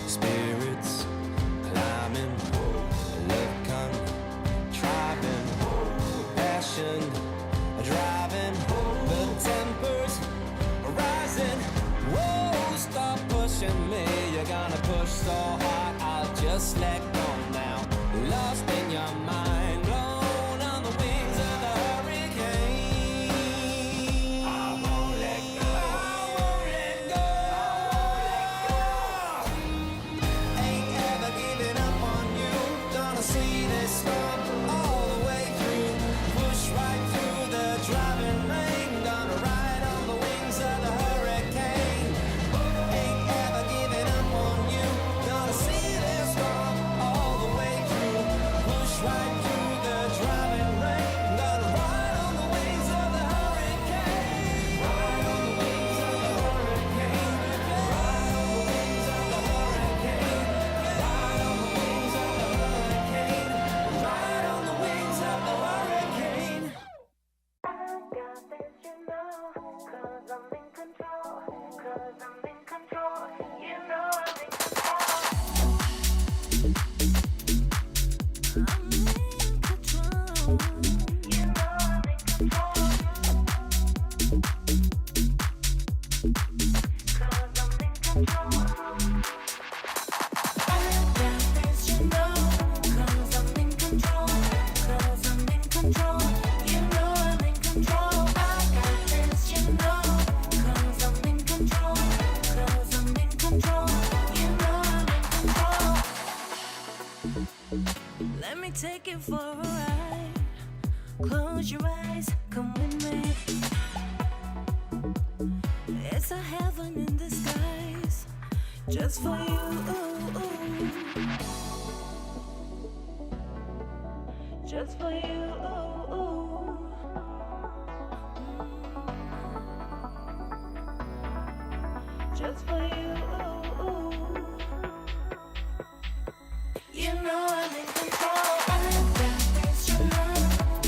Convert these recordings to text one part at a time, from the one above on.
spirits climbing, love contriving, passion driving, the tempers rising. Whoa, stop pushing me, you're gonna push so hard I'll just let go now. Lost in your mind, blown on the wings of the hurricane. I won't let go, I won't let go, I won't let go. Ain't ever giving up on you, gonna see this storm all the way through. Push right through the driving rain, gonna ride on the wings of the hurricane. Ain't ever giving up on you, gonna see this storm all the way through. Push right through the driving rain, gonna ride on the wings of the hurricane. Ride on the wings of the hurricane. Ride on the wings of the hurricane. Ride on the wings of the hurricane. Ride on the wings of the hurricane. I got this, you know, 'cause I'm in control, 'cause I'm in control, you know I'm in control. I'm in control, you know I'm in control, 'cause I'm in control. I got this, you know, 'cause I'm in control, 'cause I'm in control, you know I'm in control. I got this, you know, 'cause I'm in control, 'cause I'm in control, you know I'm in control. Let me take you for a ride. Close your eyes, come with me. It's a heaven in disguise, just for you. Just for you. Just for you. You know I'm in control. I got this, you know,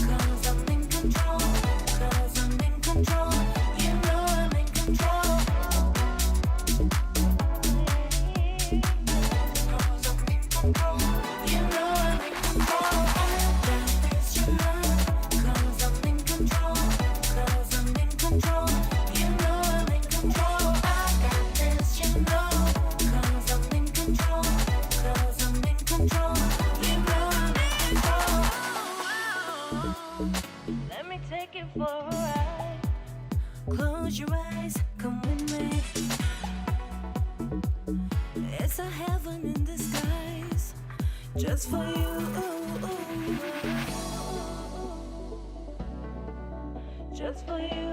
'cause I'm in control, 'cause I'm in control. You know I'm in control. 'Cause I'm in control. You know I'm in control. I got this, you know, 'cause I'm in control, 'cause I'm in control. You know I'm in control. I got this, you know, 'cause I'm in control, 'cause I'm in control. You know I'm in control. Let me take you for a ride. Close your eyes, come with me. It's a heaven in disguise, just for you. Just for you.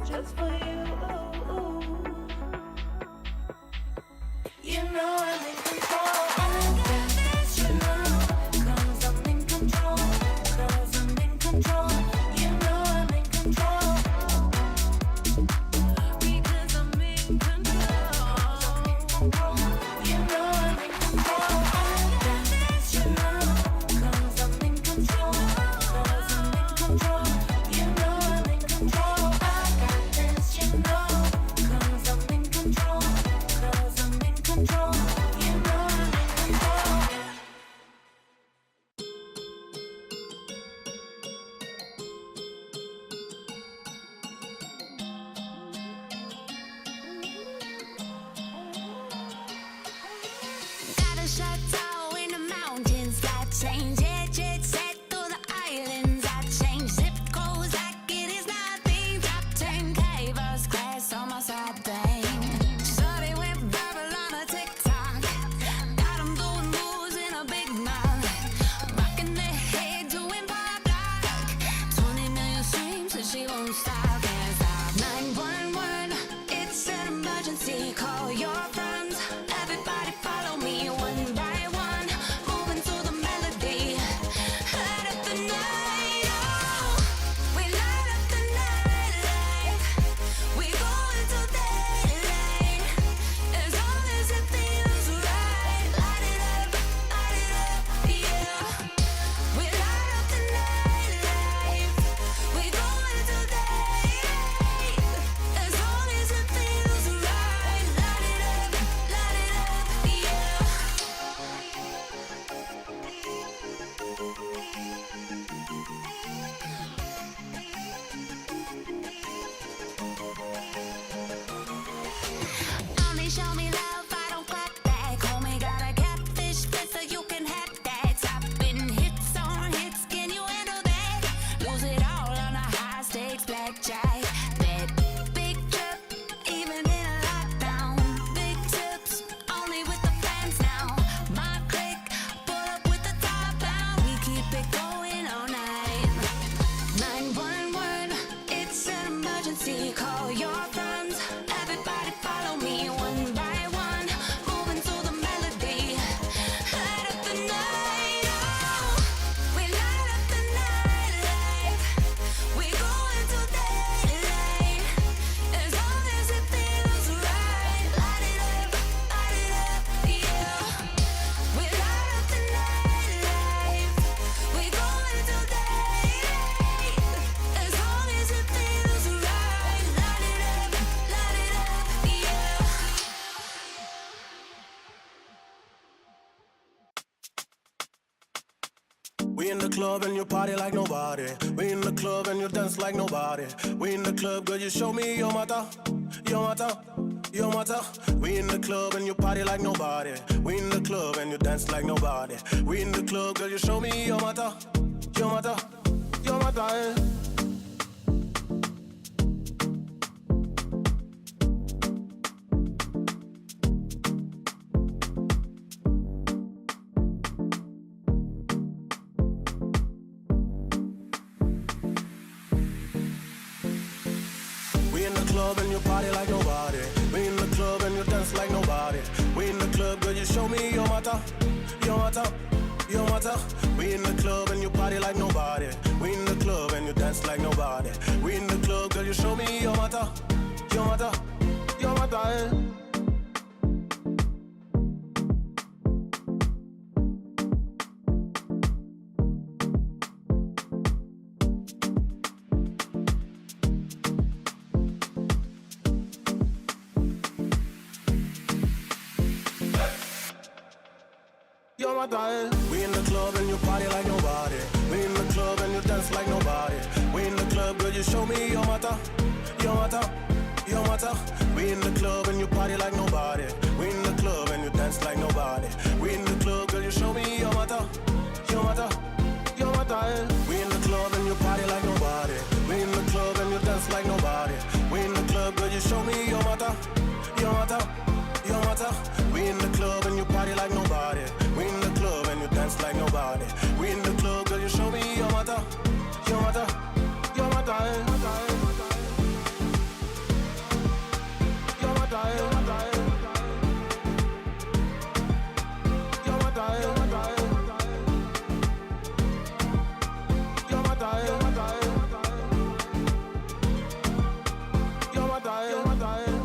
Just for you. You know I'm in control. I got this, you know, 'cause I'm in control, 'cause I'm in control. You know I'm in control. Because I'm in control. You know I'm in control. I got this, you know, 'cause I'm in control, 'cause I'm in control. You know I'm in control. I got this, you know, 'cause I'm in control, 'cause I'm in control. You know I'm in control. Got a chateau in the mountains, got change, jet set through the islands, I change zip codes like it is nothing. Top 10K first class on my side bang. Shorty went viral on a TikTok, got 'em doing moves in a big mouth, rocking their head doing pop like 20 million streams and she won't stop, can't stop. 911, it's an emergency, call your friends, everybody follow me one by one. club and you party like nobody. We in the club and you dance like nobody. We in the club, girl, you show me your mata, your mata, your mata. We in the club and you party like nobody. We in the club and you dance like nobody. We in the club, girl, you show me your mata, your mata, your mata. Eh. We in the club and you party like nobody. We in the club and you dance like nobody. We in the club, girl, you show me your mata, your mata, your mata. We in the club and you party like nobody. We in the club and you dance like nobody. We in the club, girl, you show me your mata, your mata, your mata. Eh. Yo mata, eh. We in the club and you party like nobody. We in the club and you dance like nobody. We in the club, girl, you show me your mata, your mata, your mata. We in the club and you party like nobody. We in the club and you dance like nobody. We in the club, girl, you show me your mata, your mata, your mata. Eh. We in the club and you party like nobody. We in the club and you dance like nobody. We in the club, girl, you show me your mata, your mata, your mata. We in the club and you party like nobody. We in the club and you dance like nobody. We in the club, girl, you show me your mata, your mata, your mata. Eh. Your mata, eh. Your mata, eh. Your mata, eh. Your mata, eh. Your mata, eh. Your mata, eh. Your mata, eh. Your mata, eh.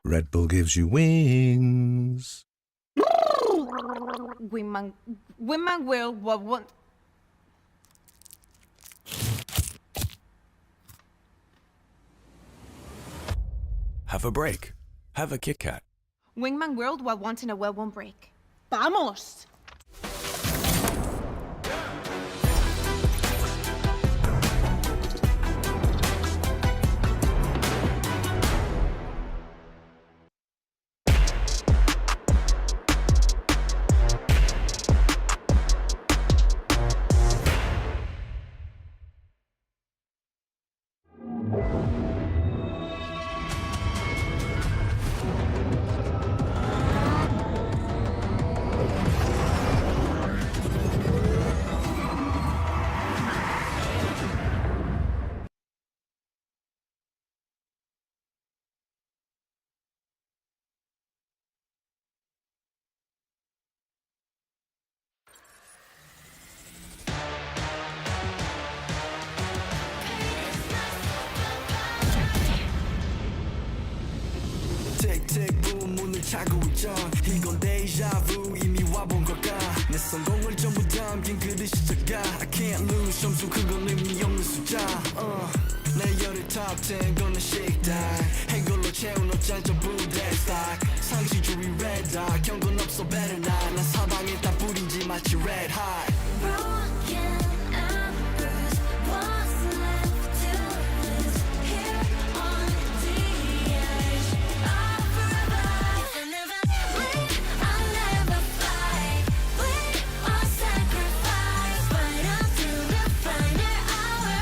Red Bull gives you wings. Wingman will want. Have a break. Have a Kit Kat. Wingman World will want in a well won't break. Vamos! 틱틱 문을 차고 있죠. 이건 데자vu 이미 와본 걸까. 내 성공을 전부 담긴 그릇이 작아. I can't lose 점수 그건 의미 없는 숫자. 내 열을 top 10 걷는 식당 행걸로 채운 옷장 전부 대스탁 상시 주위 red dot 경고는 없어 better not 난 사방에 다 뿌린지 마치 red hot Broken and bruised, what's left to lose here on the edge of forever? If I never win, I'll never fight. Win or sacrifice, fight until the final hour.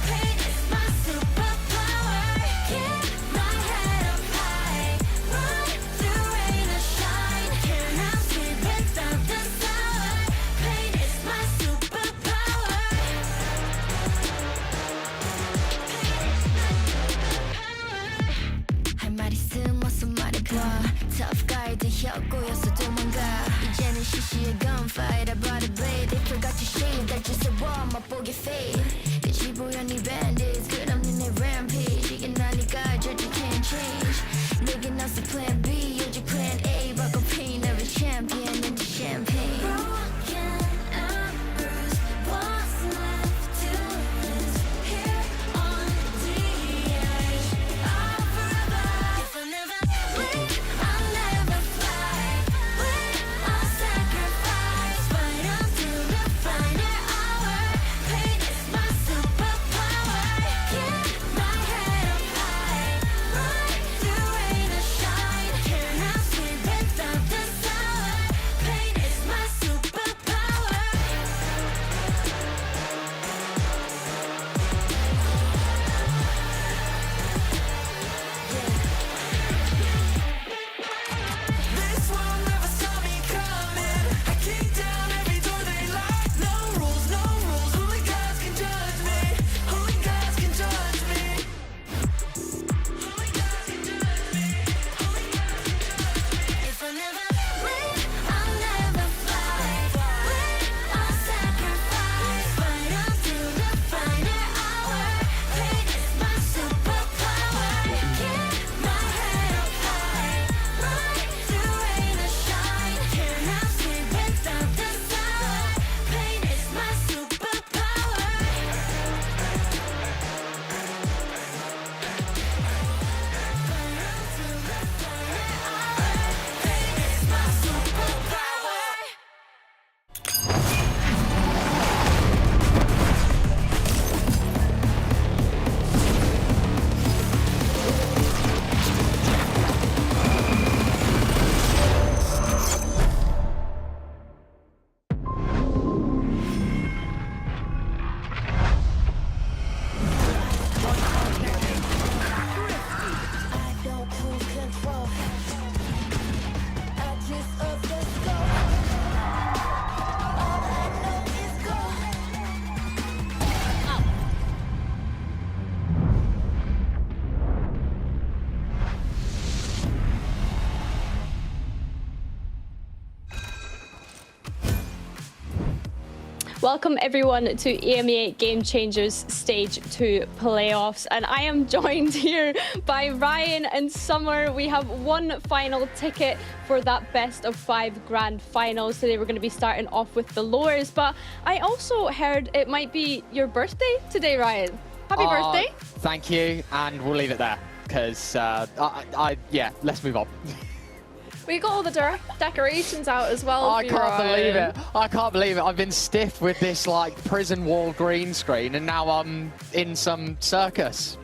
Pain is my superpower. Keep my head up high, run through rain or shine. Cannot sleep without the sun. Pain is my superpower. 할 말 있음 어서 말해봐. Tough guy 되었고여서 도망가. 이제는 시시해 gunfight. I brought a blade. They forgot to shave. 날 주워와 맛보게 fade. 빛이 보여 네 bandits. 끝없는 내 rampage. 이게 나니까 절대 can't change. 내겐 없어 plan B. 오직 plan A. 바꿔 pain every champion into champagne. Broken and bruised. What's left to lose here on the edge of forever? If I never win, I'll never fight. Win or sacrifice, fight until the final hour. Pain is my superpower. Keep my head up high, run through rain or shine. Cannot sleep without the sun. Pain is my superpower. This will never stop me coming I kick down every door they lock No rules, only gods can judge me Only gods can judge me Only gods can judge me Only gods can judge me If I never win, I'll never fight. Win or sacrifice, fight until the final hour. Pain is my superpower. Keep my head up high, run through rain or shine. Cannot sleep without the sun. Pain is my superpower. Fight until the final hour. Pain is my superpower. I don't lose control. I just up the score. All I know is go. Welcome everyone to EMEA Game Changers Stage 2 playoffs, and I am joined here by Ryan and Summer. We have one final ticket for that best of 5 grand finals. Today we're going to be starting off with the lowers, but I also heard it might be your birthday today, Ryan. Happy birthday. Thank you, and we'll leave it there because yeah, let's move on. We got all the decorations out as well. I can't believe it. I can't believe it. I've been stiff with this like prison wall green screen, and now I'm in some circus.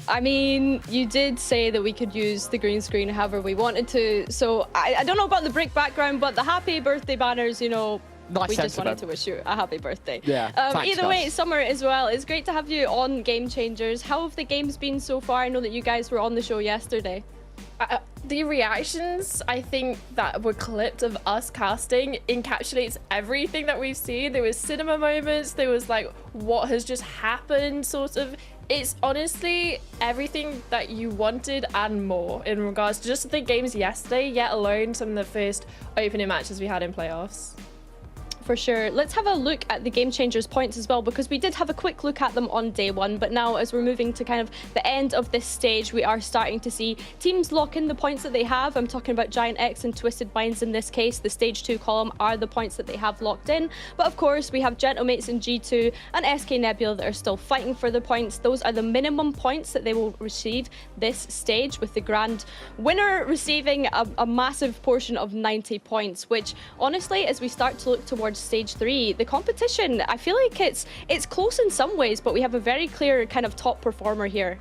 I mean, you did say that we could use the green screen however we wanted to, so I don't know about the brick background, but the happy birthday banners, you know, Nice we just wanted sentiment. to wish you a happy birthday. Yeah, thanks, either way, guys. Summer as well, it's great to have you on Game Changers. How have the games been so far? I know that you guys were on the show yesterday. The reactions, I think, that were clipped of us casting encapsulates everything that we've seen. There was cinema moments, there was like what has just happened sort of. It's honestly everything that you wanted and more in regards to just the games yesterday, yet alone some of the first opening matches we had in playoffs. For sure. Let's have a look at the Game Changers points as well, because we did have a quick look at them on day one, but now as we're moving to kind of the end of this stage, we are starting to see teams lock in the points that they have. I'm talking about Giant X and Twisted Minds in this case. The stage 2 column are the points that they have locked in, but of course we have Gentlemates in G2 and SK Nebula that are still fighting for the points. Those are the minimum points that they will receive this stage, with the grand winner receiving a massive portion of 90 points, which honestly, as we start to look towards stage 3, the competition, I feel like it's close in some ways, but we have a very clear kind of top performer here.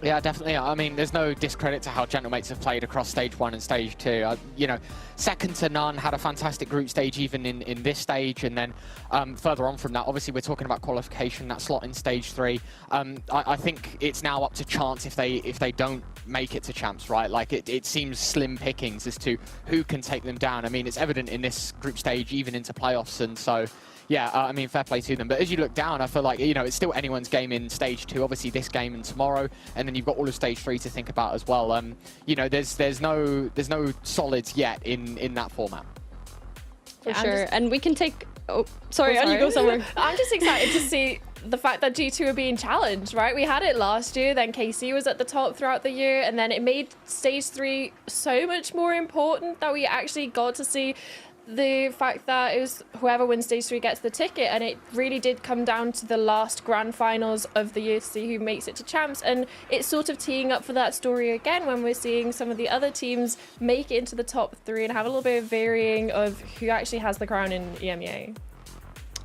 Yeah, definitely. I mean, there's no discredit to how Gentlemates have played across stage 1 and stage 2. You know, second to none, had a fantastic group stage even in this stage, and then further on from that, obviously we're talking about qualification, that slot in stage 3. I think it's now up to chance if they don't make it to champs, right? Like, it seems slim pickings as to who can take them down. I mean, it's evident in this group stage, even into playoffs, and so yeah, I mean, fair play to them. But as you look down, I feel like, you know, it's still anyone's game in stage 2. Obviously, this game and tomorrow, and then you've got all of stage 3 to think about as well. You know, there's no solids yet in that format. For sure, and we can take. Oh, sorry, on you go somewhere. I'm just excited to see the fact that G2 are being challenged, right? We had it last year, then KC was at the top throughout the year, and then it made stage 3 so much more important that we actually got to see the fact that it was whoever wins stage 3 gets the ticket, and it really did come down to the last grand finals of the year to see who makes it to champs, and it's sort of teeing up for that story again when we're seeing some of the other teams make it into the top 3 and have a little bit of varying of who actually has the crown in EMEA.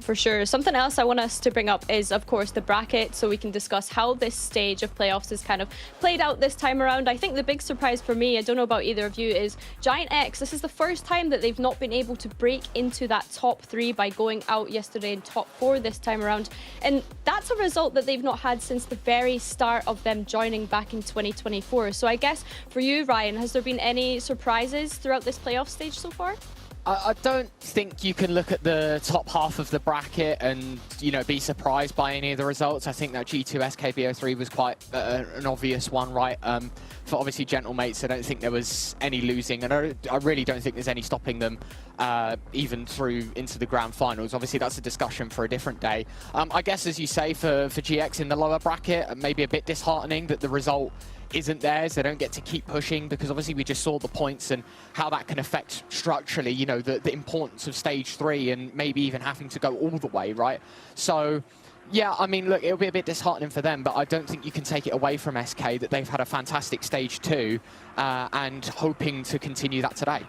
For sure. Something else I want us to bring up is, of course, the bracket, so we can discuss how this stage of playoffs is kind of played out this time around. I think the big surprise for me, I don't know about either of you, is Giant X. This is the first time that they've not been able to break into that top 3 by going out yesterday in top 4 this time around. And that's a result that they've not had since the very start of them joining back in 2024. So I guess for you, Ryan, has there been any surprises throughout this playoff stage so far? I don't think you can look at the top half of the bracket and, you know, be surprised by any of the results. I think that G2 SKBO3 was quite an obvious one, right? For obviously Gentlemates, I don't think there was any losing, and I really don't think there's any stopping them even through into the grand finals. Obviously, that's a discussion for a different day. I guess, as you say, for GX in the lower bracket, maybe a bit disheartening that the result isn't theirs. They don't get to keep pushing, because obviously we just saw the points and how that can affect structurally, you know, the importance of stage 3 and maybe even having to go all the way, right? So yeah, I mean, look, it'll be a bit disheartening for them, but I don't think you can take it away from SK that they've had a fantastic stage 2 and hoping to continue that today.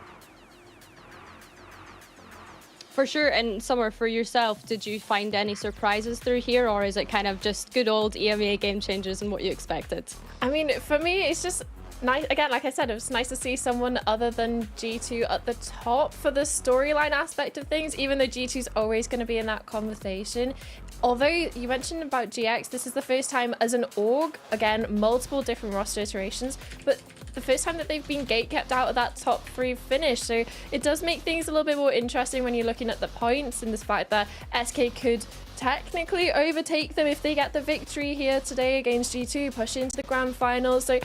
For sure. And Summer, for yourself, did you find any surprises through here, or is it kind of just good old EMEA Game Changers and what you expected? I mean, for me, it's just nice. Again, like I said, it was nice to see someone other than G2 at the top for the storyline aspect of things, even though G2's always going to be in that conversation. Although you mentioned about GX, this is the first time as an org, again, multiple different roster iterations, but the first time that they've been gate-kept out of that top 3 finish. So it does make things a little bit more interesting when you're looking at the points, and the fact that SK could technically overtake them if they get the victory here today against G2, push into the grand finals. So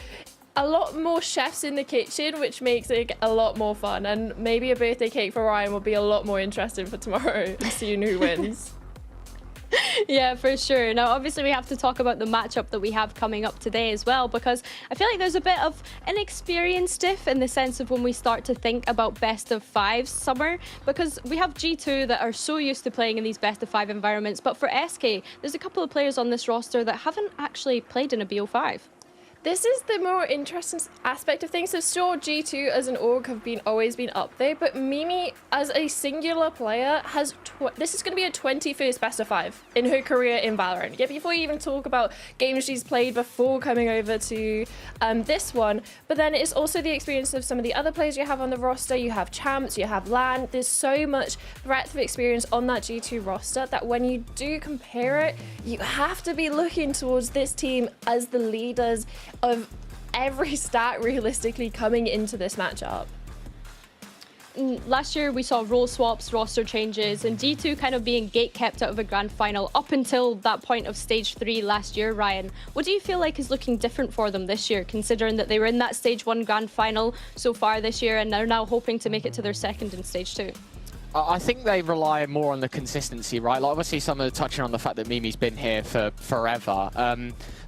a lot more chefs in the kitchen, which makes it a lot more fun, and maybe a birthday cake for Ryan will be a lot more interesting for tomorrow and seeing who wins. Yeah, for sure. Now, obviously, we have to talk about the matchup that we have coming up today as well, because I feel like there's a bit of an experience diff in the sense of when we start to think about best of 5s, Summer, because we have G2 that are so used to playing in these best of 5 environments, but for SK, there's a couple of players on this roster that haven't actually played in a BO5. This is the more interesting aspect of things. So sure, G2 as an org have always been up there, but Mimi as a singular player has, this is going to be a 21st best of 5 in her career in Valorant. Yeah, before you even talk about games she's played before coming over to this one, but then it's also the experience of some of the other players you have on the roster. You have champs, you have LAN. There's so much breadth of experience on that G2 roster that when you do compare it, you have to be looking towards this team as the leaders of every stat realistically coming into this matchup. Last year we saw role swaps, roster changes, and G2 kind of being gate kept out of a grand final up until that point of stage 3 last year. Ryan, what do you feel like is looking different for them this year, considering that they were in that stage 1 grand final so far this year and they're now hoping to make it to their second in stage 2? I think they rely more on the consistency, right? Like, obviously, some are touching on the fact that Mimi's been here for forever.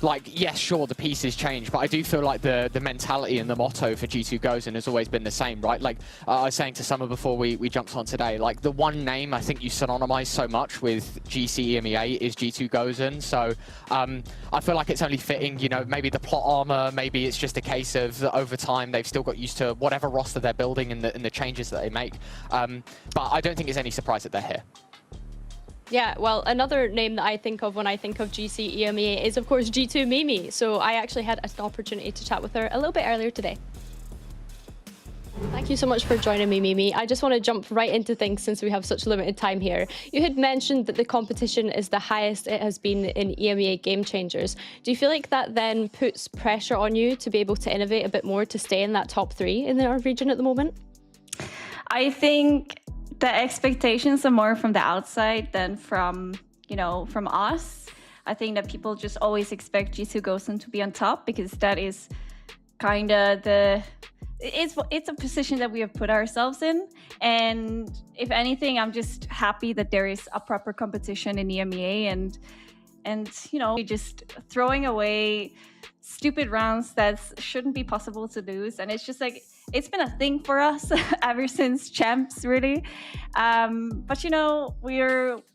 Like, yes, sure, the pieces change, but I do feel like the mentality and the motto for G2 Gozen has always been the same, right? Like, I was saying to Summer before we jumped on today, like, the one name I think you synonymize so much with GC EMEA is G2 Gozen. So I feel like it's only fitting, you know, maybe the plot armor, maybe it's just a case of over time they've still got used to whatever roster they're building and the changes that they make. But I don't think it's any surprise that they're here. Yeah, well, another name that I think of when I think of GC EMEA is, of course, G2 Mimi. So I actually had an opportunity to chat with her a little bit earlier today. Thank you so much for joining me, Mimi. I just want to jump right into things since we have such limited time here. You had mentioned that the competition is the highest it has been in EMEA Game Changers. Do you feel like that then puts pressure on you to be able to innovate a bit more to stay in that top 3 in our region at the moment? I think the expectations are more from the outside than from, you know, from us. I think that people just always expect G2 Gozen to be on top because that is kind of it's a position that we have put ourselves in. And if anything, I'm just happy that there is a proper competition in EMEA and you know, just throwing away stupid rounds that shouldn't be possible to lose. And it's just like, it's been a thing for us ever since champs, really. But you know,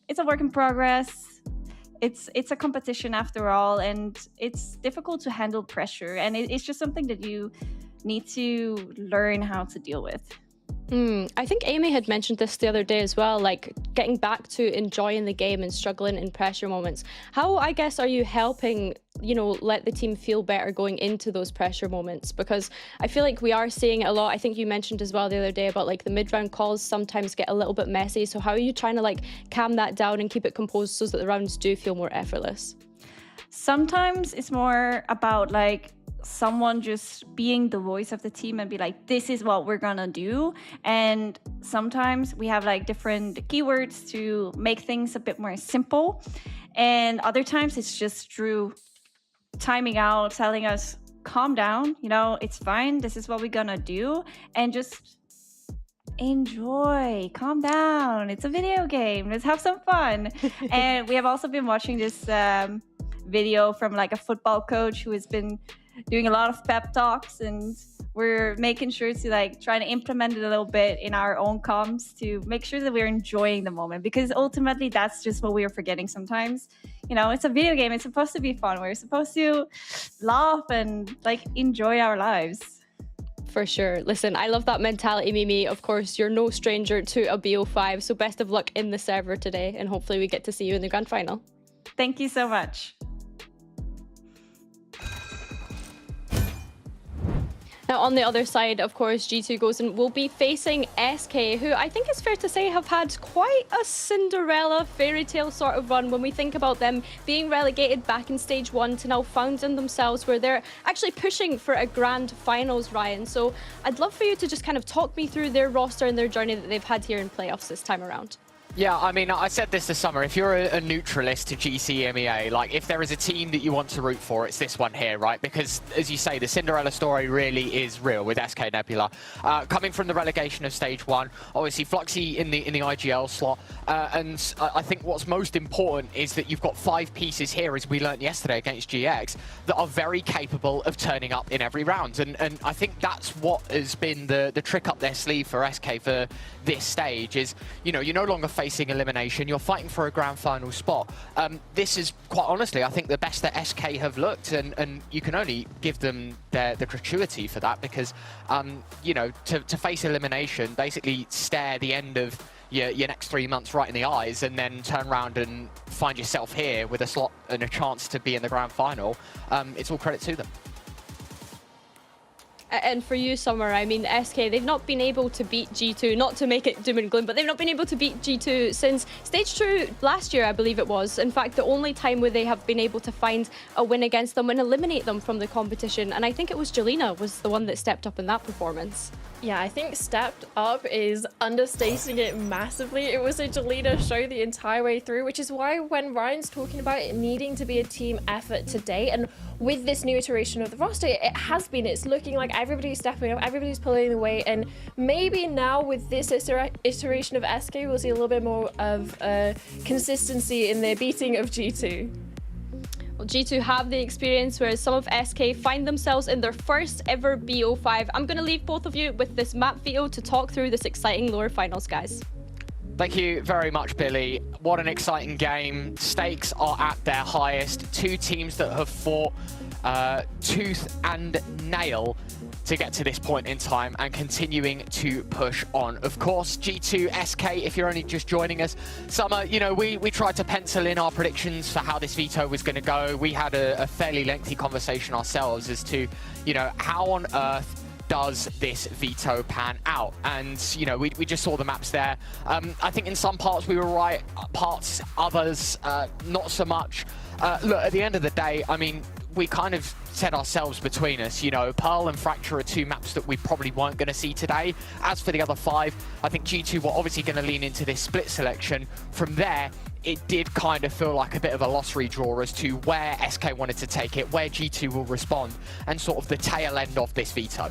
it's a work in progress. It's a competition after all, and it's difficult to handle pressure. And it's just something that you need to learn how to deal with. I think Amy had mentioned this the other day as well, like getting back to enjoying the game and struggling in pressure moments. How, I guess, are you helping, you know, let the team feel better going into those pressure moments? Because I feel like we are seeing it a lot. I think you mentioned as well the other day about like the mid-round calls sometimes get a little bit messy. So how are you trying to like calm that down and keep it composed so that the rounds do feel more effortless? Sometimes it's more about like someone just being the voice of the team and be like, this is what we're gonna do. And sometimes we have like different keywords to make things a bit more simple. And other times it's just Drew timing out, telling us, calm down, you know, it's fine. This is what we're gonna do. And just enjoy, calm down. It's a video game. Let's have some fun. And we have also been watching this video from like a football coach who has been doing a lot of pep talks, and we're making sure to like try to implement it a little bit in our own comms to make sure that we're enjoying the moment, because ultimately that's just what we are forgetting sometimes. You know, it's a video game, it's supposed to be fun, we're supposed to laugh and like enjoy our lives. For sure. Listen, I love that mentality, Mimi. Of course, you're no stranger to a BO5, so best of luck in the server today, and hopefully we get to see you in the grand final. Thank you so much. Now, on the other side, of course, G2 Gozen will be facing SK, who I think it's fair to say have had quite a Cinderella fairy tale sort of run when we think about them being relegated back in stage 1 to now finding themselves where they're actually pushing for a grand finals, Ryan. So I'd love for you to just kind of talk me through their roster and their journey that they've had here in playoffs this time around. Yeah, I mean, I said this this summer, if you're a neutralist to GC EMEA, like, if there is a team that you want to root for, it's this one here, right? Because, as you say, the Cinderella story really is real with SK Nebula. Coming from the relegation of Stage 1, obviously Fluxy in the IGL slot, and I think what's most important is that you've got 5 pieces here, as we learned yesterday against GX, that are very capable of turning up in every round. And I think that's what has been the trick up their sleeve for SK for this stage is, you know, you're no longer facing elimination, you're fighting for a grand final spot. This is, quite honestly, I think the best that SK have looked, and you can only give them the gratuity for that, because, you know, to face elimination, basically stare the end of your next 3 months right in the eyes, and then turn around and find yourself here with a slot and a chance to be in the grand final, it's all credit to them. And for you, Summer, I mean, SK, they've not been able to beat G2, not to make it doom and gloom, but they've not been able to beat G2 since Stage 2 last year, I believe it was. In fact, the only time where they have been able to find a win against them and eliminate them from the competition. And I think it was Jelena was the one that stepped up in that performance. Yeah, I think stepped up is understating it massively. It was a Jelena show the entire way through, which is why when Ryan's talking about it needing to be a team effort today, and with this new iteration of the roster, it has been. It's looking like everybody's stepping up, everybody's pulling the weight, and maybe now with this iteration of SK, we'll see a little bit more of consistency in their beating of G2. Well, G2 have the experience, whereas some of SK find themselves in their first ever BO5. I'm going to leave both of you with this map veto to talk through this exciting lower finals, guys. Thank you very much, Billy. What an exciting game. Stakes are at their highest. Two teams that have fought tooth and nail to get to this point in time and continuing to push on. Of course, G2, SK, if you're only just joining us, Summer, you know, we tried to pencil in our predictions for how this veto was going to go. We had a fairly lengthy conversation ourselves as to, you know, how on earth does this veto pan out? And, you know, we just saw the maps there. I think in some parts we were right, parts, others, not so much. Look, at the end of the day, I mean, we kind of said ourselves between us, you know, Pearl and Fracture are two maps that we probably weren't going to see today. As for the other 5, I think G2 were obviously going to lean into this split selection. From there, it did kind of feel like a bit of a lottery draw as to where SK wanted to take it, where G2 will respond, and sort of the tail end of this veto.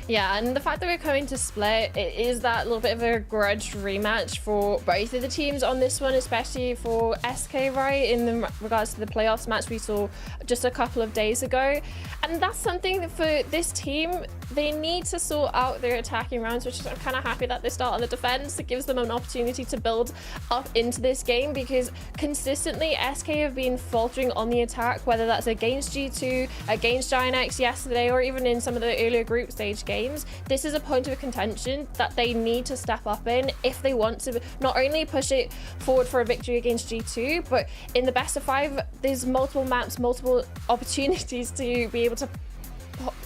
Yeah, and the fact that we're coming to split, it is that little bit of a grudge rematch for both of the teams on this one, especially for SK, right, in regards to the playoffs match we saw just a couple of days ago. And that's something that for this team, they need to sort out their attacking rounds, which I'm kind of happy that they start on the defense. It gives them an opportunity to build up into this game, because consistently SK have been faltering on the attack, whether that's against G2, against Giant X yesterday, or even in some of the earlier group stage games. This is a point of contention that they need to step up in if they want to not only push it forward for a victory against G2, but in the best of 5, there's multiple maps, multiple opportunities to be able to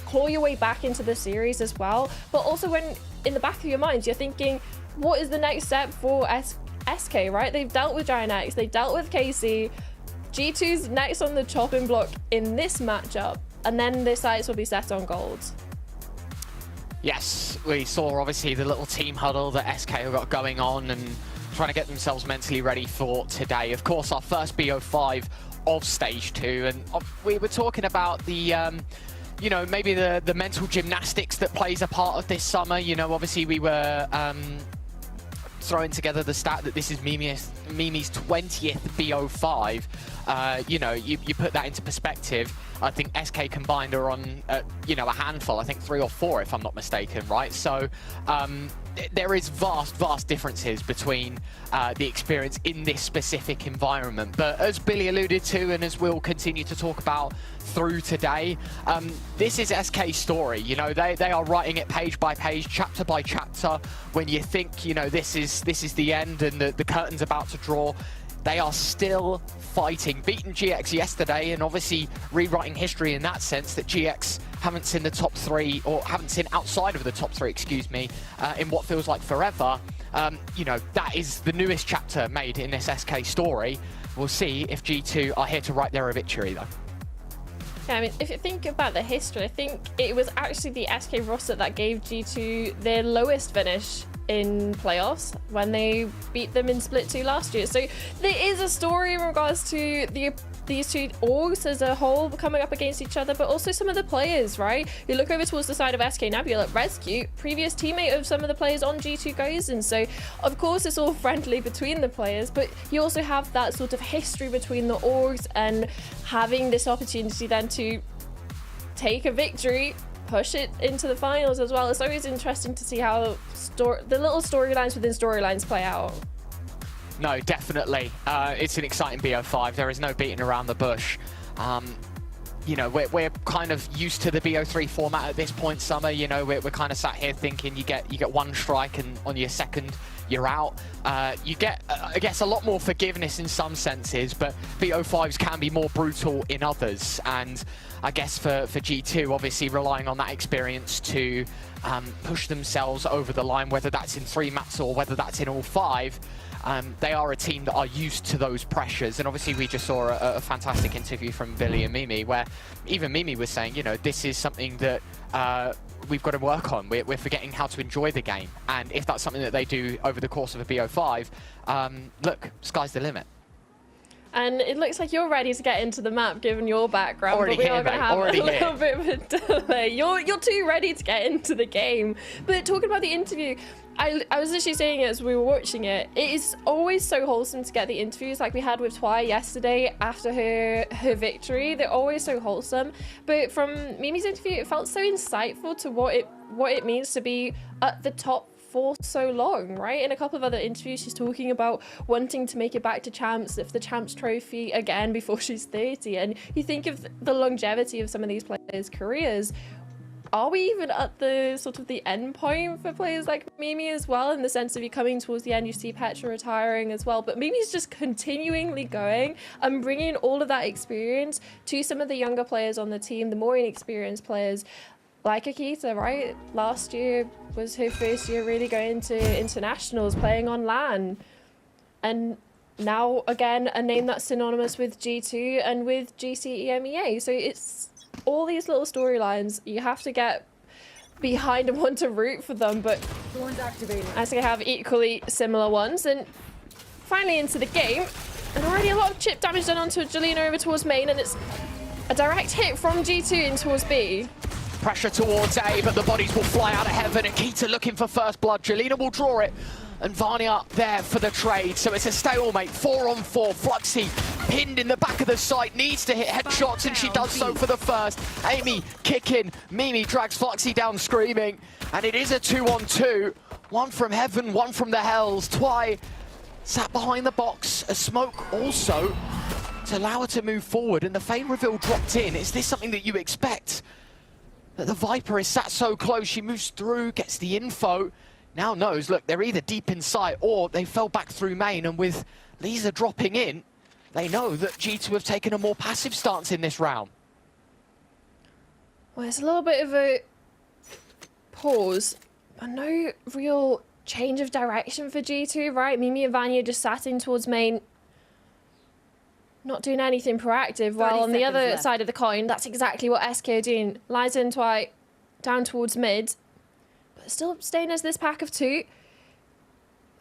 claw your way back into the series as well. But also when in the back of your minds, you're thinking, what is the next step for SK, right? They've dealt with Giant X, they've dealt with KC. G2's next on the chopping block in this matchup, and then their sights will be set on gold. Yes, we saw obviously the little team huddle that SK have got going on and trying to get themselves mentally ready for today. Of course, our first BO5 of Stage 2, and we were talking about the, you know, maybe the mental gymnastics that plays a part of this summer. You know, obviously we were throwing together the stat that this is Mimi's 20th BO5. You know, you put that into perspective. I think SK combined are on, you know, a handful, I think 3 or 4 if I'm not mistaken, right? So there is vast differences between the experience in this specific environment. But as Billy alluded to, and as we'll continue to talk about through today, this is SK's story. You know, they are writing it page by page, chapter by chapter. When you think, you know, this is the end and the curtain's about to draw, they are still fighting. Beaten GX yesterday, and obviously rewriting history in that sense, that GX haven't seen the top 3, or haven't seen outside of the top 3, excuse me, in what feels like forever. You know, that is the newest chapter made in this SK story. We'll see if G2 are here to write their victory, though. Yeah, I mean, if you think about the history, I think it was actually the SK roster that gave G2 their lowest finish in playoffs when they beat them in Split 2 last year. So there is a story in regards to these two orgs as a whole coming up against each other, but also some of the players, right? You look over towards the side of SK Nebula, Rescue, previous teammate of some of the players on G2 goes, and so of course it's all friendly between the players, but you also have that sort of history between the orgs, and having this opportunity then to take a victory, push it into the finals as well. It's always interesting to see how the little storylines within storylines play out. No, definitely. It's an exciting BO5. There is no beating around the bush. You know, we're kind of used to the BO3 format at this point, Summer. You know, we're kind of sat here thinking you get one strike, and on your second, you're out. You get, I guess, a lot more forgiveness in some senses, but BO5s can be more brutal in others. And I guess for G2, obviously relying on that experience to push themselves over the line, whether that's in 3 maps or whether that's in all 5, they are a team that are used to those pressures. And obviously we just saw a fantastic interview from Billy and Mimi, where even Mimi was saying, you know, this is something that we've got to work on. We're forgetting how to enjoy the game. And if that's something that they do over the course of a BO5, look, sky's the limit. And it looks like you're ready to get into the map, given your background. Already but we here, are going to mate. have Already a little here. bit of a delay. You're too ready to get into the game. But talking about the interview, I was literally saying it as we were watching it. It is always so wholesome to get the interviews like we had with Twy yesterday after her victory. They're always so wholesome. But from Mimi's interview, it felt so insightful to what it means to be at the top for so long, right? In a couple of other interviews, she's talking about wanting to make it back to champs, if the champs trophy again before she's 30. And you think of the longevity of some of these players' careers. Are we even at the sort of the end point for players like Mimi as well, in the sense of you coming towards the end, you see Petra retiring as well, but Mimi's just continually going and bringing all of that experience to some of the younger players on the team, the more inexperienced players. Like Akita, right? Last year was her first year really going to internationals, playing on LAN. And now, again, a name that's synonymous with G2 and with GC EMEA. So it's all these little storylines. You have to get behind and want to root for them, but as they have equally similar ones. And finally into the game, and already a lot of chip damage done onto Jelena over towards main, and it's a direct hit from G2 in towards B. Pressure towards A, but the bodies will fly out of heaven. Akita looking for first blood. Jelena will draw it. And Vanya there for the trade. So it's a stalemate, 4-on-4. Fluxy pinned in the back of the site, needs to hit headshots, and she does so for the first. Amy kicking. Mimi drags Fluxy down screaming. And it is a 2-on-2. One from heaven, one from the hells. Twy sat behind the box. A smoke also to allow her to move forward. And the Fane reveal dropped in. Is this something that you expect? That the Viper is sat so close, she moves through, gets the info, now knows, look, they're either deep in sight or they fell back through main, and with Lisa dropping in, they know that G2 have taken a more passive stance in this round. Well, it's a little bit of a pause, but no real change of direction for G2, right? Mimi and Vanya just sat in towards main, not doing anything proactive, while on the other side of the coin, that's exactly what SK are doing. Liza and Twy down towards mid, but still staying as this pack of two.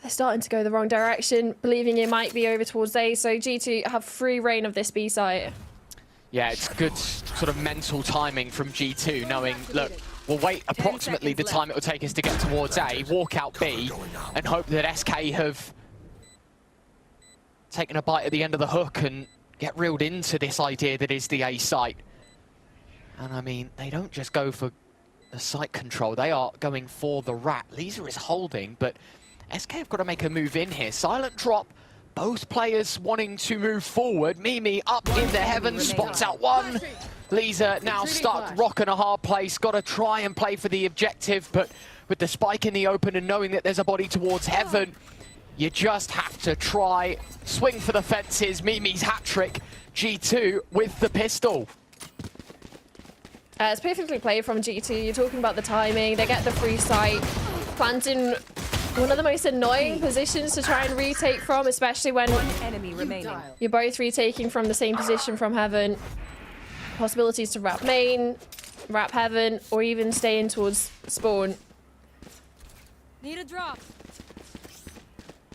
They're starting to go the wrong direction, believing it might be over towards A, so G2 have free reign of this B site. Yeah, it's good sort of mental timing from G2, knowing, look, we'll wait approximately the time it will take us to get towards A, walk out B, and hope that SK have taken a bite at the end of the hook and get reeled into this idea that is the A site. And I mean, they don't just go for the site control, they are going for the rat. Lisa is holding, but SK have got to make a move in here. Silent drop, both players wanting to move forward. Mimi up in the heavens, spots out one. Lisa now stuck, rock in a hard place, got to try and play for the objective, but with the spike in the open and knowing that there's a body towards heaven, you just have to try, swing for the fences. Mimi's hat-trick, G2 with the pistol. It's perfectly played from G2. You're talking about the timing. They get the free sight, planting one of the most annoying positions to try and retake from, especially when you're both retaking from the same position from heaven. Possibilities to wrap main, wrap heaven, or even stay in towards spawn. Need a drop.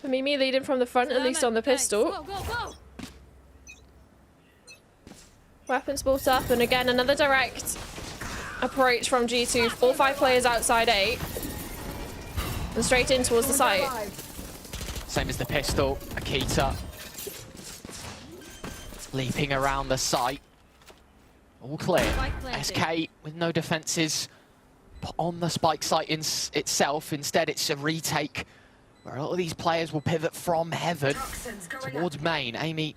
Mimi leading from the front, at least on the pistol. Go, go, go. Weapons brought up, and again, another direct approach from G2. All 5 players outside A. And straight in towards the site. Same as the pistol, Akita. Leaping around the site. All clear. SK with no defenses on the spike site itself. Instead, it's a retake where a lot of these players will pivot from heaven towards main. Amy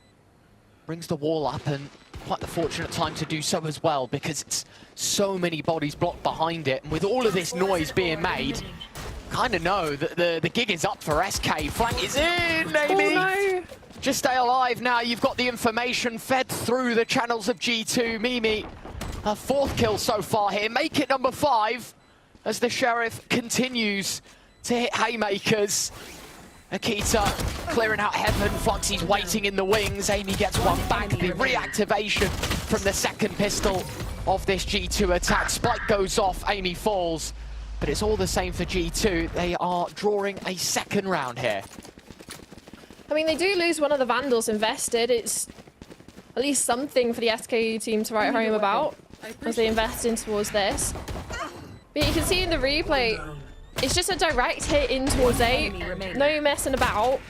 brings the wall up, and quite the fortunate time to do so as well, because it's so many bodies blocked behind it. And with all of this noise being made, kind of know that the gig is up for SK. Flank is in, Amy! Oh, no. Just stay alive now. You've got the information fed through the channels of G2. Mimi, her 4th kill so far here. Make it number 5 as the Sheriff continues to hit haymakers. Akita clearing out heaven. Fluxy's waiting in the wings. Amy gets one back. The reactivation from the second pistol of this G2 attack. Spike goes off, Amy falls, but it's all the same for G2. They are drawing a second round here. I mean, they do lose one of the Vandals invested. It's at least something for the SK team to write home about as they invest in towards this. But you can see in the replay, it's just a direct hit in towards A. No messing about.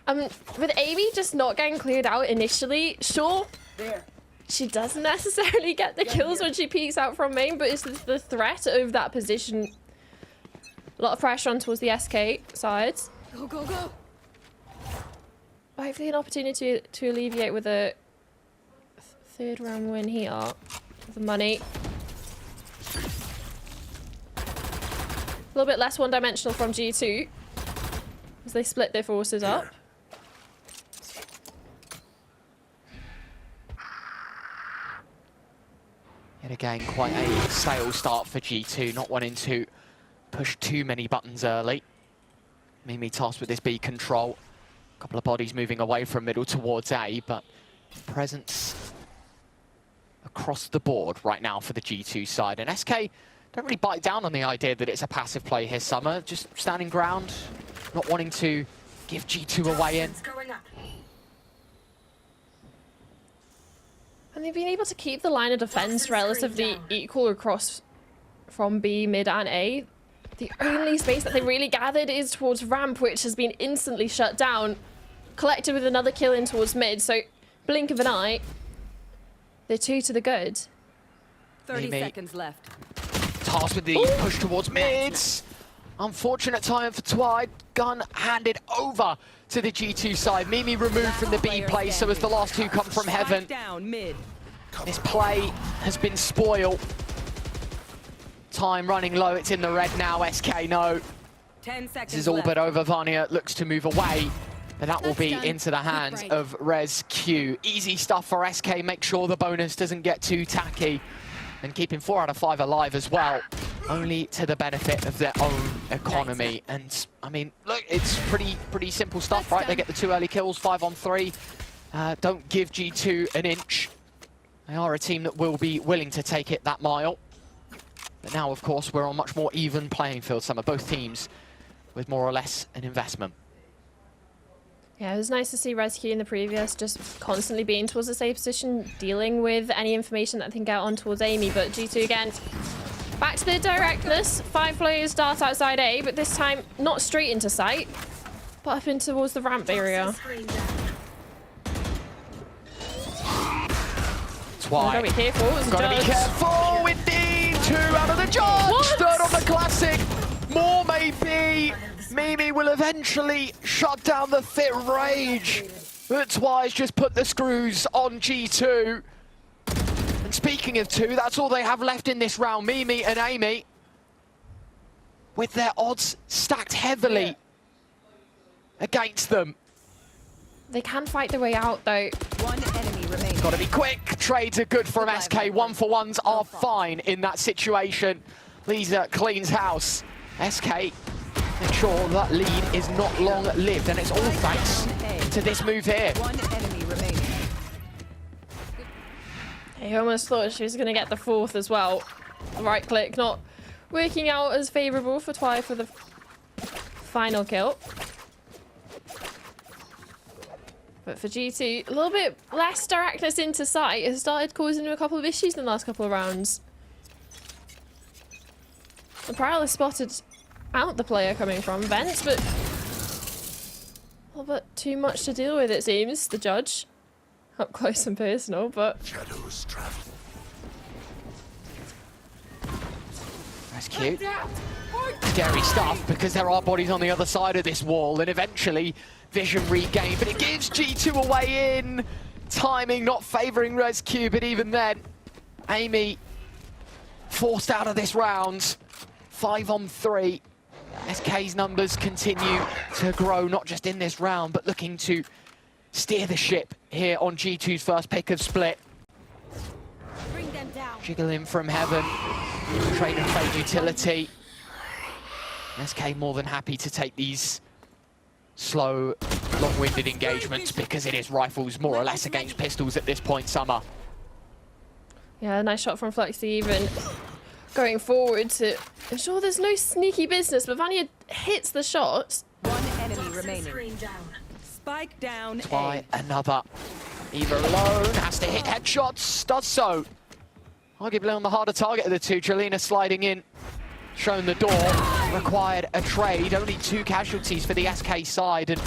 With Amy just not getting cleared out initially, sure, she doesn't necessarily get the kills when she peeks out from main, but it's the threat of that position. A lot of pressure on towards the SK side. Go, go, go. Hopefully an opportunity to alleviate with a third round win here. The money. A little bit less one-dimensional from G2 as they split their forces up. Yet again, quite a stale start for G2, not wanting to push too many buttons early. Mimi tasked with this B control. A couple of bodies moving away from middle towards A, but presence across the board right now for the G2 side. And SK don't really bite down on the idea that it's a passive play here, Summer. Just standing ground, not wanting to give G2 a way in. And they've been able to keep the line of defense relatively equal across from B, mid, and A. The only space that they really gathered is towards ramp, which has been instantly shut down. Collected with another kill in towards mid, so blink of an eye. They're 2 to the good. 30 seconds left. Tasked with the push towards mids. Unfortunate time for Twide. Gun handed over to the G2 side. Mimi removed from the B play, so as the last two come from heaven. This play has been spoiled. Time running low, it's in the red now. SK no. 10 seconds This is all but over. Vania looks to move away, but that will be into the hands of Res Q. Easy stuff for SK. Make sure the bonus doesn't get too tacky. And keeping 4 out of 5 alive as well, only to the benefit of their own economy. And I mean, look, it's pretty simple stuff, right? They get the 2 early kills, 5 on 3. Don't give G2 an inch. They are a team that will be willing to take it that mile. But now, of course, we're on much more even playing field. Some of both teams with more or less an investment. Yeah, it was nice to see Rescue in the previous just constantly being towards the safe position, dealing with any information that they can get on towards Amy. But G2 again, back to the directness. 5 players start outside A, but this time not straight into sight, but up in towards the ramp area. That's why. Gotta be careful. Gotta be careful indeed. 2 out of the judge. What? 3rd on the classic. More maybe. Mimi will eventually shut down the fit rage. That's why it's just put the screws on G2. And speaking of 2, that's all they have left in this round. Mimi and Amy, with their odds stacked heavily against them. They can fight their way out though. 1 enemy remains. Gotta be quick. Trades are good from SK. 1-for-1s are fine in that situation. Lisa cleans house. SK make sure that lead is not long-lived, and it's all thanks to this move here. 1 enemy remaining. I almost thought she was going to get the 4th as well. The right click not working out as favourable for Twy for the final kill. But for G2, a little bit less directness into sight has started causing them a couple of issues in the last couple of rounds. The Prowler spotted out the player coming from vents, but a little bit too much to deal with, it seems. The judge up close and personal, but that's cute. Scary stuff, because there are bodies on the other side of this wall, and eventually vision regained, but it gives G2 a way in. Timing not favouring Res Q, but even then, Amy forced out of this round. 5 on 3. SK's numbers continue to grow, not just in this round, but looking to steer the ship here on G2's first pick of split. Bring them down. Jiggle in from heaven. Trade and fade utility. SK more than happy to take these slow, long-winded engagements because it is rifles more or less against pistols at this point, Summer. Yeah, nice shot from Fluxy even going forward to ensure there's no sneaky business, but Vanya hits the shot. One enemy remaining. Spike down. Try another. Eva alone has to hit headshots, does so. Arguably on the harder target of the two. Jelena sliding in, showing the door. Required a trade. Only 2 casualties for the SK side, and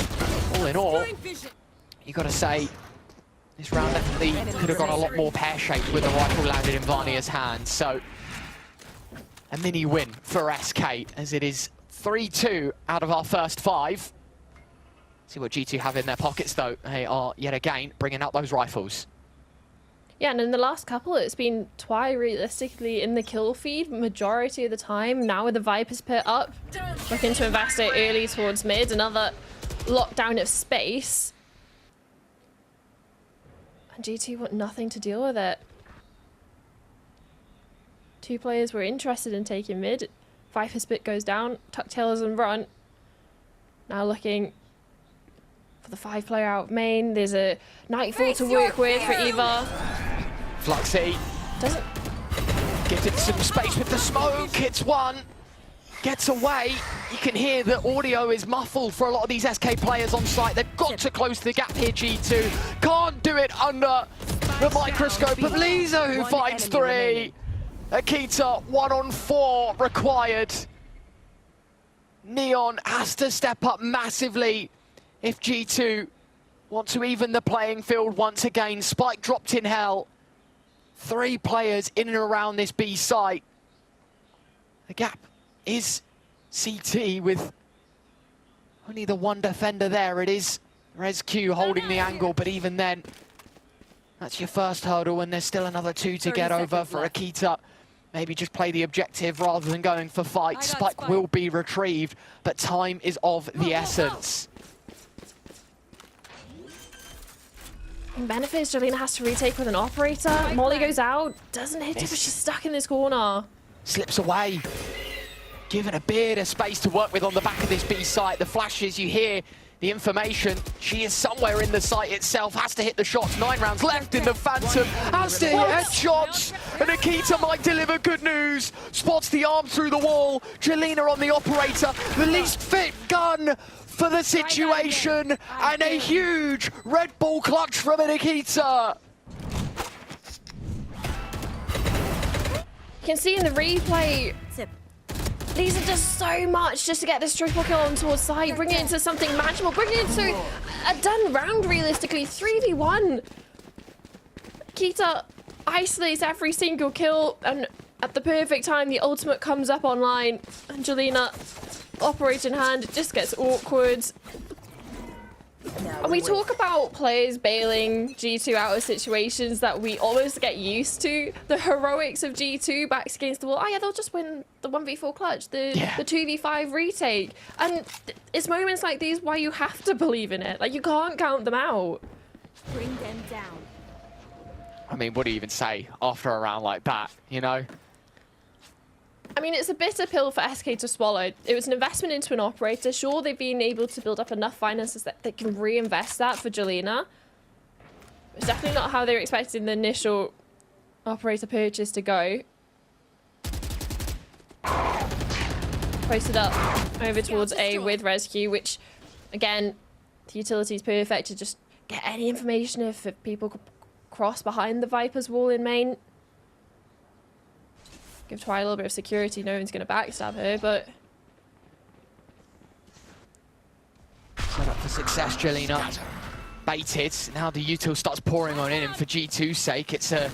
all in all, you got to say this round definitely could have gone a lot more pear-shaped with the rifle landed in Vanya's hands. So a mini win for SK, as it is 3-2 out of our first 5. See what G2 have in their pockets, though. They are, yet again, bringing out those rifles. Yeah, and in the last couple, it's been Twi realistically in the kill feed majority of the time. Now with the Viper's pit up, looking to invest it early towards mid. Another lockdown of space. And G2 want nothing to deal with it. 2 players were interested in taking mid. Viper's pit goes down, Tucktailers and run. Now looking for the 5-player out main. There's a Nightfall to work with for Eva. Fluxy doesn't gives it some space with the smoke. It's one. Gets away. You can hear the audio is muffled for a lot of these SK players on site. They've got to close the gap here, G2. Can't do it under the microscope of Lisa, who finds 3. Akita 1-on-4 required. Neon has to step up massively if G2 want to even the playing field once again. Spike dropped in hell. 3 players in and around this B site. The gap is CT with only the 1 defender there. It is ResQ holding the angle, but even then, that's your first hurdle, and there's still another 2 to get over for Akita. Maybe just play the objective rather than going for fight. Spike will be retrieved, but time is of the essence. Benefits, Jelena has to retake with an operator. Molly goes out, doesn't hit it, but she's stuck in this corner. Slips away. Given a bit of space to work with on the back of this B site. The flashes, you hear the information. She is somewhere in the site itself, has to hit the shots. 9 rounds left in the Phantom, has to hit headshots. And Akita might deliver good news. Spots the arm through the wall. Jelena on the operator, the least fit gun for the situation, and a huge Red Bull clutch from Akita. You can see in the replay, Lisa does so much just to get this triple kill on towards side, bring it into something manageable, bring it into a done round realistically, 3v1. Akita isolates every single kill, and at the perfect time, the ultimate comes up online, and Jelena, operator in hand, it just gets awkward. And we talk about players bailing G2 out of situations that we almost get used to. The heroics of G2 backs against the wall. Oh yeah, they'll just win the 1v4 clutch, the 2v5 retake. And it's moments like these why you have to believe in it. Like, you can't count them out. Bring them down. I mean, what do you even say after a round like that, you know? I mean, it's a bitter pill for SK to swallow. It was an investment into an operator. Sure, they've been able to build up enough finances that they can reinvest that for Jelena. It's definitely not how they were expecting the initial operator purchase to go. Posted up over towards A with ResQ, which, again, the utility is perfect to just get any information if people could cross behind the Viper's wall in main. Give Twi a little bit of security. No one's going to backstab her, but... Set up for success, Jelena. Baited. Now the util starts pouring on in, and for G2's sake, it's a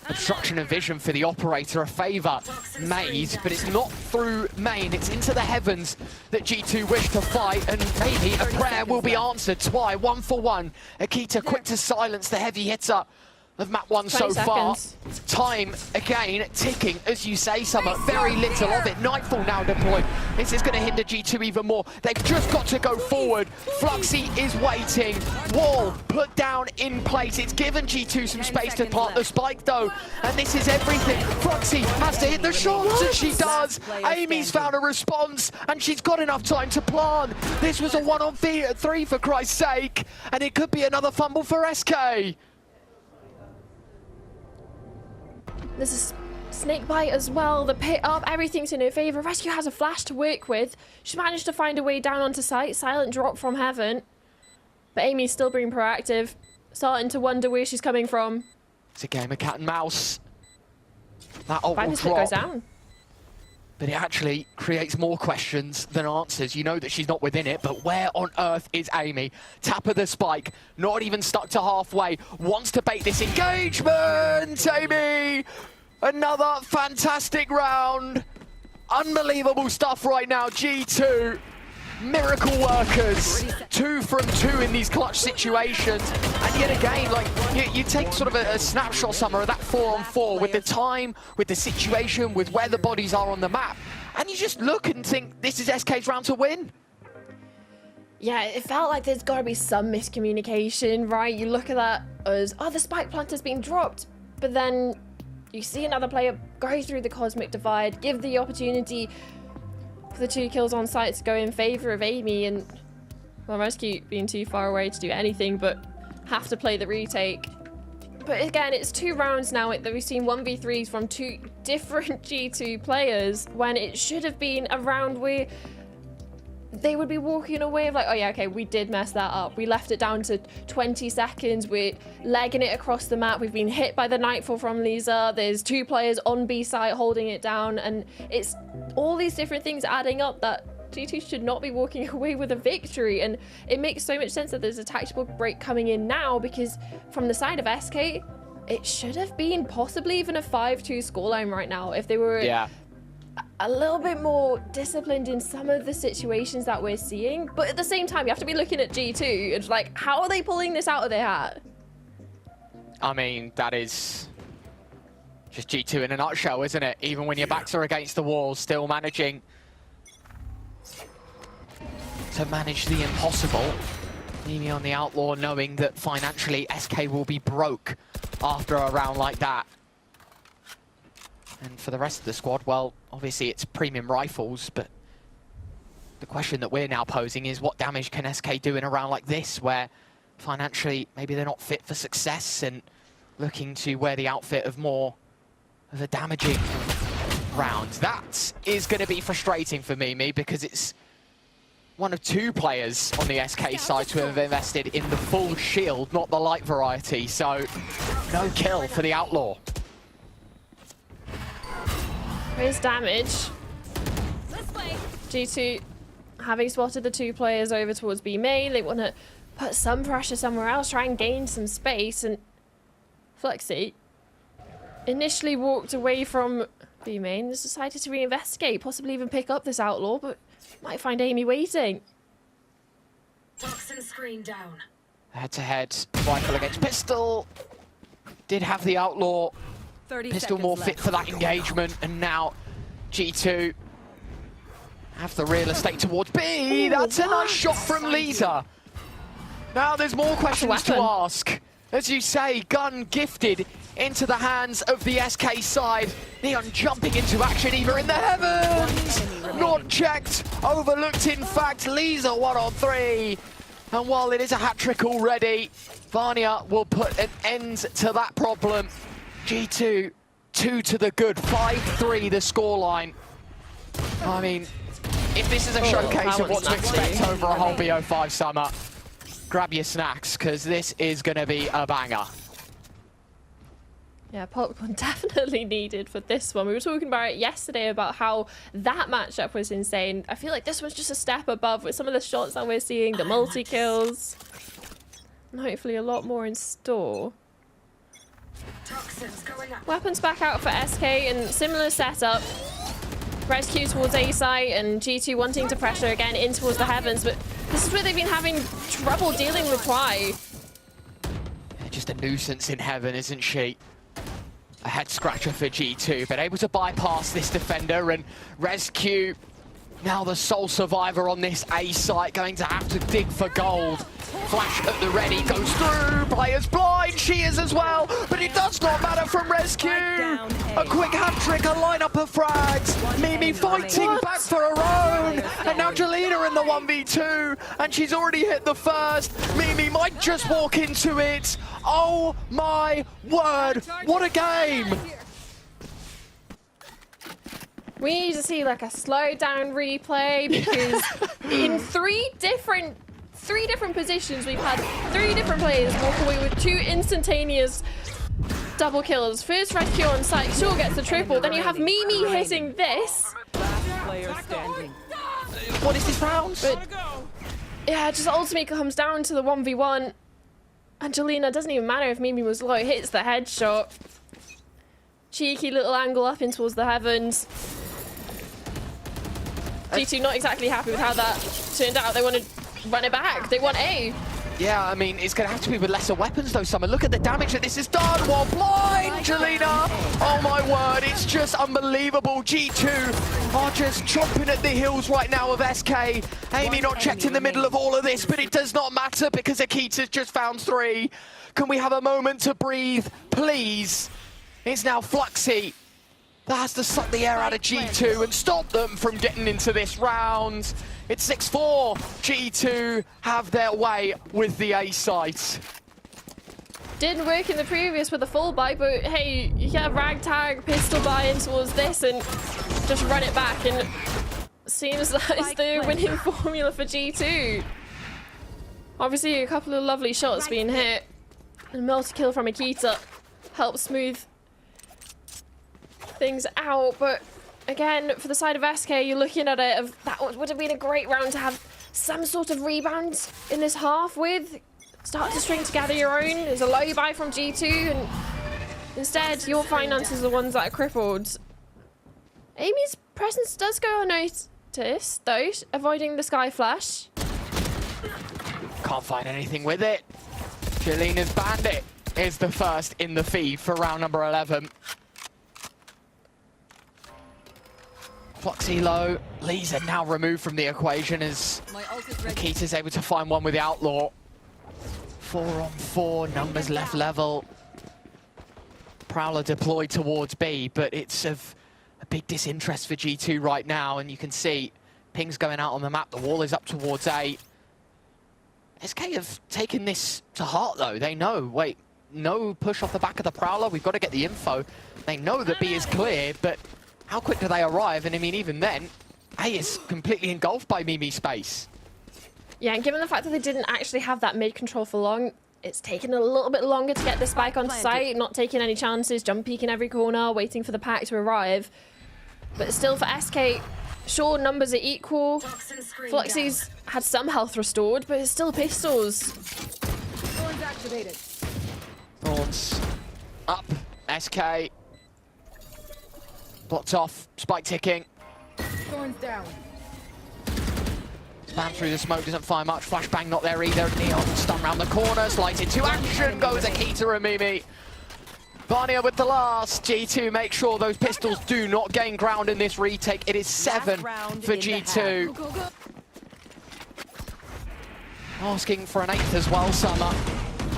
obstruction of vision for the operator, a favour made, but it's not through main. It's into the heavens that G2 wish to fight, and maybe a prayer will be answered. Twi, 1 for 1. Akita quick to silence the heavy hitter of map 1 so far. Time again ticking, as you say, Summer. Very little of it. Nightfall now deployed. This is going to hinder G2 even more. They've just got to go forward. Fluxy is waiting. Wall put down in place. It's given G2 some space to plant the spike though, and this is everything. Fluxy has to hit the shots, and she does. Amy's found a response, and she's got enough time to plant. This was a 1-on-3 for Christ's sake, and it could be another fumble for SK. There's a snake bite as well. The pit up, everything's in her favor. Rescue has a flash to work with. She managed to find a way down onto site. Silent drop from heaven. But Amy's still being proactive. Starting to wonder where she's coming from. It's a game of cat and mouse. That ult will Viper's pit goes drop, down. but it actually creates more questions than answers. You know that she's not within it, but where on earth is Amy? Tap of the spike, not even stuck to halfway, wants to bait this engagement! Amy! Another fantastic round. Unbelievable stuff right now, G2. Miracle workers, 2 from 2 in these clutch situations, and yet again, like you take sort of a snapshot somewhere of that 4-on-4 with the time, with the situation, with where the bodies are on the map, and you just look and think this is SK's round to win. Yeah, it felt like there's got to be some miscommunication, right? You look at that as, oh, the spike planter's been dropped, but then you see another player go through the cosmic divide, give the opportunity for the 2 kills on site to go in favor of Amy, and well, Rescue being too far away to do anything but have to play the retake. But again, it's 2 rounds now that we've seen 1v3s from 2 different G2 players, when it should have been a round where they would be walking away of like, oh yeah, okay, we did mess that up. We left it down to 20 seconds. We're legging it across the map. We've been hit by the Nightfall from Lisa. There's 2 players on B site holding it down. And it's all these different things adding up that G2 should not be walking away with a victory. And it makes so much sense that there's a tactical break coming in now, because from the side of SK, it should have been possibly even a 5-2 scoreline right now if they were a little bit more disciplined in some of the situations that we're seeing. But at the same time, you have to be looking at G2. It's like, how are they pulling this out of their hat? I mean, that is just G2 in a nutshell, isn't it? Even when your backs are against the wall, still managing to manage the impossible. Amy on the Outlaw, knowing that financially SK will be broke after a round like that. And for the rest of the squad, well, obviously it's premium rifles, but the question that we're now posing is, what damage can SK do in a round like this, where financially maybe they're not fit for success and looking to wear the outfit of more of a damaging round? That is going to be frustrating for Mimi, because it's one of 2 players on the SK side to have invested in the full shield, not the light variety, so no kill for the Outlaw. There's damage. G2 having spotted the 2 players over towards B main. They want to put some pressure somewhere else, try and gain some space. And Flexi initially walked away from B main, has decided to reinvestigate, possibly even pick up this Outlaw, but might find Amy waiting. Toxin screen down. Head-to-head, rifle against pistol. Did have the Outlaw. 30 Pistol more seconds fit for that engagement, and now G2 have the real estate towards B. That's a nice shot from Lisa. Now there's more questions to ask. As you say, gun gifted into the hands of the SK side. Neon jumping into action, either in the heavens. Not checked, overlooked in fact. Lisa 1-on-3. And while it is a hat-trick already, Vanya will put an end to that problem. G2, 2 to the good, 5-3 the scoreline. I mean, if this is a showcase of what to expect over a whole BO5 summer, grab your snacks, because this is going to be a banger. Yeah, popcorn definitely needed for this one. We were talking about it yesterday about how that matchup was insane. I feel like this was just a step above with some of the shots that we're seeing, the multi-kills, and hopefully a lot more in store. Weapons back out for SK, and similar setup. Rescue towards A site, and G2 wanting to pressure again in towards the heavens, but this is where they've been having trouble dealing with Twy. Just a nuisance in heaven, isn't she? A head scratcher for G2, but able to bypass this defender, and Rescue, now the sole survivor on this A site, going to have to dig for gold. Flash at the ready, goes through, player's blind, she is as well, but it does not matter from Rescue. A quick hat-trick, a lineup of frags. Mimi fighting back for her own, and now Jelena in the 1v2, and she's already hit the first. Mimi might just walk into it. Oh my word, what a game. We need to see like a slow down replay because in three different positions we've had 3 different players walk away with 2 instantaneous double kills. First red Q on site, sure gets the triple. Then you have Mimi hitting this. Player standing. What is this round? But yeah, it just ultimately comes down to the 1v1. Angelina, doesn't even matter if Mimi was low, hits the headshot. Cheeky little angle up in towards the heavens. G2 not exactly happy with how that turned out. They want to run it back. They want A. Yeah, I mean, it's going to have to be with lesser weapons, though, Summer. Look at the damage that this has done. While blind, Jelena. Oh, my word. It's just unbelievable. G2 are just chomping at the heels right now of SK. Amy not checked in the middle of all of this, but it does not matter because Akita's just found 3. Can we have a moment to breathe, please? It's now Fluxy that has to suck the air out of G2 and stop them from getting into this round. It's 6-4. G2 have their way with the A site. Didn't work in the previous with the full buy, but hey, you can have ragtag, pistol buy in towards this and just run it back, and seems that it's the winning formula for G2. Obviously, a couple of lovely shots being hit, and multi-kill from Akita helps smooth things out, but again, for the side of SK, you're looking at it, that would have been a great round to have some sort of rebound in this half with. Start to string together your own. There's a low buy from G2, and instead, your finances are the ones that are crippled. Amy's presence does go unnoticed, though, avoiding the sky flash. Can't find anything with it. Jelena's Bandit is the first in the feed for round number 11. Fluxy low. Lisa now removed from the equation as Akita's able to find one with the Outlaw. 4-on-4, numbers left level. Prowler deployed towards B, but it's of a big disinterest for G2 right now, and you can see pings going out on the map. The wall is up towards A. SK have taken this to heart, though. They know, wait, no push off the back of the Prowler. We've got to get the info. They know that B is clear, but how quick do they arrive? And I mean, even then, A is completely engulfed by Mimi space. Yeah, and given the fact that they didn't actually have that mid control for long, it's taken a little bit longer to get the spike onto site, not taking any chances, jump peeking every corner, waiting for the pack to arrive. But still for SK, sure, numbers are equal. Fluxy's had some health restored, but it's still pistols. Thorns activated. Thorns up, SK. Blocked off, spike ticking. Thorns down. Spam through the smoke, doesn't find much. Flashbang not there either. Neon stun round the corner, slides into action, goes Akita and Mimi. Vania with the last. G2 make sure those pistols do not gain ground in this retake. It is 7 for G2. Go, go, go. Asking for an 8th as well, Summer.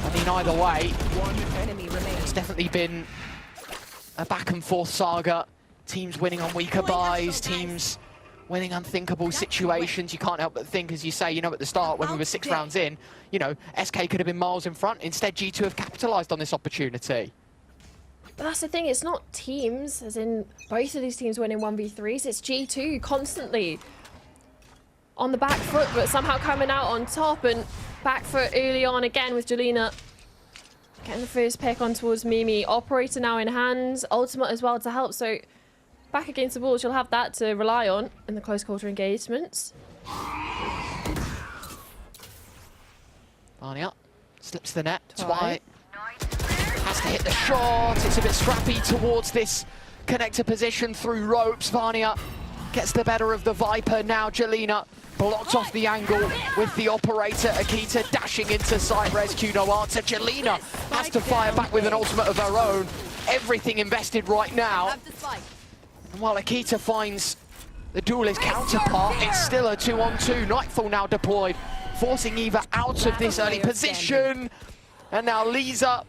I mean, either way, One enemy remains. it's definitely been a back and forth saga. Teams winning on weaker buys, teams winning unthinkable situations. You can't help but think, as you say, you know, at the start when we were 6 rounds in, you know, SK could have been miles in front. Instead, G2 have capitalized on this opportunity. But that's the thing, it's not teams, as in both of these teams winning 1v3s, it's G2 constantly on the back foot, but somehow coming out on top, and back foot early on again with Jelena getting the first pick on towards Mimi. Operator now in hands, ultimate as well to help, so back against the wall, she'll have that to rely on in the close quarter engagements. Vania slips the net, Twy has to hit the shot. It's a bit scrappy towards this connector position through ropes. Vania gets the better of the Viper. Now Jelena blocked off the angle with the operator. Akita dashing into site, rescue, no answer. Jelena has to fire back with an ultimate of her own. Everything invested right now. And while Akita finds the duelist counterpart, it's still a 2-on-2. Nightfall now deployed, forcing Eva out of this early position. And now Lisa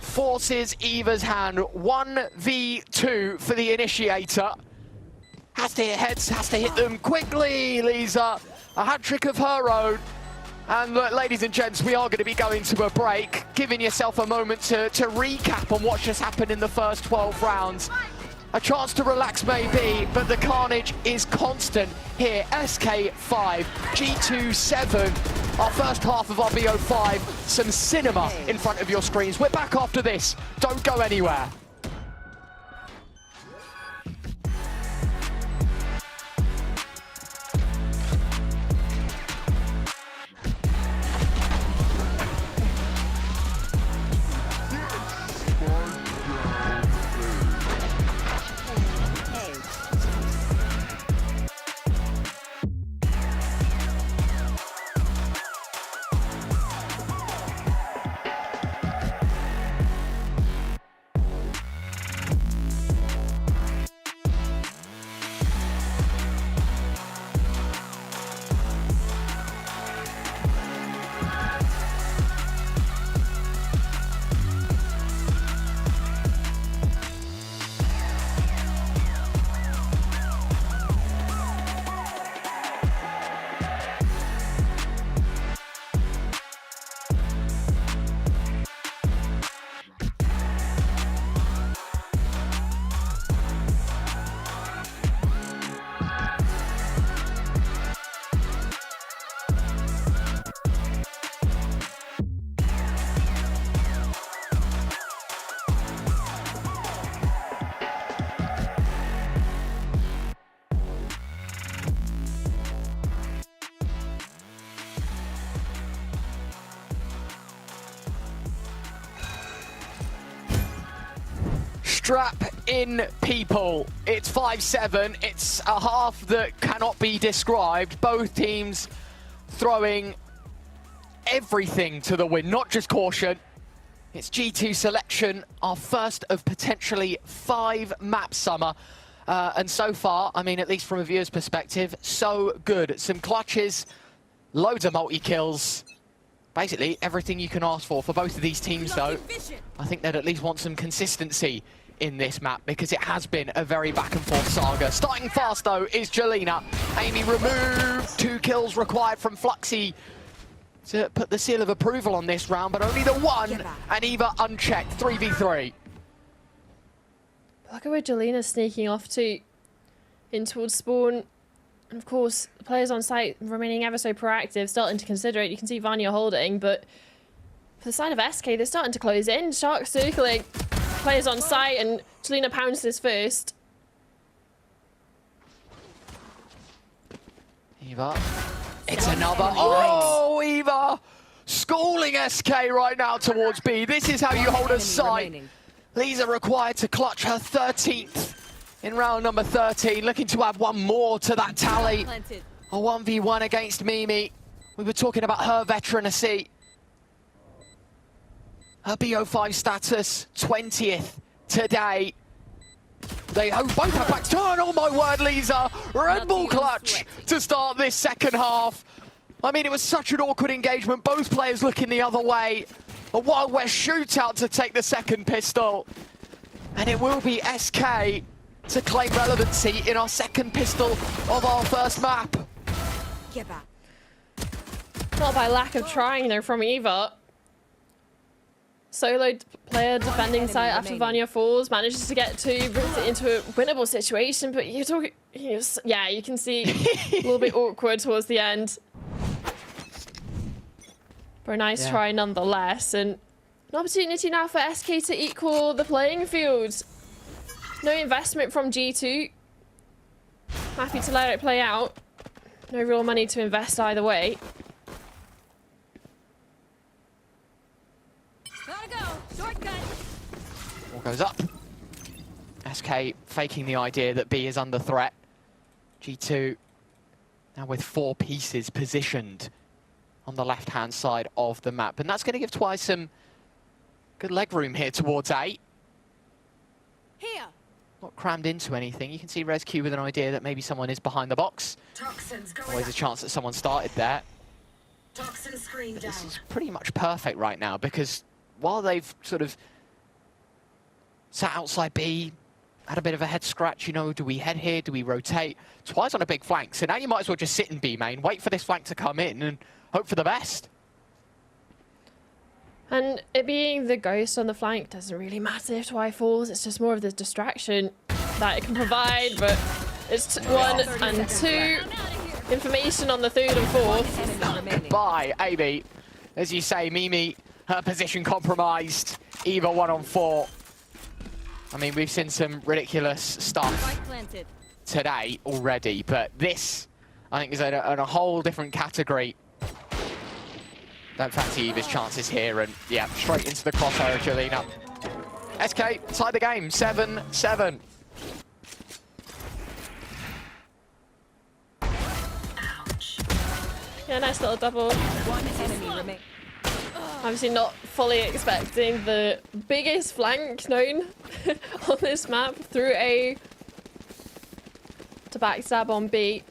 forces Eva's hand. 1v2 for the initiator. Has to hit heads, has to hit them quickly. Lisa, a hat-trick of her own. And look, ladies and gents, we are going to be going to a break, giving yourself a moment to recap on what just happened in the first 12 rounds. A chance to relax maybe, but the carnage is constant here. SK5, G2 7. Our first half of our BO5. Some cinema in front of your screens. We're back after this. Don't go anywhere. Strap in, people. It's 5-7. It's a half that cannot be described. Both teams throwing everything to the wind, not just caution. It's G2 selection, our first of potentially 5 map summer. And so far, I mean, at least from a viewer's perspective, so good. Some clutches, loads of multi-kills. Basically, everything you can ask for both of these teams, though. I think they'd at least want some consistency in this map, because it has been a very back and forth saga. Starting fast, though, is Jelena. Amy removed. 2 kills required from Fluxy to put the seal of approval on this round, but only the one, and Eva unchecked. 3v3. Look at where Jelena's sneaking off to, in towards spawn. And of course, the players on site remaining ever so proactive, starting to consider it. You can see Vanya holding, but for the side of SK, they're starting to close in. Shark circling. Players on site, and Jelena pounds this first. Eva. It's another. Oh, Eva! Schooling SK right now towards B. This is how you hold a site. Lisa required to clutch her 13th in round number 13. Looking to add one more to that tally. A 1v1 against Mimi. We were talking about her veterancy. Her BO5 status, 20th today. They both have backs turn. Oh my word, Lisa. Red Bull clutch to start this second half. I mean, it was such an awkward engagement. Both players looking the other way. A Wild West shootout to take the second pistol. And it will be SK to claim relevancy in our second pistol of our first map. Get back. Not by lack of trying, though, from Eva. Solo player defending site after Vanya falls, manages to get 2, brings it into a winnable situation, but you're talking, yeah, you can see a little bit awkward towards the end. But a nice try nonetheless, and an opportunity now for SK to equal the playing field. No investment from G2. Happy to let it play out. No real money to invest either way. Ball goes up. SK faking the idea that B is under threat. G2 now with 4 pieces positioned on the left-hand side of the map. And that's going to give Twice some good leg room here towards A. Here. Not crammed into anything. You can see ResQ with an idea that maybe someone is behind the box. Always a chance that someone started there. This is pretty much perfect right now, because while they've sort of sat outside B, had a bit of a head scratch, you know, do we head here, do we rotate? Twice on a big flank, so now you might as well just sit in B main, wait for this flank to come in and hope for the best. And it being the ghost on the flank doesn't really matter if Twi falls, it's just more of the distraction. that it can provide, but it's 1 and 2. Information on the 3rd and 4th. Goodbye, Amy. As you say, Mimi, her position compromised. Eva 1 on 4. I mean, we've seen some ridiculous stuff today already, but this, I think, is in a whole different category. Don't fancy Eva's chances here, and yeah, straight into the crossfire of Jelena. SK tied the game, 7-7. Yeah, nice little double. One enemy remains. Obviously not fully expecting the biggest flank known on this map through A to backstab on B.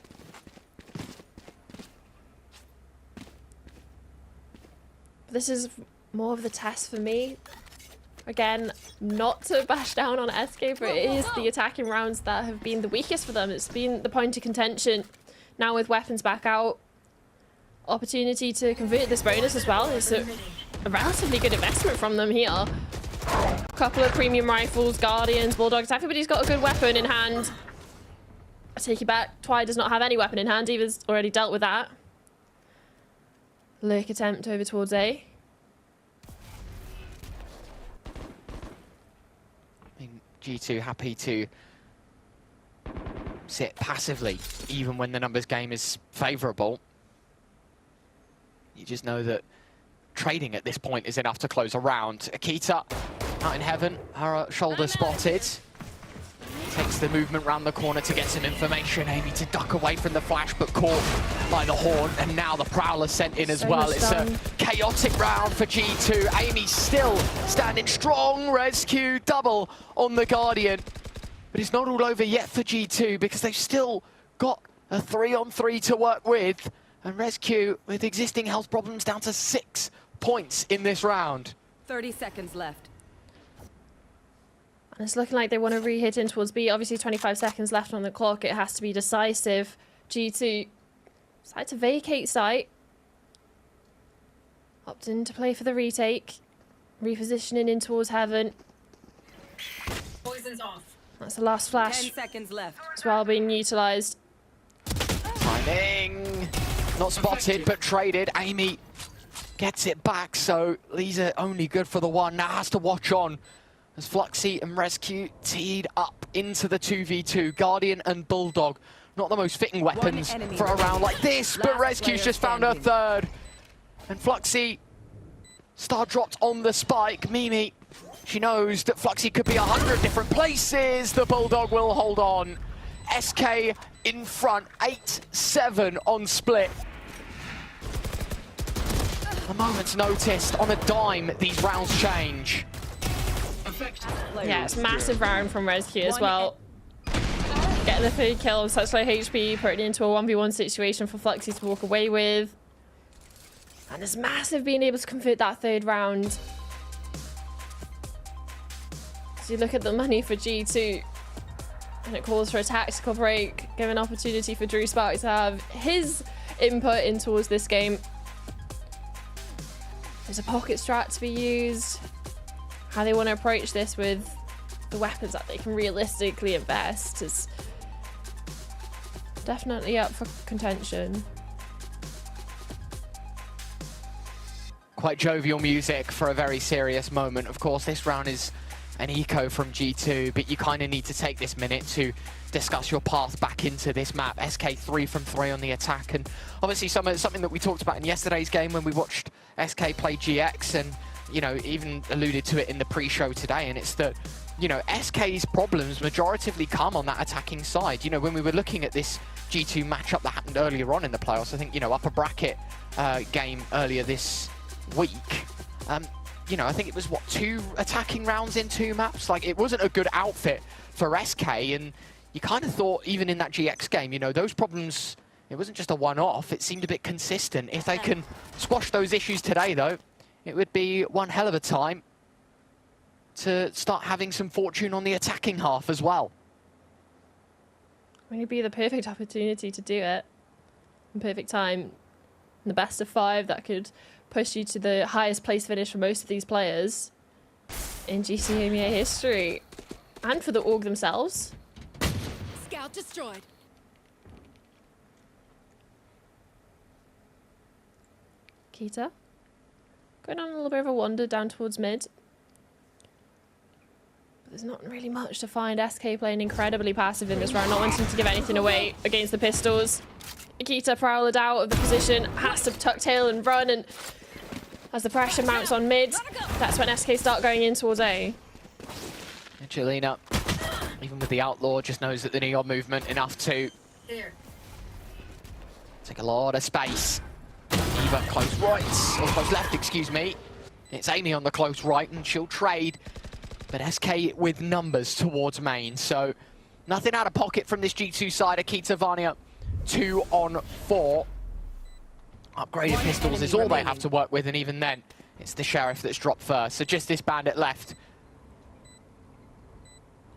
This is more of the test for me. Again, not to bash down on SK, but it is the attacking rounds that have been the weakest for them. It's been the point of contention. Now with weapons back out, opportunity to convert this bonus as well. It's a relatively good investment from them here. A couple of premium rifles, Guardians, Bulldogs. Everybody's got a good weapon in hand. I take you back. Twy does not have any weapon in hand. Eva's already dealt with that. Lurk attempt over towards A. I mean, G2 happy to sit passively, even when the numbers game is favourable. You just know that trading at this point is enough to close a round. Akita out in heaven, her shoulder spotted. Takes the movement round the corner to get some information. Amy to duck away from the flash, but caught by the horn. And now the Prowler sent in as well. It's a chaotic round for G2. Amy still standing strong. Rescue double on the Guardian. But it's not all over yet for G2 because they've still got a 3-on-3 to work with. And Rescue, with existing health problems, down to 6 points in this round. 30 seconds left. And it's looking like they want to re-hit in towards B. Obviously, 25 seconds left on the clock. It has to be decisive. G2 decide to vacate site. Opt in to play for the retake. Repositioning in towards heaven. Poison's off. That's the last flash. 10 seconds left. As well being utilised. Timing. Not spotted, but traded. Amy gets it back, so Lisa only good for the one. Now has to watch on as Fluxy and Rescue teed up into the 2v2. Guardian and Bulldog. Not the most fitting weapons for a round like this, but Rescue's just found her third. And Fluxy star dropped on the spike. Mimi, she knows that Fluxy could be 100 different places. The Bulldog will hold on. SK in front, 8-7 on split. A moment's notice, on a dime, these rounds change. Yeah, it's a massive round from Rescue as well. Getting the 3rd kill with such low HP, putting it into a 1v1 situation for Fluxy to walk away with. And it's massive being able to convert that 3rd round. So you look at the money for G2, and it calls for a tactical break, give an opportunity for Drew Spark to have his input in towards this game. There's a pocket strat to be used. How they want to approach this with the weapons that they can realistically invest is definitely up for contention. Quite jovial music for a very serious moment. Of course, this round is an eco from G2, but you kind of need to take this minute to discuss your path back into this map. SK 3 from 3 on the attack, and obviously something that we talked about in yesterday's game when we watched SK play GX, and you know, even alluded to it in the pre-show today, and it's that, you know, SK's problems majoritively come on that attacking side. You know, when we were looking at this G2 matchup that happened earlier on in the playoffs, I think, you know, upper bracket game earlier this week, you know, I think it was, what, 2 attacking rounds in 2 maps? Like, it wasn't a good outfit for SK, and you kind of thought, even in that GX game, you know, those problems, it wasn't just a one-off, it seemed a bit consistent. If they can squash those issues today, though, it would be one hell of a time to start having some fortune on the attacking half as well. I mean, it'd be the perfect opportunity to do it. In perfect time. The best of 5 that could push you to the highest place finish for most of these players in GC EMEA history. And for the org themselves. Bot destroyed. Kita going on a little bit of a wander down towards mid. But there's not really much to find. SK playing incredibly passive in this round, not wanting to give anything away against the pistols. Kita prowled out of the position, has to tuck tail and run, and as the pressure mounts on mid, that's when SK start going in towards A. Angelina, even with the Outlaw, just knows that the Neon movement enough to take a lot of space. Eva close right, or close left, excuse me. It's Amy on the close right, and she'll trade. But SK with numbers towards main, so nothing out of pocket from this G2 side. Akita Vania 2 on 4. Upgraded pistols is all they have to work with, and even then, it's the Sheriff that's dropped first. So just this bandit left.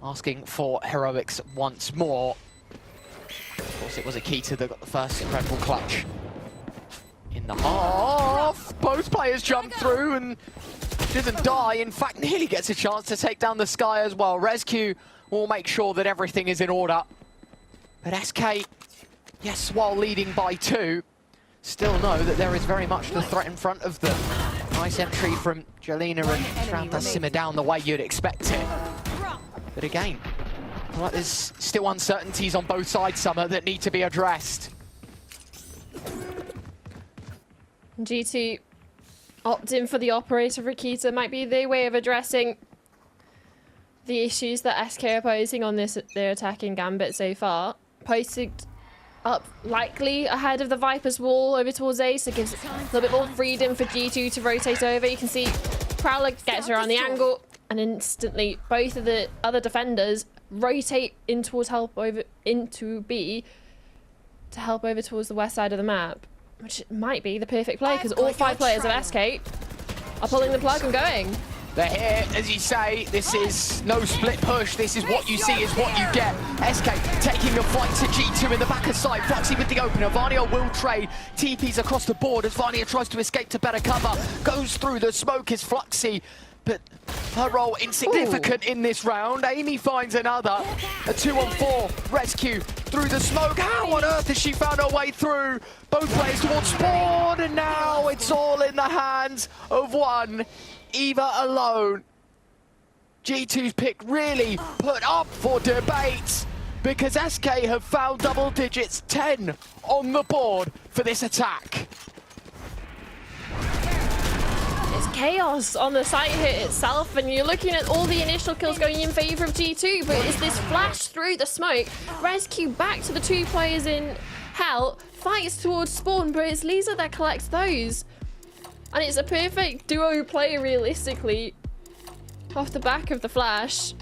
Asking for heroics once more. Of course, it was Akita that got the first incredible clutch. In the half, both players jump through and doesn't die. In fact, nearly gets a chance to take down the Sky as well. Rescue will make sure that everything is in order. But SK, yes, while leading by 2, still know that there is very much the threat in front of them. Nice entry from Jelena, and this round does simmer down the way you'd expect it. But again, I feel like there's still uncertainties on both sides, Summer, that need to be addressed. G2 opt in for the operator for Kita. Might be their way of addressing the issues that SK are posing on their attacking gambit so far. Posted up likely ahead of the Viper's wall over towards A, so it gives a little bit more freedom for G2 to rotate over. You can see Prowler gets around the angle, and instantly both of the other defenders rotate in towards help over into B to help over towards the west side of the map, which might be the perfect play because all 5 players of SK are pulling the plug and going. They're here, as you say. This is no split push. This is what you see is what you get. SK taking the fight to G2 in the back of side. Fluxy with the opener. Vania will trade. TPs across the board as Vania tries to escape to better cover. Goes through. The smoke is Fluxy, but her role insignificant in this round. Amy finds another. A 2-on-4 rescue through the smoke. How on earth has she found her way through? Both players towards spawn, and now it's all in the hands of one. Eva alone. G2's pick really put up for debate because SK have found double digits, 10 on the board for this attack. It's chaos on the site hit itself, and you're looking at all the initial kills going in favor of G2, but it's this flash through the smoke. Rescue back to the 2 players in Hell, fights towards spawn, but it's Lisa that collects those. And it's a perfect duo play, realistically, off the back of the flash.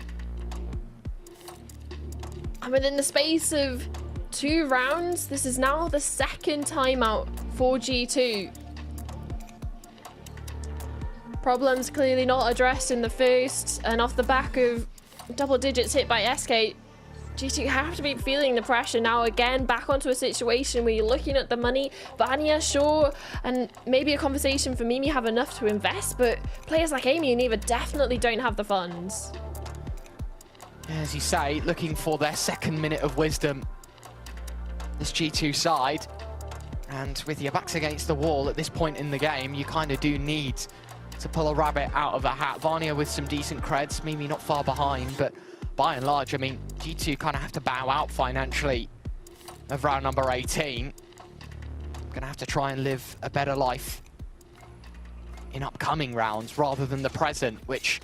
And within the space of 2 rounds, this is now the 2nd timeout for G2. Problems clearly not addressed in the first, and off the back of double digits hit by SK, G2 have to be feeling the pressure now again, back onto a situation where you're looking at the money. Vania, sure, and maybe a conversation for Mimi have enough to invest, but players like Amy and Eva definitely don't have the funds. As you say, looking for their 2nd minute of wisdom, this G2 side. And with your backs against the wall at this point in the game, you kind of do need to pull a rabbit out of a hat. Vania with some decent creds, Mimi not far behind, but by and large, I mean, G2 kind of have to bow out financially of round number 18. Gonna have to try and live a better life in upcoming rounds rather than the present, which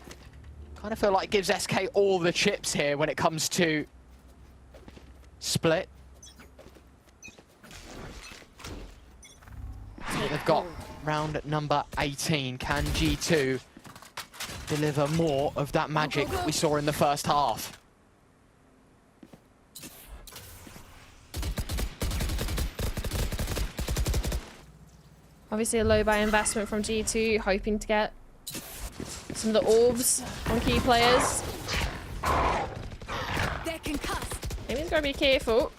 kind of feel like gives SK all the chips here when it comes to split. So they've got round number 18. Can G2 deliver more of that magic that we saw in the first half? Obviously a low buy investment from G2, hoping to get some of the orbs on key players. Amy's got to be careful.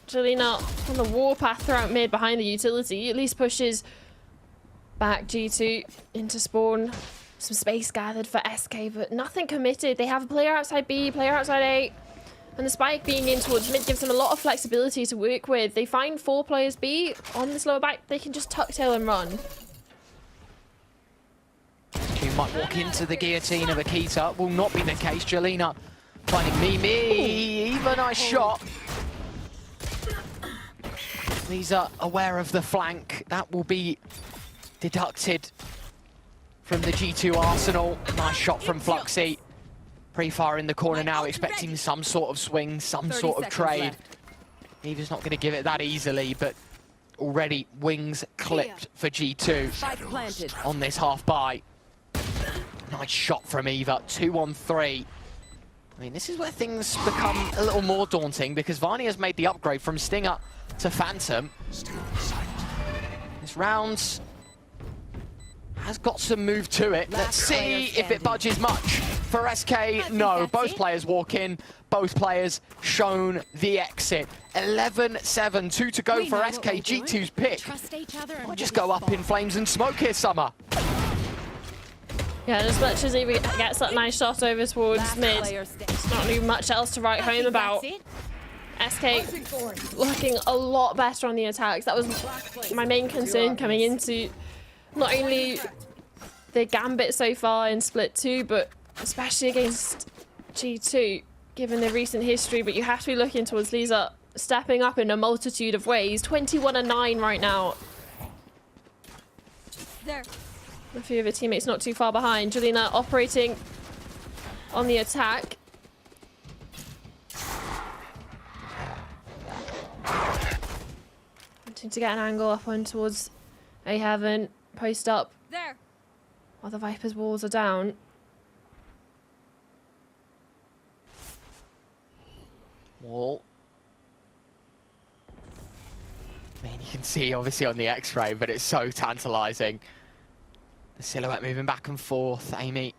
Jelena on the warpath throughout mid behind the utility, at least pushes back G2 into spawn. Some space gathered for SK, but nothing committed. They have a player outside B, player outside A, And the spike being in towards mid gives them a lot of flexibility to work with. They find 4 players B on this lower back, they can just tuck tail and run. He might walk into the guillotine of Akita. Will not be the case. Jelena finding Mimi. Eva, nice shot. These are aware of the flank. That will be deducted from the G2 arsenal. Nice shot from Fluxy. Pretty far in the corner now, expecting some sort of swing, some sort of trade. Eva's not going to give it that easily, but already wings clipped for G2 on this half buy. Nice shot from Eva, 2-on-3. I mean, this is where things become a little more daunting because Vani has made the upgrade from Stinger to Phantom. This round has got some move to it. Let's see if it budges much. For SK, no. Both players walk in. Both players shown the exit. 11-7, 2 to go for SK. G2's pick. Might just go up in flames and smoke here, Summer. Yeah, and as much as he gets that nice shot over towards mid, there's not really much else to write home about. SK looking a lot better on the attacks. That was my main concern coming into not only the Gambit so far in Split 2, but especially against G2, given the recent history. But you have to be looking towards Lisa stepping up in a multitude of ways. 21-9 right now. There. A few of her teammates not too far behind. Jelena operating on the attack. Wanting to get an angle up on towards A Heaven. Post up. There. While the Viper's walls are down. Wall. I mean, you can see obviously on the X-ray, but it's so tantalizing. The silhouette moving back and forth. Amy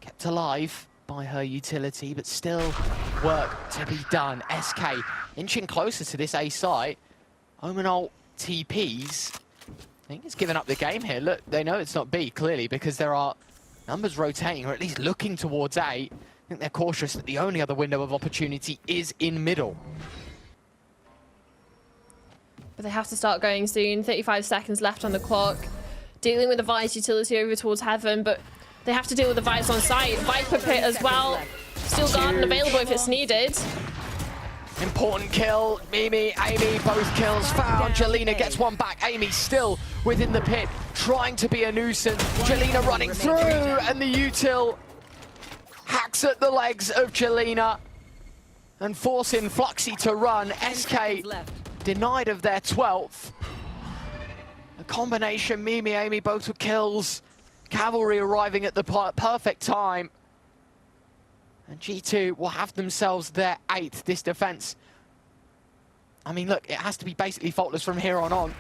kept alive by her utility, but still work to be done. SK inching closer to this A site. Omenol TPs. I think it's given up the game here. Look, they know it's not B, clearly, because there are numbers rotating, or at least looking towards A. I think they're cautious that the only other window of opportunity is in middle. But they have to start going soon. 35 seconds left on the clock. Dealing with the Vice utility over towards Heaven, but they have to deal with the Vice on site. Viper pit as well. Still garden available if it's needed. Important kill. Mimi, Amy, both kills found. Jelena gets one back. Amy still within the pit, trying to be a nuisance. Jelena running through, and the util hacks at the legs of Jelena and forcing Fluxy to run. SK denied of their 12th. A combination, Mimi, Amy, both with kills. Cavalry arriving at the perfect time. And G2 will have themselves their 8th. This defense, I mean, look, it has to be basically faultless from here on.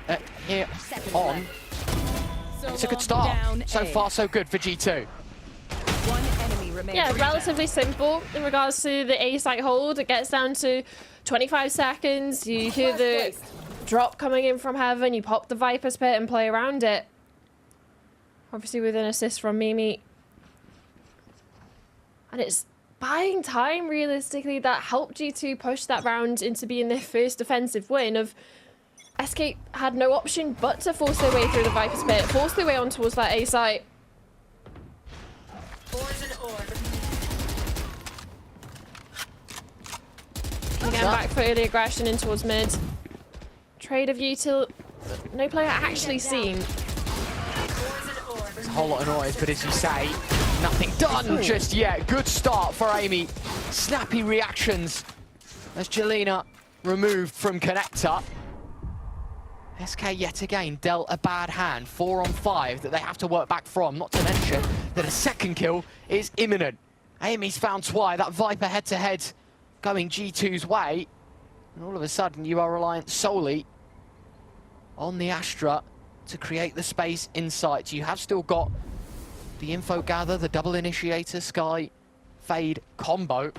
It's a good start. So far, so good for G2. Yeah, relatively simple in regards to the A site hold. It gets down to 25 seconds. You hear the drop coming in from Heaven. You pop the Viper's pit and play around it. Obviously with an assist from Mimi. And it's buying time, realistically, that helped G2 push that round into being their first defensive win. Of SK had no option but to force their way through the Viper's pit, force their way on towards that A site. Again, back for early aggression in towards mid. Trade of util, no player actually seen. There's a whole lot of noise, but as you say, nothing done just yet. Good start for Amy. Snappy reactions as Jelena removed from connector. SK yet again dealt a bad hand, 4 on 5 that they have to work back from, not to mention that a second kill is imminent. Amy's found Twy, that Viper head-to-head going G2's way, and all of a sudden you are reliant solely on the Astra to create the space inside. You have still got the info gather, the double initiator, Sky, Fade combo,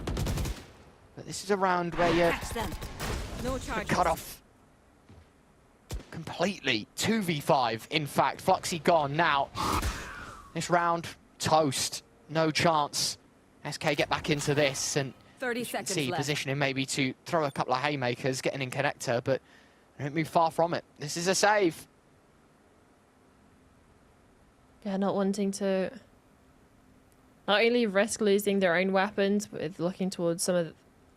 but this is a round where you're cut off completely. 2v5, in fact. Fluxy gone now. This round, toast. No chance. SK get back into this, and 30 you can seconds see left. positioning maybe to throw a couple of haymakers, getting in connector, but they don't move far from it. This is a save. Yeah, not wanting to not only risk losing their own weapons with looking towards some of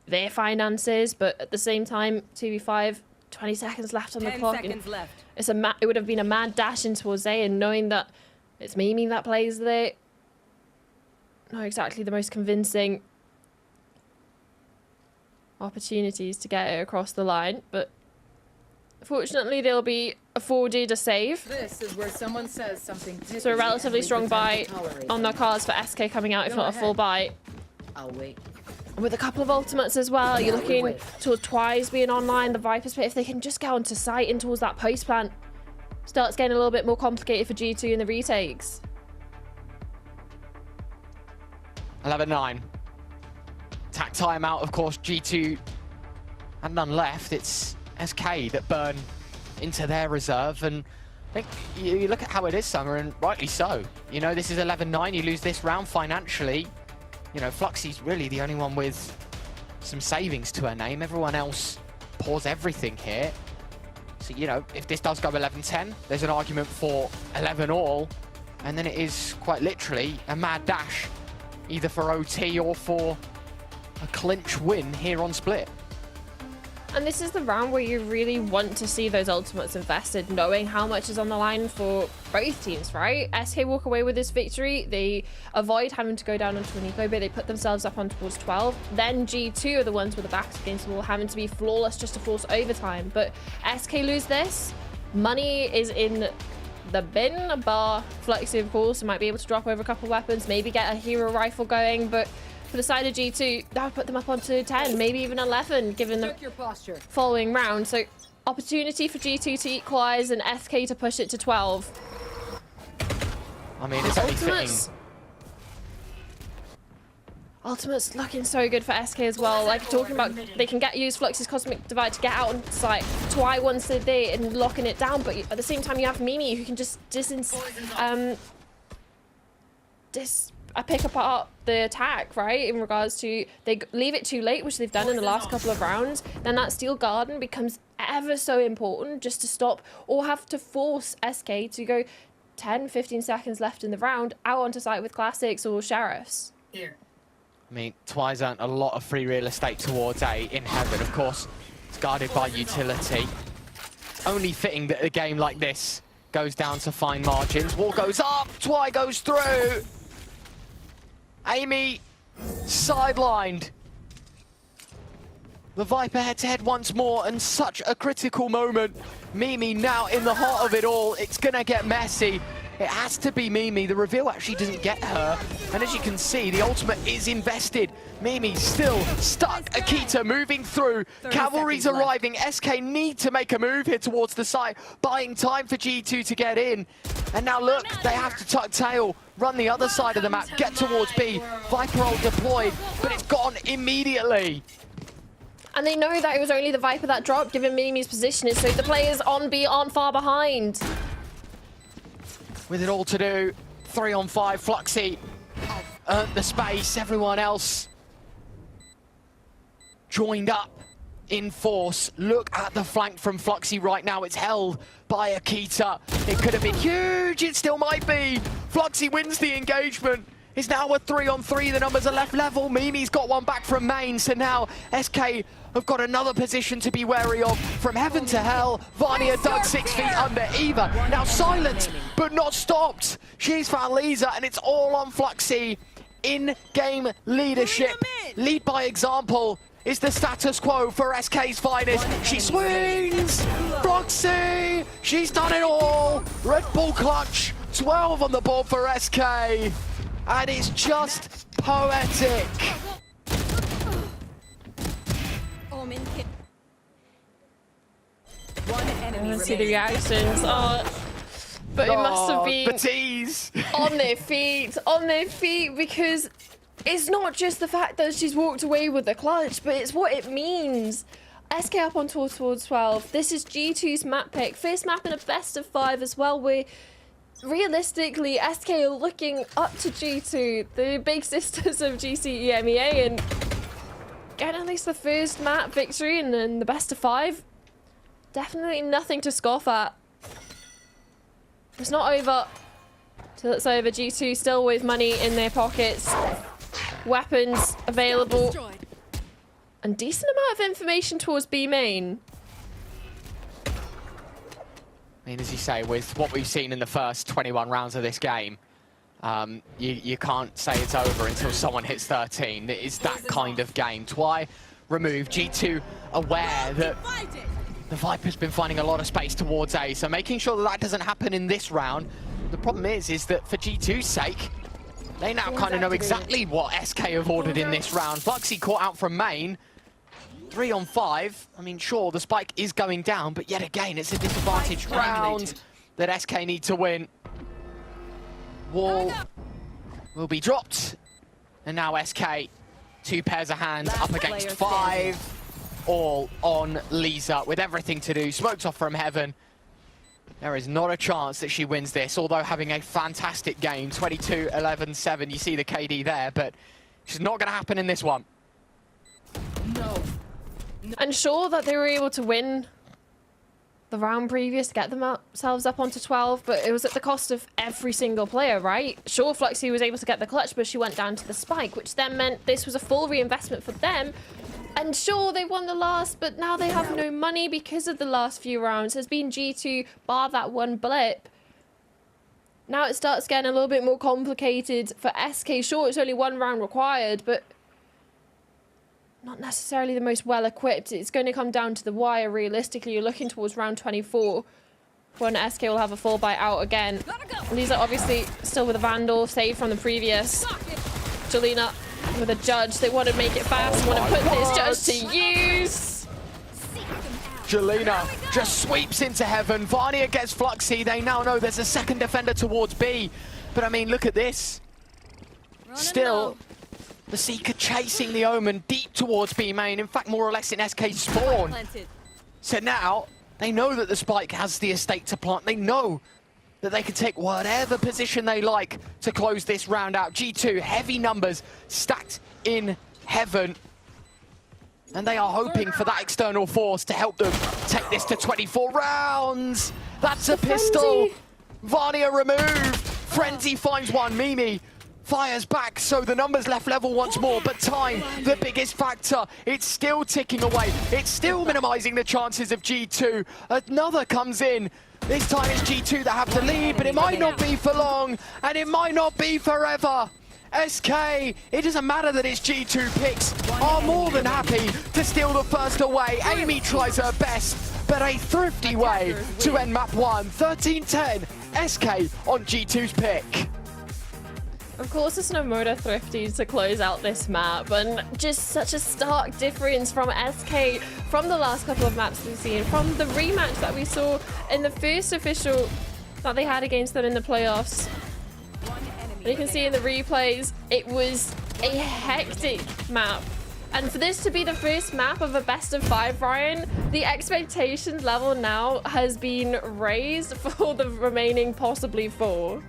their finances, but at the same time, 2v5, 20 seconds left on the 10 clock. seconds left. It's it would have been a mad dash in towards A, and knowing that it's Mimi that plays there, not exactly the most convincing opportunities to get it across the line, but fortunately they'll be afforded a save. This is where someone says something. So a relatively strong buy on the cards for SK coming out, if not a full buy. I'll wait. With a couple of ultimates as well, you're looking towards Twice being online, the Viper's Pit. If they can just get onto site in towards that post plant, starts getting a little bit more complicated for G2 in the retakes. 11-9. Attack timeout, of course, G2 had none left. It's SK that burn into their reserve, and I think you look at how it is, Summer, and rightly so. You know, this is 11-9, you lose this round financially. You know, Fluxy's really the only one with some savings to her name. Everyone else pours everything here. So, you know, if this does go 11-10, there's an argument for 11 all, and then it is quite literally a mad dash, either for OT or for a clinch win here on Split. And this is the round where you really want to see those ultimates invested, knowing how much is on the line for both teams, right? SK walk away with this victory. They avoid having to go down onto an eco bit. They put themselves up on towards 12. Then G2 are the ones with the backs against the wall, having to be flawless just to force overtime. But SK lose this. Money is in the bin, bar Fluxy, of course, might be able to drop over a couple weapons, maybe get a hero rifle going, but for the side of G2, that would put them up onto 10, maybe even 11, given the following round. So opportunity for G2 to equalize and SK to push it to 12. I mean, it's only fitting. Ultimate's looking so good for SK as well. Like talking about, they can use Flux's Cosmic Divide to get out on site. Twy once they're there and locking it down, but at the same time you have Mimi who can just pick apart the attack, right? In regards to, they leave it too late, which they've done in the last couple of rounds, then that Steel Garden becomes ever so important just to stop or have to force SK to go 10, 15 seconds left in the round out onto site with Classics or Sheriffs. Here. I mean, Twy's earned a lot of free real estate towards A in Heaven, of course. It's guarded by utility. Only fitting that a game like this goes down to fine margins. Wall goes up, Twy goes through. Amy sidelined. The Viper head-to-head once more, and such a critical moment. Mimi now in the heart of it all. It's gonna get messy. It has to be Mimi. The reveal actually doesn't get her. And as you can see, the ultimate is invested. Mimi still stuck. Akita moving through. Cavalry's arriving. SK need to make a move here towards the site, buying time for G2 to get in. And now look, they have to tuck tail, run the other side of the map, get towards B. Viper ult deployed, but it's gone immediately. And they know that it was only the Viper that dropped, given Mimi's position, so the players on B aren't far behind. With it all to do, 3-on-5, Fluxy earned the space, everyone else joined up in force. Look at the flank from Fluxy right now, it's held by Akita. It could have been huge, it still might be. Fluxy wins the engagement. It's now a 3-on-3, the numbers are left level. Mimi's got one back from main, so now SK have got another position to be wary of. From heaven to hell, Vania dug 6 feet under Eva. Now silenced, but not stopped. She's found Lisa, and it's all on Fluxy. In-game leadership, lead by example, is the status quo for SK's finest. She swings! Fluxy! She's done it all! Red Bull clutch, 12 on the board for SK. And it's just poetic. I want to see the reactions. Oh, but it must have been Batiste. on their feet, because it's not just the fact that she's walked away with the clutch, but it's what it means. SK up on towards 12. This is G2's map pick. First map in a best of 5 as well, where realistically, SK are looking up to G2, the big sisters of GC EMEA, and getting at least the first map victory and then the best of 5. Definitely nothing to scoff at. It's not over till it's over. G2 still with money in their pockets, weapons available, and decent amount of information towards B main. I mean, as you say, with what we've seen in the first 21 rounds of this game, you can't say it's over until someone hits 13. It is that kind of game. Twy removed, G2 aware that the Viper's been finding a lot of space towards A, so making sure that that doesn't happen in this round. The problem is that for G2's sake, they now kind of know exactly what SK have ordered in this round. Fluxy caught out from main. 3 on 5. I mean, sure, the spike is going down, but yet again, it's a disadvantaged round that SK need to win. Wall will be dropped, and now SK, 2 pairs of hands up against 5. All on Lisa with everything to do. Smokes off from heaven. There is not a chance that she wins this, although having a fantastic game. 22, 11, 7. You see the KD there, but it's not going to happen in this one. And sure that they were able to win the round previous to get themselves up onto 12, but it was at the cost of every single player, right? Sure, Fluxy was able to get the clutch, but she went down to the spike, which then meant this was a full reinvestment for them. And sure, they won the last, but now they have no money because of the last few rounds. Has been G2 bar that one blip. Now it starts getting a little bit more complicated for SK. Sure, it's only 1 round required, but not necessarily the most well-equipped. It's going to come down to the wire, realistically. You're looking towards round 24 when SK will have a full bite out again. These are obviously still with a Vandal, saved from the previous. Jelena with a judge. They want to make it fast, want to put this judge to use. Jelena just sweeps into heaven. Varnia gets Fluxy. They now know there's a second defender towards B. But I mean, look at this. Still, the Seeker chasing the Omen deep towards B main. In fact, more or less in SK spawn. So now, they know that the Spike has the estate to plant. They know that they can take whatever position they like to close this round out. G2, heavy numbers stacked in heaven. And they are hoping for that external force to help them take this to 24 rounds. That's a pistol. Varnia removed. Frenzy finds one. Mimi fires back, so the numbers left level once more, but time, the biggest factor. It's still ticking away. It's still minimizing the chances of G2. Another comes in. This time it's G2 that have the lead, but it might not be for long, and it might not be forever. SK, it doesn't matter that it's G2 picks, are more than happy to steal the first away. Amy tries her best, but a thrifty way to end map 1. 13-10, SK on G2's pick. Of course, it's no Motor Thrifty to close out this map, and just such a stark difference from SK from the last couple of maps we've seen, from the rematch that we saw in the first official that they had against them in the playoffs. And you can see in the replays, it was a hectic map. And for this to be the first map of a best of 5, Ryan, the expectations level now has been raised for the remaining possibly 4.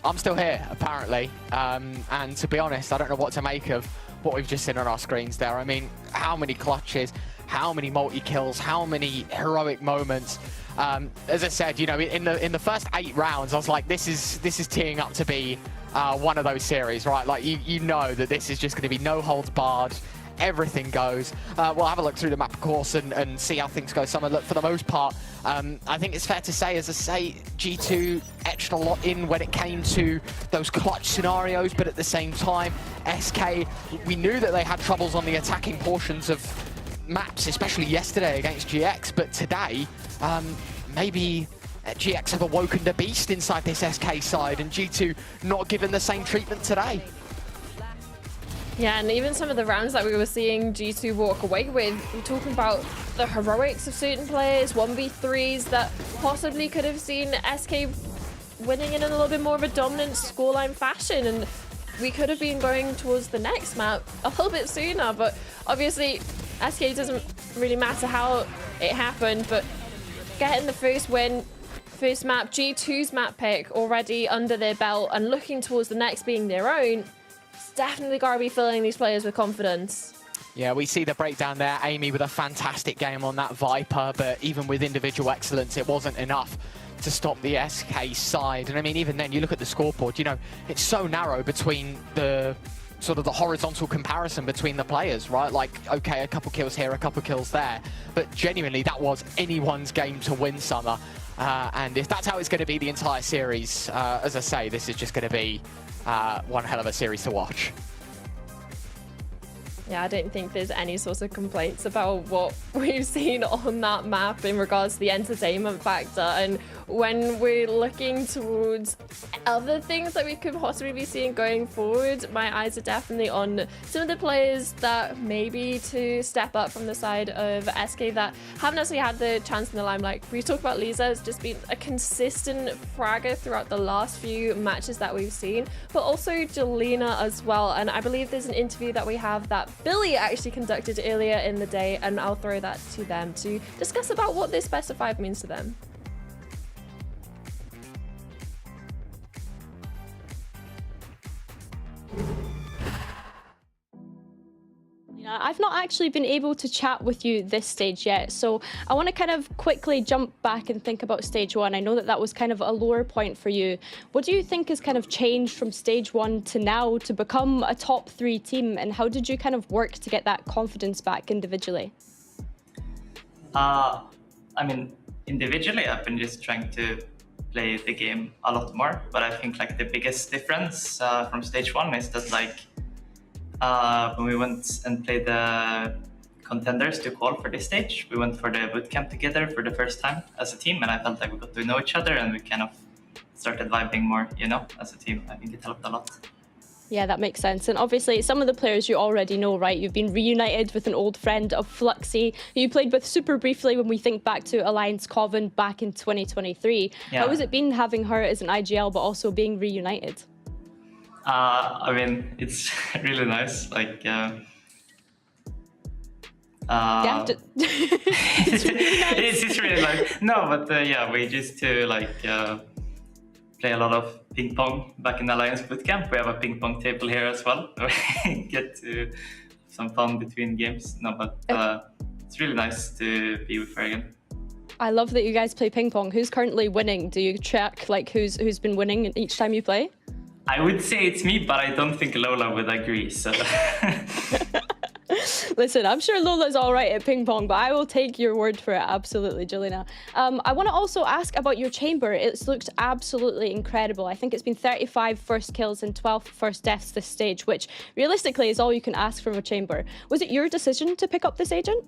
I'm still here, apparently, and to be honest, I don't know what to make of what we've just seen on our screens there. I mean, how many clutches, how many multi-kills, how many heroic moments. As I said, you know, in the first 8 rounds, I was like, this is teeing up to be one of those series, right? Like, you know that this is just going to be no holds barred. Everything goes. We'll have a look through the map, of course, and see how things go. Summer, look, for the most part, I think it's fair to say, as I say, G2 etched a lot in when it came to those clutch scenarios, but at the same time, SK, we knew that they had troubles on the attacking portions of maps, especially yesterday against GX, but today, maybe GX have awoken the beast inside this SK side, and G2 not given the same treatment today. Yeah, and even some of the rounds that we were seeing G2 walk away with, we're talking about the heroics of certain players, 1v3s that possibly could have seen SK winning in a little bit more of a dominant scoreline fashion, and we could have been going towards the next map a little bit sooner, but obviously SK doesn't really matter how it happened, but getting the first win first map, G2's map pick already under their belt and looking towards the next being their own, it's definitely got to be filling these players with confidence. Yeah, we see the breakdown there. Amy with a fantastic game on that Viper, but even with individual excellence, it wasn't enough to stop the SK side. And I mean, even then, you look at the scoreboard, you know, it's so narrow between the sort of the horizontal comparison between the players, right? Like, okay, a couple kills here, a couple kills there, but genuinely that was anyone's game to win, Summer. And if that's how it's going to be the entire series, as I say, this is just going to be one hell of a series to watch. Yeah, I don't think there's any sort of complaints about what we've seen on that map in regards to the entertainment factor. And when we're looking towards other things that we could possibly be seeing going forward, my eyes are definitely on some of the players that maybe to step up from the side of SK that haven't necessarily had the chance in the limelight. We talk about Lisa has just been a consistent fragger throughout the last few matches that we've seen, but also Jelena as well. And I believe there's an interview that we have that Billy actually conducted earlier in the day, and I'll throw that to them to discuss about what this best of 5 means to them. I've not actually been able to chat with you this stage yet, so I want to kind of quickly jump back and think about stage 1. I know that that was kind of a lower point for you. What do you think has kind of changed from stage 1 to now to become a top 3 team, and how did you kind of work to get that confidence back individually? I mean, individually, I've been just trying to play the game a lot more, but I think like the biggest difference from stage 1 is that like when we went and played the contenders to qual for this stage, we went for the bootcamp together for the first time as a team, and I felt like we got to know each other and we kind of started vibing more, you know, as a team. I think it helped a lot. Yeah, that makes sense. And obviously, some of the players you already know, right? You've been reunited with an old friend of Fluxy, who you played with super briefly when we think back to Alliance Coven back in 2023. Yeah. How has it been having her as an IGL, but also being reunited? I mean, it's really nice. Like, it's really nice. It's really nice. No, but yeah, we used to like play a lot of ping pong back in Alliance Bootcamp. We have a ping pong table here as well. We get to have some fun between games. No, but it's really nice to be with her again. I love that you guys play ping pong. Who's currently winning? Do you check like who's been winning each time you play? I would say it's me, but I don't think Lola would agree, so... Listen, I'm sure Lola's all right at ping pong, but I will take your word for it, absolutely, Jelena. I want to also ask about your chamber. It's looked absolutely incredible. I think it's been 35 first kills and 12 first deaths this stage, which realistically is all you can ask from a chamber. Was it your decision to pick up this agent?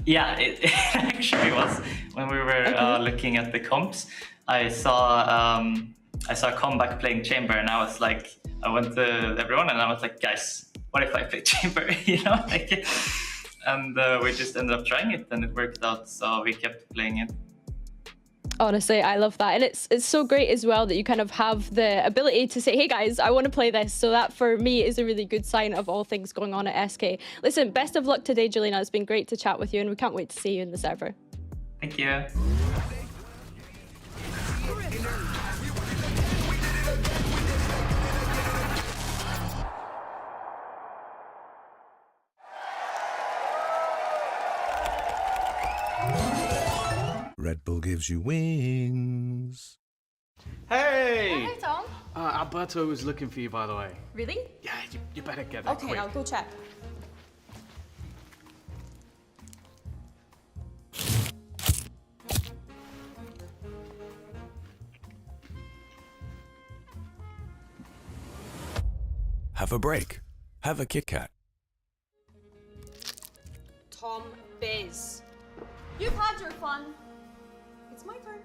Yeah, it actually was. When we were looking at the comps, I saw Comeback playing Chamber, and I was like, I went to everyone and I was like, guys, what if I play Chamber? You know, like, and we just ended up trying it and it worked out, so we kept playing it. Honestly, I love that. And it's so great as well that you kind of have the ability to say, hey guys, I want to play this. So that for me is a really good sign of all things going on at SK. Listen, best of luck today, Jelena. It's been great to chat with you and we can't wait to see you in the server. Thank you. Red Bull gives you wings. Hey! Hey, Tom. Alberto was looking for you, by the way. Really? Yeah, you better get there Okay, quick. I'll go check. Have a break. Have a Kit Kat. Tom Biz. You've had your fun. It's my turn.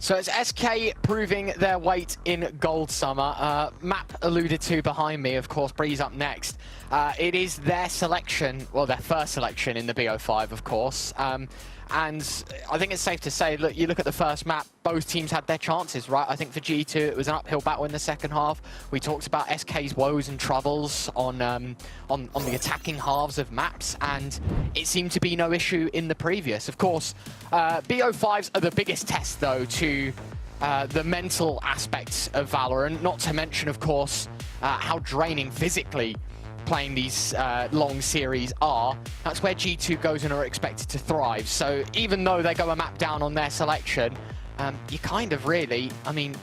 So it's SK proving their weight in Gold Summer. Map alluded to behind me, of course, Breeze up next. It is their selection, well, their first selection in the BO5, of course. And I think it's safe to say, look, you look at the first map, both teams had their chances, right? I think for G2, it was an uphill battle in the second half. We talked about SK's woes and troubles on the attacking halves of maps, and it seemed to be no issue in the previous. Of course, BO5s are the biggest test, though, to the mental aspects of Valorant, not to mention, of course, how draining physically playing these long series are. That's where G2 goes and are expected to thrive. So even though they go a map down on their selection, you kind of really, I mean,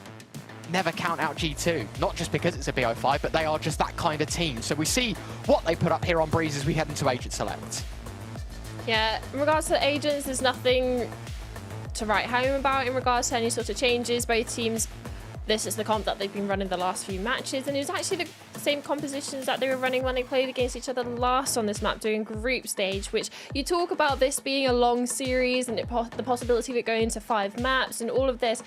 never count out G2. Not just because it's a BO5, but they are just that kind of team. So we see what they put up here on Breeze as we head into Agent Select. Yeah, in regards to Agents, there's nothing to write home about in regards to any sort of changes. Both teams, this is the comp that they've been running the last few matches, and it was actually the same compositions that they were running when they played against each other last on this map during group stage, which you talk about this being a long series and the possibility of it going into 5 maps and all of this.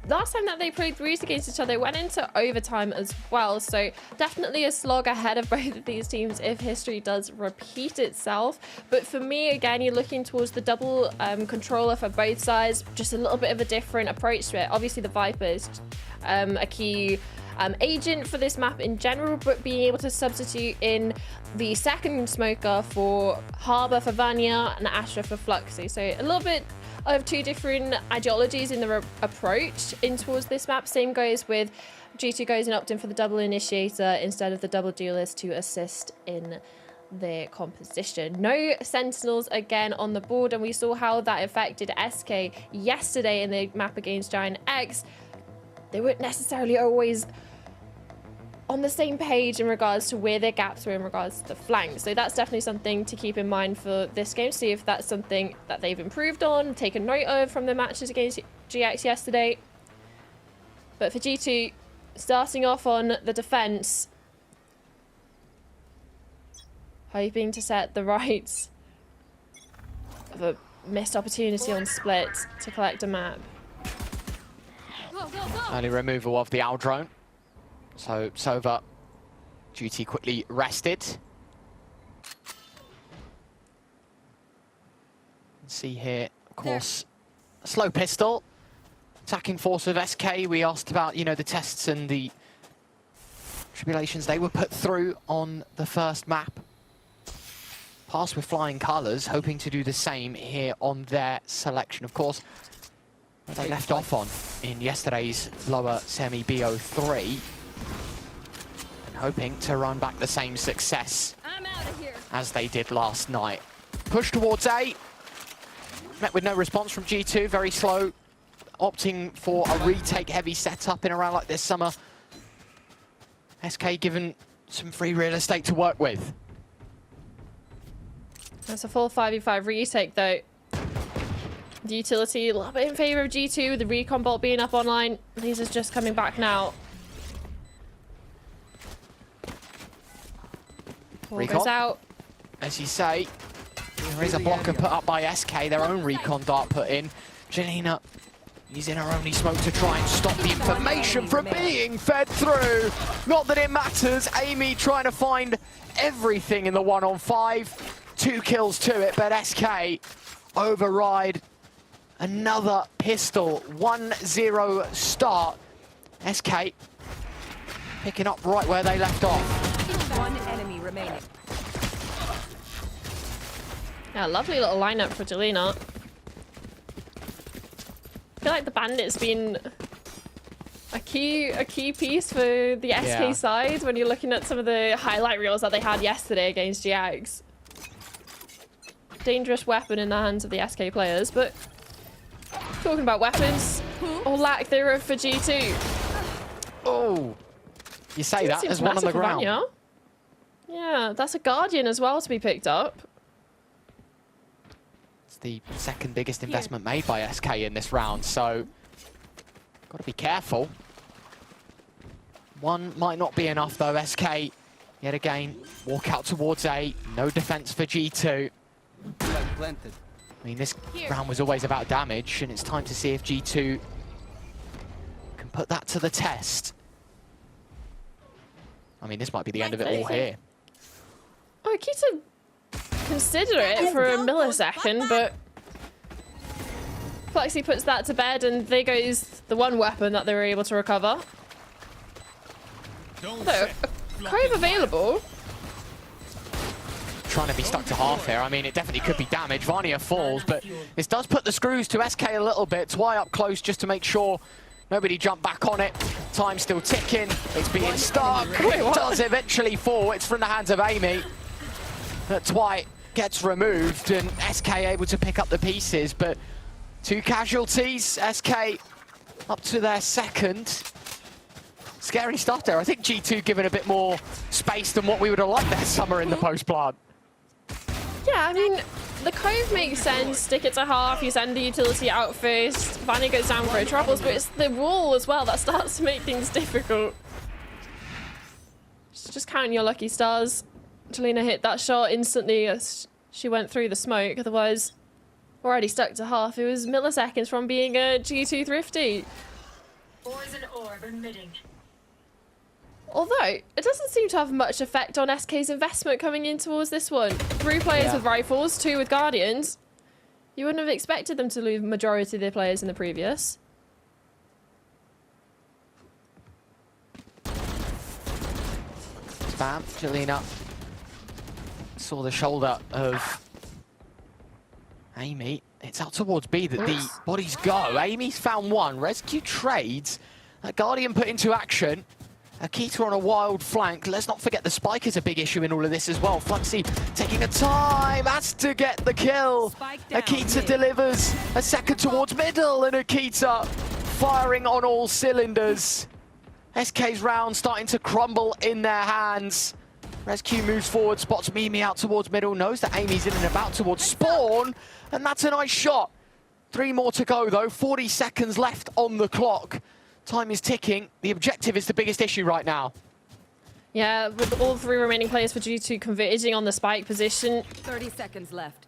Last time that they played Breeze against each other, it went into overtime as well, so definitely a slog ahead of both of these teams if history does repeat itself. But for me, again, you're looking towards the double controller for both sides, just a little bit of a different approach to it. Obviously the Viper is a key agent for this map in general, but being able to substitute in the second smoker for Harbor for Vanya and Astra for Fluxy. So a little bit of 2 different ideologies in the approach in towards this map. Same goes with G2 goes and opting for the double initiator instead of the double duelist to assist in their composition. No sentinels again on the board, and we saw how that affected SK yesterday in the map against Giant X. They weren't necessarily always on the same page in regards to where their gaps were in regards to the flanks. So that's definitely something to keep in mind for this game. See if that's something that they've improved on, taken note of from the matches against GX yesterday. But for G2, starting off on the defense, hoping to set the rights of a missed opportunity on split to collect a map. Early removal of the owl drone. So Sova, duty quickly rested. See here, of course, slow pistol. Attacking force of SK. We asked about, you know, the tests and the Tribulations, they were put through on the first map. Passed with flying colours, hoping to do the same here on their selection. Of course, what they left off on in yesterday's lower semi BO3. And hoping to run back the same success as they did last night. Push towards A. Met with no response from G2, very slow. Opting for a retake heavy setup in a round like this summer. SK given some free real estate to work with. That's a full 5v5 retake though. The utility a little bit in favour of G2 with the recon bolt being up online. Laser's just coming back now. Ball goes out. As you say, there is a blocker put up by SK, their own recon dart put in. Jelena using her only smoke to try and stop the information from being fed through. Not that it matters. Amy trying to find everything in the 1-on-5. 2 kills to it, but SK override another pistol. 1-0 start. SK picking up right where they left off. One enemy remaining. Yeah, lovely little lineup for Jelena. I feel like the Bandit's been a key piece for the SK side when you're looking at some of the highlight reels that they had yesterday against GX. Dangerous weapon in the hands of the SK players, but talking about weapons, or lack thereof for G2. Oh, you say that, there's one on the ground. Yeah, that's a Guardian as well to be picked up. It's the second biggest investment made by SK in this round, so got to be careful. One might not be enough though. SK, yet again, walk out towards A. No defense for G2. I mean, this round was always about damage, and it's time to see if G2 can put that to the test. I mean, this might be the end of it all here. Oh, Kita consider it for a millisecond, but Flexi puts that to bed, and there goes the one weapon that they were able to recover. So, a Cove available. Trying to be stuck to half here. I mean, it definitely could be damage. Vania falls, but this does put the screws to SK a little bit. Twy up close just to make sure nobody jumped back on it. Time still ticking. It's being stuck. It does eventually fall. It's from the hands of Amy. But Twy gets removed, and SK able to pick up the pieces, but 2 casualties. SK up to their second. Scary stuff there. I think G2 given a bit more space than what we would have liked that summer in the post-plant. Yeah, I mean, the Cove makes sense. Stick it to half, you send the utility out first. Vanya goes down for her troubles, but it's the wall as well that starts to make things difficult. Just counting your lucky stars. Jelena hit that shot instantly as she went through the smoke. Otherwise, already stuck to half. It was milliseconds from being a G2 thrifty. Poison orb emitting. Although, it doesn't seem to have much effect on SK's investment coming in towards this one. 3 players with rifles, 2 with Guardians. You wouldn't have expected them to lose the majority of their players in the previous. Spam, Jelena saw the shoulder of Amy. It's out towards B that the bodies go. Amy's found one. Rescue trades. That Guardian put into action. Akita on a wild flank. Let's not forget the spike is a big issue in all of this as well. Fluxy taking a time, has to get the kill. Akita delivers a second towards middle, and Akita firing on all cylinders. SK's round starting to crumble in their hands. Rescue moves forward, spots Mimi out towards middle, knows that Amy's in and about towards spawn, and that's a nice shot. 3 more to go though, 40 seconds left on the clock. Time is ticking. The objective is the biggest issue right now. Yeah, with all 3 remaining players for G2 converging on the spike position. 30 seconds left.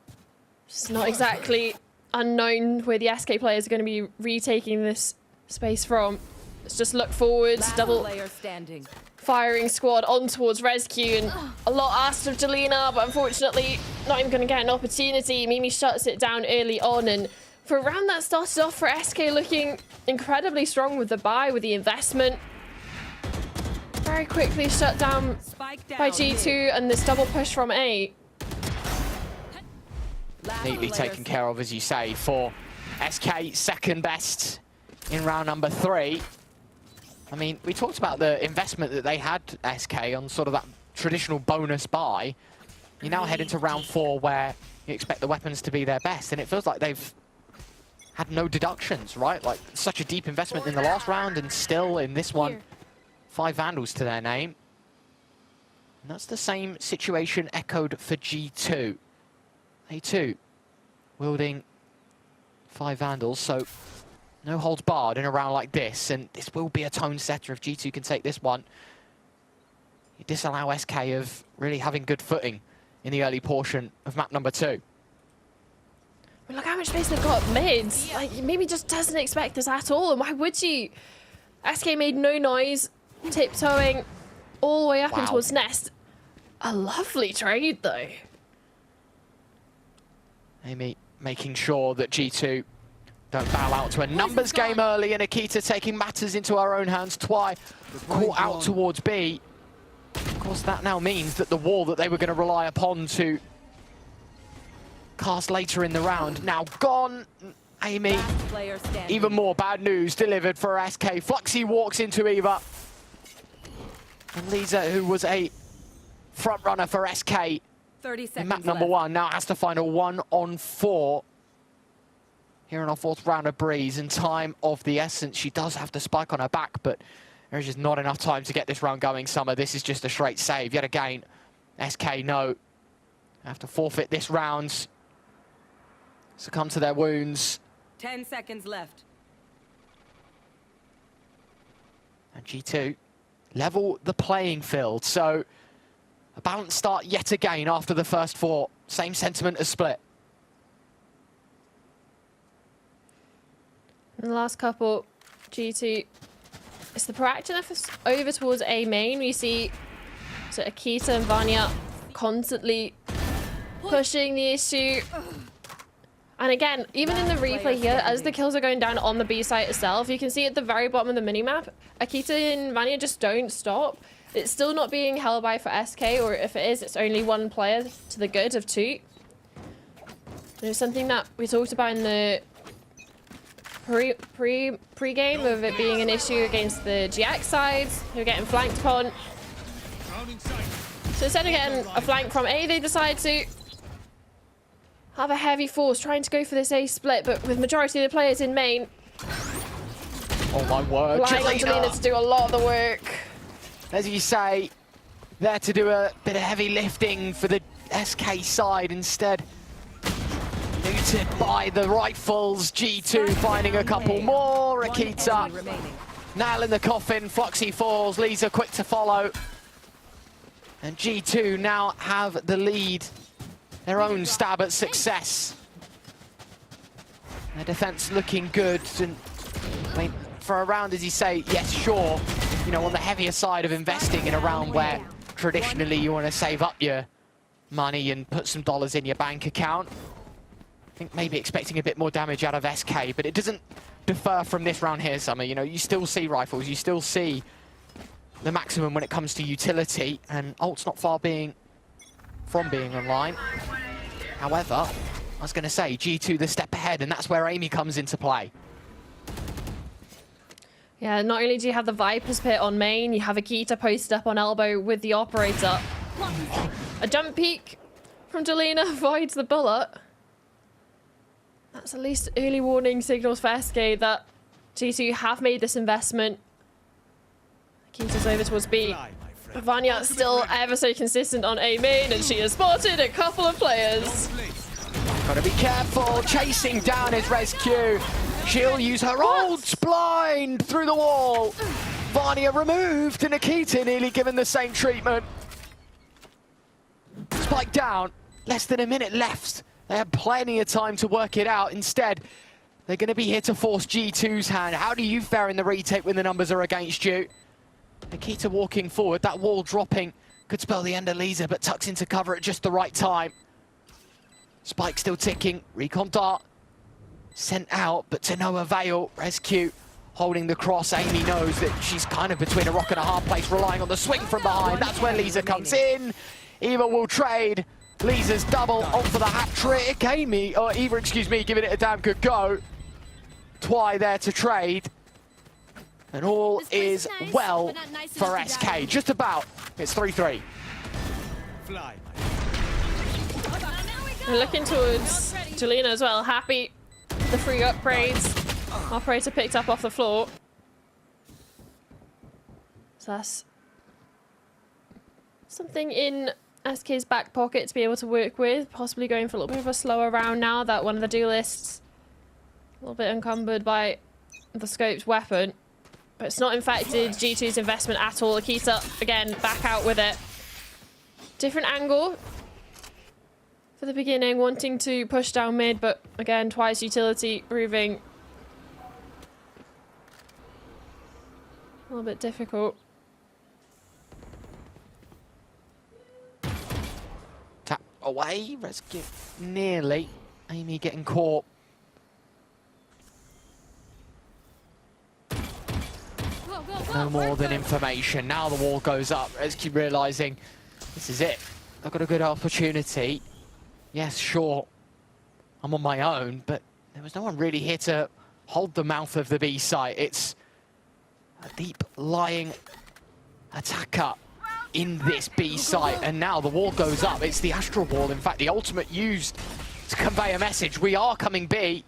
It's not exactly unknown where the SK players are going to be retaking this space from. Let's just look forwards. Double firing squad on towards Rescue, and a lot asked of Jelena, but unfortunately not even going to get an opportunity. Mimi shuts it down early on, and for a round that started off for SK looking incredibly strong with the buy, with the investment. very quickly shut down by G2 and this double push from A. Neatly taken care of, as you say, for SK, second best in round number 3. I mean, we talked about the investment that they had, SK, on sort of that traditional bonus buy. You now head into round 4 where you expect the weapons to be their best, and it feels like they've had no deductions, right? Like, such a deep investment in the last round, and still in this one, 5 Vandals to their name. And that's the same situation echoed for G2. They too, wielding 5 Vandals, so no holds barred in a round like this, and this will be a tone setter if G2 can take this one. You disallow SK of really having good footing in the early portion of map number 2. But look how much space they've got mid. Like, maybe just doesn't expect this at all, and why would you? SK made no noise, tiptoeing all the way up in towards Nest. A lovely trade, though. Amy making sure that G2 don't bow out to a numbers game early, and Akita taking matters into her own hands. Twy caught out towards B. Of course, that now means that the wall that they were going to rely upon to cast later in the round now gone. Amy, even more bad news delivered for SK. Fluxy walks into Eva. And Lisa, who was a front runner for SK in map number 1, now has to find a 1-on-4 here in our 4th round of Breeze, and time of the essence. She does have the spike on her back, but there's just not enough time to get this round going, Summer. This is just a straight save. Yet again, SK no. Have to forfeit this round. Succumb to their wounds. 10 seconds left. And G2 level the playing field. So a balanced start yet again after the first 4. Same sentiment as Split. In the last couple, G2, it's the proactiveness over towards A main. We see so Akita and Vanya constantly pushing the issue. And again, even in the replay here, as the kills are going down on the B site itself, you can see at the very bottom of the minimap, Akita and Vanya just don't stop. It's still not being held by for SK, or if it is, it's only 1 player to the good of 2. There's something that we talked about in the pre-game of it being an issue against the GX sides who are getting flanked upon. So instead of getting a flank from A, they decide to have a heavy force trying to go for this A split, but with majority of the players in main. Oh my word, relying on Jelena to do a lot of the work. As you say, there to do a bit of heavy lifting for the SK side instead. Neutered by the rifles. G2 finding a couple more. Akita nail in the coffin. Fluxy falls. Lisa quick to follow. And G2 now have the lead. Their own stab at success. Their defense looking good. And I mean, for a round, as you say, yes, sure. You know, on the heavier side of investing in a round where traditionally you want to save up your money and put some dollars in your bank account. I think maybe expecting a bit more damage out of SK, but it doesn't differ from this round here, Summer. You know, you still see rifles, you still see the maximum when it comes to utility, and ult's not far from being online. However, I was going to say, G2 the step ahead, and that's where Amy comes into play. Yeah, not only do you have the Viper's Pit on main, you have Akita posted up on elbow with the operator. A jump peek from Jelena avoids the bullet. That's at least early warning signals for SK that G2 have made this investment. Akita's over towards B. Vanya still ever so consistent on A main, and she has spotted a couple of players. Gotta be careful, chasing down his rescue. She'll use her ult, blind through the wall. Vanya removed, and Akita nearly given the same treatment. Spike down, less than a minute left. They have plenty of time to work it out. Instead, they're going to be here to force G2's hand. How do you fare in the retake when the numbers are against you? Akita walking forward, that wall dropping could spell the end of Lisa, but tucks into cover at just the right time. Spike still ticking, recon dart sent out, but to no avail. Rescue holding the cross. Amy knows that she's kind of between a rock and a hard place, relying on the swing from behind. That's where Lisa comes in. Eva will trade. Lisa's double on for the hat trick. Eva, excuse me, giving it a damn good go. Twy there to trade. And all is well for SK. Just about. It's 3-3. We're looking towards Jelena as well. Happy with the free upgrades. Operator picked up off the floor. So that's something in SK's back pocket to be able to work with. Possibly going for a little bit of a slower round now that one of the duelists a little bit encumbered by the scoped weapon. But it's not infected G2's investment at all. Akita, again, back out with it. Different angle for the beginning, wanting to push down mid, but again, Twice utility proving a little bit difficult. Tap away, rescue nearly. Amy getting caught. No more than information. Now the wall goes up. Rescue realizing this is it. I've got a good opportunity. Yes, sure, I'm on my own, but there was no one really here to hold the mouth of the B site. It's a deep lying attacker in this B site, and now the wall goes up. It's the Astral Wall, in fact, the ultimate used to convey a message. We are coming B.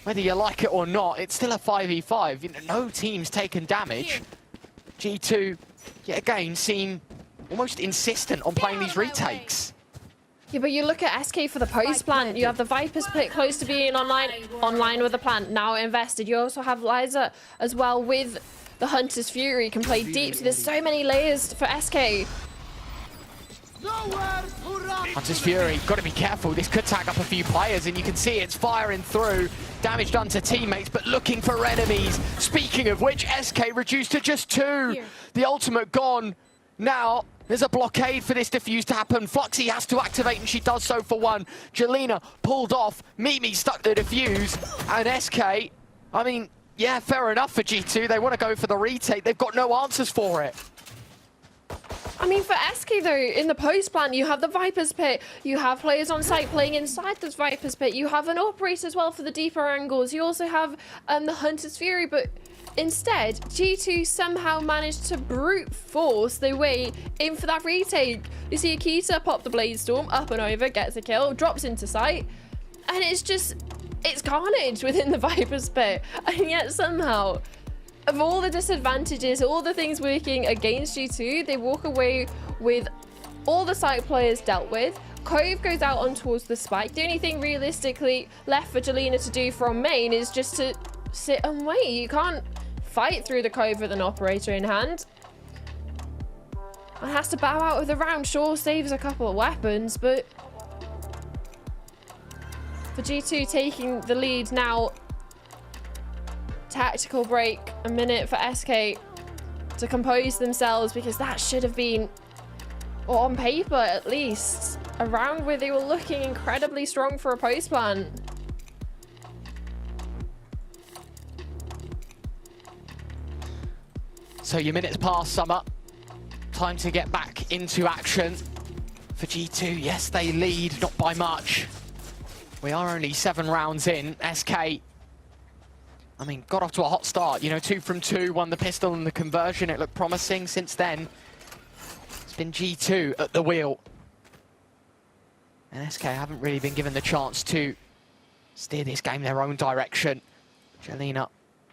Whether you like it or not, it's still a 5v5. You know, no team's taken damage. G2, yet again, seem almost insistent on playing these retakes. Yeah, but you look at SK for the post plant. You have the Viper's Pit close to being online with the plant, now invested. You also have Liza as well with the Hunter's Fury, can play deep. So there's so many layers for SK. Hunter's Fury, got to be careful. This could tag up a few players, and you can see it's firing through. Damage done to teammates, but looking for enemies. Speaking of which, SK reduced to just 2. The ultimate gone. Now, there's a blockade for this defuse to happen. Fluxy has to activate, and she does so for 1. Jelena pulled off. Mimi stuck the defuse. And SK, I mean, yeah, fair enough for G2. They want to go for the retake. They've got no answers for it. I mean, for SK though, in the post plant, you have the Viper's Pit, you have players on site playing inside this Viper's Pit, you have an operator as well for the deeper angles, you also have the Hunter's Fury, but instead, G2 somehow managed to brute force their way in for that retake. You see Akita pop the Blade Storm, up and over, gets a kill, drops into sight, and it's carnage within the Viper's Pit, and yet somehow, of all the disadvantages, all the things working against G2, they walk away with all the site players dealt with. Cove goes out on towards the spike. The only thing realistically left for Jelena to do from main is just to sit and wait. You can't fight through the Cove with an operator in hand. And has to bow out of the round. Sure, saves a couple of weapons, but for G2 taking the lead now, tactical break, a minute for SK to compose themselves, because that should have been, or on paper at least, a round where they were looking incredibly strong for a post plan. So your minutes pass, Summer. Time to get back into action for G2. Yes, they lead, not by much. We are only 7 rounds in. SK, I mean, got off to a hot start. You know, 2 from 2, won the pistol and the conversion. It looked promising. Since then, it's been G2 at the wheel. And SK haven't really been given the chance to steer this game their own direction. Jelena,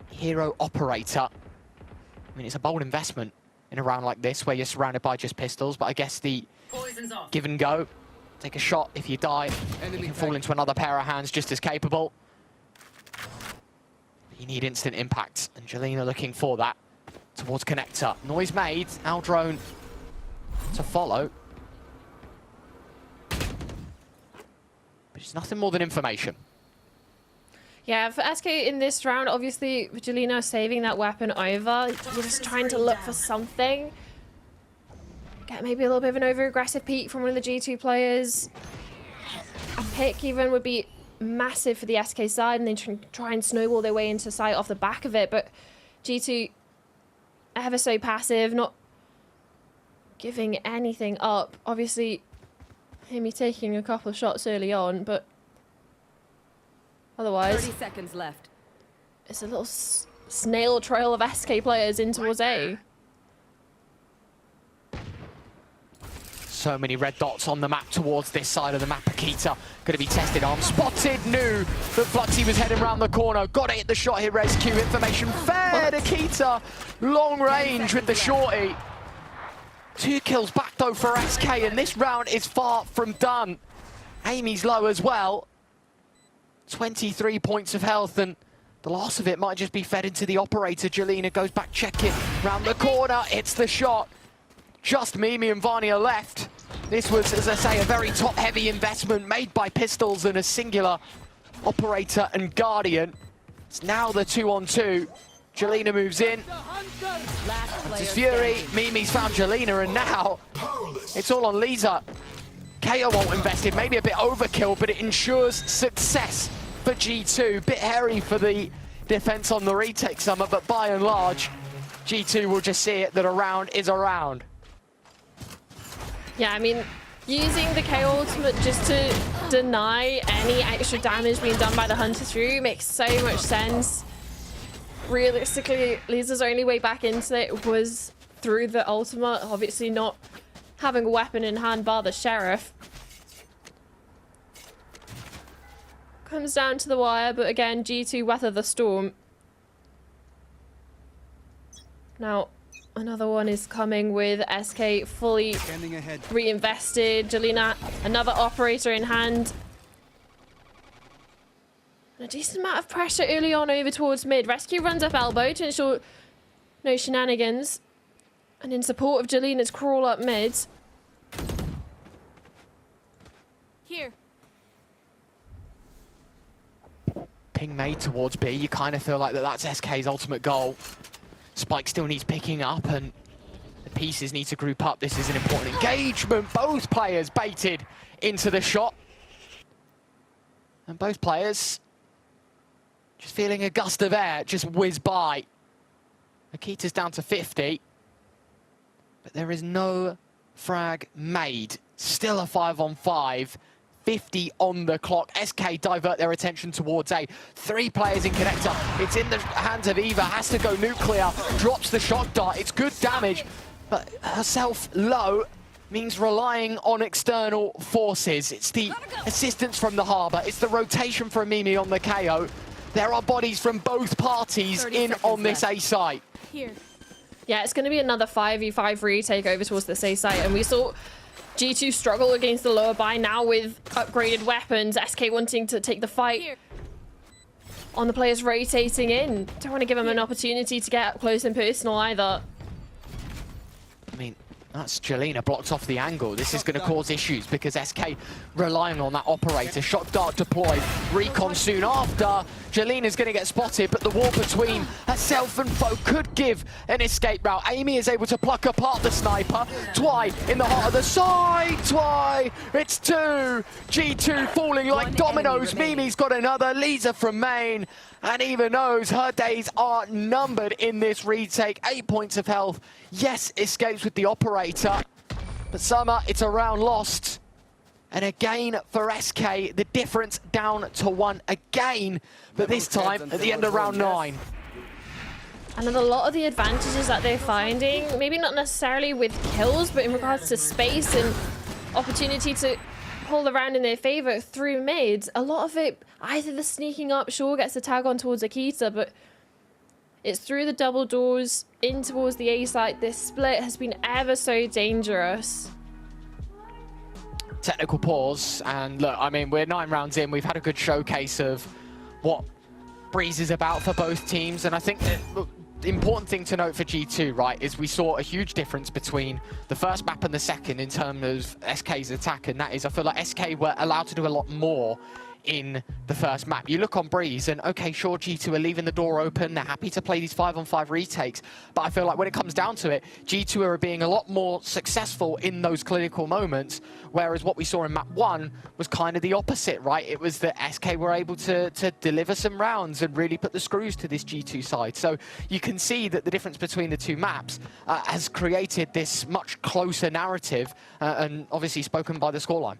hero operator. I mean, it's a bold investment in a round like this where you're surrounded by just pistols, but I guess the give and go. Take a shot. If you die, you can fall into another pair of hands just as capable. You need instant impact, and Jelena looking for that towards connector. Noise made, our drone to follow. But it's nothing more than information. Yeah, for SK in this round, obviously, Jelena saving that weapon over. You're just trying to look for something. Get maybe a little bit of an over-aggressive peek from one of the G2 players. A pick even would be massive for the SK side, and they try and snowball their way into sight off the back of it. But G2 ever so passive, not giving anything up. Obviously, Amy taking a couple of shots early on, but otherwise 30 seconds left. It's a little snail trail of SK players in towards A. So many red dots on the map towards this side of the map. Akita going to be tested on. Spotted, knew that Fluxy was heading around the corner. Got to hit the shot here, rescue. Information fair. Akita, long range with the shorty. 2 kills back though for SK, and this round is far from done. Amy's low as well. 23 points of health, and the last of it might just be fed into the operator. Jelena goes back checking round the corner, hits the shot. Just Mimi and Vanya left. This was, as I say, a very top-heavy investment made by Pistols and a singular operator and Guardian. It's now the 2-on-2. Jelena moves in. It's Fury. Mimi's found Jelena, and now it's all on Lisa. KO won't invest in, maybe a bit overkill, but it ensures success for G2. Bit hairy for the defense on the retake summer, but by and large, G2 will just see it that a round is a round. Yeah, I mean, using the KO ultimate just to deny any extra damage being done by the Hunter through makes so much sense. Realistically, Lisa's only way back into it was through the ultimate, obviously not having a weapon in hand bar the Sheriff. Comes down to the wire, but again, G2 weather the storm. Now, another one is coming with SK fully reinvested. Jelena, another operator in hand. And a decent amount of pressure early on over towards mid. Rescue runs up elbow to ensure no shenanigans. And in support of Jelena's crawl up mid. Here. Ping made towards B. You kind of feel like that's SK's ultimate goal. Spike still needs picking up, and the pieces need to group up. This is an important engagement. Both players baited into the shot. And both players just feeling a gust of air just whiz by. Akita's down to 50. But there is no frag made. Still a 5-on-5. 50 on the clock. SK divert their attention towards A. 3 players in connector. It's in the hands of Eva. Has to go nuclear. Drops the shock dart. It's good damage, but herself low means relying on external forces. It's the assistance from the Harbor. It's the rotation from Mimi on the KO. There are bodies from both parties in on this A site. Here. Yeah, it's going to be another 5v5 retake over towards this A site, and we saw G2 struggle against the lower buy now with upgraded weapons. SK wanting to take the fight. Here. On the players rotating in. Don't want to give them an opportunity to get up close and personal either. I mean, that's Jelena blocked off the angle. This is going to cause issues because SK relying on that operator. Shock dart deployed. Recon soon after. Jelena's going to get spotted, but the wall between herself and foe could give an escape route. Amy is able to pluck apart the sniper. Twy in the heart of the side. Twy, it's 2. G2 falling like dominoes. Mimi's got another. Lisa from main. And Eva knows her days are numbered in this retake. 8 points of health. Yes, escapes with the operator. But Summer, it's a round lost. And again for SK, the difference down to 1 again. But this time at the end of round 9. And a lot of the advantages that they're finding, maybe not necessarily with kills, but in regards to space and opportunity to pull the round in their favor through mid, a lot of it, either the sneaking up, sure, gets the tag on towards Akita, but it's through the double doors in towards the A site. This split has been ever so dangerous. Technical pause, and look, I mean, we're 9 rounds in. We've had a good showcase of what Breeze is about for both teams, and I think that, look, the important thing to note for G2, right, is we saw a huge difference between the first map and the second in terms of SK's attack, and that is, I feel like SK were allowed to do a lot more in the first map. You look on Breeze and, okay, sure, G2 are leaving the door open. They're happy to play these 5-on-5 retakes. But I feel like when it comes down to it, G2 are being a lot more successful in those clinical moments, whereas what we saw in map 1 was kind of the opposite, right? It was that SK were able to deliver some rounds and really put the screws to this G2 side. So you can see that the difference between the two maps has created this much closer narrative and obviously spoken by the scoreline.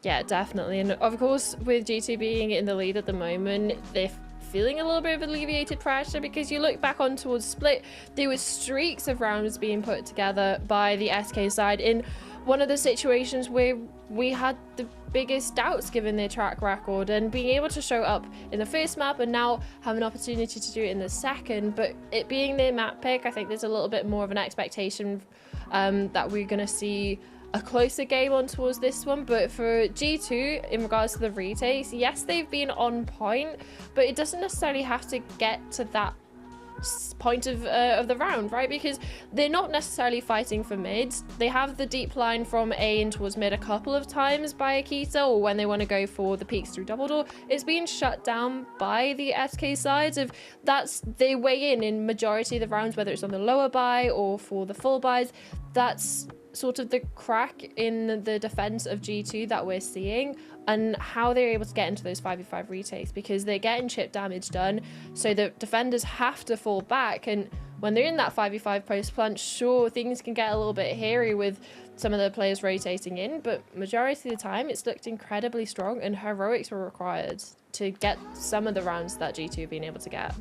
Yeah, definitely. And of course, with G2 being in the lead at the moment, they're feeling a little bit of alleviated pressure, because you look back on towards Split, there was streaks of rounds being put together by the SK side in one of the situations where we had the biggest doubts given their track record, and being able to show up in the first map and now have an opportunity to do it in the second. But it being their map pick, I think there's a little bit more of an expectation that we're going to see a closer game on towards this one. But for G2, in regards to the retakes, yes, they've been on point, but it doesn't necessarily have to get to that point of the round, right? Because they're not necessarily fighting for mid. They have the deep line from A in towards mid a couple of times by Akita, or when they want to go for the peeks through double door, it's being shut down by the SK sides. Of that's they weigh in majority of the rounds, whether it's on the lower buy or for the full buys. That's sort of the crack in the defense of G2 that we're seeing, and how they're able to get into those 5v5 retakes, because they're getting chip damage done, so the defenders have to fall back. And when they're in that 5v5 post plant, sure, things can get a little bit hairy with some of the players rotating in, but majority of the time it's looked incredibly strong, and heroics were required to get some of the rounds that G2 have been able to get.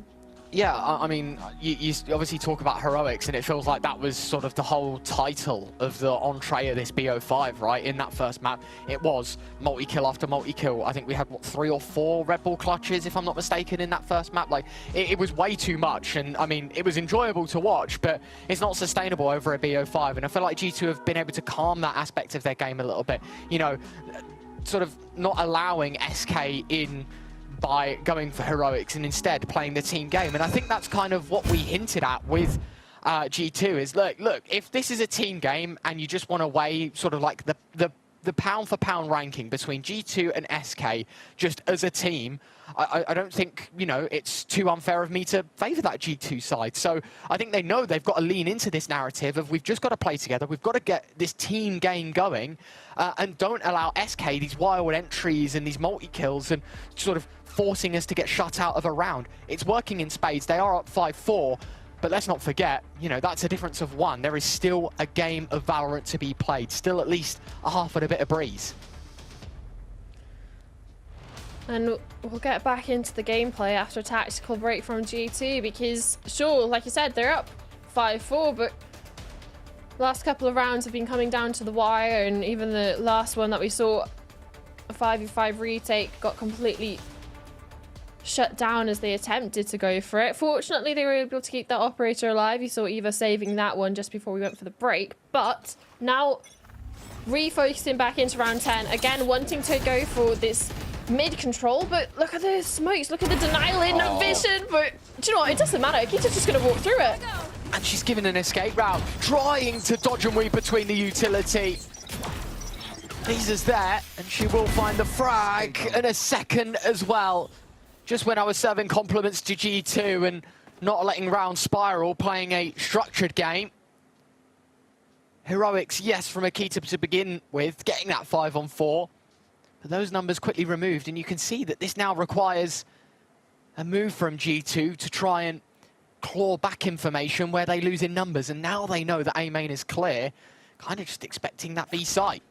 Yeah, I mean, you obviously talk about heroics, and it feels like that was sort of the whole title of the entree of this BO5, right? In that first map, it was multi-kill after multi-kill. I think we had, what, 3 or 4 Red Bull clutches, if I'm not mistaken, in that first map. Like, it was way too much, and I mean, it was enjoyable to watch, but it's not sustainable over a BO5, and I feel like G2 have been able to calm that aspect of their game a little bit. You know, sort of not allowing SK in by going for heroics and instead playing the team game. And I think that's kind of what we hinted at with G2 is, look, if this is a team game and you just want to weigh sort of like the pound for pound ranking between G2 and SK just as a team, I don't think, you know, it's too unfair of me to favour that G2 side. So I think they know they've got to lean into this narrative of we've just got to play together, we've got to get this team game going, and don't allow SK these wild entries and these multi-kills and sort of forcing us to get shut out of a round. It's working in spades. They are up 5-4, but let's not forget, you know, that's a difference of 1. There is still a game of Valorant to be played, still at least a half and a bit of Breeze. And we'll get back into the gameplay after a tactical break from G2, because sure, like you said, they're up 5-4, but the last couple of rounds have been coming down to the wire, and even the last one that we saw, a 5v5 retake, got completely shut down as they attempted to go for it. Fortunately, they were able to keep that operator alive. You saw Eva saving that one just before we went for the break, but now refocusing back into round 10, again wanting to go for this mid control, but look at the smokes, look at the denial in vision. But do you know what, it doesn't matter, Akita's just going to walk through it. And she's given an escape route, trying to dodge and weave between the utility. Lisa's there, and she will find the frag, and a second as well. Just when I was serving compliments to G2 and not letting round spiral, playing a structured game. Heroics, yes, from Akita to begin with, getting that 5-on-4. But those numbers quickly removed, and you can see that this now requires a move from G2 to try and claw back information where they lose in numbers. And now they know that A main is clear, kind of just expecting that B site.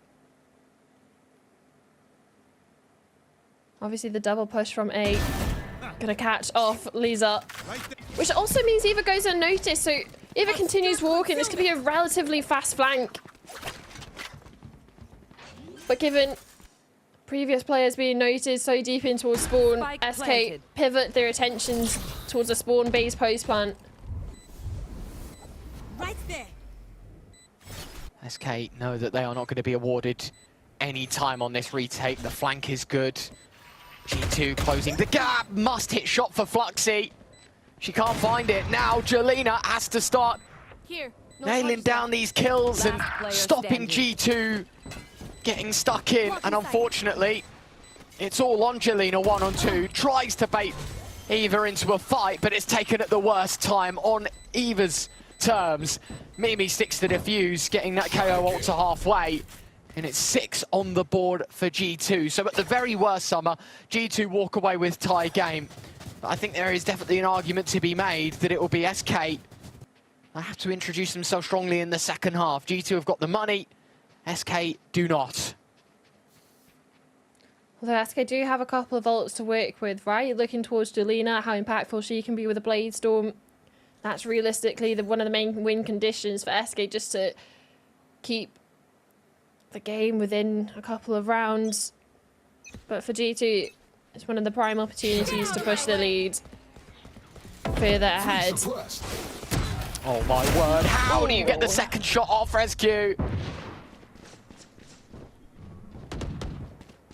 Obviously the double push from A gonna catch off Lisa, which also means Eva goes unnoticed, so Eva continues walking. This could be a relatively fast flank, but given previous players being noted so deep in towards spawn, SK pivot their attentions towards a spawn base post plant. Right there. SK know that they are not going to be awarded any time on this retake. The flank is good. G2 closing the gap. Must hit shot for Fluxy. She can't find it. Now Jelena has to start nailing down these kills and stopping G2 getting stuck in. And unfortunately, It's all on Jelena, 1-on-2. Tries to bait Eva into a fight, but it's taken at the worst time on Eva's terms. Mimi sticks to defuse, getting that KO ult to halfway. And it's 6 on the board for G2. So at the very worst, Summer, G2 walk away with tie game. But I think there is definitely an argument to be made that it will be SK. I have to introduce themselves strongly in the second half. G2 have got the money, SK do not. Although SK do have a couple of ults to work with, right? Looking towards Jelena, how impactful she can be with a Blade Storm. That's realistically one of the main win conditions for SK, just to keep the game within a couple of rounds. But for G2, it's one of the prime opportunities to push the lead further ahead. Oh my word, how do you get the second shot off, Rescue?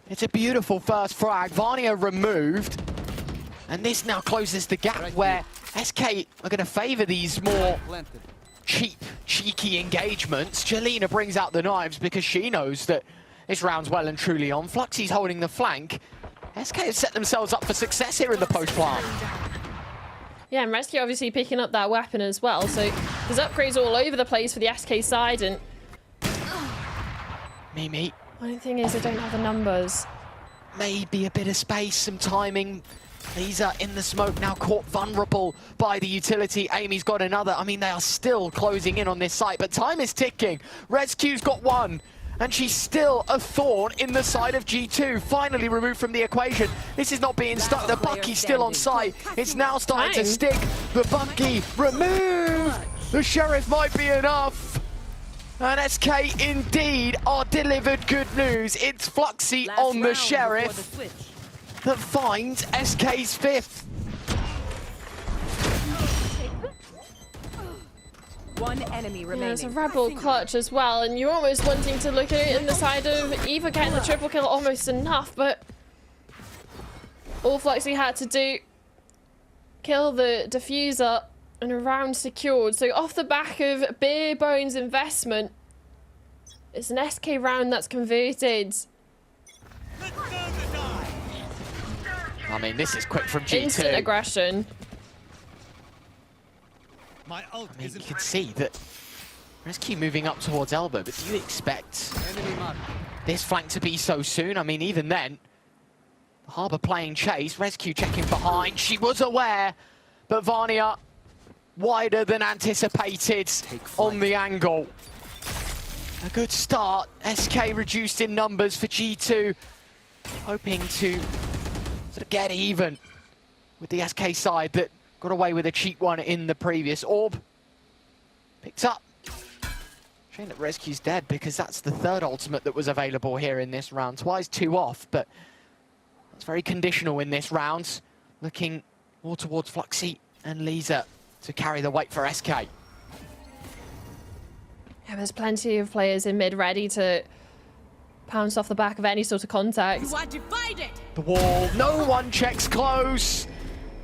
It's a beautiful first frag. Varnia removed. And this now closes the gap where SK are going to favour these more cheap, cheeky engagements. Jelena brings out the knives because she knows that this round's well and truly on. Fluxy's holding the flank. SK have set themselves up for success here in the post-plant. Yeah, and Rescue obviously picking up that weapon as well. So there's upgrades all over the place for the SK side. And Mimi. Only thing is, they don't have the numbers. Maybe a bit of space, some timing. These are in the smoke now, caught vulnerable by the utility. Amy's got another. I mean, they are still closing in on this site, but time is ticking. Rescue's got one, and she's still a thorn in the side of G2. Finally removed from the equation. This is not being stuck. The Bucky's still on site. It's now starting to stick. The Bucky removed. The Sheriff might be enough. And SK indeed are delivered good news. It's Fluxy on the Sheriff that finds SK's 5th. One enemy remaining. There's a Rebel clutch as well, and you're almost wanting to look at it in the side of Eva getting the triple kill almost enough, but all Fluxy had to do, kill the diffuser and a round secured. So off the back of bare bones investment, it's an SK round that's converted. I mean, this is quick from G2. Instant aggression. I mean, you can see that Rescue moving up towards Elbow, but do you expect this flank to be so soon? I mean, even then, Harbour playing chase, Rescue checking behind. She was aware, but Varnia wider than anticipated on the angle. A good start. SK reduced in numbers for G2, hoping to sort of get even with the SK side that got away with a cheap one in the previous. Orb picked up. Shame that Rescue's dead because that's the third ultimate that was available here in this round. Twice 2 off, but that's very conditional in this round. Looking more towards Fluxy and Lisa to carry the weight for SK. Yeah, there's plenty of players in mid ready to pounce off the back of any sort of contact. You are divided. The wall, no one checks close.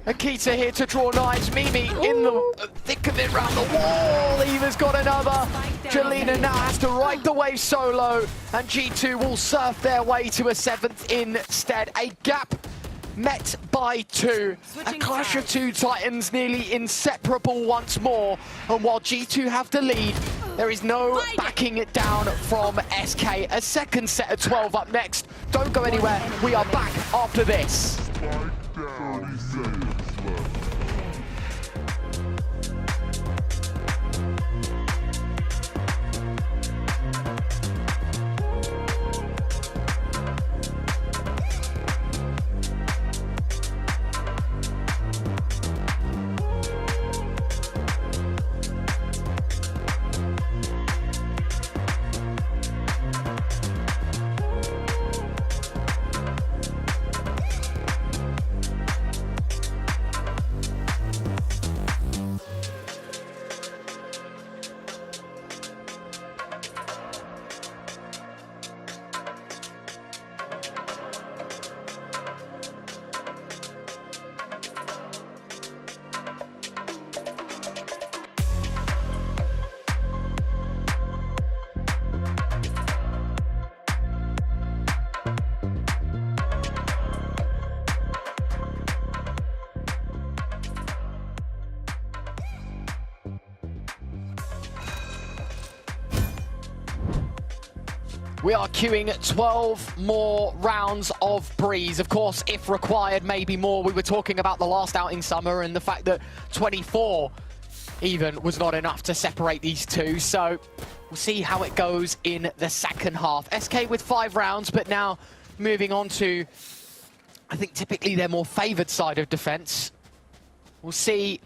Akita here to draw knives. Mimi in the thick of it round the wall. Eva's got another. Jelena now has to ride the wave solo, and G2 will surf their way to a 7th instead. A gap met by 2. A clash of 2 Titans, nearly inseparable once more. And while G2 have the lead, there is no backing it down from SK. A second set of 12 up next. Don't go anywhere. We are back after this. We are queuing 12 more rounds of Breeze. Of course, if required, maybe more. We were talking about the last outing summer and the fact that 24 even was not enough to separate these two. So we'll see how it goes in the second half. SK with 5 rounds, but now moving on to, I think, typically their more favoured side of defence. We'll see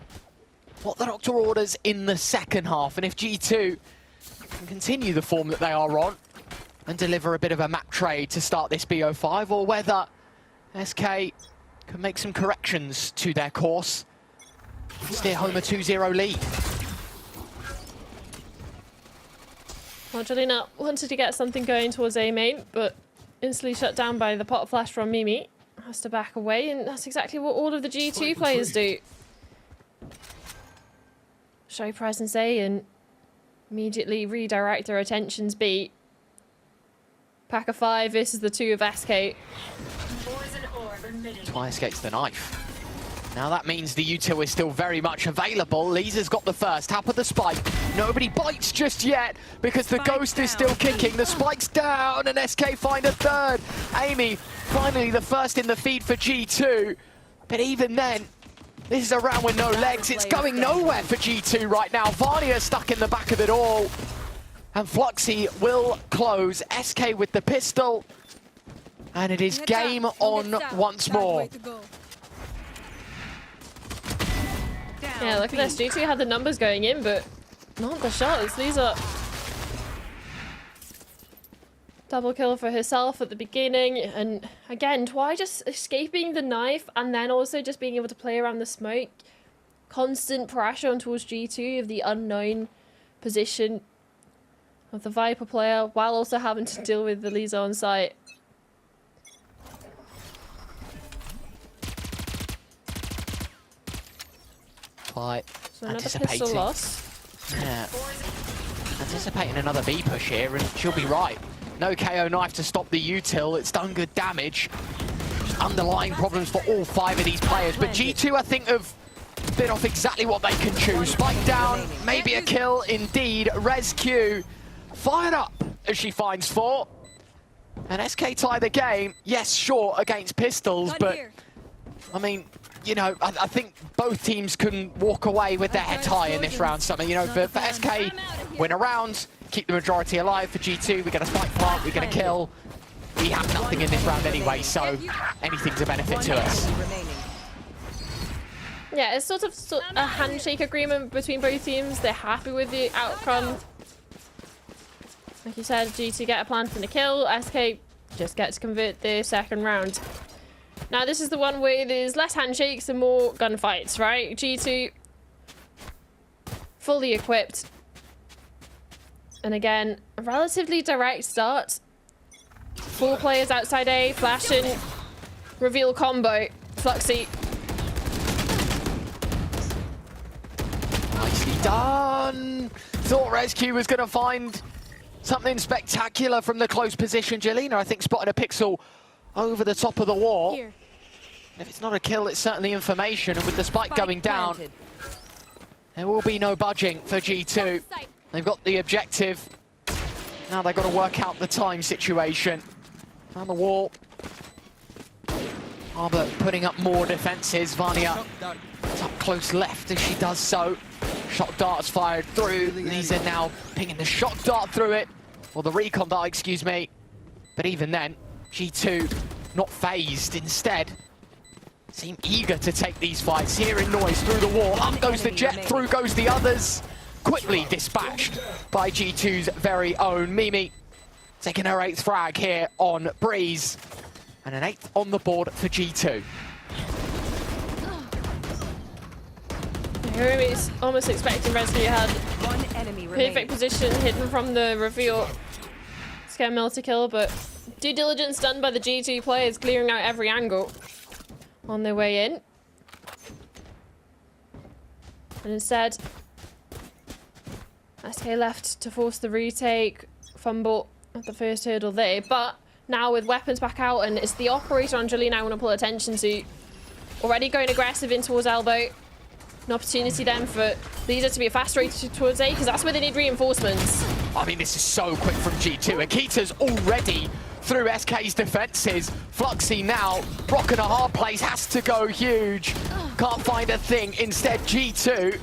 what the Doctor orders in the second half, and if G2 can continue the form that they are on and deliver a bit of a map trade to start this BO5, or whether SK can make some corrections to their course, steer home a 2-0 lead. Well, Jelena wanted to get something going towards A main, but instantly shut down by the pot flash from Mimi. Has to back away, and that's exactly what all of the G2 players do. Show presence A and immediately redirect their attentions B. Pack of 5 versus the 2 of SK. Twice gets the knife. Now that means the util is still very much available. Lisa's got the first, tap of the spike. Nobody bites just yet because the ghost is still kicking. The spike's down and SK find a third. Amy, finally the first in the feed for G2. But even then, this is a round with no legs. It's going nowhere for G2 right now. Vania stuck in the back of it all. And Fluxy will close. SK with the pistol. And it is game on once more. Yeah, look at this. G2 had the numbers going in, but not the shots. These are double kill for herself at the beginning. And again, Twy just escaping the knife and then also just being able to play around the smoke. Constant pressure on towards G2 of the unknown position of the Viper player while also having to deal with the Lisa on site. Quite so another pistol loss. Yeah. Anticipating another B push here, and she'll be right. No KO knife to stop the util. It's done good damage. Just underlying problems for all 5 of these players. But G2, I think, have been off exactly what they can choose. Spike down, maybe a kill indeed. Res Q fired up as she finds 4. And SK tie the game. Yes, sure, against pistols, but I mean, you know, I think both teams can walk away with their heads high in this round. Something, you know, for SK, win a round, keep the majority alive. For G2, we get a spike plant, we get a kill. We have nothing in this round anyway, so anything's a benefit to us. Yeah, it's sort of a handshake agreement between both teams. They're happy with the outcome. Like you said, G2 get a plant and a kill. SK just get to convert their second round. Now, this is the one where there's less handshakes and more gunfights, right? G2 fully equipped. And again, a relatively direct start. 4 players outside A, flashing, reveal combo. Fluxy. Nicely done. Thought Rescue was going to find something spectacular from the close position. Jelena, I think, spotted a pixel over the top of the wall. Here. If it's not a kill, it's certainly information. And with the spike going down, there will be no budging for G2. They've got the objective. Now they've got to work out the time situation. On the wall. Arbor putting up more defenses. Vania up close left as she does so. Shock darts fired through. Lisa now pinging the shock dart through it. Or the recon dart, excuse me. But even then, G2 not phased. Instead, seem eager to take these fights. Hearing noise through the wall. Up goes the jet, through goes the others. Quickly dispatched by G2's very own Mimi. Taking her 8th frag here on Breeze. And an 8th on the board for G2. Hirumi's almost expecting Rescue had perfect position hidden from the reveal. Scare Mill to kill, but due diligence done by the G2 players, clearing out every angle on their way in. And instead, SK left to force the retake, fumble at the first hurdle there. But now with weapons back out, and it's the operator on Jelena I want to pull attention to. Already going aggressive in towards elbow. An opportunity then for Lisa to be a fast rate towards A, because that's where they need reinforcements. I mean, this is so quick from G2. Akita's already through SK's defenses. Fluxy now, rock and a hard place, has to go huge. Can't find a thing. Instead, G2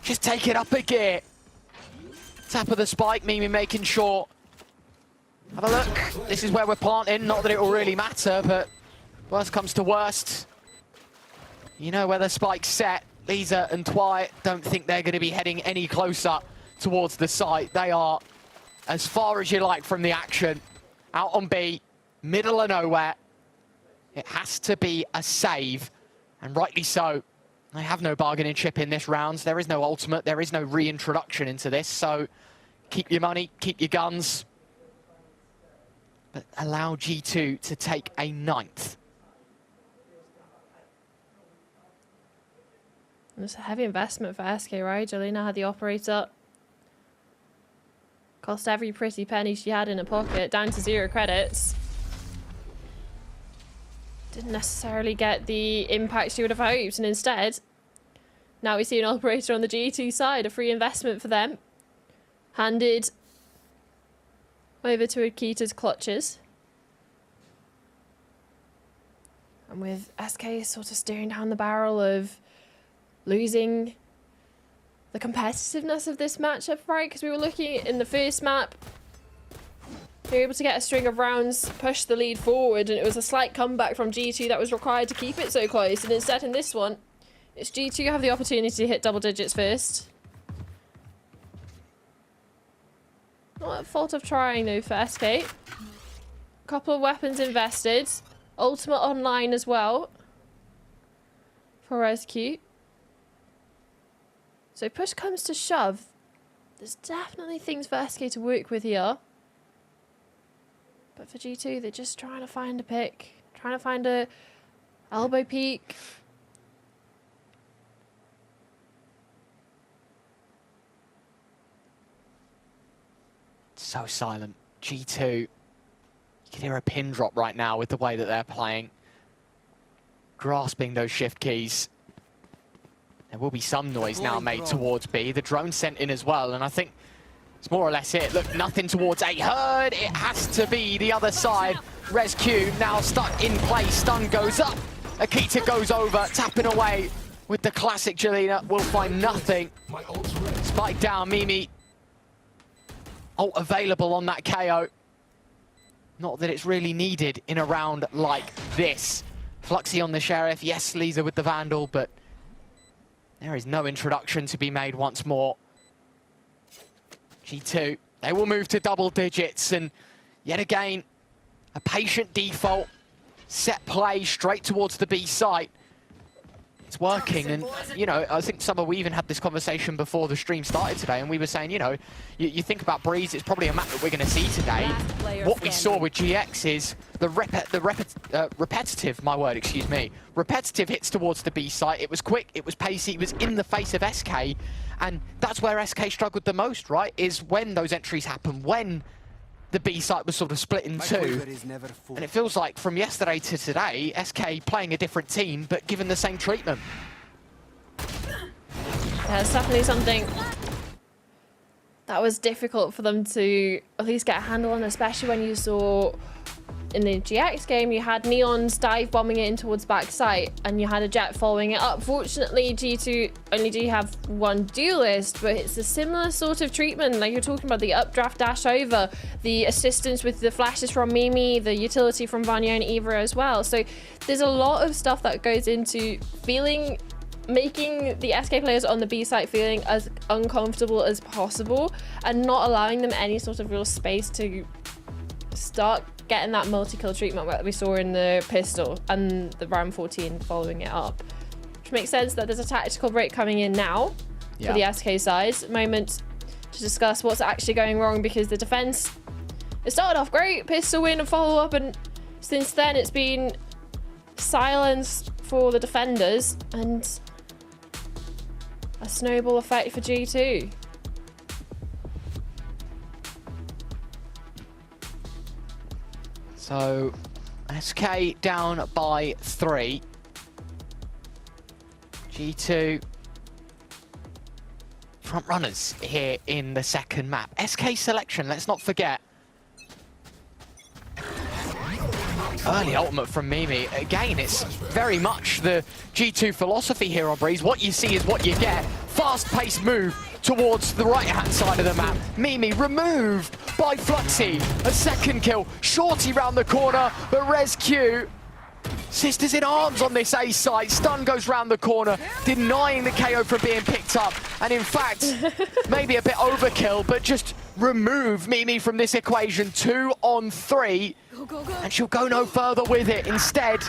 just take it up a gear. Tap of the spike, Mimi making sure. Have a look. This is where we're planting. Not that it will really matter, but worst comes to worst. You know where the spike's set. Lisa and Twy don't think they're going to be heading any closer towards the site. They are as far as you like from the action. Out on B, middle of nowhere. It has to be a save, and rightly so. They have no bargaining chip in this round. There is no ultimate. There is no reintroduction into this. So keep your money, keep your guns, but allow G2 to take a 9th. It's a heavy investment for SK, right? Jelena had the operator. Cost every pretty penny she had in her pocket, down to 0 credits. Didn't necessarily get the impact she would have hoped, and instead, now we see an operator on the G2 side, a free investment for them. Handed over to Akita's clutches. And with SK sort of staring down the barrel of losing the competitiveness of this matchup, right? Because we were looking in the first map, they were able to get a string of rounds, push the lead forward, and it was a slight comeback from G2 that was required to keep it so close. And instead in this one, it's G2 who have the opportunity to hit double digits first. Not at fault of trying though for SK. Couple of weapons invested. Ultimate online as well for SQ. So push comes to shove. There's definitely things for SK to work with here. But for G2, they're just trying to find a pick. Trying to find a elbow peek. So silent. G2. You can hear a pin drop right now with the way that they're playing. Grasping those shift keys. There will be some noise now made towards B. The drone sent in as well, and I think it's more or less it. Look, nothing towards A. Heard, it has to be the other side. Rescue now stuck in place. Stun goes up. Akita goes over, tapping away with the classic Jelena. Will find nothing. Spike down, Mimi. Ult available on that KO. Not that it's really needed in a round like this. Fluxy on the Sheriff. Yes, Lisa with the Vandal, but there is no introduction to be made once more. G2, they will move to double digits, and yet again, a patient default, set play straight towards the B site. It's working, and you know, I think we even had this conversation before the stream started today, and we were saying, you know, you think about Breeze, it's probably a map that we're going to see today. What we saw with GX is the repetitive, my word, excuse me, repetitive hits towards the B site. It was quick, it was pacey, it was in the face of SK, and that's where SK struggled the most, right? Is when those entries happen, when the B site was sort of split in two. And it feels like from yesterday to today, SK playing a different team, but given the same treatment. Yeah, it's definitely something that was difficult for them to at least get a handle on, especially when you saw in the GX game, you had Neons dive bombing it in towards backside, and you had a Jet following it up. Fortunately, G2 only do have one duelist, but it's a similar sort of treatment. Like you're talking about the updraft dash over, the assistance with the flashes from Mimi, the utility from Vanya and Eva as well. So there's a lot of stuff that goes into making the SK players on the B site feeling as uncomfortable as possible, and not allowing them any sort of real space to start getting that multi-kill treatment that we saw in the pistol and the round 14 following it up. Which makes sense that there's a tactical break coming in now for the SK side. Moment to discuss what's actually going wrong, because the defense, it started off great, pistol win and follow up, and since then it's been silence for the defenders and a snowball effect for G2. So, SK down by 3. G2 front runners here in the second map. SK selection, let's not forget. Early ultimate from Mimi. Again, it's very much the G2 philosophy here on Breeze. What you see is what you get. Fast-paced move towards the right-hand side of the map. Mimi removed by Fluxy. A second kill. Shorty round the corner, but ResQ. Sisters in arms on this A site. Stun goes round the corner, denying the KO from being picked up. And in fact, maybe a bit overkill, but just remove Mimi from this equation. 2 on 3. And she'll go no further with it. Instead,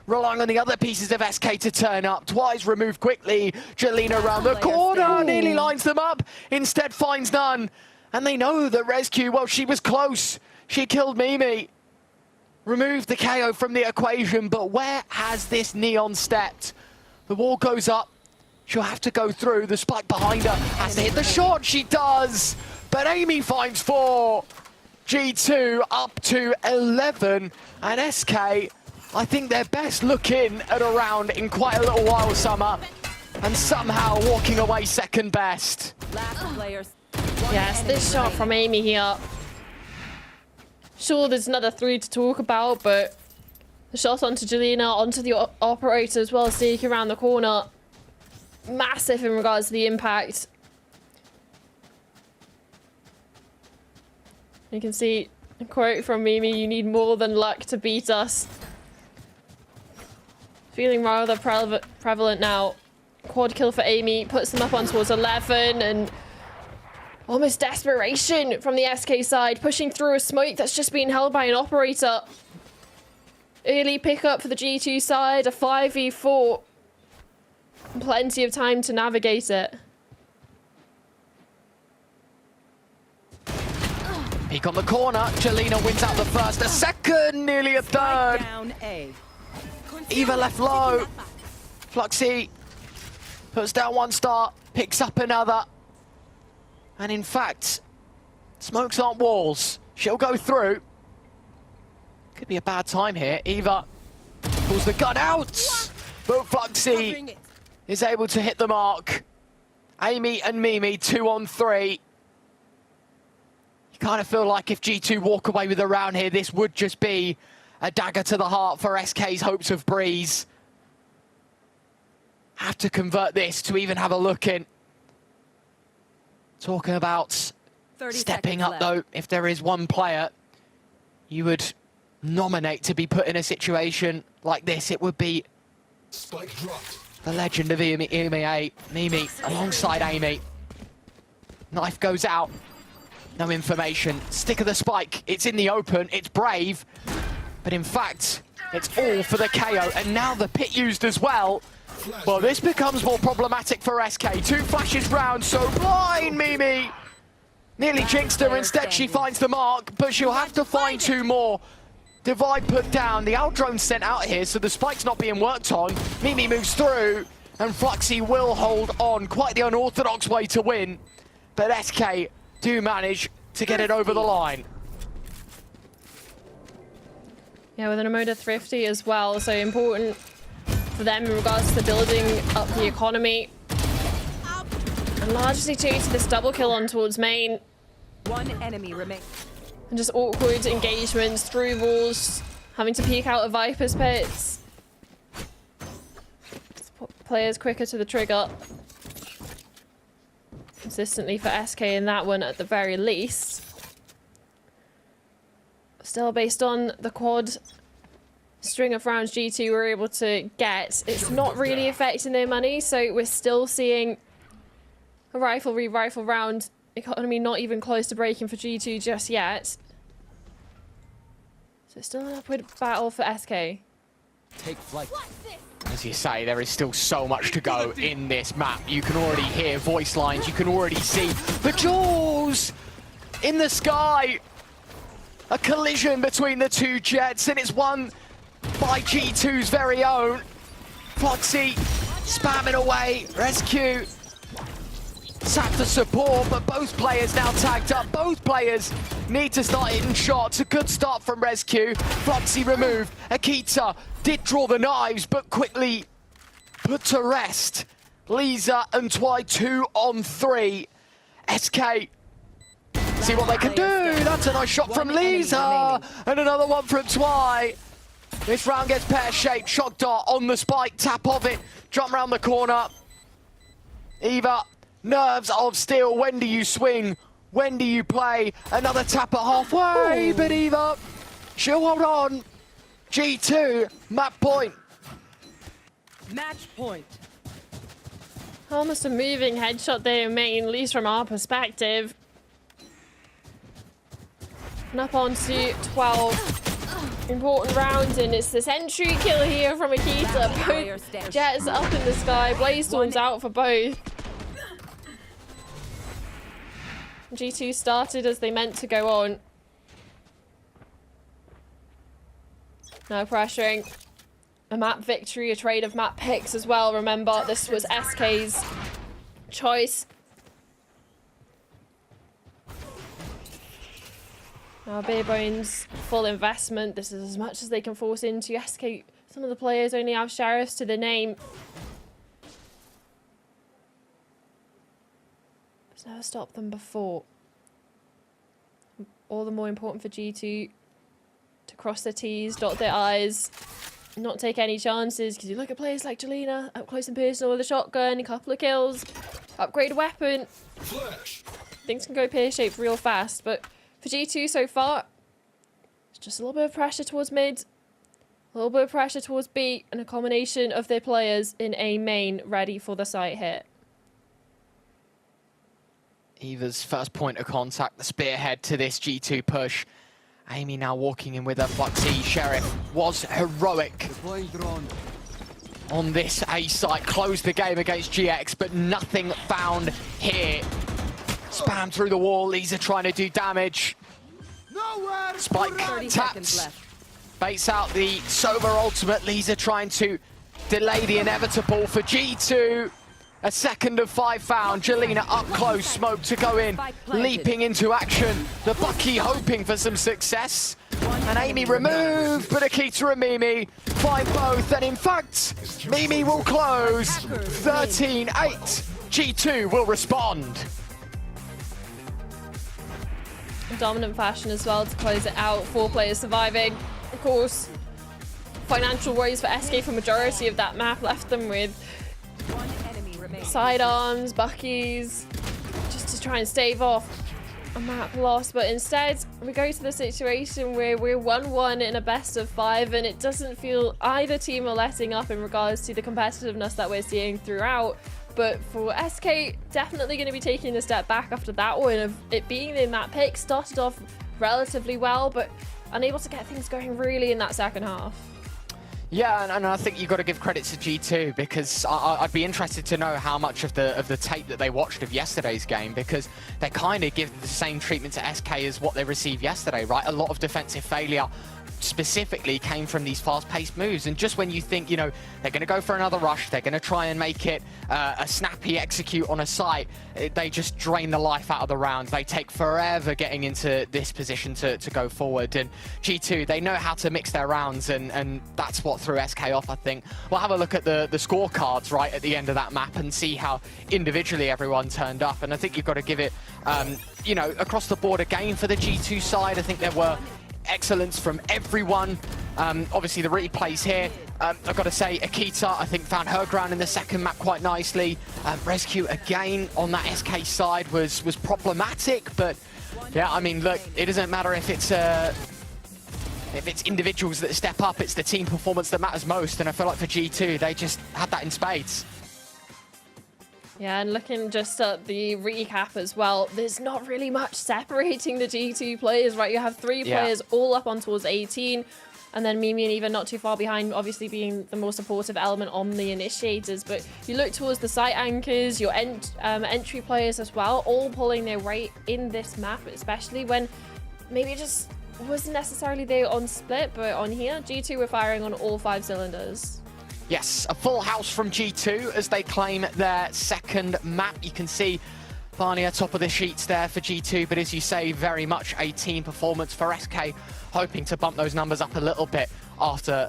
relying on the other pieces of SK to turn up. Twice removed quickly. Jelena around the corner, nearly lines them up. Instead finds none. And they know that ResQ, well, she was close. She killed Mimi. Removed the KO from the equation, but where has this Neon stepped? The wall goes up. She'll have to go through. The spike behind her has to hit the shot. She does. But Amy finds 4. G2 up to 11. And SK, I think they're best looking at a round in quite a little while, Summer. And somehow walking away second best. Yes, this shot from Amy here. Sure, there's another 3 to talk about, but the shot onto Jelena, onto the operator as well, sneaking around the corner. Massive in regards to the impact. You can see a quote from Mimi, "You need more than luck to beat us." Feeling rather prevalent now. Quad kill for Amy, puts them up on towards 11, and almost desperation from the SK side, pushing through a smoke that's just been held by an operator. Early pickup for the G2 side, a 5v4. Plenty of time to navigate it. Peek on the corner, Jelena wins out the first, a second, nearly a third. Down A. Eva left low. Fluxy puts down 1 star, picks up another. And in fact, smokes aren't walls. She'll go through. Could be a bad time here. Eva pulls the gun out, but Fluxy is able to hit the mark. Amy and Mimi 2 on 3. You kind of feel like if G2 walk away with a round here, this would just be a dagger to the heart for SK's hopes of Breeze. Have to convert this to even have a look in. Talking about stepping up, though, if there is one player you would nominate to be put in a situation like this, it would be the legend of EMEA, Mimi, alongside Amy. Knife goes out. No information. Stick of the spike. It's in the open. It's brave. But in fact, it's all for the KO. And now the pit used as well. Well, this becomes more problematic for SK. 2 flashes round, so blind Mimi. Nearly jinxed her. Instead, she finds the mark, but she'll have to find 2 more. Divide put down. The out drone sent out here, so the spike's not being worked on. Mimi moves through, and Fluxy will hold on. Quite the unorthodox way to win. But SK do manage to get it over the line. Yeah, with an Emoda Thrifty as well, so important for them in regards to building up the economy. And largely due to this double kill on towards main. 1 enemy remains. And just awkward engagements through walls, having to peek out of Viper's pits. Just put players quicker to the trigger. Consistently for SK in that one at the very least. Still, based on the quad string of rounds G2 were able to get, it's not really affecting their money, so we're still seeing a rifle round economy not even close to breaking for G2 just yet. So still an upward battle for SK. Take flight. As you say, there is still so much to go in this map. You can already hear voice lines, you can already see the jaws in the sky. A collision between the 2 jets, and it's won by G2's very own. Fluxy spamming away, ResQ sat for support, but both players now tagged up. Both players need to start hitting shots. A good start from ResQ. Fluxy removed. Akita did draw the knives, but quickly put to rest. Lisa and Twy 2 on 3. SK. See what they can do. That's a nice shot from Lisa. And another one from Twy. This round gets pear-shaped. Shock dart on the spike. Tap of it. Jump around the corner. Eva, nerves of steel. When do you swing? When do you play? Another tap at halfway. But Eva, she'll hold on. G2, map point. Match point. Almost a moving headshot there, main, at least from our perspective. And up onto 12. Important round, and it's this entry kill here from Akita. Both jets up in the sky. Blaze Storm's out for both. G2 started as they meant to go on. Now pressuring. A map victory, a trade of map picks as well. Remember, this was SK's choice. Now Bare Bones, full investment. This is as much as they can force into. SK, some of the players only have Sheriffs to the name. It's never stopped them before. All the more important for G2 to cross their T's, dot their I's. Not take any chances, because you look at players like Jelena, up close and personal with a shotgun, a couple of kills, upgrade a weapon. Things can go pear-shaped real fast, but for G2 so far, it's just a little bit of pressure towards mid, a little bit of pressure towards B, and a combination of their players in A main ready for the site hit. Eva's first point of contact, the spearhead to this G2 push. Amy now walking in with her Foxy. Sheriff was heroic on this A site. Closed the game against GX, but nothing found here. Spam through the wall. Lisa trying to do damage. Spike taps. Baits out the Sober ultimate. Lisa trying to delay the inevitable for G2. A second of 5 found. Jelena up close, smoke to go in, leaping into action. The Bucky hoping for some success. And Amy removed, but Akita and Mimi find both. And in fact, Mimi will close 13-8. G2 will respond. Dominant fashion as well to close it out. 4 players surviving. Of course, financial worries for SK for majority of that map left them with sidearms, Buckies, just to try and stave off a map loss. But instead, we go to the situation where we're 1-1 in a best of 5, and it doesn't feel either team are letting up in regards to the competitiveness that we're seeing throughout. But for SK, definitely going to be taking a step back after that one of it being the map pick. Started off relatively well, but unable to get things going really in that second half. Yeah, and I think you've got to give credit to G2, because I'd be interested to know how much of the tape that they watched of yesterday's game, because they kind of give the same treatment to SK as what they received yesterday, right? A lot of defensive failure specifically came from these fast-paced moves, and just when you think, you know, they're going to go for another rush, they're going to try and make it a snappy execute on a site, they just drain the life out of the round. They take forever getting into this position to go forward, and G2, they know how to mix their rounds, and that's what threw SK off, I think. We'll have a look at the scorecards right at the end of that map and see how individually everyone turned up, and I think you've got to give it, you know, across the board again for the G2 side. I think there were excellence from everyone. Obviously the replays here, I've got to say Akita, I think, found her ground in the second map quite nicely. Rescue again on that SK side was problematic, but yeah, I mean, look, it doesn't matter if it's individuals that step up, it's the team performance that matters most, and I feel like for G2 they just had that in spades. Yeah, and looking just at the recap as well, there's not really much separating the G2 players, right? You have 3 players all up on towards 18, and then Mimi and Eva not too far behind, obviously being the more supportive element on the initiators. But you look towards the site anchors, your entry players as well, all pulling their weight in this map, especially when maybe it just wasn't necessarily there on split, but on here, G2 were firing on all 5 cylinders. Yes, a full house from G2 as they claim their second map. You can see Barney top of the sheets there for G2, but as you say, very much a team performance for SK, hoping to bump those numbers up a little bit after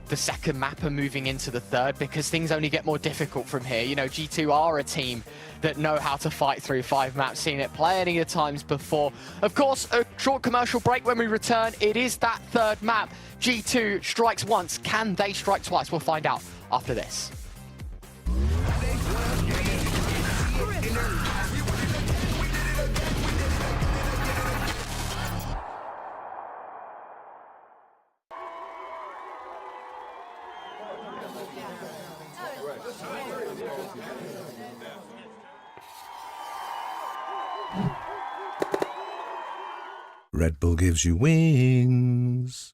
the second map and moving into the third, because things only get more difficult from here. You know, G2 are a team that know how to fight through 5 maps, seen it plenty of times before. Of course, a short commercial break. When we return, it is that third map. G2 strikes once. Can they strike twice? We'll find out after this. Red Bull gives you wings.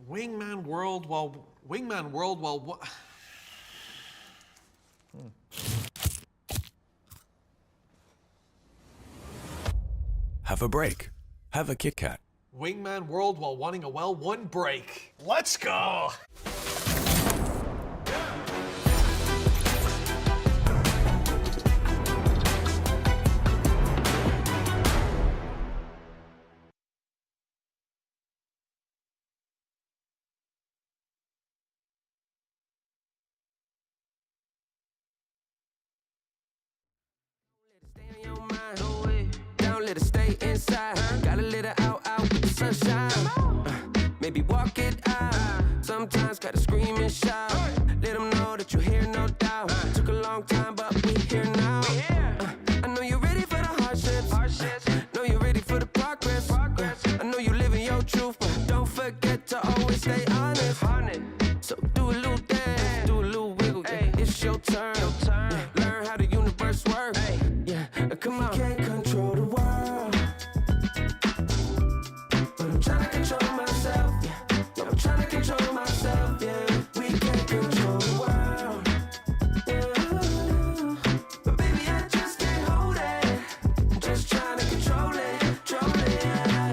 Wingman World while what? Have a break. Have a Kit Kat. Wingman World while wanting a well-won break. Let's go! Don't let it stay inside. Gotta let it out with the sunshine. Maybe walk it out. Sometimes gotta scream and shout. Let them know that you're here, no doubt. Took a long time, but we here now. I know you're ready for the hardships. Know you're ready for the progress. I know you living your truth, but don't forget to always stay honest. So do a little dance, do a little wiggle. Yeah, it's your turn. Learn how the universe works. Yeah, come on. Can't control the world, but I'm trying to control myself. Yeah, I'm trying to control myself. Yeah, we can't control the world. Yeah. But baby, I just can't hold it. I'm just trying to control it, control it. Yeah.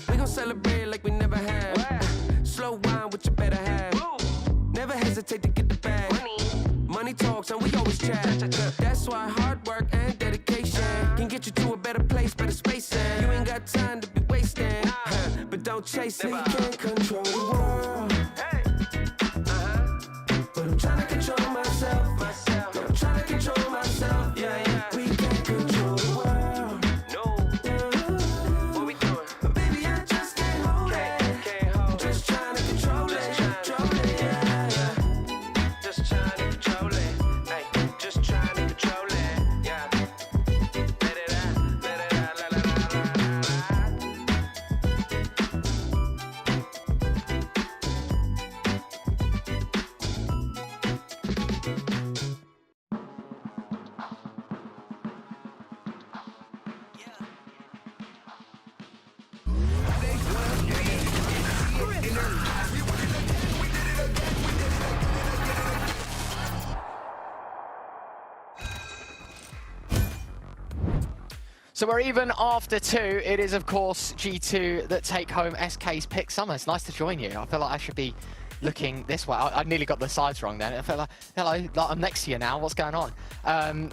We gon' celebrate like we never have. Slow wine with your better half. Never hesitate to get the bag. Money talks and we always chat. That's why hard work and dedication can get you to a better place, better space. You ain't got time to be wasting, but don't chase it. We can't control the world, but I'm trying to control myself. I'm trying to control myself. Yeah. We can't control the world. What we doing? But baby, I just can't hold it. I'm just trying to control it, control it. Yeah. Just trying to control it. Hey, just trying to control it. Yeah. Let it out, let it out, la la la la la. So we're even after 2. It is, of course, G2 that take home SK's pick. Summer, it's nice to join you. I feel like I should be looking this way. I nearly got the sides wrong then. I felt like, hello, like I'm next to you now. What's going on?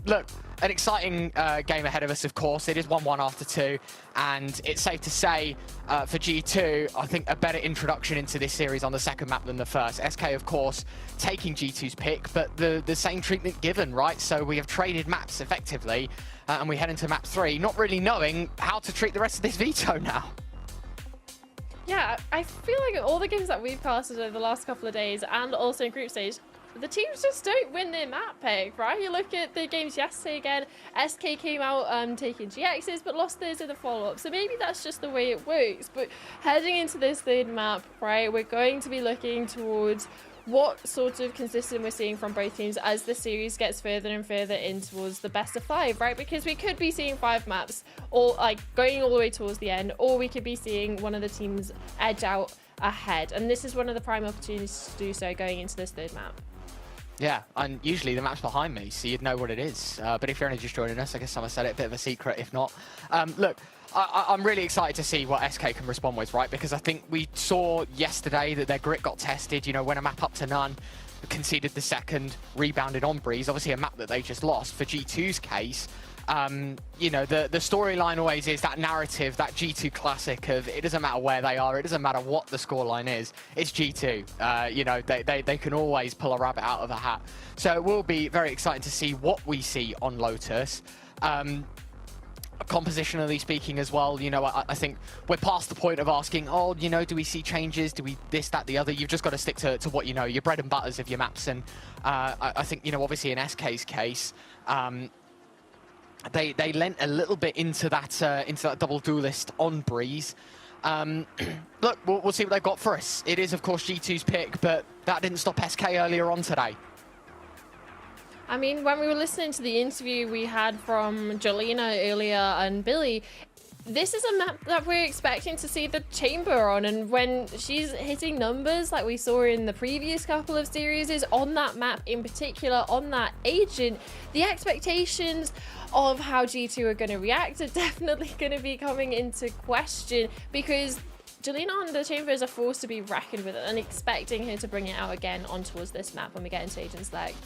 Look, an exciting game ahead of us, of course. It is 1-1 after 2, and it's safe to say for G2, I think a better introduction into this series on the second map than the first. SK, of course, taking G2's pick, but the same treatment given, right? So we have traded maps effectively, and we head into map 3, not really knowing how to treat the rest of this veto now. Yeah, I feel like all the games that we've casted over the last couple of days and also in group stage, the teams just don't win their map pick, right? You look at the games yesterday again, SK came out taking GXs but lost theirs in the follow-up. So maybe that's just the way it works. But heading into this third map, right, we're going to be looking towards what sort of consistent we're seeing from both teams as the series gets further and further in towards the best of 5, right? Because we could be seeing 5 maps all like going all the way towards the end, or we could be seeing one of the teams edge out ahead. And this is one of the prime opportunities to do so going into this third map. Yeah, and usually the map's behind me, so you'd know what it is. But if you're only just joining us, I guess someone said it, a bit of a secret, if not. Look, I'm really excited to see what SK can respond with, right? Because I think we saw yesterday that their grit got tested, you know, when a map up to none, conceded the second, rebounded on Breeze, obviously a map that they just lost. For G2's case, you know, the storyline always is that narrative, that G2 classic of it doesn't matter where they are, it doesn't matter what the scoreline is, it's G2. You know, they can always pull a rabbit out of a hat. So it will be very exciting to see what we see on Lotus. Compositionally speaking as well, you know, I think we're past the point of asking, oh, you know, do we see changes? Do we this, that, the other? You've just got to stick to what you know, your bread and butters of your maps. And I think, you know, obviously in SK's case, they lent a little bit into that double duelist on Breeze. Look, we'll see what they've got for us. It is, of course, G2's pick, but that didn't stop SK earlier on today. I mean, when we were listening to the interview we had from Jolina earlier and Billy, this is a map that we're expecting to see the chamber on, and when she's hitting numbers like we saw in the previous couple of series on that map in particular, on that agent, the expectations of how G2 are going to react are definitely going to be coming into question, because Jolina on the chamber is a force to be reckoned with, and expecting her to bring it out again on towards this map when we get into agent's legs.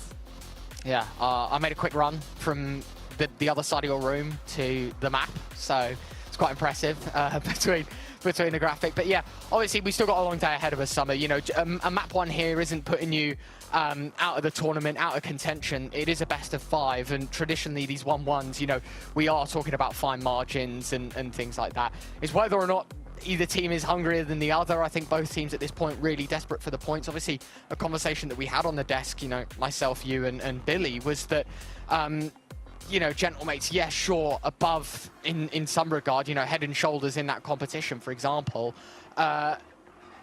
Yeah, I made a quick run from the other side of your room to the map, so it's quite impressive between the graphic. But yeah, obviously we still got a long day ahead of us, Summer. You know, a map one here isn't putting you out of the tournament, out of contention. It is a best of 5, and traditionally these 1-1s, you know, we are talking about fine margins and things like that. It's whether or not either team is hungrier than the other. I think both teams at this point really desperate for the points. Obviously, a conversation that we had on the desk, you know, myself, you, and Billy, was that, you know, Gentlemates, yeah, sure, above in some regard, you know, head and shoulders in that competition, for example.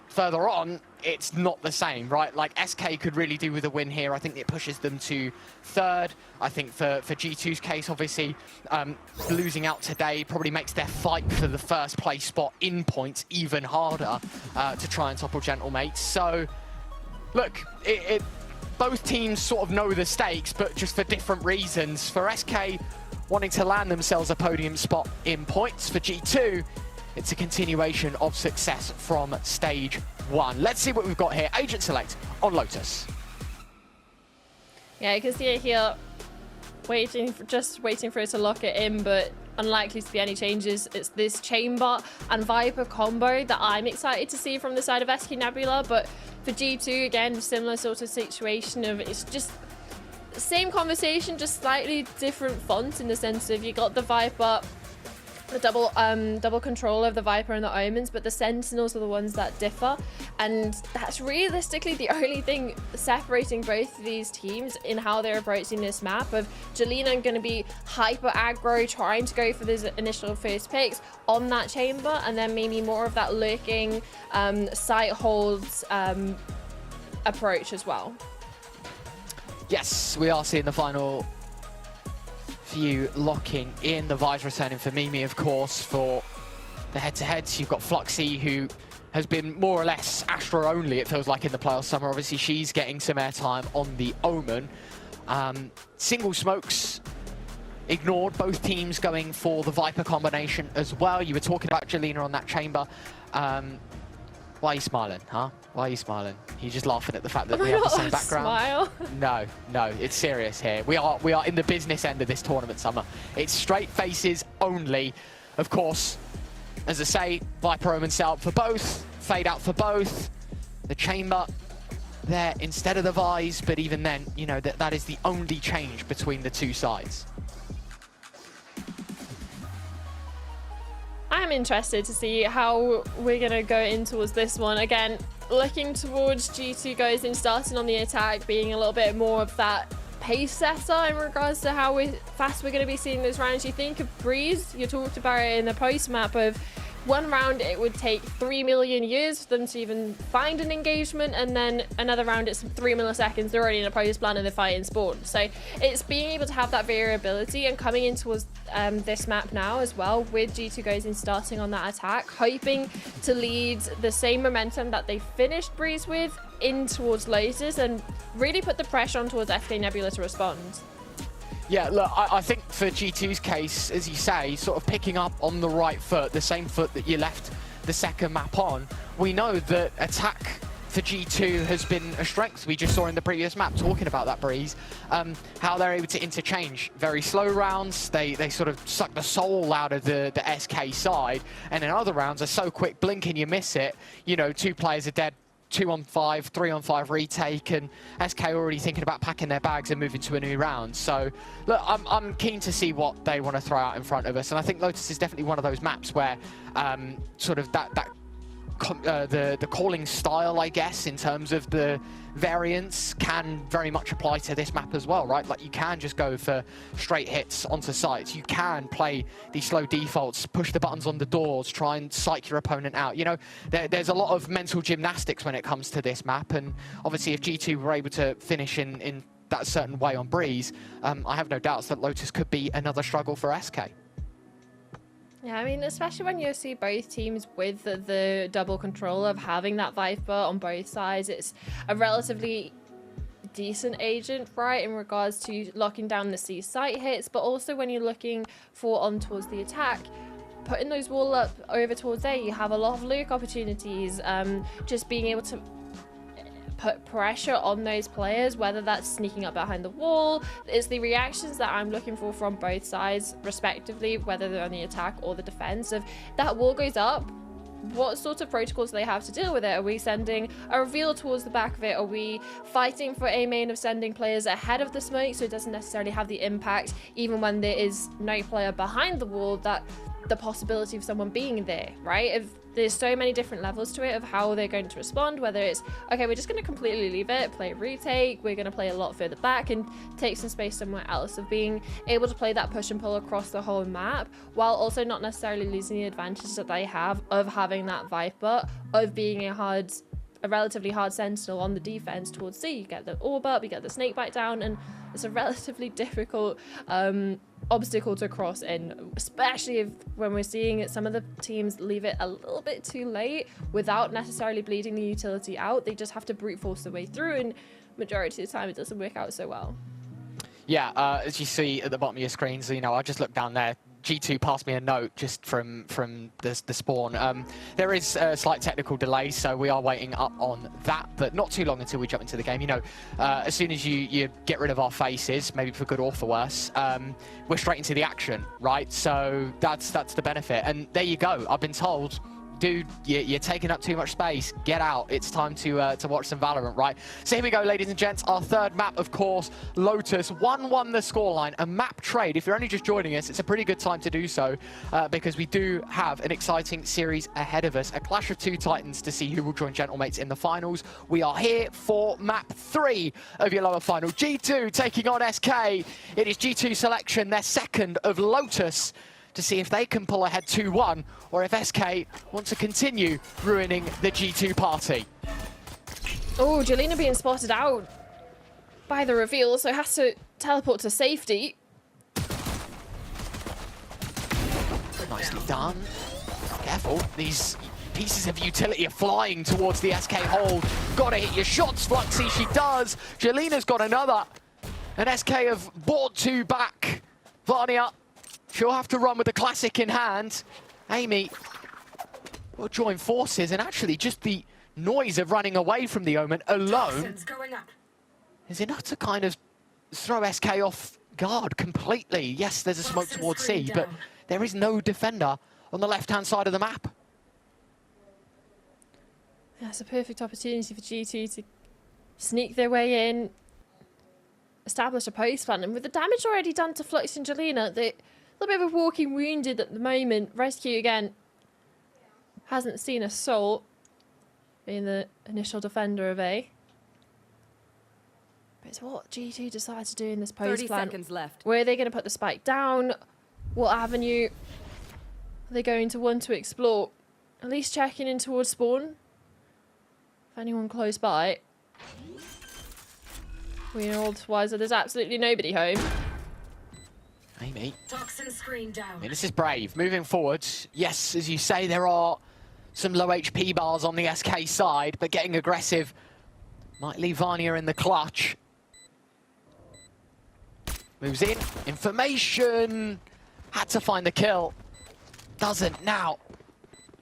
Further on, it's not the same, right? Like, SK could really do with a win here. I think it pushes them to 3rd. I think for G2's case, obviously, losing out today probably makes their fight for the first place spot in points even harder to try and topple Gentlemates. So, look, both teams sort of know the stakes, but just for different reasons. For SK, wanting to land themselves a podium spot in points. For G2, it's a continuation of success from stage 1. Let's see what we've got here. Agent select on Lotus. Yeah, you can see it here, just waiting for it to lock it in, but unlikely to be any changes. It's this Chamber and Viper combo that I'm excited to see from the side of SK Nebula, but for G2, again, similar sort of situation of it's just same conversation, just slightly different font in the sense of you got the Viper, the double control of the Viper and the Omens, but the Sentinels are the ones that differ, and that's realistically the only thing separating both of these teams in how they're approaching this map. Of Jolina going to be hyper aggro, trying to go for those initial first picks on that chamber, and then maybe more of that lurking site holds approach as well. Yes, we are seeing the final few locking in. The Vise returning for Mimi, of course, for the head-to-heads. You've got Fluxy, who has been more or less Astra only, it feels like, in the playoff summer. Obviously, she's getting some airtime on the Omen. Single smokes ignored, both teams going for the Viper combination as well. You were talking about Jolina on that chamber. Why are you smiling, huh? Why are you smiling? You're just laughing at the fact that we have the same background? Smile. No, it's serious here. We are in the business end of this tournament, Summer. It's straight faces only. Of course, as I say, Viper Omen set up for both, fade out for both. The chamber there instead of the Vise, but even then, you know, that is the only change between the two sides. I'm interested to see how we're going to go in towards this one. Again, looking towards G2 goes in, starting on the attack, being a little bit more of that pace setter in regards to how fast we're going to be seeing those rounds. You think of Breeze, you talked about it in the post map of one round it would take 3 million years for them to even find an engagement, and then another round it's 3 milliseconds, they're already in a post plan and they're fighting spawn. So it's being able to have that variability and coming in towards this map now as well, with G2 goes in starting on that attack, hoping to lead the same momentum that they finished Breeze with in towards Lotus and really put the pressure on towards FK Nebula to respond. Yeah, look, I think for G2's case, as you say, sort of picking up on the right foot, the same foot that you left the second map on, we know that attack for G2 has been a strength. We just saw in the previous map, talking about that, Breeze, how they're able to interchange very slow rounds. They sort of suck the soul out of the SK side, and in other rounds are so quick, blink and you miss it. You know, 2 players are dead, 2-on-5, 3-on-5 retake, and SK already thinking about packing their bags and moving to a new round. So, look, I'm keen to see what they want to throw out in front of us, and I think Lotus is definitely one of those maps where sort of the calling style, I guess, in terms of the variance can very much apply to this map as well, right? Like, you can just go for straight hits onto sites. You can play these slow defaults, push the buttons on the doors, try and psych your opponent out. You know, there's a lot of mental gymnastics when it comes to this map, and obviously if G2 were able to finish in that certain way on Breeze, I have no doubts that Lotus could be another struggle for SK. Yeah, I mean, especially when you see both teams with the double control of having that Viper on both sides, it's a relatively decent agent, right, in regards to locking down the C site hits, but also when you're looking for on towards the attack, putting those wall up over towards A, you have a lot of Luke opportunities, just being able to put pressure on those players, whether that's sneaking up behind the wall. It's the reactions that I'm looking for from both sides respectively, whether they're on the attack or the defense. If that wall goes up, what sort of protocols do they have to deal with it? Are we sending a reveal towards the back of it? Are we fighting for a main of sending players ahead of the smoke so it doesn't necessarily have the impact, even when there is no player behind the wall, that the possibility of someone being there, right? If there's so many different levels to it of how they're going to respond, whether it's, okay, we're just going to completely leave it, play a retake, we're going to play a lot further back and take some space somewhere else, of being able to play that push and pull across the whole map, while also not necessarily losing the advantages that they have of having that Viper, of being a relatively hard sentinel on the defense towards C. You get the orb up, you get the snake bite down, and it's a relatively difficult obstacle to cross in, especially when we're seeing some of the teams leave it a little bit too late without necessarily bleeding the utility out. They just have to brute force their way through, and majority of the time it doesn't work out so well. Yeah, as you see at the bottom of your screens, you know, I just looked down there. G2 passed me a note just from the spawn. There is a slight technical delay, so we are waiting up on that, but not too long until we jump into the game. You know, as soon as you get rid of our faces, maybe for good or for worse, we're straight into the action, right? So that's the benefit. And there you go. I've been told, dude, you're taking up too much space. Get out. It's time to watch some Valorant, right? So here we go, ladies and gents. Our third map, of course, Lotus. 1-1 the scoreline. A map trade. If you're only just joining us, it's a pretty good time to do so, because we do have an exciting series ahead of us. A clash of 2 titans to see who will join Gentlemates in the finals. We are here for map 3 of your lower final. G2 taking on SK. It is G2 selection, their second of Lotus, to see if they can pull ahead 2-1, or if SK want to continue ruining the G2 party. Oh, Jelena being spotted out by the reveal, so has to teleport to safety. Nicely done. Careful, these pieces of utility are flying towards the SK hold. Gotta hit your shots, Fluxy, she does. Jelena's got another. And SK have brought 2 back. Vania, she'll have to run with the classic in hand. Amy will join forces, and actually just the noise of running away from the Omen alone is enough to kind of throw SK off guard completely. Yes, there's a smoke towards C, but there is no defender on the left-hand side of the map. That's a perfect opportunity for G2 to sneak their way in, establish a post plan, and with the damage already done to Flux and Jelena, they a little bit of a walking wounded at the moment. Rescue again hasn't seen a soul, being the initial defender of A. But it's what G2 decides to do in this post 30 plan. seconds left. Where are they going to put the spike down? What avenue are they're going to want to explore. At least checking in towards spawn. If anyone close by. We know otherwise that there's absolutely nobody home. Amy. Toxin screen down. I mean, this is brave. Moving forward, yes, as you say, there are some low HP bars on the SK side, but getting aggressive might leave Vanya in the clutch. Moves in. Information. Had to find the kill. Doesn't now.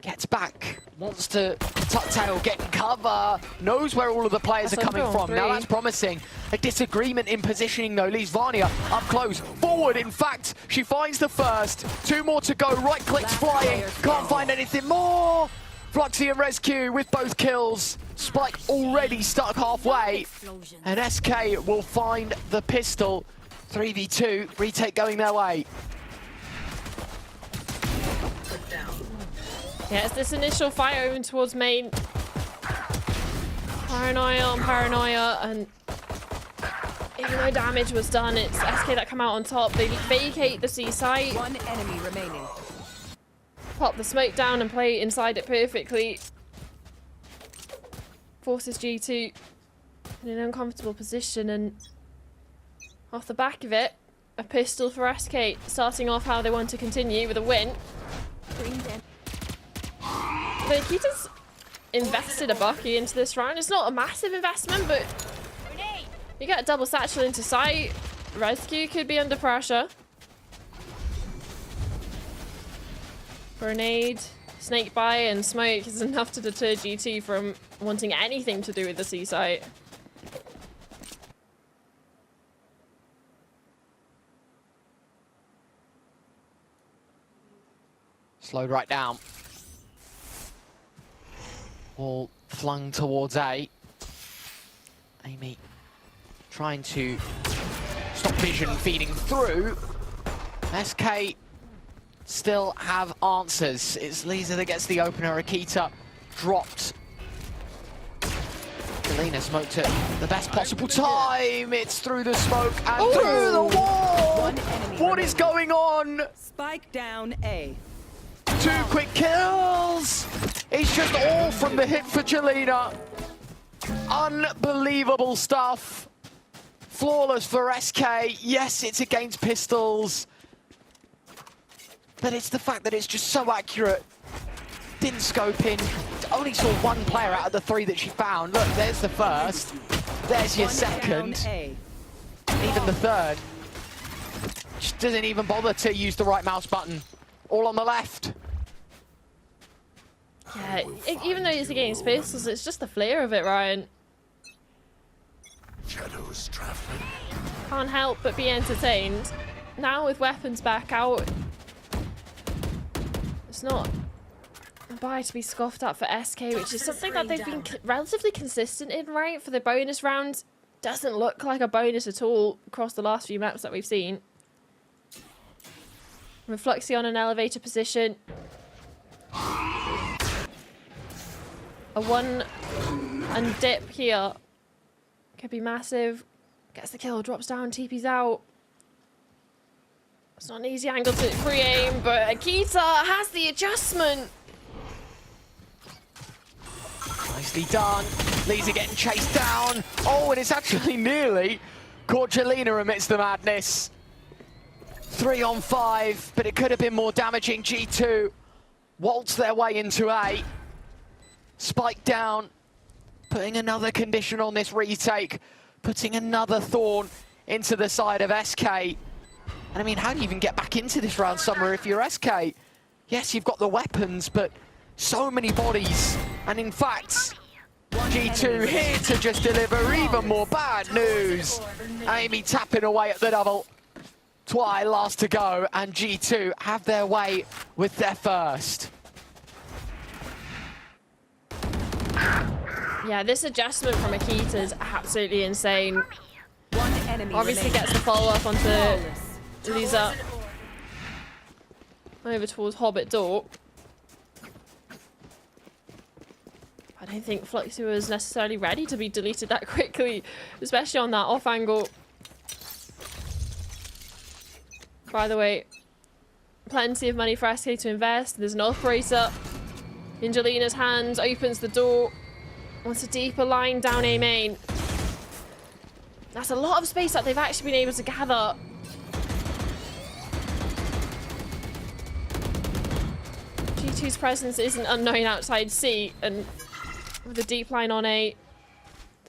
Gets back. Wants to tuck tail, getting cover. Knows where all of the players are coming from. Now that's promising. A disagreement in positioning though leaves Vanya up close. Forward, in fact, she finds the first. 2 more to go. Right clicks flying. Can't find anything more. Fluxy and Rescue with both kills. Spike already stuck halfway. And SK will find the pistol. 3v2. Retake going their way. Yeah, it's this initial fight over towards main. Paranoia on paranoia, and even though damage was done, it's SK that come out on top. They vacate the C site. 1 enemy remaining. Pop the smoke down and play inside it perfectly. Forces G2 in an uncomfortable position, and off the back of it, a pistol for SK, starting off how they want to continue with a win. But Akita's invested a bucky into this round. It's not a massive investment, but you get a double satchel into sight. Rescue could be under pressure. Grenade, snake by, and smoke is enough to deter GT from wanting anything to do with the C site. Slowed right down. All flung towards A. Amy trying to stop vision feeding through. SK still have answers. It's Lisa that gets the opener. Akita dropped. Selena smoked at the best possible time. It's through the smoke and through the wall. What is going on? Spike down A. 2 quick kills. It's just all from the hit for Jelena. Unbelievable stuff. Flawless for SK. Yes, it's against pistols. But it's the fact that it's just so accurate. Didn't scope in. Only saw 1 player out of the 3 that she found. Look, there's the first. There's your second. Even the third. She doesn't even bother to use the right mouse button. All on the left. Yeah, even though it's against pistols, it's just the flair of it, Ryan. Shadows traveling. Can't help but be entertained. Now with weapons back out, it's not a buy to be scoffed at for SK, which is something that they've been relatively consistent in, right? For the bonus round, doesn't look like a bonus at all across the last few maps that we've seen. With Fluxy on an elevator position. A 1 and dip here could be massive. Gets the kill, drops down, TP's out. It's not an easy angle to pre-aim, but Akita has the adjustment. Nicely done. Lisa getting chased down. Oh, and it's actually nearly caught Jelena amidst the madness. 3 on 5, but it could have been more damaging. G2 waltz their way into A. Spike down, putting another condition on this retake, putting another thorn into the side of SK. And I mean, how do you even get back into this round, Summer, if you're SK? Yes, you've got the weapons, but so many bodies. And in fact, G2 here to just deliver even more bad news. Amy tapping away at the double. Twy last to go, and G2 have their way with their first. Yeah, this adjustment from Akita is absolutely insane. 1 enemy Obviously remaining. gets the follow-up onto Lisa. Over towards Hobbit door. I don't think Fluxy was necessarily ready to be deleted that quickly, especially on that off angle. By the way, plenty of money for SK to invest. There's an operator in Jeleena's hands, opens the door, wants a deeper line down A main. That's a lot of space that they've actually been able to gather. G2's presence isn't unknown outside C, and with a deep line on A,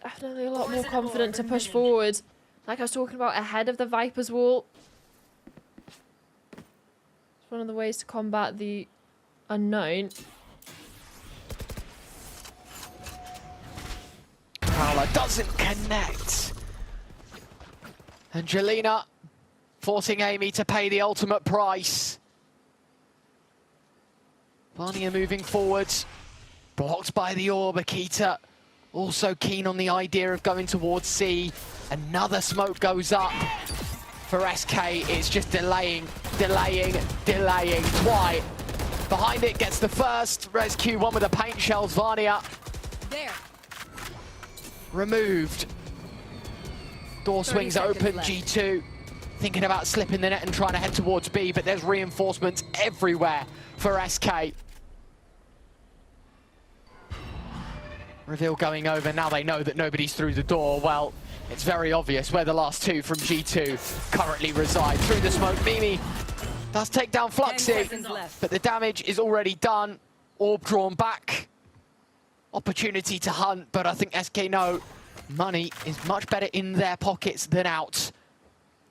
definitely a lot more confident to push forward. Like I was talking about, ahead of the Viper's wall. It's one of the ways to combat the unknown. Prowler doesn't connect. And Jeleena forcing Amy to pay the ultimate price. Vania moving forwards. Blocked by the orb. Akita also keen on the idea of going towards C. Another smoke goes up. For SK, it's just delaying. Dwight behind it gets the first. Rescue one with the paint shells. Vania There. removed. Door swings open. G2 thinking about slipping the net and trying to head towards B, but there's reinforcements everywhere for SK. Reveal going over. Now they know that nobody's through the door. Well, it's very obvious where the last two from G2 currently reside. Through the smoke, Mimi does take down Fluxy, but the damage is already done. Orb drawn back. Opportunity to hunt, but I think SK know money is much better in their pockets than out.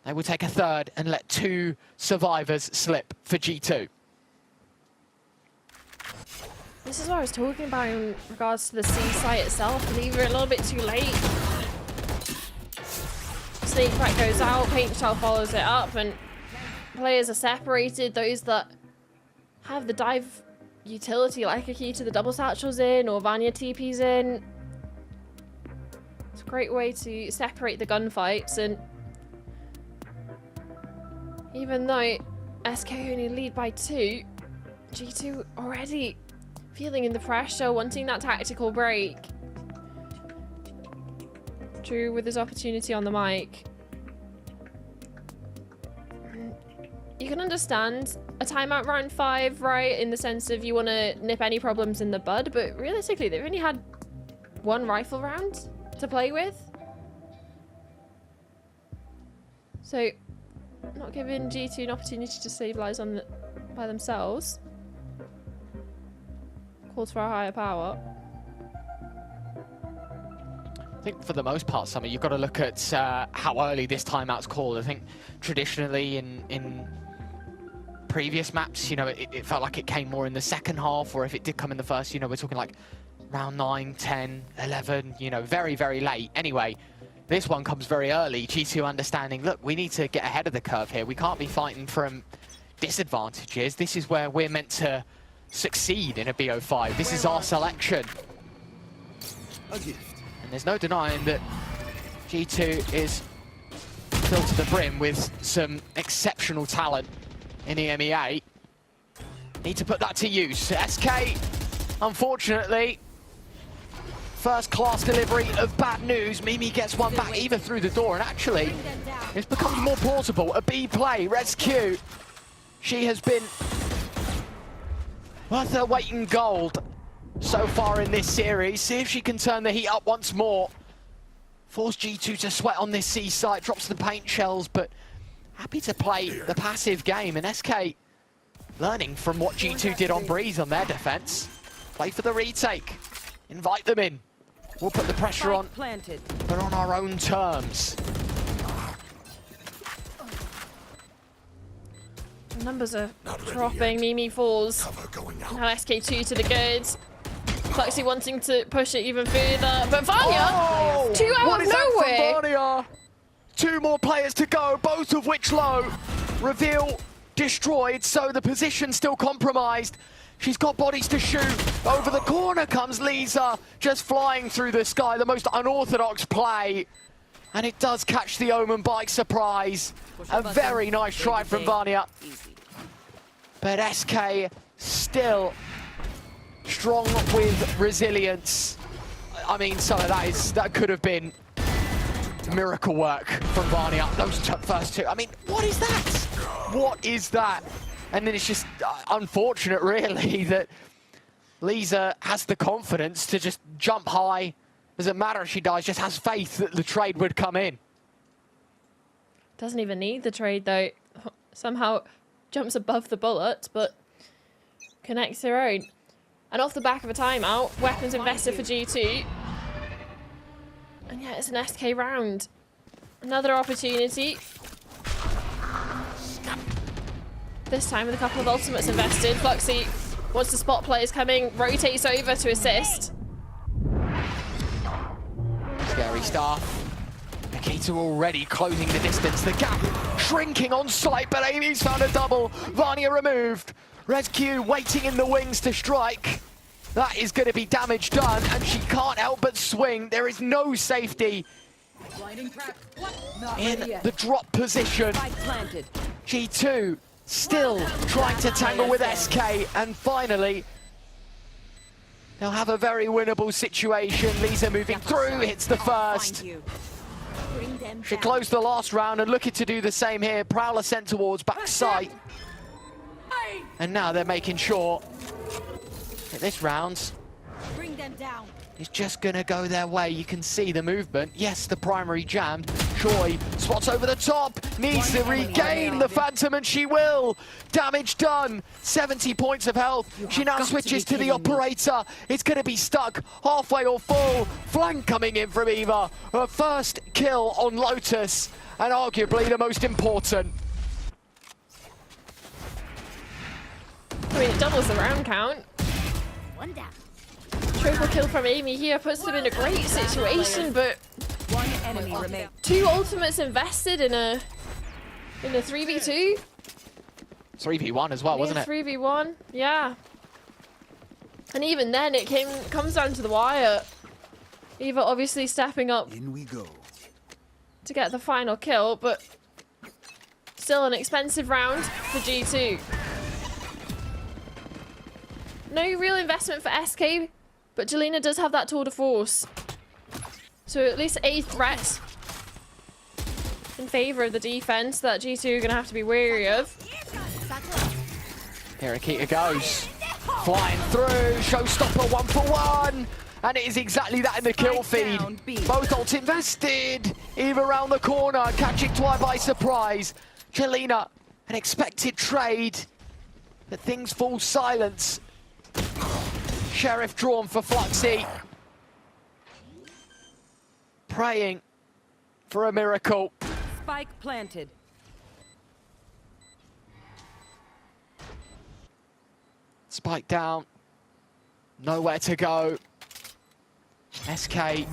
They will take a third and let two survivors slip for G2. This is what I was talking about in regards to the C site itself. I believe we're a little bit too late. Snake crack goes out, paint shell follows it up, and players are separated. Those that have the dive utility, like Akita, the double satchel's in, or Vanya TP's in. It's a great way to separate the gunfights, and even though SK only lead by 2, G2 already feeling in the pressure, wanting that tactical break. Drew with his opportunity on the mic. You can understand a timeout round 5, right? In the sense of you want to nip any problems in the bud, but realistically, they've only had one rifle round to play with. So, not giving G2 an opportunity to stabilize on by themselves. Calls for a higher power. I think for the most part, Summer, you've got to look at how early this timeout's called. I think traditionally in previous maps, you know, it felt like it came more in the second half, or if it did come in the first, you know, we're talking like round 9, 10, 11, you know, very, very late. Anyway, this one comes very early. G2 understanding, look, we need to get ahead of the curve here. We can't be fighting from disadvantages. This is where we're meant to succeed in a BO5. This is our selection. A gift. And there's no denying that G2 is filled to the brim with some exceptional talent in the EMEA. Need to put that to use. SK, unfortunately, first class delivery of bad news. Mimi gets one back either through the door, and actually, it's become more plausible. A B play, Rescue. She has been worth her weight in gold so far in this series. See if she can turn the heat up once more. Force G2 to sweat on this C site, drops the paint shells, but happy to play the passive game. And SK learning from what G2 did on Breeze on their defense. Play for the retake. Invite them in. We'll put the pressure on, but on our own terms. The numbers are dropping. Mimi falls. Now SK2 to the goods. Fluxy wanting to push it even further, but Vanya, 2 out of nowhere. Vanya? 2 more players to go, both of which low. Reveal destroyed, so the position still compromised. She's got bodies to shoot. Over the corner comes Lisa, just flying through the sky. The most unorthodox play. And it does catch the Omen by surprise. A very nice try from Vanya. But SK still strong with resilience. I mean, some of that could have been miracle work from Vanya. Those first 2. I mean, what is that? What is that? And then it's just unfortunate, really, that Lisa has the confidence to just jump high. Doesn't matter if she dies, just has faith that the trade would come in. Doesn't even need the trade, though. Somehow jumps above the bullet, but connects her own. And off the back of a timeout, weapons invested for G2. And yeah, it's an SK round. Another opportunity. This time with a couple of ultimates invested. Fluxy wants to spot players coming, rotates over to assist. Scary stuff. Nikita already closing the distance. The gap shrinking on site, but Amy's found a double. Vanya removed. Rescue waiting in the wings to strike. That is going to be damage done, and she can't help but swing. There is no safety in the drop position. G2 still trying to tangle with SK, and finally they'll have a very winnable situation. Lisa moving through, hits the first. She closed the last round and looking to do the same here. Prowler sent towards backside. And now they're making sure that this round is just going to go their way. You can see the movement. Yes, the primary jammed. Choi spots over the top. Needs to regain the Phantom, and she will. Damage done. 70 points of health. She now switches to the operator. It's going to be stuck halfway or full. Flank coming in from Eva. Her first kill on Lotus, and arguably the most important. I mean, it doubles the round count. One down. Triple kill from Amy here puts them in a great situation, but One enemy remains. 2 ultimates invested in a 3v2. 3v1 as well, wasn't it? 3v1, yeah. And even then, it comes down to the wire. Eva obviously stepping up In we go. to get the final kill, but still an expensive round for G2. No real investment for SK, but Jelena does have that tour de force. So at least a threat in favor of the defense that G2 are going to have to be wary of. Here Akita goes. Flying through. Showstopper 1-for-1. And it is exactly that in the kill feed. Both ults invested. Eva around the corner, catching Twi by surprise. Jelena, an expected trade. But things fall silent. Sheriff drawn for Fluxy. Praying for a miracle. Spike planted. Spike down. Nowhere to go. SK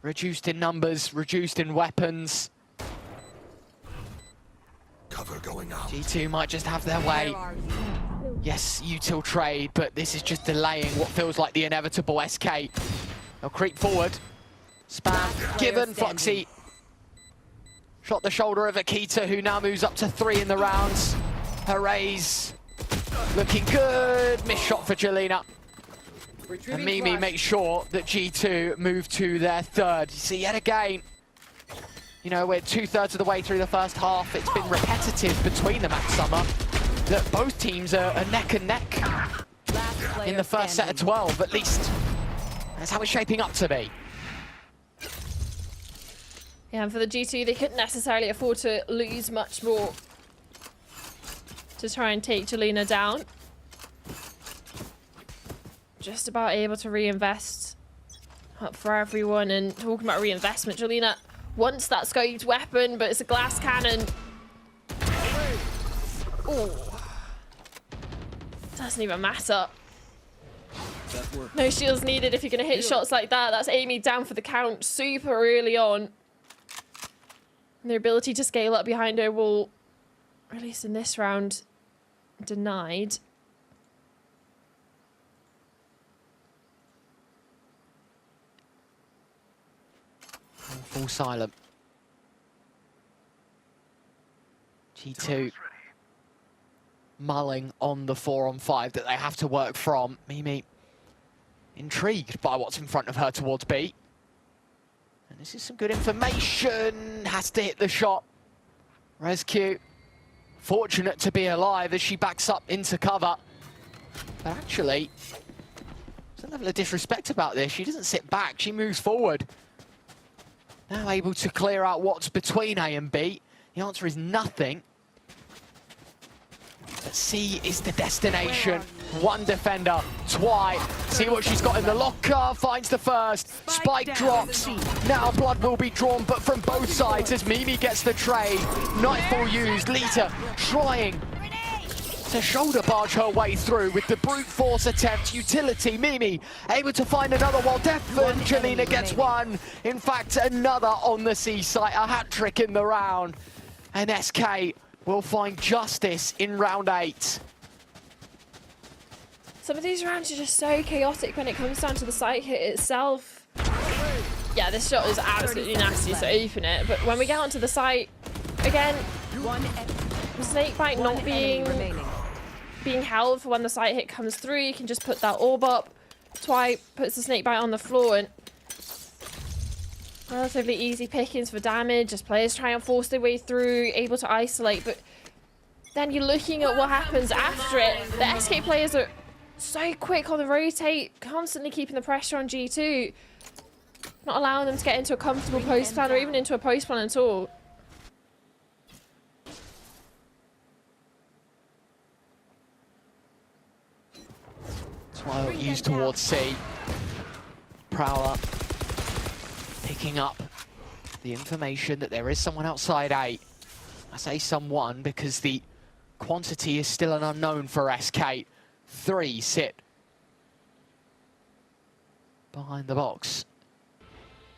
reduced in numbers, reduced in weapons. Cover going out. G2 might just have their way. Yes, util trade, but this is just delaying what feels like the inevitable SK. They'll creep forward. Spam given. Fluxy shot the shoulder of Akita, who now moves up to 3 in the rounds. Her raise looking good. Missed shot for Jelena. And Mimi makes sure that G2 move to their third. You see yet again, you know, we're 2/3 of the way through the first half. It's been repetitive between them at Summer that both teams are neck and neck in the first set of 12, at least. That's how it's shaping up to be. Yeah, and for the G2, they couldn't necessarily afford to lose much more to try and take Jelena down. Just about able to reinvest up for everyone. And talking about reinvestment, Jelena wants that scoped weapon, but it's a glass cannon. Oh, doesn't even matter. No shields needed if you're going to hit shots like that. That's Amy down for the count super early on. And their ability to scale up behind her wall, at least in this round, denied. Full silent. G2 mulling on the 4-on-5 that they have to work from. Mimi intrigued by what's in front of her towards B. And this is some good information. Has to hit the shot. Rescue fortunate to be alive as she backs up into cover. But actually, there's a level of disrespect about this. She doesn't sit back, she moves forward. Now able to clear out what's between A and B. The answer is nothing. But C is the destination. One defender, Twy. See what she's got in the locker, finds the first. Spike drops. Now blood will be drawn, but from both sides as Mimi gets the trade. Nightfall used, Lita trying to shoulder barge her way through with the brute force attempt. Utility, Mimi able to find another while Jelena gets one. In fact, another on the C site, a hat trick in the round. And SK will find justice in round 8. Some of these rounds are just so chaotic when it comes down to the site hit itself. Yeah, this shot is absolutely nasty to open it, but when we get onto the site, again, the snakebite not being held for when the site hit comes through, you can just put that orb up. Twy puts the snakebite on the floor, and relatively easy pickings for damage as players try and force their way through, able to isolate, but then you're looking at what happens after it. The SK players are so quick on the rotate, constantly keeping the pressure on G2, not allowing them to get into a comfortable post plan or even into a post plan at all. Twy used towards C. Prowler picking up the information that there is someone outside A. I say someone because the quantity is still an unknown for SK. 3 sit behind the box.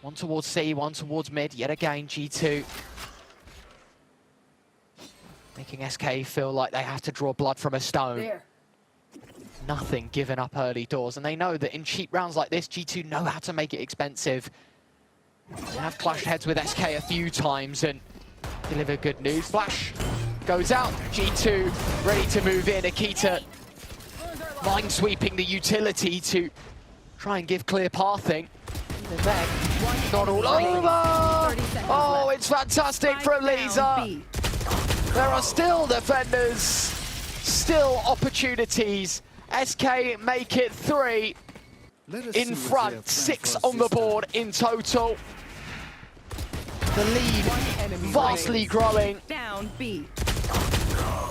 One towards C, one towards mid. Yet again, G2 making SK feel like they have to draw blood from a stone. There. Nothing given up early doors, and they know that in cheap rounds like this, G2 know how to make it expensive. They have clashed heads with SK a few times and deliver good news. Flash goes out, G2 ready to move in. Akita mind sweeping the utility to try and give clear pathing. And then, not all over! Oh, it's fantastic from Lisa! There are still defenders, still opportunities. SK make it 3 in front, 6 on the board in total. The lead vastly growing. Down B.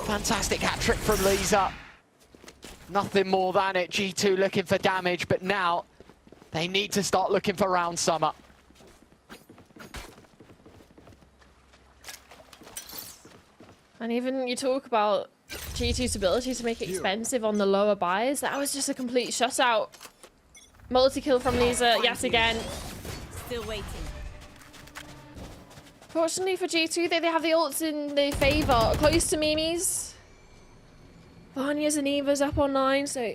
Fantastic hat trick from Lisa. Nothing more than it. G2 looking for damage, but now they need to start looking for round summer. And even you talk about G2's ability to make it expensive on the lower buys, that was just a complete shutout. Multi-kill from Lisa yet again. Still waiting. Fortunately for G2, they have the ults in their favour. Close to Mimi's. Vanya's and Eva's up on 9, so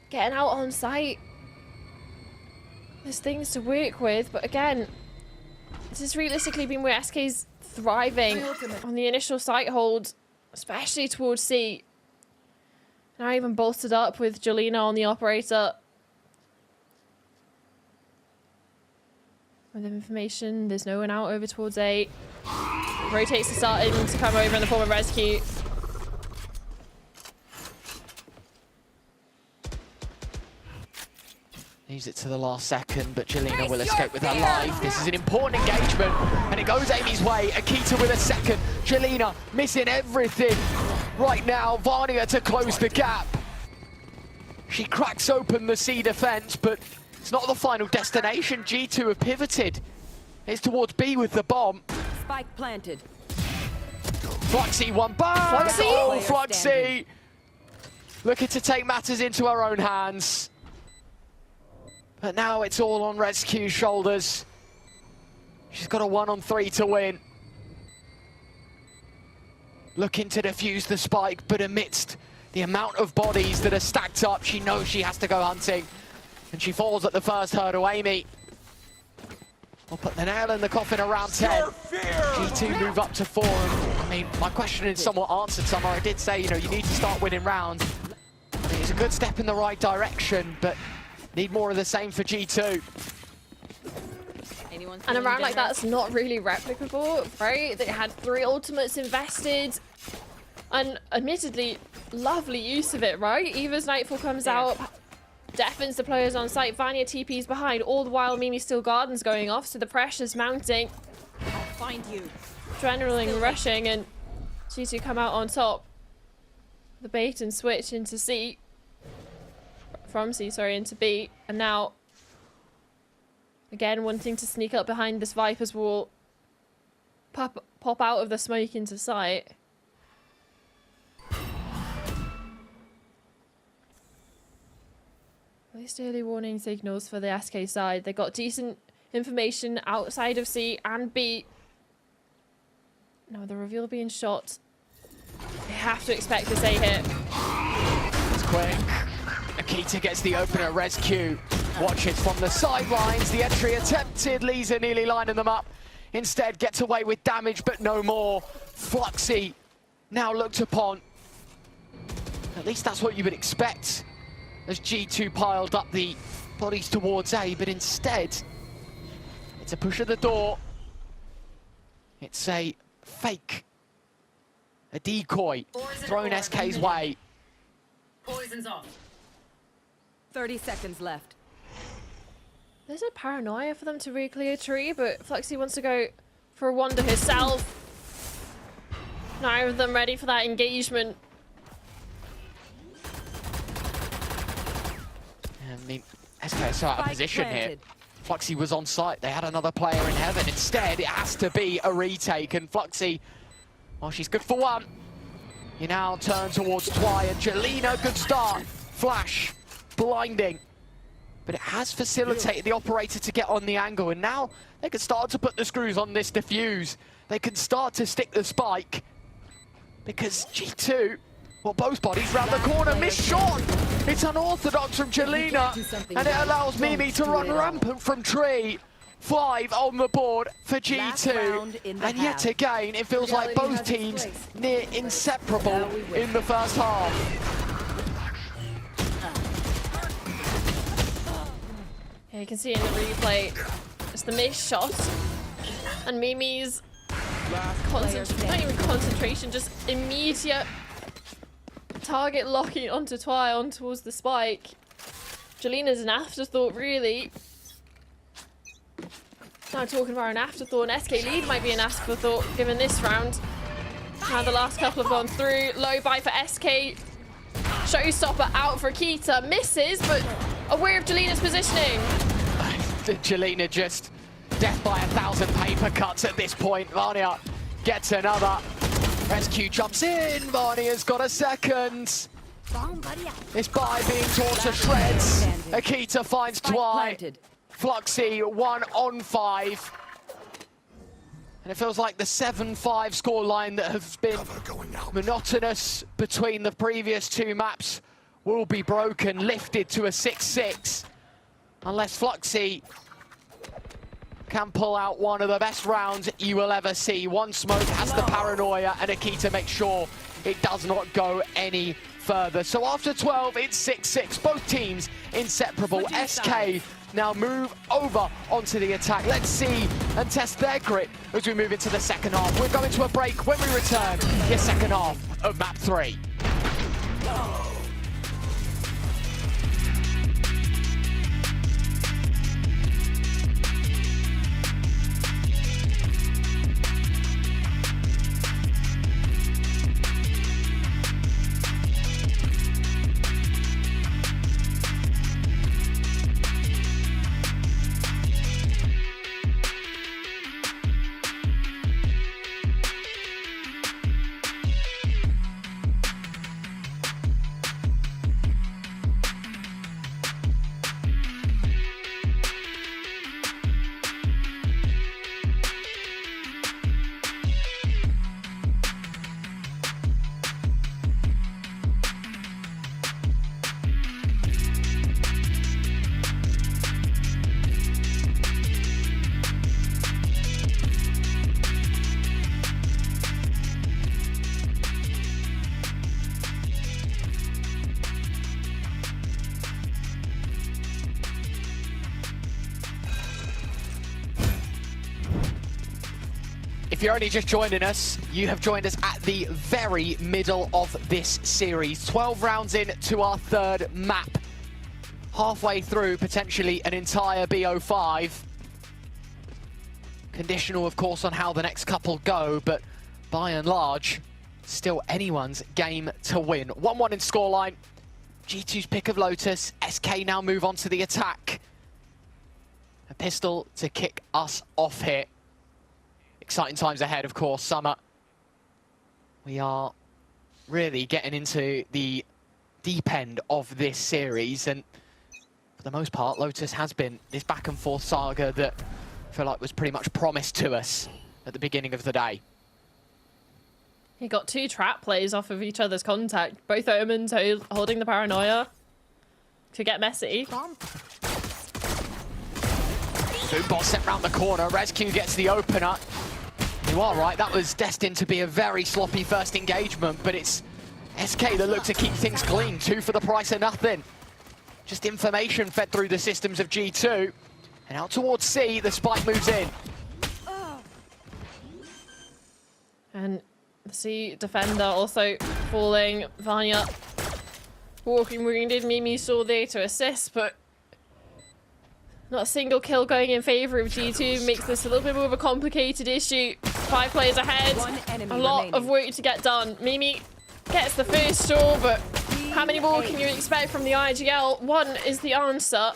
getting out on site. There's things to work with, but again, this has realistically been where SK's thriving on the initial site hold, especially towards C. Now even bolstered up with Jelena on the operator. With information, there's no one out over towards A. Rotates to starting to come over in the form of rescue. Leaves it to the last second, but Jelena will escape with her life. This is an important engagement, and it goes Amy's way. Akita with a second. Jelena missing everything. Right now, Vanya to close the gap. She cracks open the C defense, but it's not the final destination. G2 have pivoted. It's towards B with the bomb. Spike planted. Fluxy one back. Fluxy? Oh, Fluxy. Looking to take matters into her own hands. But now it's all on Rescue's shoulders. She's got a 1-on-3 to win. Looking to defuse the spike, but amidst the amount of bodies that are stacked up, she knows she has to go hunting. And she falls at the first hurdle. Amy will put the nail in the coffin around 10. G2 move up to 4. I mean, my question is somewhat answered, Summer. I did say, you know, you need to start winning rounds. I think it's a good step in the right direction, but need more of the same for G2. And a round like that's not really replicable, right? They had 3 ultimates invested. And admittedly, lovely use of it, right? Eva's Nightfall comes out, deafens the players on site. Vanya TP's behind. All the while, Mimi's Steel Garden's going off, so the pressure's mounting. I'll find you. Adrenaline rushing, and G2 come out on top. The bait and switch into C. From C, sorry, into B. And now, again, wanting to sneak up behind this Viper's wall. Pop out of the smoke into sight. At least early warning signals for the SK side. They got decent information outside of C and B. Now the reveal being shot. They have to expect this A hit. It's quick. Akita gets the opener. Res Q watches from the sidelines. The entry attempted. Lisa nearly lining them up. Instead gets away with damage, but no more. Fluxy now looked upon. At least that's what you would expect as G2 piled up the bodies towards A, but instead it's a push at the door. It's a fake, a decoy thrown SK's way. Poison's off. 30 seconds left. There's a paranoia for them to re-clear tree, but Fluxy wants to go for a wander herself. Neither of them ready for that engagement. I mean, SK is so out of position here. Fluxy was on site. They had another player in heaven. Instead, it has to be a retake. And Fluxy, well, she's good for one. You now turn towards Twy and Jelena. Good start. Flash. Blinding. But it has facilitated the operator to get on the angle. And now they can start to put the screws on this defuse. They can start to stick the spike. Because G2, well, both bodies round the corner. Missed shot. It's unorthodox from Jelena, and it allows Mimi to run rampant from tree. 5 on the board for G2, and yet again, it feels like both teams near inseparable in the first half. Yeah, you can see in the replay, it's the missed shot, and Mimi's not even concentration, just immediate target locking onto Twy on towards the spike. Jelena's an afterthought, really. Now talking about an afterthought, an SK lead might be an afterthought given this round. Now the last couple have gone through. Low buy for SK. Showstopper out for Akita. Misses, but aware of Jelena's positioning. Jelena just death by 1,000 paper cuts at this point. Vanya gets another. SQ jumps in. Vanya's got a second. This buy being torn to shreds. Akita finds Twy. Fluxy 1 on 5. And it feels like the 7-5 scoreline that has been monotonous between the previous 2 maps will be broken, lifted to a 6-6. Unless Fluxy can pull out one of the best rounds you will ever see. One smoke has the paranoia, and Akita makes sure it does not go any further. So after 12, it's 6-6. Both teams inseparable. SK now move over onto the attack. Let's see and test their grit as we move into the second half. We're going to a break. When we return, the second half of map 3. if you're only just joining us, you have joined us at the very middle of this series. 12 rounds in to our third map. Halfway through, potentially an entire BO5. Conditional, of course, on how the next couple go, but by and large, still anyone's game to win. 1-1 in scoreline. G2's pick of Lotus. SK now move on to the attack. A pistol to kick us off here. Exciting times ahead, of course, Summer. We are really getting into the deep end of this series, and for the most part, Lotus has been this back and forth saga that I feel like was pretty much promised to us at the beginning of the day. He got 2 trap plays off of each other's contact. Both Omens holding the paranoia. Could get messy. Boombot sent round the corner. Rescue gets the opener. You are right, that was destined to be a very sloppy first engagement, but it's SK that look to keep things clean. 2 for the price of nothing. Just information fed through the systems of G2. And out towards C, the spike moves in. And the C defender also falling. Vanya walking wounded. Mimi saw there to assist, but not a single kill going in favor of G2 makes this a little bit more of a complicated issue. 5 players ahead. A lot of work to get done. Mimi gets the first store, but how many more can you expect from the IGL? 1 is the answer.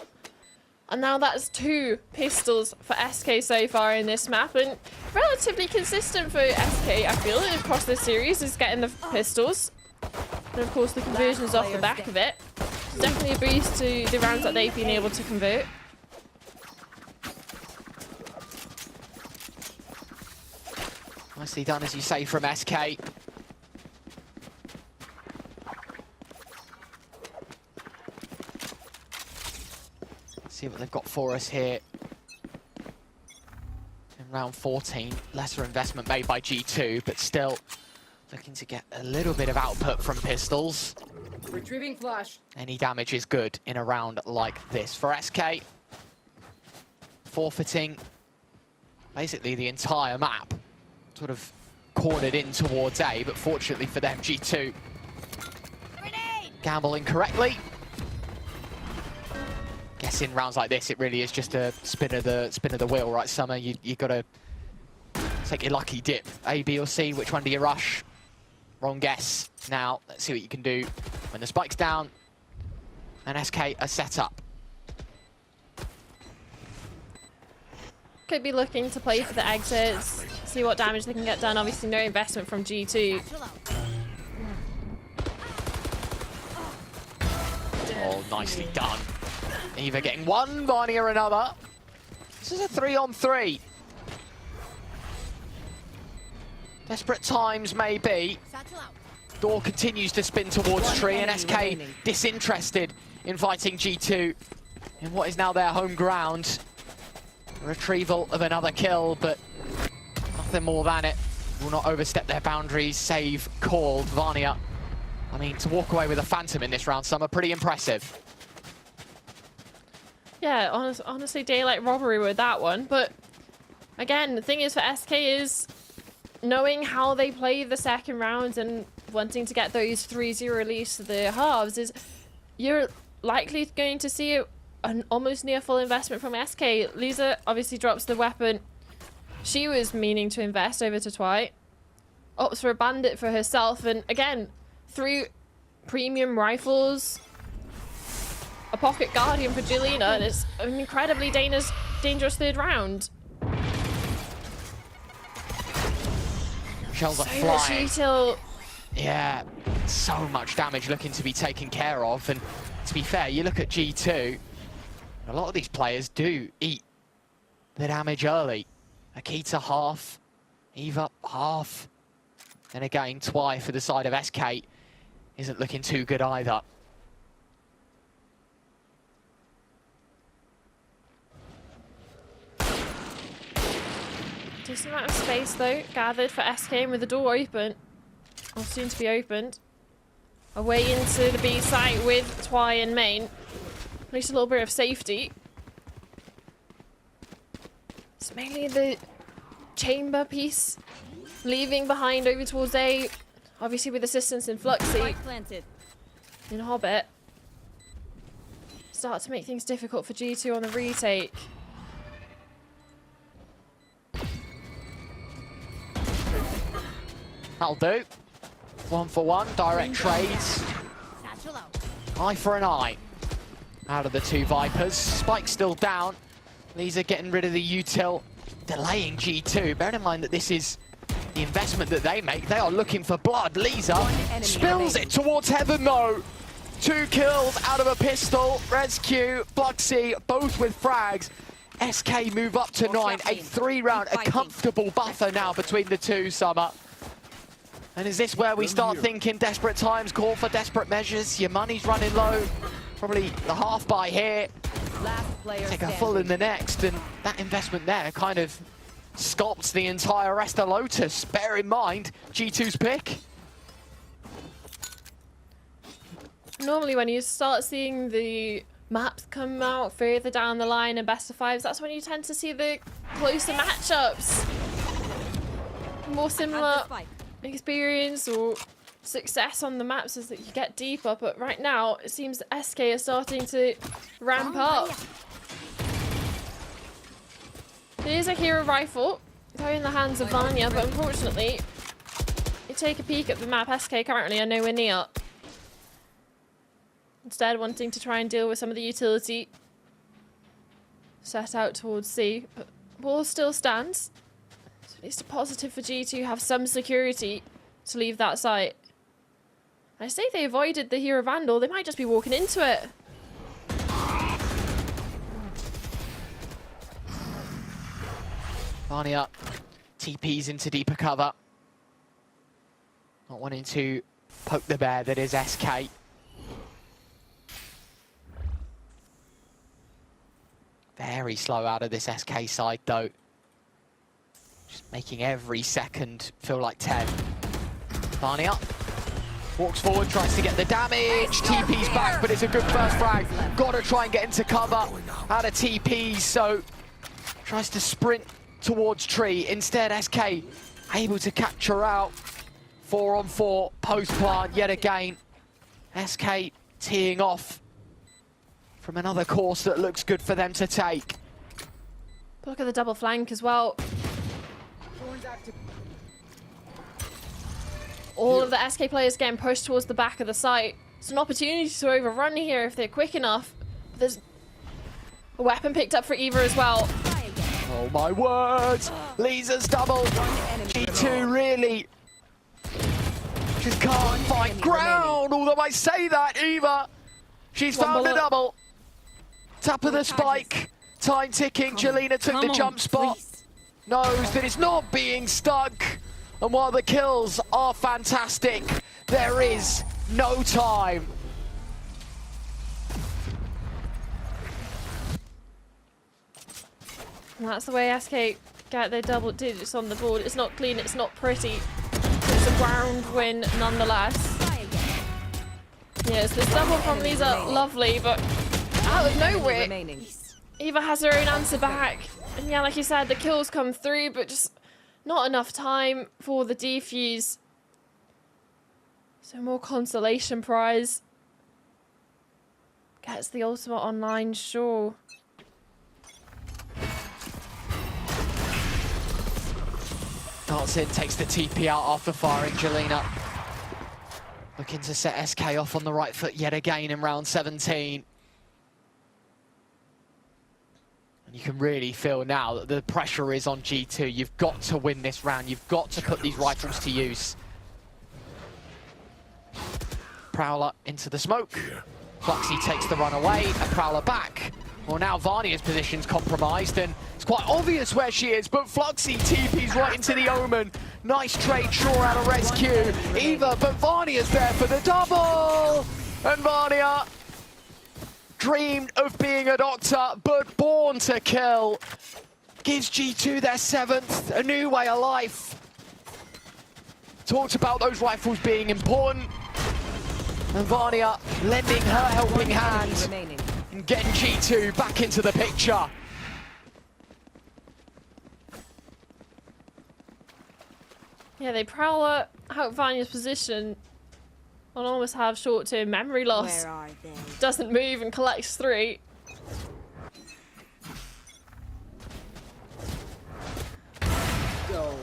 And now that's 2 pistols for SK so far in this map, and relatively consistent for SK, I feel, across this series is getting the pistols. And of course the conversions off the back of it. It's definitely a boost to the rounds that they've been able to convert. Nicely done, as you say, from SK. See what they've got for us here in round 14. Lesser investment made by G2, but still looking to get a little bit of output from pistols. Retrieving flash. Any damage is good in a round like this. For SK, forfeiting basically the entire map. Sort of cornered in towards A, but fortunately for them, G2 gambling correctly. Guess in rounds like this, it really is just a spin of the wheel, right, Summer? You got to take your lucky dip. A, B, or C. Which one do you rush? Wrong guess. Now let's see what you can do when the spike's down and SK are set up. Could be looking to play for the exits, see what damage they can get done. Obviously no investment from G2. Oh, nicely done. Either getting one, Barney, or another. This is a 3-on-3. Desperate times, maybe. Door continues to spin towards Tree, and SK disinterested in fighting G2 in what is now their home ground. Retrieval of another kill, but nothing more than it. Will not overstep their boundaries, save called. Vanya, I mean, to walk away with a Phantom in this round, Summer, pretty impressive. Yeah, honestly, daylight robbery with that one. But again, the thing is for SK is knowing how they play the second round and wanting to get those 3-0 leads to the halves is you're likely going to see an almost near full investment from SK. Lisa obviously drops the weapon she was meaning to invest over to Twi. Opts for a bandit for herself, and again, 3 premium rifles, a pocket guardian for Jelena, and it's an incredibly dangerous third round. Shells are So much flying. detail. Yeah, so much damage looking to be taken care of. And to be fair, you look at G2, a lot of these players do eat the damage early. Akita half, Eva half. And again, Twi for the side of SK isn't looking too good either. Decent amount of space though gathered for SK, and with the door open, or soon to be opened. Away into the B site with Twi and Main. At least a little bit of safety. It's mainly the chamber piece, leaving behind over towards A. Obviously with assistance in Fluxy, in Hobbit. Start to make things difficult for G2 on the retake. That'll do. 1 for 1, direct trades. Eye for an eye. Out of the two Vipers. Spike's still down. These are getting rid of the util, delaying G2. Bear in mind that this is the investment that they make. They are looking for blood. Lisa spills it towards heaven though. 2 kills out of a pistol. Rescue, Fluxy, both with frags. SK move up to 9. A 3-round, a comfortable buffer now between the two, Summer. And is this where we start thinking desperate times call for desperate measures? Your money's running low. Probably the half buy here. Take a full in the next, and that investment there kind of sculpts the entire rest of Lotus. Bear in mind, G2's pick. Normally when you start seeing the maps come out further down the line in best of 5s, that's when you tend to see the closer matchups. More similar experience or success on the maps as that you get deeper, but right now it seems that SK are starting to ramp up. There is a hero rifle in the hands of Vanya, but unfortunately, you take a peek at the map, SK currently are nowhere near. Instead, wanting to try and deal with some of the utility set out towards C, but ball still stands. So at least a positive for G2 have some security to leave that site. I say they avoided the hero vandal, they might just be walking into it. Vanya TPs into deeper cover. Not wanting to poke the bear that is SK. Very slow out of this SK side though. Just making every second feel like 10. Vanya walks forward, tries to get the damage. TP's back, but it's a good first frag. Gotta try and get into cover out of TPs, so tries to sprint towards tree. Instead, SK able to capture out. 4-on-4, post plant yet again. SK teeing off from another course that looks good for them to take. Look at the double flank as well. All of the SK players getting pushed towards the back of the site. It's an opportunity to overrun here if they're quick enough. There's a weapon picked up for Eva as well. Oh my words! Lisa's double. G2 really just can't find ground. Although I say that, Eva, she's found the double. Tap of the spike. Time ticking. Jelena took the jump spot. Knows that it's not being stuck. And while the kills are fantastic, there is no time. And that's the way SK get their double digits on the board. It's not clean, it's not pretty. It's a ground win nonetheless. Yes, this double from these are lovely, but out of nowhere, Eva has her own answer back. And yeah, like you said, the kills come through, but just not enough time for the defuse. So more consolation prize. Gets the ultimate online, sure. Darts in, takes the TP out after firing. Jelena looking to set SK off on the right foot yet again in round 17. And you can really feel now that the pressure is on G2. You've got to win this round. You've got to put these rifles to use. Prowler into the smoke. Fluxy takes the run away, and Prowler back. Well, now Vanya's position's compromised, and it's quite obvious where she is, but Fluxy TP's right into the Omen. Nice trade, Shaw out of rescue. Eva, but Vanya's there for the double! And Vanya dreamed of being a doctor, but born to kill. Gives G2 their 7th, a new way of life. Talked about those rifles being important. And Vanya lending her helping hand and getting G2 back into the picture. Yeah, they prowl out Vanya's position and almost have short-term memory loss. Where are they? Doesn't move and collects 3.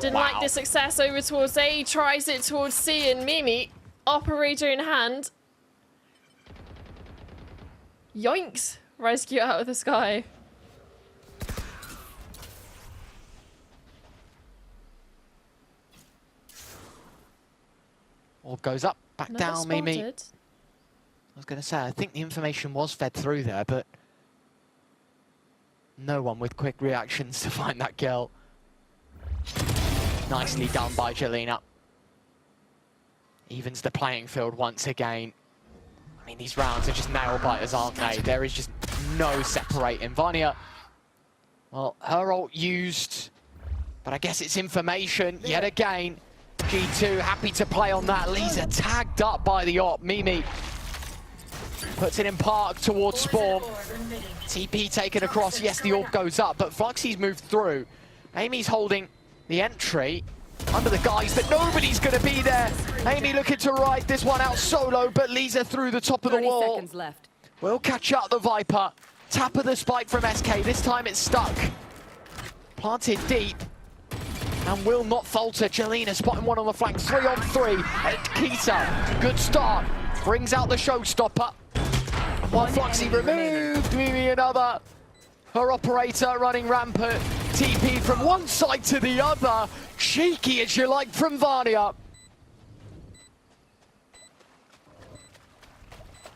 Didn't like the success over towards A, tries it towards C, and Mimi, operator in hand. Yoinks! Rescue out of the sky. Orb goes up, back Never down, Mimi. spotted. I was going to say, I think the information was fed through there, but no one with quick reactions to find that girl. Nicely done by Jelena. Evens the playing field once again. I mean, these rounds are just nail-biters, aren't they? There is just no separating. Vanya, well, her ult used, but I guess it's information yet again. G2 happy to play on that. Lisa tagged up by the op. Mimi puts it in park towards Spawn. TP taken across. Yes, the orb goes up, but Fluxy's moved through. Amy's holding the entry under the guise that nobody's going to be there. Amy looking to ride this one out solo, but Lisa through the top of the 30 wall. seconds left. Will catch up the Viper. Tap of the spike from SK. This time it's stuck. Planted deep. And will not falter. Jelena spotting one on the flank. 3 on 3. Kita, good start. Brings out the showstopper. While Fluxy removed. Mimi another. Her operator running rampant. TP from one side to the other. Cheeky as you like from Vanya.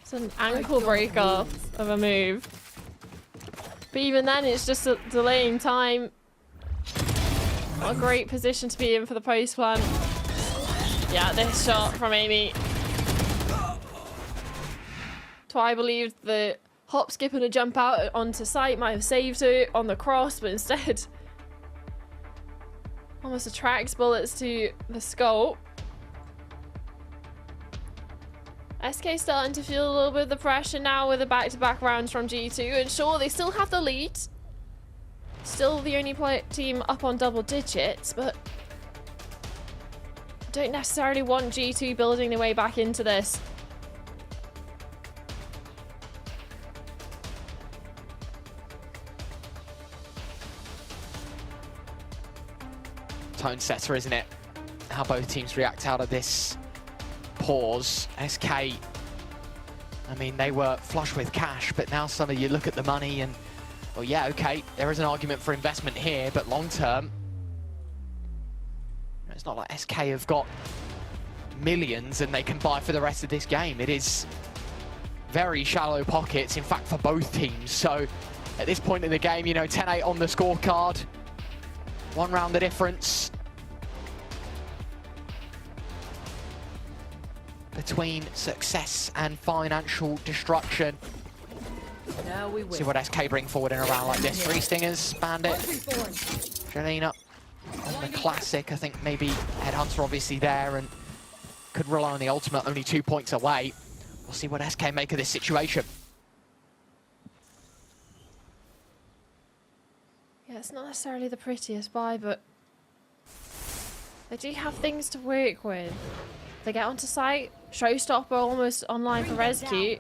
It's an ankle breaker of a move. But even then, it's just a delaying time. What a great position to be in for the post plan. Yeah, this shot from Amy. I believed the hop, skip, and a jump out onto site might have saved her on the cross, but instead almost attracts bullets to the skull. SK starting to feel a little bit of the pressure now with the back-to-back rounds from G2, and sure, they still have the lead. Still the only team up on double digits, but don't necessarily want G2 building their way back into this. Tone setter, isn't it? How both teams react out of this pause. SK, I mean, they were flush with cash, but now some of you look at the money and, well, yeah, okay, there is an argument for investment here, but long term, it's not like SK have got millions and they can buy for the rest of this game. It is very shallow pockets, in fact, for both teams. So at this point in the game, you know, 10-8 on the scorecard. 1 round the difference between success and financial destruction. Now we win. See what SK bring forward in a round like this. 3 stingers, Bandit, Jelena on the classic. I think maybe Headhunter obviously there and could rely on the ultimate, only 2 points away. We'll see what SK make of this situation. Yeah, it's not necessarily the prettiest buy, but they do have things to work with. They get onto site, showstopper almost online for rescue.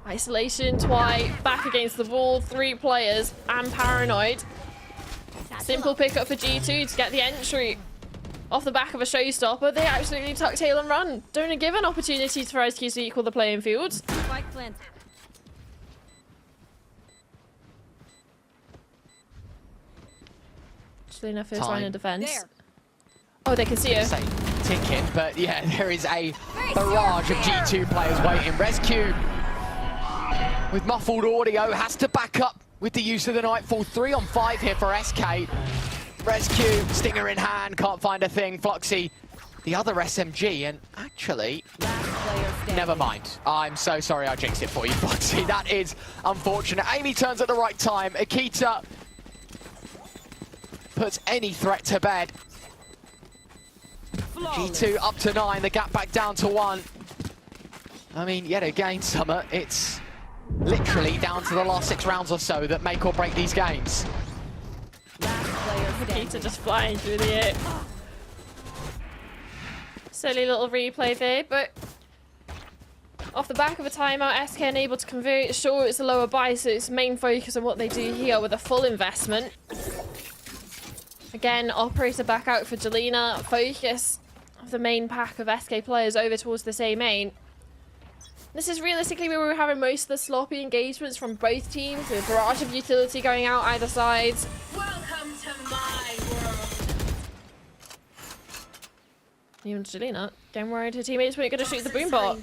Isolation, Twy, back against the wall, 3 players, and Paranoid. Simple pickup for G2 to get the entry. Off the back of a showstopper, they absolutely tuck tail and run. Don't give an opportunity for rescue to equal the playing field. Spike planted. Jelena first line of defense. There. Oh, they can see her. Say ticking, but yeah, there is a barrage of G2 players waiting. Rescue with muffled audio has to back up with the use of the Nightfall. 3 on 5 here for SK. Rescue, stinger in hand, can't find a thing. Fluxy, the other SMG, and actually, never mind. I'm so sorry I jinxed it for you, Fluxy. That is unfortunate. Amy turns at the right time. Akita puts any threat to bed. G2 up to 9, the gap back down to 1. I mean, yet again, Summer, it's literally down to the last 6 rounds or so that make or break these games. Nikita just flying through the air. Silly little replay there, but off the back of a timeout, SK unable to convert. Sure, it's a lower buy, so it's main focus on what they do here with a full investment. Again, operator back out for Jelena. Focus of the main pack of SK players over towards this A main. This is realistically where we're having most of the sloppy engagements from both teams, with a barrage of utility going out either side. Welcome to my world. Even Jelena getting worried her teammates weren't going to shoot the boom bot.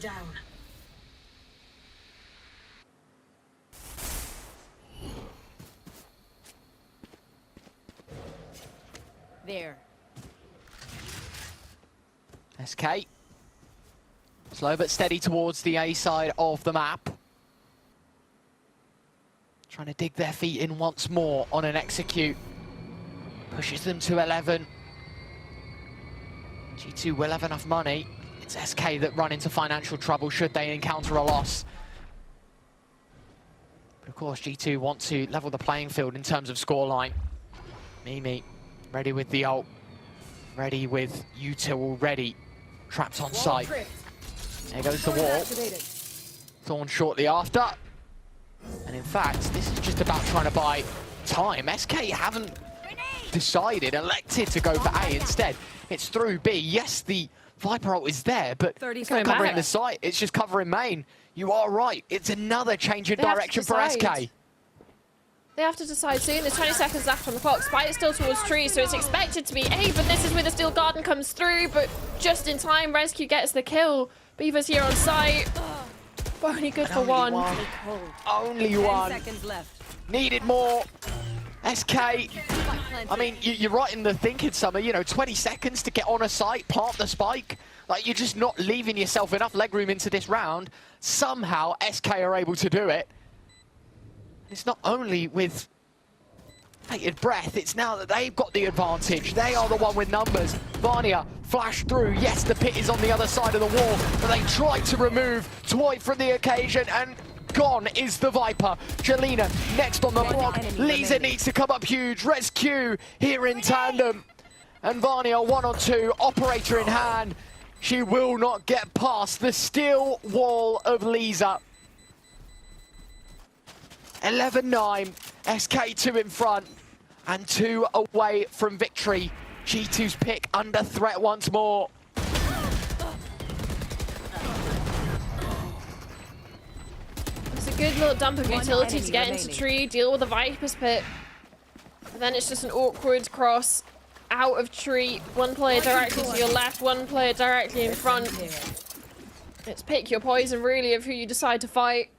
There. SK. Slow but steady towards the A side of the map. Trying to dig their feet in once more on an execute. Pushes them to 11. G2 will have enough money. It's SK that run into financial trouble should they encounter a loss. But of course, G2 want to level the playing field in terms of scoreline. Mimi, ready with the ult. Ready with U2 already. Trapped on site. There goes the wall. Thorn shortly after. And in fact, this is just about trying to buy time. SK haven't decided, elected to go for A instead. It's through B. Yes, the Viper ult is there, but it's not covering the site. It's just covering main. You are right. It's another change in direction for SK. They have to decide soon. There's 20 seconds left on the clock. Spite is still towards tree, so it's expected to be A, but this is where the Steel Garden comes through, but just in time, Rescue gets the kill. Beaver's here on site. But only good for one. Only one. 10 seconds left. Needed more. SK. I mean, you're right in the thinking, Summer. You know, 20 seconds to get on a site, plant the spike. Like, you're just not leaving yourself enough leg room into this round. Somehow, SK are able to do it. It's not only with bated breath, it's now that they've got the advantage. They are the one with numbers. Vania flashed through. Yes, the pit is on the other side of the wall, but they tried to remove Toy from the occasion, and gone is the Viper. Jelena next on the block. Lisa needs to come up huge. Rescue here in tandem. And Vania 1-on-2, operator in hand. She will not get past the steel wall of Lisa. 11-9, SK2 in front, and 2 away from victory. G2's pick under threat once more. It's a good little dump of utility to get into tree, deal with the Viper's pit. And then it's just an awkward cross out of tree. One player directly to your left, one player directly in front. It's pick your poison, really, of who you decide to fight.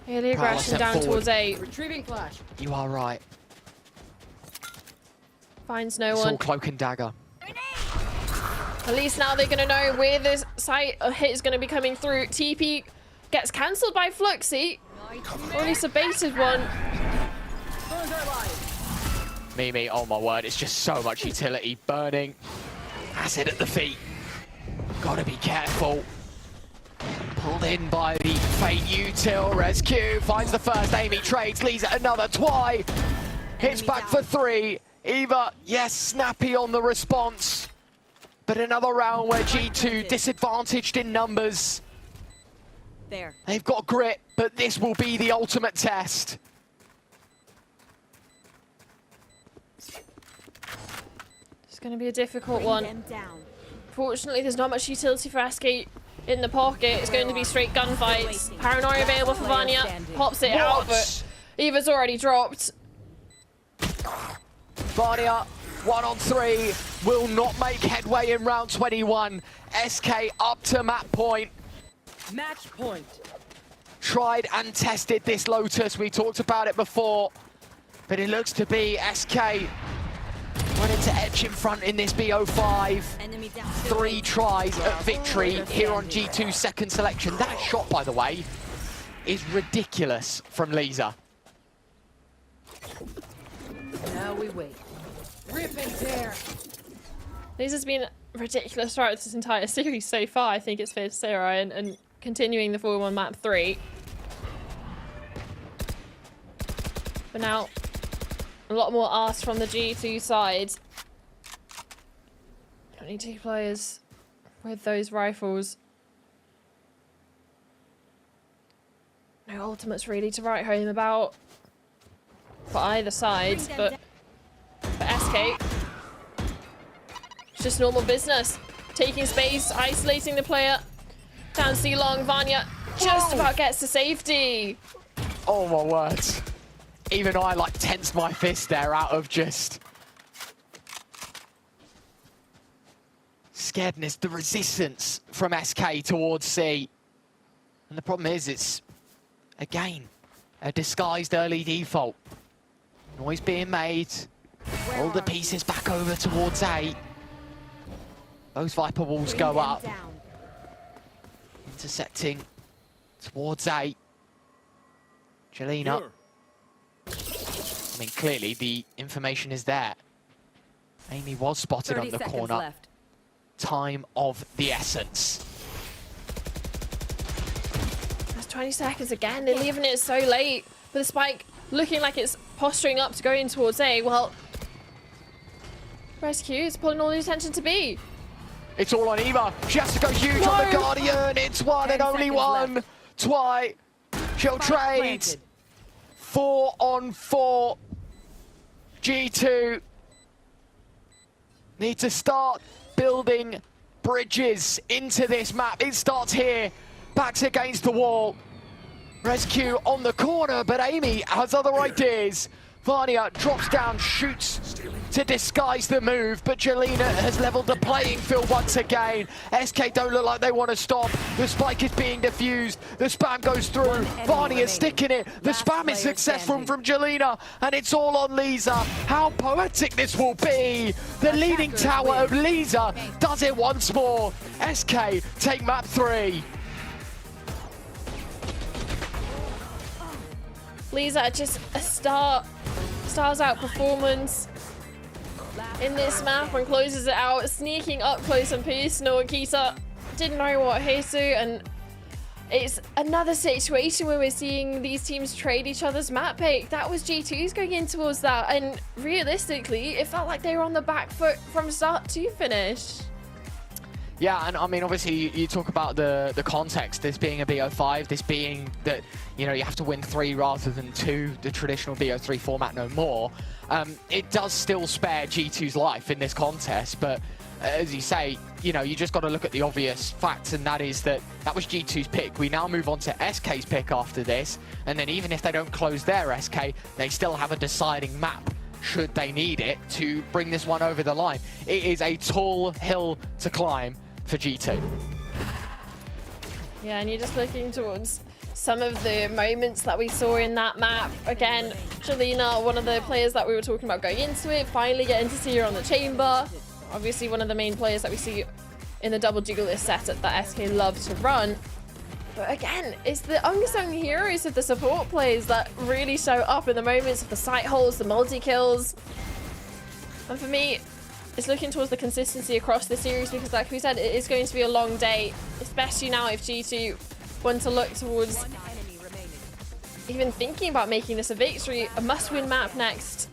Here, the aggression down towards A. Retrieving flash. You are right. Finds no It's one. all cloak and dagger. At least now they're going to know where this site hit is going to be coming through. TP gets cancelled by Fluxy. Or at least a baited one. Mimi, oh my word, it's just so much utility. Burning. Acid at the feet. Gotta be careful. Pulled in by the Fate Util. Rescue finds the first. Amy trades, leads another. Twy hits back for 3. Eva, yes, snappy on the response. But another round where G2 disadvantaged in numbers. There. They've got grit, but this will be the ultimate test. It's going to be a difficult one. Fortunately, there's not much utility for SK in the pocket. It's going to be straight gunfights. Paranoia available for Vania. Pops it out, but Eva's already dropped. Vania, 1-on-3, will not make headway in round 21. SK up to map point. Match point. Tried and tested this Lotus. We talked about it before, but it looks to be SK wanting to edge in front in this BO5. 3 tries at victory here on G2's second selection. That shot, by the way, is ridiculous from Lisa. Now we wait. Rip and tear. Lisa's been ridiculous throughout this entire series so far, I think it's fair to say, Ryan, and continuing the 4-1 map 3. But now, a lot more asked from the G2 side. Only 2 players with those rifles. No ultimates really to write home about for either side, but for SK, it's just normal business. Taking space, isolating the player. Down C long, Vanya just about gets to safety. Oh my words. Even I like tensed my fist there out of just scaredness, the resistance from SK towards C. And the problem is it's, again, a disguised early default. Noise being made. All the pieces back over towards A. Those Viper walls go up. Intersecting towards A. Jelena. I mean, clearly the information is there. Amy was spotted on the corner. Left. Time of the essence. That's 20 seconds again. They're leaving it so late. But the spike looking like it's posturing up to go in towards A. Well, Rescue is pulling all the attention to B. It's all on Eva. She has to go huge on the Guardian. It's one and only one. Twi. She'll trade. 4 on 4. G2 need to start building bridges into this map. It starts here. Backs against the wall. Rescue on the corner, but Amy has other ideas. Vanya drops down, shoots to disguise the move, but Jelena has leveled the playing field once again. SK don't look like they want to stop. The spike is being diffused. The spam goes through. Vanya is sticking it. The spam is successful from Jelena, and it's all on Lisa. How poetic this will be. The leading tower of Lisa does it once more. SK take map 3. Lisa just a stars out performance in this map and closes it out, sneaking up close and personal. Akita didn't know what hit to, and it's another situation where we're seeing these teams trade each other's map pick. That was G2's going in towards that, and realistically, it felt like they were on the back foot from start to finish. Yeah, and I mean, obviously, you talk about the context, this being a BO5, this being that, you know, you have to win 3 rather than 2, the traditional BO3 format no more. It does still spare G2's life in this contest, but as you say, you know, you just got to look at the obvious facts, and that is that was G2's pick. We now move on to SK's pick after this, and then even if they don't close their SK, they still have a deciding map, should they need it, to bring this one over the line. It is a tall hill to climb for G2. Yeah, and you're just looking towards some of the moments that we saw in that map. Again, Jelena, one of the players that we were talking about going into it, finally getting to see her on the chamber. Obviously one of the main players that we see in the double duelist setup that SK love to run. But again, it's the unsung heroes of the support players that really show up in the moments of the sight holes, the multi-kills. And for me, it's looking towards the consistency across the series, because like we said, it is going to be a long day, especially now if G2 want to look towards even thinking about making this a victory, a must-win map next.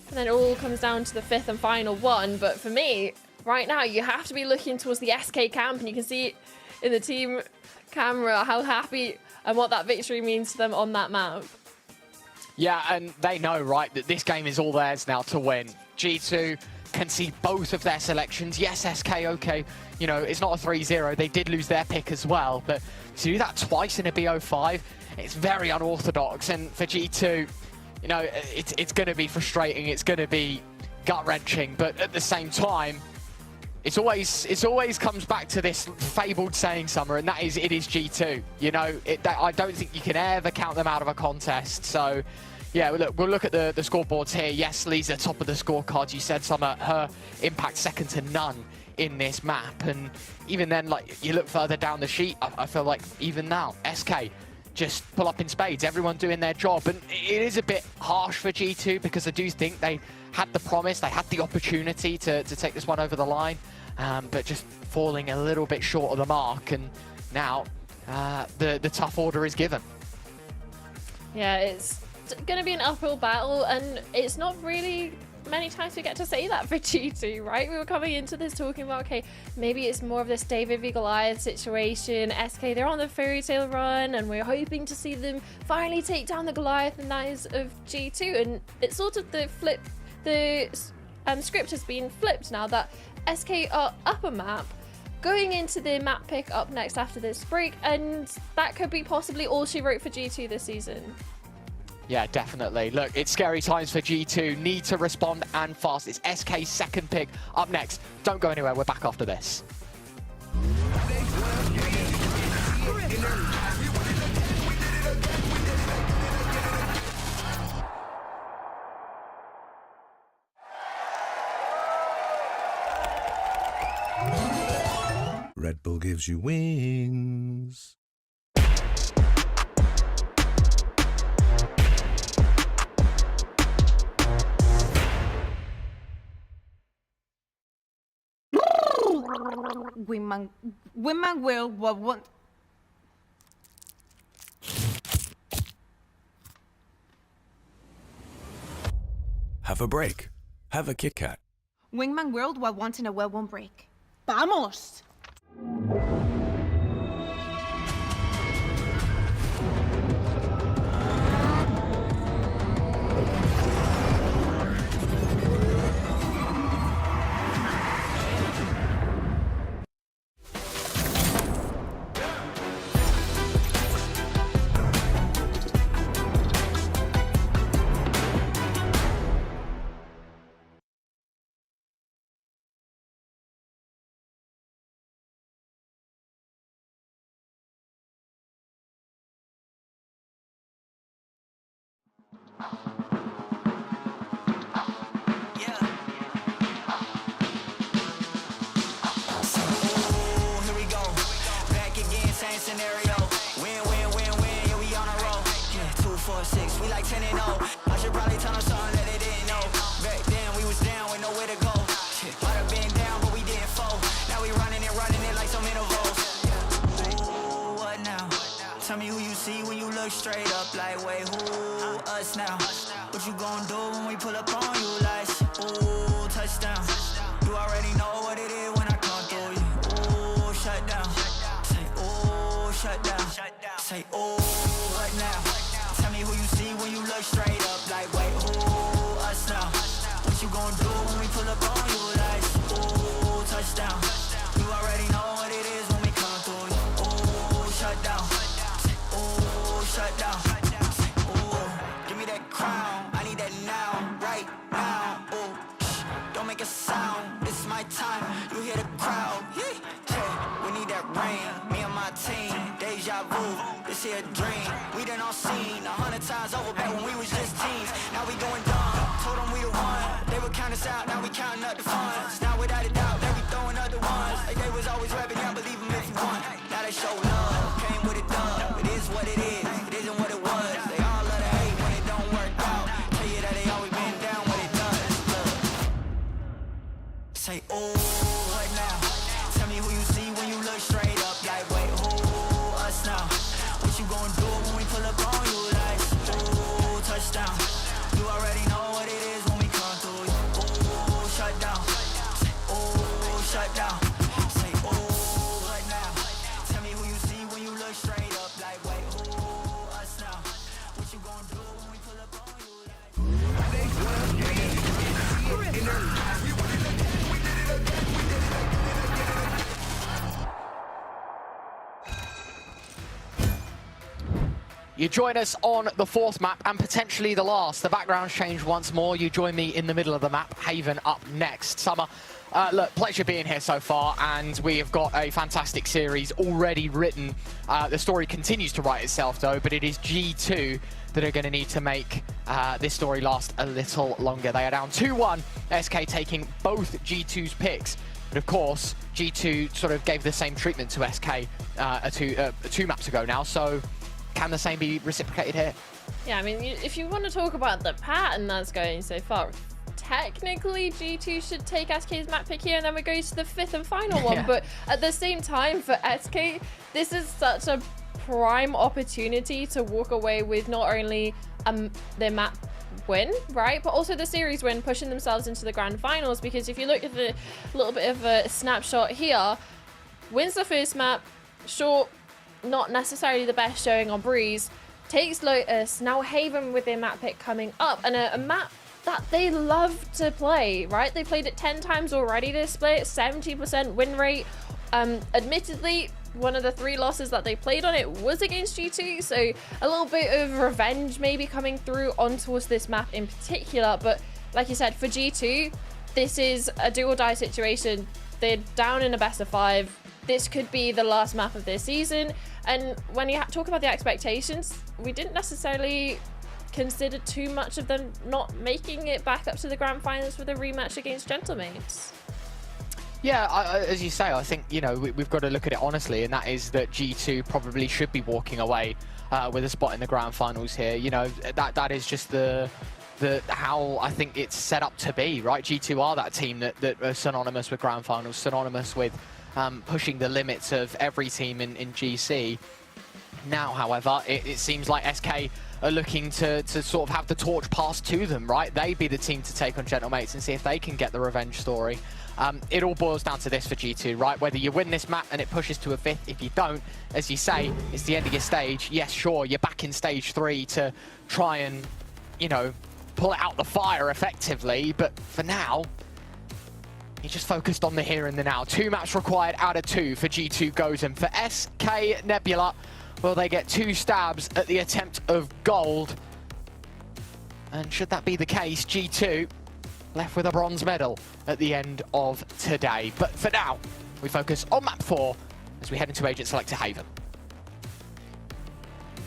And then it all comes down to the 5th and final one. But for me, right now, you have to be looking towards the SK camp, and you can see in the team camera how happy and what that victory means to them on that map. Yeah, and they know, right, that this game is all theirs now to win. G2 can see both of their selections. Yes, SK, okay, you know, it's not a 3-0. They did lose their pick as well, but to do that twice in a BO5, it's very unorthodox. And for G2, you know, it's going to be frustrating. It's going to be gut-wrenching, but at the same time, it always comes back to this fabled saying, Summer, and that is, it is G2. You know, I don't think you can ever count them out of a contest. So, yeah, we'll look at the scoreboards here. Yes, Lisa, top of the scorecards. You said, Summer, her impact second to none in this map. And even then, like, you look further down the sheet, I feel like even now, SK just pull up in spades, everyone doing their job. And it is a bit harsh for G2, because I do think they had the promise, they had the opportunity to take this one over the line, but just falling a little bit short of the mark. And now the tough order is given. Yeah, it's going to be an uphill battle, and it's not really many times we get to say that for G2, right? We were coming into this talking about, okay, maybe it's more of this David v Goliath situation. SK, they're on the fairy tale run, and we're hoping to see them finally take down the Goliath and knives of G2. And it's sort of the script has been flipped now that SK are up a map, going into the map pick up next after this break, and that could be possibly all she wrote for G2 this season. Yeah, definitely. Look, it's scary times for G2. Need to respond and fast. It's SK's second pick up next. Don't go anywhere. We're back after this. Red Bull gives you wings. Women will what want. Have a break. Have a Kit Kat. Wingman World while wanting a well-won break. ¡Vamos! Scenario, win, win, win, win, yeah, we on a roll. Yeah, 2, 4, 6, we like 10 and 0. I should probably tell them something that they didn't know. Back then we was down with nowhere to go. Might have been down, but we didn't fall. Now we running it like some intervals. Ooh, what now? Tell me who you see when you look straight up. Like, wait, who? Us now. What you gonna do when we pull up on you? Like, ooh, touchdown. You already know what it is when I come through you. Ooh, shut down. Shut down. Say, oh, what now? Tell me who you see when you look straight up. Like, wait, who? Us now. What you gonna do when we pull up on you? Like, ooh, touchdown. You already know what it is when we come through you. Ooh, shut down. Say, ooh, shut down. Say, ooh, give me that crown. I need that now, right now. Ooh, don't make a sound. This is my time. You hear the crowd. Yeah, we need that rain. Me and my team. Deja vu, this here a dream. We done all seen 100 times over back when we was just teens. Now we going dumb, told them we the one. They would count us out, now we counting up the funds. Now without a doubt, they be throwing up the ones. Like they was always rapping, yeah, believe them if you want. Now they show love, came with a dub. It is what it is, it isn't what it was. They all love to hate when it don't work out. Tell you that they always been down when it does. Look. Say, oh, what now? Tell me who you see when you look straight up. Like, wait, who? Now, what you gonna do when we pull up on you? Like, ooh, touchdown. You already know what it is when we come through you. Ooh, shut down. Say, ooh, shut down. Say, ooh, what now? Tell me who you see when you look straight up. Like, wait, who? Us now. What you gonna do when we pull up on you? You join us on the fourth map and potentially the last. The background's changed once more. You join me in the middle of the map. Haven up next. Summer, look, pleasure being here so far, and we have got a fantastic series already written. The story continues to write itself, though, but it is G2 that are going to need to make this story last a little longer. They are down 2-1, SK taking both G2's picks. But of course, G2 sort of gave the same treatment to SK two maps ago now, so can the same be reciprocated here? Yeah, I mean, if you want to talk about the pattern that's going so far, technically G2 should take SK's map pick here, and then we go to the fifth and final one. Yeah. But at the same time, for SK, this is such a prime opportunity to walk away with not only their map win, right? But also the series win, pushing themselves into the grand finals. Because if you look at the little bit of a snapshot here, wins the first map, sure, not necessarily the best showing on Breeze, takes Lotus, now Haven with their map pick coming up, and a map that they love to play, right? They played it 10 times already this split, 70% win rate. Admittedly, one of the 3 losses that they played on it was against G2, so a little bit of revenge maybe coming through on towards this map in particular. But like you said, for G2, this is a do or die situation. They're down in a best of 5. This could be the last map of their season. And when you talk about the expectations, we didn't necessarily consider too much of them not making it back up to the grand finals for the rematch against Gentlemates. Yeah, as you say, I think, you know, we've got to look at it honestly, and that is that G2 probably should be walking away with a spot in the grand finals here. You know, that is just the how I think it's set up to be, right? G2 are that team that are synonymous with grand finals, synonymous with pushing the limits of every team in GC. Now, however, it seems like SK are looking to sort of have the torch passed to them, right? They'd be the team to take on Gentlemates and see if they can get the revenge story. It all boils down to this for G2, right? Whether you win this map and it pushes to a 5th, if you don't, as you say, it's the end of your stage. Yes, sure, you're back in stage 3 to try and, you know, pull it out the fire effectively, but for now, you're just focused on the here and the now. 2 maps required out of 2 for G2 Gozen. For SK Nebula, will they get 2 stabs at the attempt of gold? And should that be the case, G2 left with a bronze medal at the end of today. But for now, we focus on map 4 as we head into Agent Selector Haven.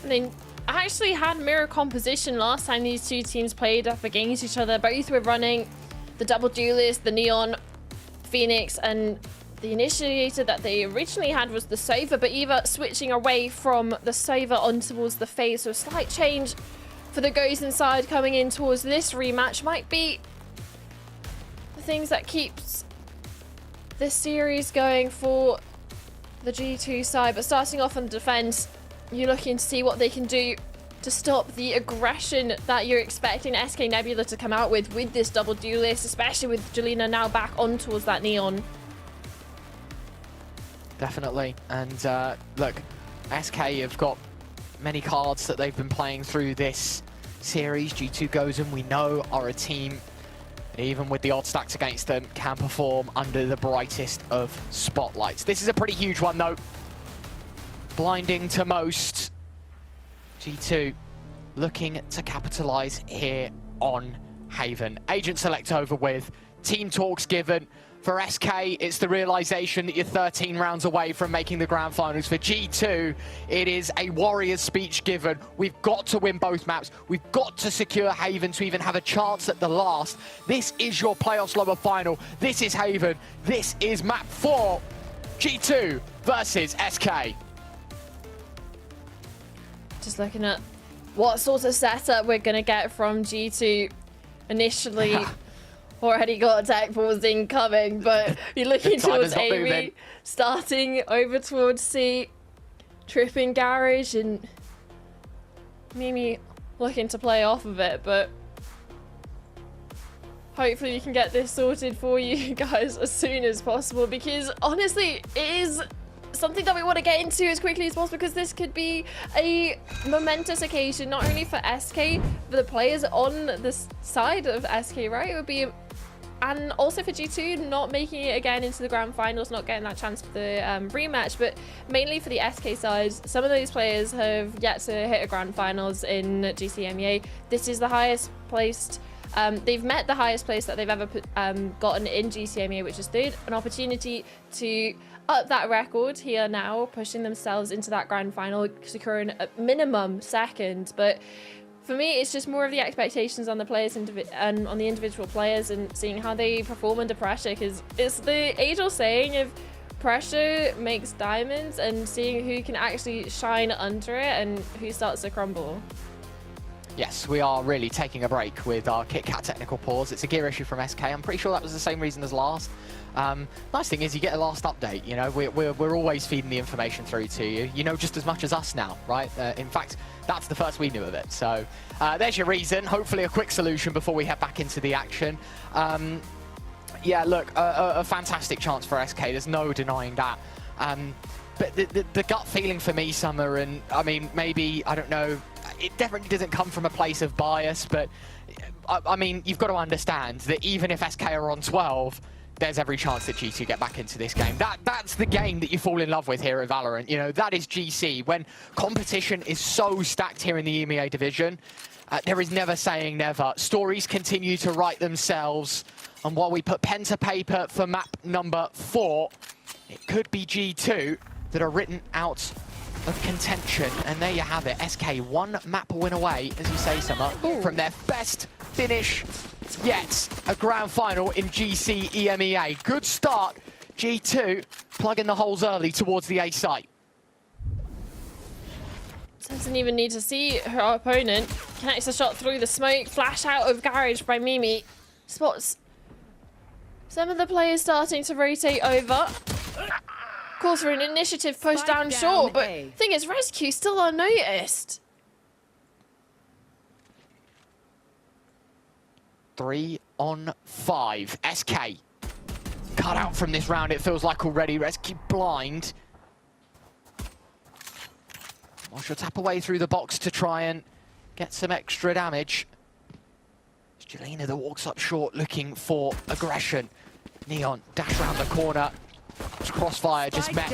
I mean, I actually had mirror composition last time these two teams played up against each other. Both were running the double duelist, the Neon, Phoenix, and the initiator that they originally had was the Sova, but Eva switching away from the Sova on towards the Phase. So a slight change for the Gozen side coming in towards this rematch might be the things that keeps this series going for the G2 side. But starting off on the defense, you're looking to see what they can do to stop the aggression that you're expecting SK Nebula to come out with this double duelist, especially with Jelena now back on towards that Neon. Definitely. And look, SK have got many cards that they've been playing through this series. G2 Gozen, we know, are a team, even with the odd stacks against them, can perform under the brightest of spotlights. This is a pretty huge one, though. Blinding to most. G2 looking to capitalize here on Haven. Agent select over with. Team talks given. For SK, it's the realization that you're 13 rounds away from making the grand finals. For G2, it is a warrior's speech given. We've got to win both maps. We've got to secure Haven to even have a chance at the last. This is your playoffs lower final. This is Haven. This is map 4. G2 versus SK. Just looking at what sort of setup we're going to get from G2 initially. Already got attack balls incoming, but you're looking towards Amy, starting over towards C, tripping garage, and Mimi looking to play off of it, but hopefully we can get this sorted for you guys as soon as possible, because honestly, it is something that we want to get into as quickly as possible, because this could be a momentous occasion, not only for SK, but the players on this side of SK, right? It would be, and also for G2 not making it again into the grand finals, not getting that chance for the rematch, but mainly for the SK side, some of those players have yet to hit a grand finals in GC EMEA. This is the highest placed, they've met the highest place that they've ever gotten in GC EMEA, which is third. An opportunity to up that record here now, pushing themselves into that grand final, securing a minimum second. But for me, it's just more of the expectations on the players and on the individual players, and seeing how they perform under pressure, because it's the age-old saying of pressure makes diamonds, and seeing who can actually shine under it and who starts to crumble. Yes, we are really taking a break with our KitKat technical pause. It's a gear issue from SK. I'm pretty sure that was the same reason as last. Nice thing is you get a last update. You know, we're always feeding the information through to you. You know just as much as us now, right? In fact, that's the first we knew of it. So there's your reason. Hopefully a quick solution before we head back into the action. Yeah, look, a fantastic chance for SK. There's no denying that. But the gut feeling for me, Summer, and I mean, maybe, I don't know, it definitely doesn't come from a place of bias, but I mean, you've got to understand that even if SK are on 12, there's every chance that G2 get back into this game. That's the game that you fall in love with here at Valorant. You know, that is GC. When competition is so stacked here in the EMEA division, there is never saying never. Stories continue to write themselves. And while we put pen to paper for map number 4, it could be G2 that are written out of contention. And there you have it. SK one map win away, as you say, Summer, from their best finish yet. A grand final in GC EMEA. Good start. G2 plugging the holes early towards the A site. Doesn't even need to see her opponent. Connects a shot through the smoke. Flash out of garage by Mimi. Spots some of the players starting to rotate over. Calls for an initiative push down short, but thing is, Rescue still unnoticed. 3 on 5. SK cut out from this round, it feels like already. Rescue blind. She'll tap away through the box to try and get some extra damage. It's Jelena that walks up short looking for aggression. Neon dash around the corner. Crossfire just met.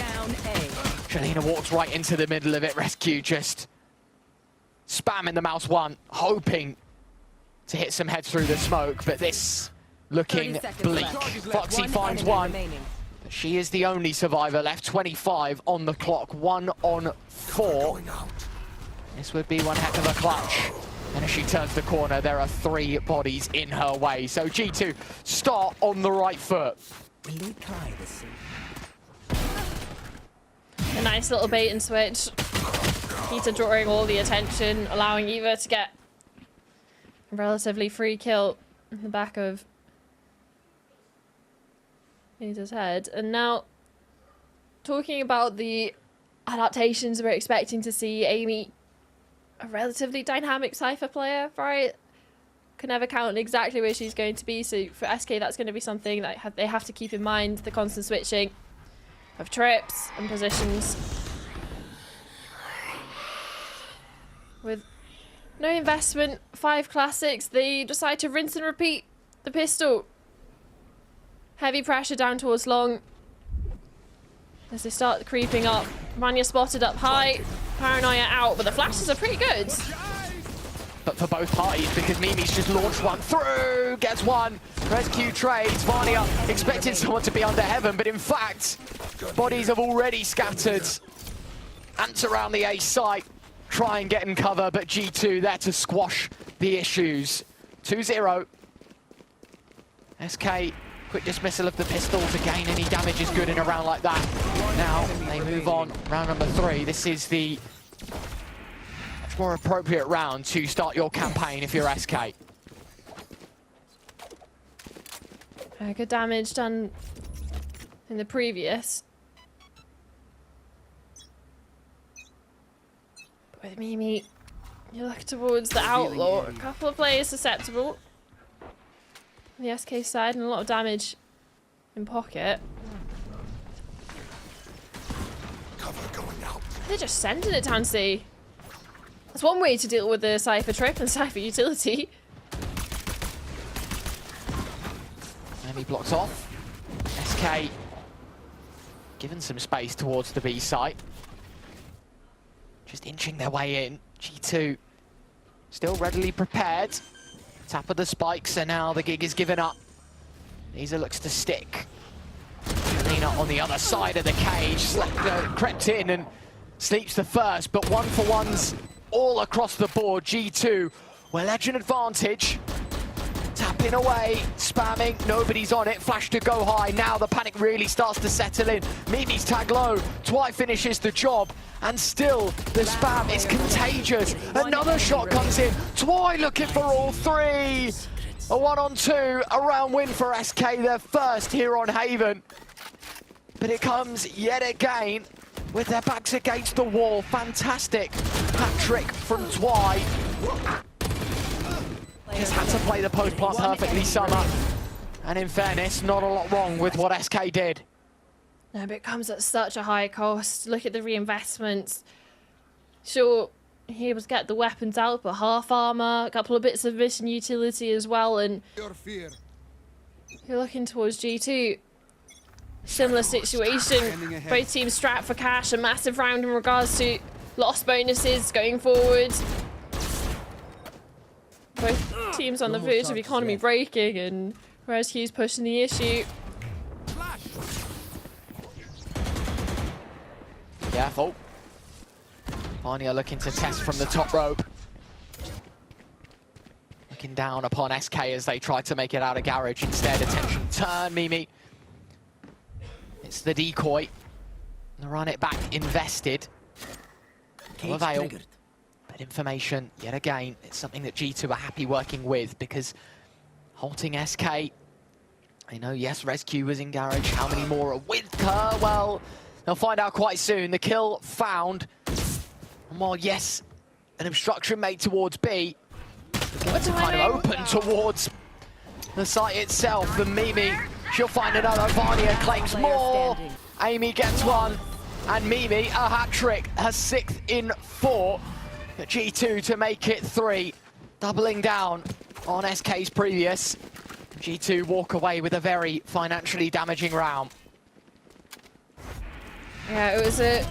Jelena walks right into the middle of it. Rescue just spamming the mouse one, hoping to hit some heads through the smoke, but this looking bleak. Foxy finds one. But she is the only survivor left. 25 on the clock, 1 on 4. This would be one heck of a clutch. And as she turns the corner, there are 3 bodies in her way. So G2 start on the right foot. A nice little bait and switch. Keita drawing all the attention, allowing Eva to get a relatively free kill in the back of Ita's head. And now, talking about the adaptations we're expecting to see, Amy, a relatively dynamic Cypher player, right? Can never count on exactly where she's going to be. So for SK, that's going to be something that they have to keep in mind, the constant switching of trips and positions. With no investment, 5 classics, they decide to rinse and repeat the pistol. Heavy pressure down towards long as they start creeping up. Manya spotted up high, Paranoia out, but the flashes are pretty good. But for both parties, because Mimi's just launched one through, gets one. Rescue trades. Vania expected someone to be under heaven, but in fact, bodies have already scattered. Ants around the A site, try and get in cover, but G2 there to squash the issues. 2-0. SK, quick dismissal of the pistol to gain any damage is good in a round like that. Now they move on, round number 3. This is the much more appropriate round to start your campaign if you're SK. Good damage done in the previous. But with Mimi, you look towards the Outlaw. A couple of players susceptible on the SK side, and a lot of damage in pocket. They're just sending it down C. That's one way to deal with the Cypher trip and Cypher utility. And he blocks off. SK given some space towards the B site. Just inching their way in. G2 still readily prepared. Tap of the spikes, and now the gig is given up. Nisa looks to stick. Lena on the other side of the cage, crept in and sleeps the first, but 1-for-1s all across the board. G2, well, edge and advantage. Tapping away, spamming, nobody's on it. Flash to go high. Now the panic really starts to settle in. Mimi's tag low. Twy finishes the job. And still, the spam is contagious. Another shot comes in. Twy looking for all three. A 1-on-2, a round win for SK, their first here on Haven. But it comes yet again with their backs against the wall. Fantastic hat trick from Twy. Just had to play the post plant perfectly, Summer. And in fairness, not a lot wrong with what SK did. No, but it comes at such a high cost. Look at the reinvestments. Sure, he was get the weapons out, but half armor, a couple of bits of mission utility as well, and you're looking towards G2. Similar situation. Both teams strapped for cash, a massive round in regards to lost bonuses going forward. Both teams on the verge of economy breaking, and Rescue's pushing the issue. Careful. Vanya looking to test from the top rope. Looking down upon SK as they try to make it out of garage. Instead, attention turn, Mimi. It's the decoy. The run it back invested. No avail. But information, yet again, it's something that G2 are happy working with, because halting SK, I know, yes, Rescue was in garage. How many more are with her? Well, they'll find out quite soon. The kill found. And while, yes, an obstruction made towards B, it's kind of open towards the site itself. The Mimi, she'll find another. Vanya claims more. Amy gets one. And Mimi, a hat trick, her 6th in 4. G2 to make it 3, doubling down on SK's previous. G2 walk away with a very financially damaging round. Yeah, it was a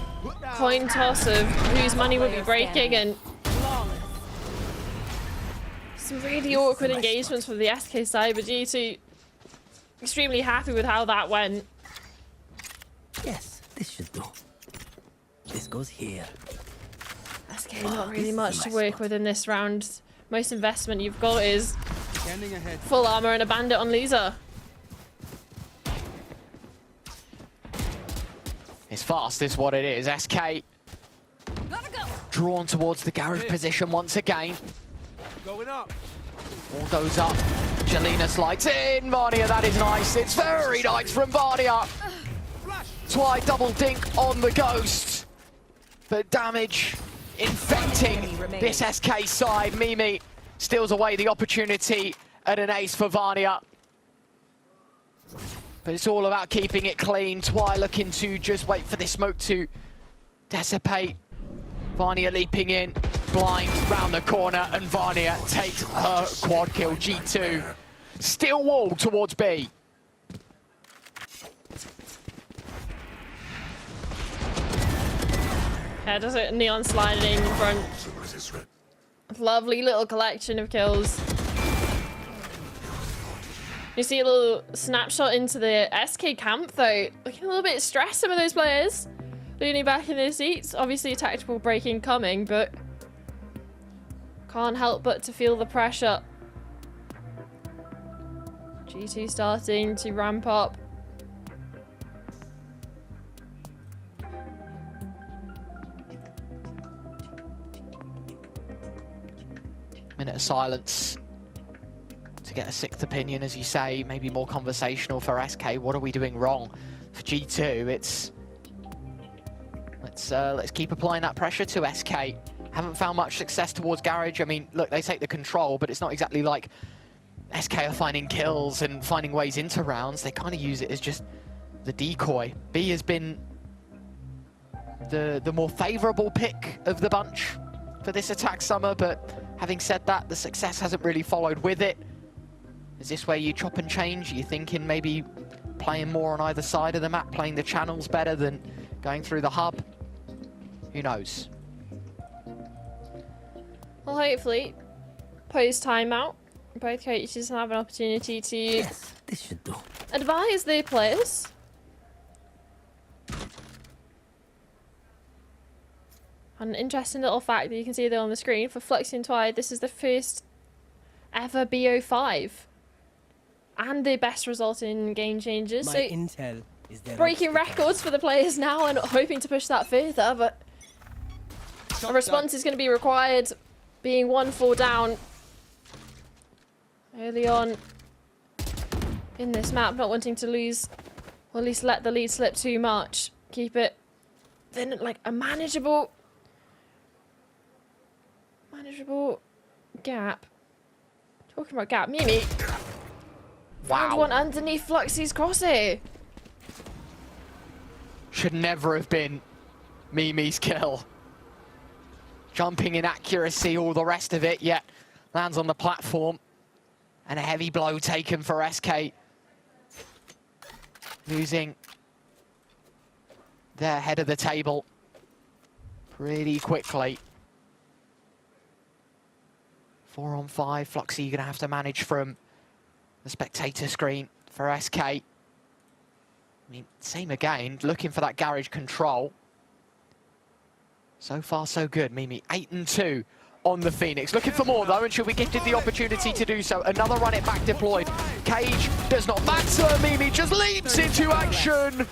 coin toss of whose money would be breaking, and some really awkward engagements from the SK side, but G2 extremely happy with how that went. Yes, this should do. This goes here. SK not really much to work with in this round. Most investment you've got is full armor and a bandit on Lisa. It's fast is what it is. SK drawn towards the garage position once again. Going up. All goes up. Jelena slides in. Vanya, that is nice. It's very nice from Vanya. Twy double dink on the ghost. But damage infecting this SK side. Mimi steals away the opportunity at an ace for Vanya. But it's all about keeping it clean. Twy looking to just wait for this smoke to dissipate. Vanya leaping in, blind round the corner, and Vanya takes her quad kill. G2 still wall towards B. Yeah, does it neon sliding in front. Lovely little collection of kills. You see a little snapshot into the SK camp though. Looking a little bit stressed, some of those players. Leaning back in their seats. Obviously a tactical break incoming, but can't help but to feel the pressure. G2 starting to ramp up. Minute of silence to get a 6th opinion, as you say, maybe more conversational for SK. What are we doing wrong? For G2, it's let's keep applying that pressure to SK. Haven't found much success towards garage. I mean, look, they take the control, but it's not exactly like SK are finding kills and finding ways into rounds. They kind of use it as just the decoy. B has been the more favorable pick of the bunch for this attack summer, but having said that, the success hasn't really followed with it. Is this where you chop and change? Are you thinking maybe playing more on either side of the map, playing the channels better than going through the hub? Who knows? Well, hopefully, post timeout, both coaches have an opportunity to this should do. Advise their players. An interesting little fact that you can see there on the screen for Flux and Twy, this is the first ever BO5 and the best result in Game Changers. My So intel is there. breaking records for the players now and hoping to push that further, but a response is going to be required, being 1-4 down early on in this map, not wanting to lose, or at least let the lead slip too much. Keep it then like a manageable gap. Talking about gap, Mimi. Found one underneath Fluxy's crosshair. Should never have been Mimi's kill. Jumping inaccuracy, all the rest of it, yet lands on the platform. And a heavy blow taken for SK. Losing their head of the table pretty quickly. 4 on 5, Fluxy, you're going to have to manage from the spectator screen for SK. I mean, same again, looking for that garage control. So far, so good. Mimi, 8-2 on the Phoenix. Looking for more, though, and she'll be gifted the opportunity to do so. Another run it back deployed. Cage does not matter. Mimi just leaps into action.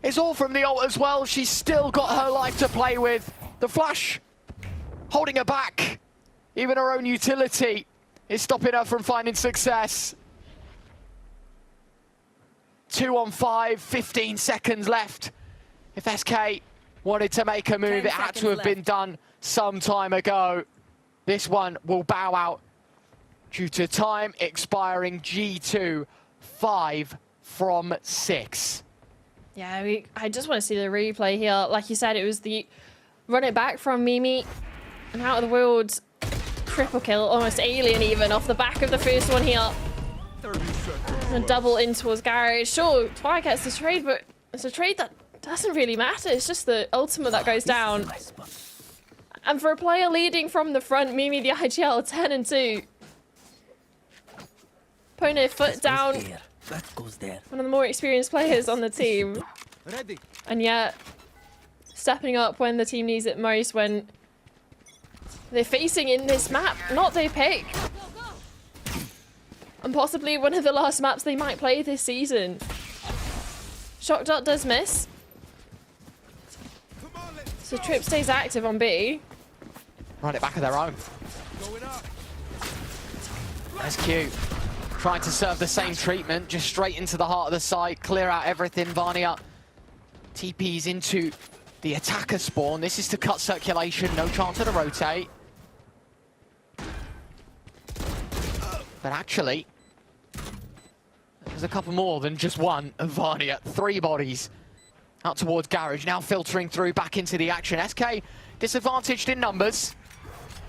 It's all from the ult as well. She's still got her life to play with. The flash holding her back. Even her own utility is stopping her from finding success. 2 on 5, 15 seconds left. If SK wanted to make a move, it had to have been done some time ago. This one will bow out due to time expiring. G2, 5 from 6. Yeah, I just want to see the replay here. Like you said, it was the run it back from Mimi and out of the world triple kill, almost alien even, off the back of the first one here. And double in towards Garage. Sure, Twi gets the trade, but it's a trade that doesn't really matter. It's just the ultimate that goes down. And for a player leading from the front, Mimi the IGL 10-2. Opponent foot down. One of the more experienced players on the team. And yet, stepping up when the team needs it most, when they're facing in this map, not their pick. And possibly one of the last maps they might play this season. Shock Dart does miss. So Trip stays active on B. Run it back of their own. SQ trying to serve the same treatment, just straight into the heart of the site, clear out everything. Vania TPs into the attacker spawn. This is to cut circulation, no chance of a rotate. But actually, there's a couple more than just one of Vania. 3 bodies out towards Garage, now filtering through back into the action. SK disadvantaged in numbers.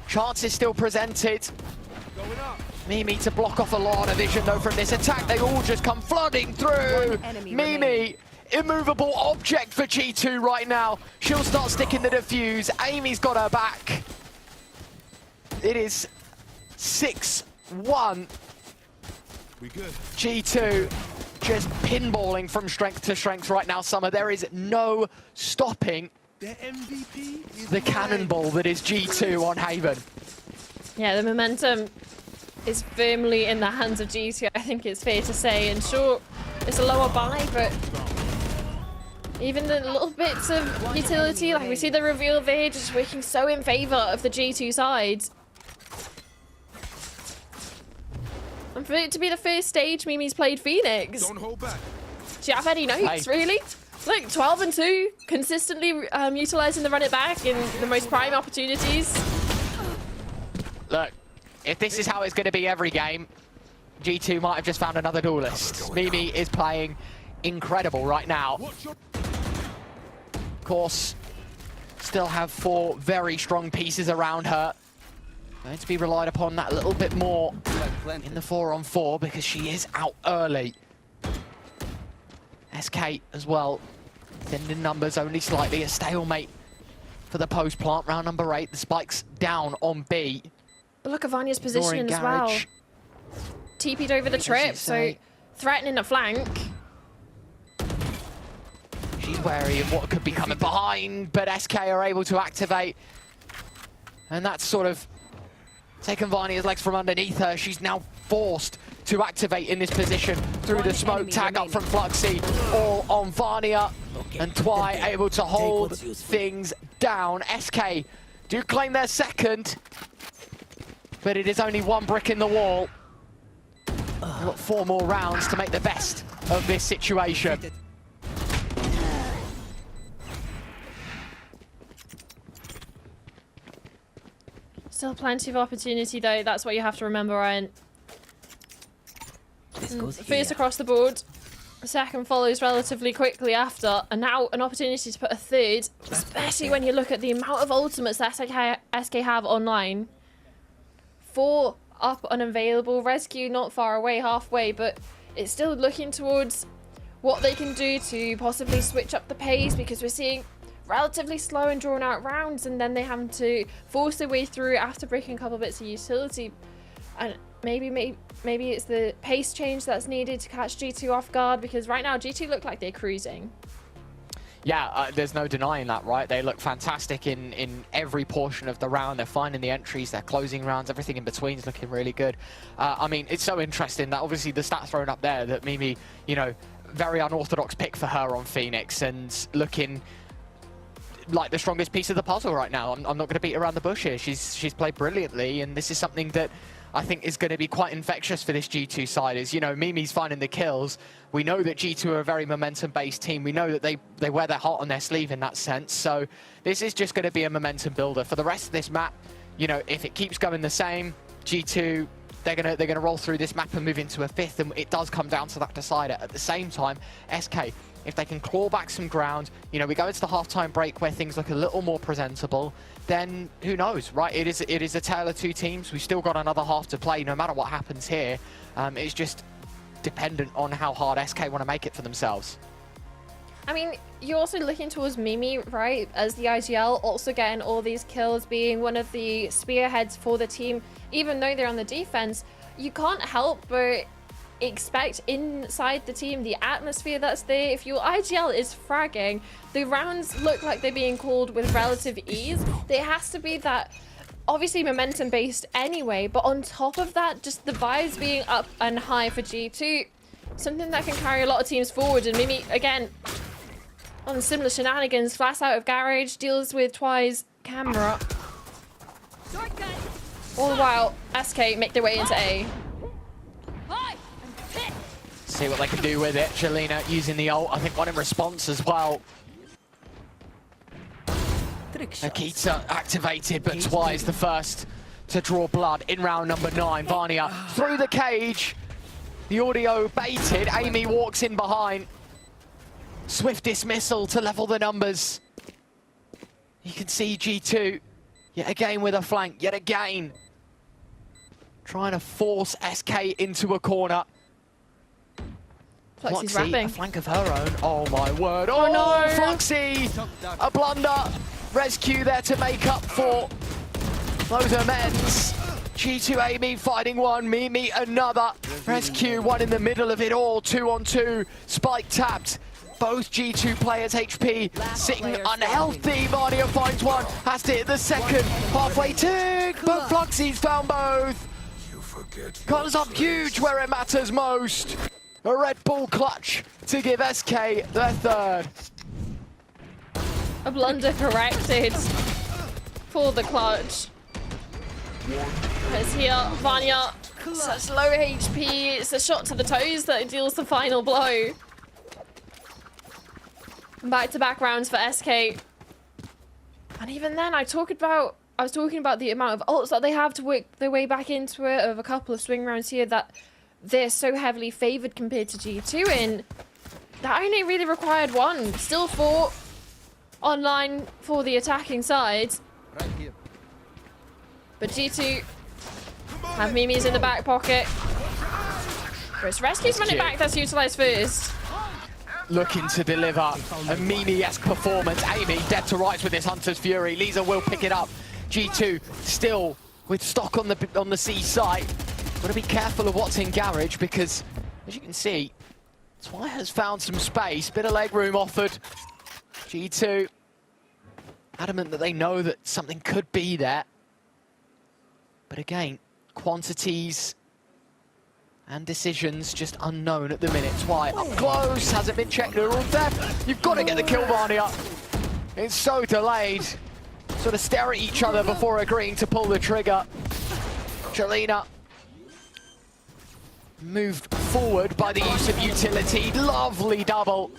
Chances still presented. Mimi to block off a lot of vision though from this attack. They all just come flooding through. Mimi, immovable object for G2 right now. She'll start sticking the defuse. Amy's got her back. It is 6-1. G2 just pinballing from strength to strength right now, Summer. There is no stopping the cannonball that is G2 on Haven. Yeah, the momentum is firmly in the hands of G2, I think it's fair to say. And sure, it's a lower buy, but even the little bits of utility, like we see the reveal there, just working so in favor of the G2 side. And for it to be the first stage Mimi's played Phoenix. Don't hold back. Do you have any notes, really? Look, 12-2, consistently utilizing the run it back in the most prime opportunities. Look, if this is how it's going to be every game, G2 might have just found another duelist. Mimi is playing incredible right now. Of course, still have 4 very strong pieces around her. Going to be relied upon that a little bit more in the 4-on-4 because she is out early. SK as well, thinned in numbers only slightly. A stalemate for the post plant, round number 8. The spike's down on B. But look at Vanya's positioning as well. TP'd over the trip, so threatening a flank. She's wary of what could be coming behind, but SK are able to activate. And that's sort of taken Vanya's legs from underneath her. She's now forced to activate in this position through the smoke. Tag up from Fluxy, all on Vania, and Twy able to hold things down. SK do claim their second, but it is only one brick in the wall. We've got 4 more rounds to make the best of this situation. Still plenty of opportunity though, that's what you have to remember, Ryan. First across the board, the second follows relatively quickly after, and now an opportunity to put a third, especially when you look at the amount of ultimates that SK have online. 4 up unavailable, Rescue not far away, halfway, but it's still looking towards what they can do to possibly switch up the pace, because we're seeing relatively slow and drawn out rounds, and then they have to force their way through after breaking a couple bits of utility. And maybe it's the pace change that's needed to catch G2 off guard, because right now G2 look like they're cruising. Yeah, there's no denying that, right? They look fantastic in every portion of the round. They're finding the entries, they're closing rounds, everything in between is looking really good. I mean, it's so interesting that obviously the stats thrown up there that Mimi, you know, very unorthodox pick for her on Phoenix, and looking like the strongest piece of the puzzle right now. I'm not going to beat around the bush here. She's played brilliantly, and this is something that I think is going to be quite infectious for this G2 side. Is, you know, Mimi's finding the kills. We know that G2 are a very momentum-based team. We know that they wear their heart on their sleeve in that sense. So this is just going to be a momentum builder for the rest of this map. You know, if it keeps going the same, G2, they're gonna roll through this map and move into a 5th, and it does come down to that decider. At the same time, SK, if they can claw back some ground, you know, we go into the halftime break where things look a little more presentable, then who knows, right? It is a tale of 2 teams. We've still got another half to play, no matter what happens here. It's just dependent on how hard SK want to make it for themselves. I mean, you're also looking towards Mimi, right, as the IGL, also getting all these kills, being one of the spearheads for the team. Even though they're on the defense, you can't help but expect inside the team the atmosphere that's there. If your IGL is fragging, the rounds look like they're being called with relative ease. There has to be that, obviously momentum based anyway, but on top of that, just the vibes being up and high for G2, something that can carry a lot of teams forward. And Mimi, again, on similar shenanigans, flash out of garage, deals with Twy's camera. All the while, SK make their way into A. See what they can do with it. Jelena using the ult, I think one in response as well. Akita activated, but Twy's the first to draw blood in round number 9. Vania through the cage. The audio baited. Amy walks in behind. Swift dismissal to level the numbers. You can see G2 yet again with a flank, yet again trying to force SK into a corner. Fluxy's Fluxy, rapping. a flank of her own. Oh my word. Oh no! Fluxy! A blunder. Rescue there to make up for those amends. G2 Amy fighting one, Mimi another. Rescue one in the middle of it all. 2-on-2. Spike tapped. Both G2 players HP sitting unhealthy. Vania finds one, has to hit the second. Halfway tick, but Fluxy's found both. Comes up huge where it matters most. A Red Bull clutch to give SK their third. A blunder corrected for the clutch. It's here, Vania, such low HP. It's a shot to the toes that deals the final blow. Back-to-back rounds for SK. And even then, I was talking about the amount of ults that they have to work their way back into it, of a couple of swing rounds here that they're so heavily favored compared to G2 in. That only really required one. Still 4 online for the attacking side. Right here. But G2 have Mimi's in the back pocket. Whereas Rescue's running back, that's utilised first. Looking to deliver a Mimi-esque performance. Amy dead to rights with this Hunter's Fury. Lisa will pick it up. G2 still with stock on the C site. Got to be careful of what's in garage, because as you can see, Twy has found some space. Bit of leg room offered. G2 adamant that they know that something could be there. But again, quantities And decisions just unknown at the minute. Twy up close, hasn't been checked at all. Theft. You've got to get the kill, Varnia. It's so delayed. Sort of stare at each other before agreeing to pull the trigger. Jelena moved forward by the use of utility. Lovely double.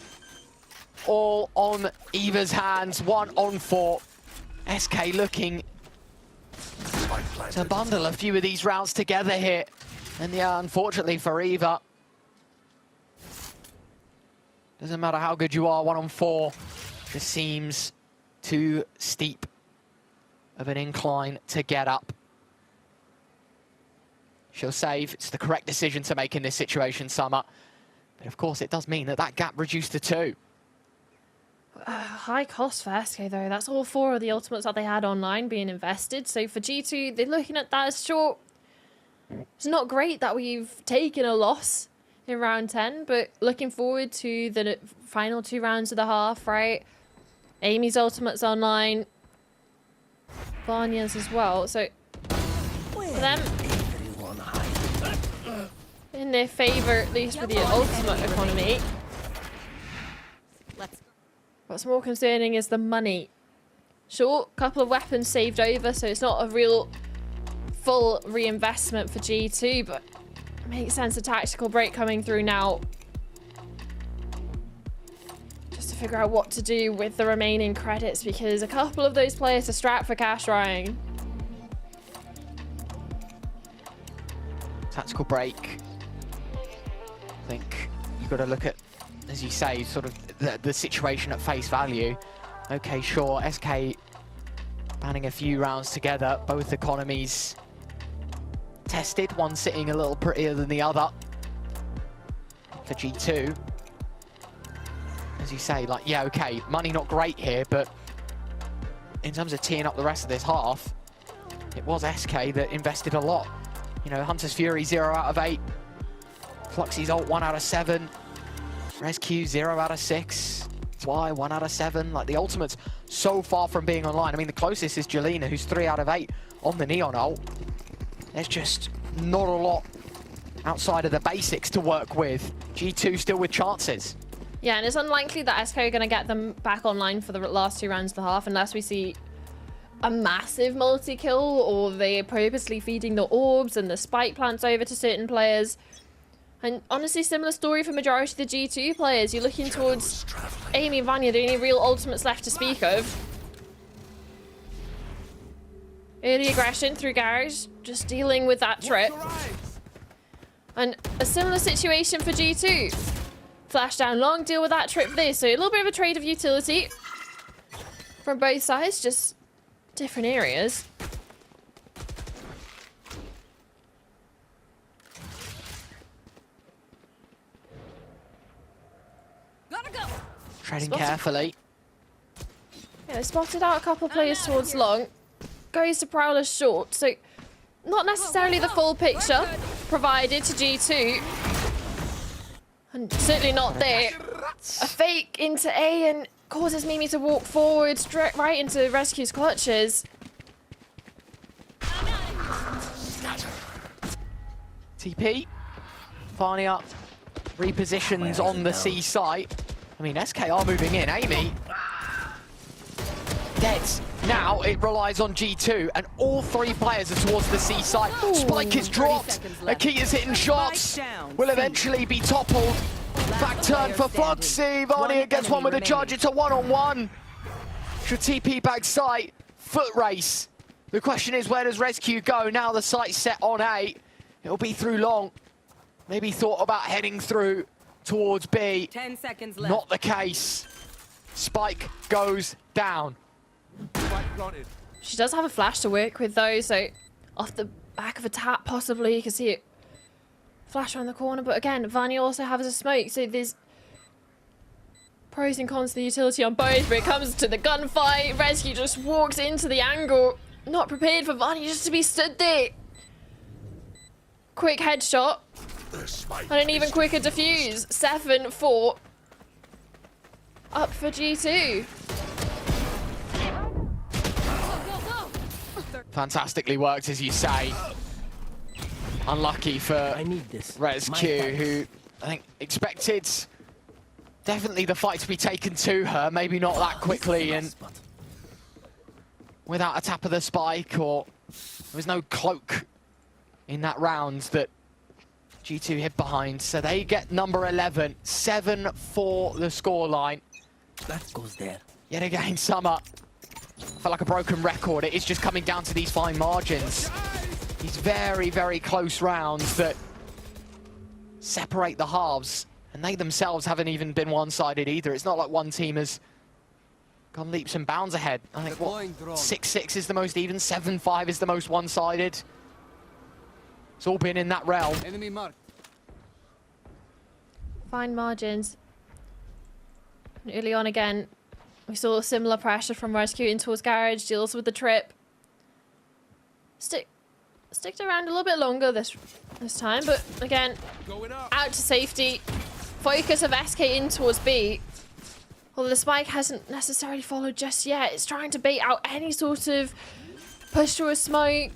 All on Eva's hands, 1 on 4. SK looking to bundle a few of these rounds together here. And yeah, unfortunately for Eva, doesn't matter how good you are, 1 on 4 just seems too steep of an incline to get up. She'll save. It's the correct decision to make in this situation, Summer. But of course, it does mean that that gap reduced to 2. High cost for SK though. That's all 4 of the ultimates that they had online being invested. So for G2, they're looking at that as short. It's not great that we've taken a loss in round 10, but looking forward to the final 2 rounds of the half, right? Amy's ultimate's online. Vanya's as well. So for them, in their favour, at least with the ultimate economy. What's more concerning is the money. Sure, couple of weapons saved over, so it's not a real full reinvestment for G2, but it makes sense a tactical break coming through now. Just to figure out what to do with the remaining credits, because a couple of those players are strapped for cash, Ryan. Tactical break. I think you've got to look at, as you say, sort of the situation at face value. Okay, sure, SK banning a few rounds together, both economies tested, one sitting a little prettier than the other for G2. As you say, like, yeah, okay, money not great here, but in terms of teeing up the rest of this half, it was SK that invested a lot. You know, Hunter's Fury 0 out of 8, Fluxy's ult 1 out of 7, Rescue 0 out of 6, Twy 1 out of 7. Like, the ultimate's so far from being online. I mean, the closest is Jelena, who's 3 out of 8 on the Neon ult. There's just not a lot outside of the basics to work with. G2 still with chances. Yeah, and it's unlikely that SK are going to get them back online for the last 2 rounds of the half unless we see a massive multi-kill, or they're purposely feeding the orbs and the spike plants over to certain players. And honestly, similar story for majority of the G2 players. You're looking towards Amy and Vanya, the only real ultimates left to speak of. Early aggression through Garage, just dealing with that trip. And a similar situation for G2. Flash down long, deal with that trip there. So a little bit of a trade of utility from both sides, just different areas. Treading carefully. Yeah, they spotted out a couple of players towards long. Goes to Prowler short, so not necessarily the full picture provided to G2. And certainly not there. A fake into A and causes Mimi to walk forward straight right into Rescue's clutches. TP. Vanya repositions on the C site. I mean, SK are moving in. Amy. Dead. Now it relies on G2, and all 3 players are towards the C site. Spike is dropped. Akita's hitting shots. Will eventually be toppled. Back turn for Fluxy. Vanya gets one with a charge. It's a 1-on-1. Should TP back site. Foot race. The question is, where does Rescue go? Now the site's set on A. It'll be through long. Maybe thought about heading through towards B. 10 seconds left. Not the case. Spike goes down. She does have a flash to work with though, so off the back of a tap possibly, you can see it flash around the corner. But again, Vanya also has a smoke, so there's pros and cons to the utility on both. But it comes to the gunfight, Rescue just walks into the angle, not prepared for Vanya just to be stood there. Quick headshot and an even quicker defuse. 7-4 up for G2. Fantastically worked, as you say. unlucky for I need this. ResQ, who I think expected definitely the fight to be taken to her, maybe not that quickly, and without a tap of the spike, or there was no cloak in that round that G2 hid behind. So they get number 11, 7-4 the scoreline. That goes there. Yet again, Summer, I feel like a broken record. It is just coming down to these fine margins. These very, very close rounds that separate the halves. And they themselves haven't even been one-sided either. It's not like one team has gone leaps and bounds ahead. I think, what, 6-6 is the most even, 7-5 is the most one-sided. It's all been in that realm. Enemy mark. Fine margins. And early on again, we saw similar pressure from ResQ in towards Garage, deals with the trip. Sticked around a little bit longer this time, but again, out to safety. Focus of SK in towards B. Although the spike hasn't necessarily followed just yet. It's trying to bait out any sort of push through a smoke,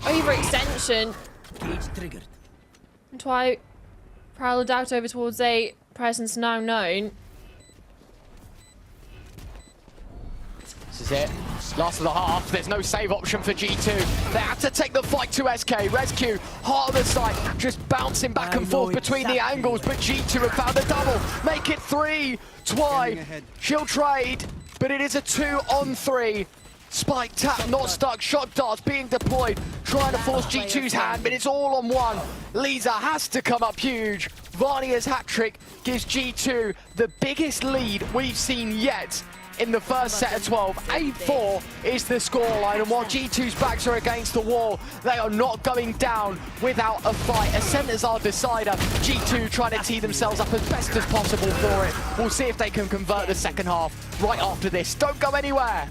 overextension. Cage triggered. And Twy prowled out over towards A. Presence now known. This is it. Last of the half. There's no save option for G2. They have to take the fight to SK. ResQ, heart of the site, just bouncing back and forth between the angles, but G2 have found a double. Make it 3. Twy, she'll trade, but it is a 2-on-3. Spike tap, not stuck, shot darts being deployed, trying to force G2's hand, but it's all on one. Lisa has to come up huge. Varnia's hat-trick gives G2 the biggest lead we've seen yet in the first set of 12. 8-4 is the scoreline, and while G2's backs are against the wall, they are not going down without a fight. A center's our decider. G2 trying to tee themselves up as best as possible for it. We'll see if they can convert the second half right after this. Don't go anywhere.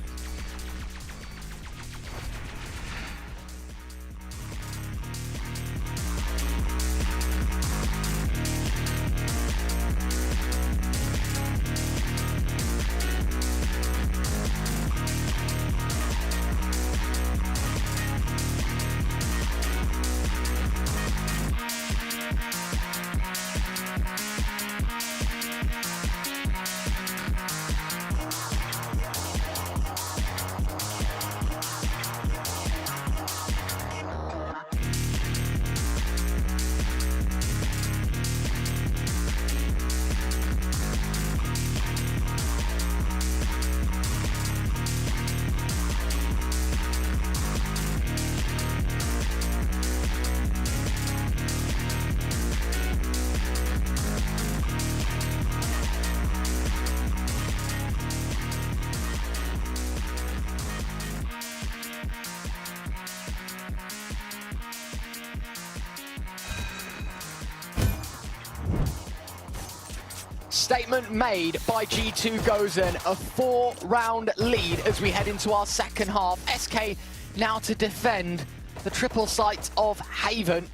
Statement made by G2 Gozen, a 4-round lead as we head into our second half. SK now to defend the triple site of Haven.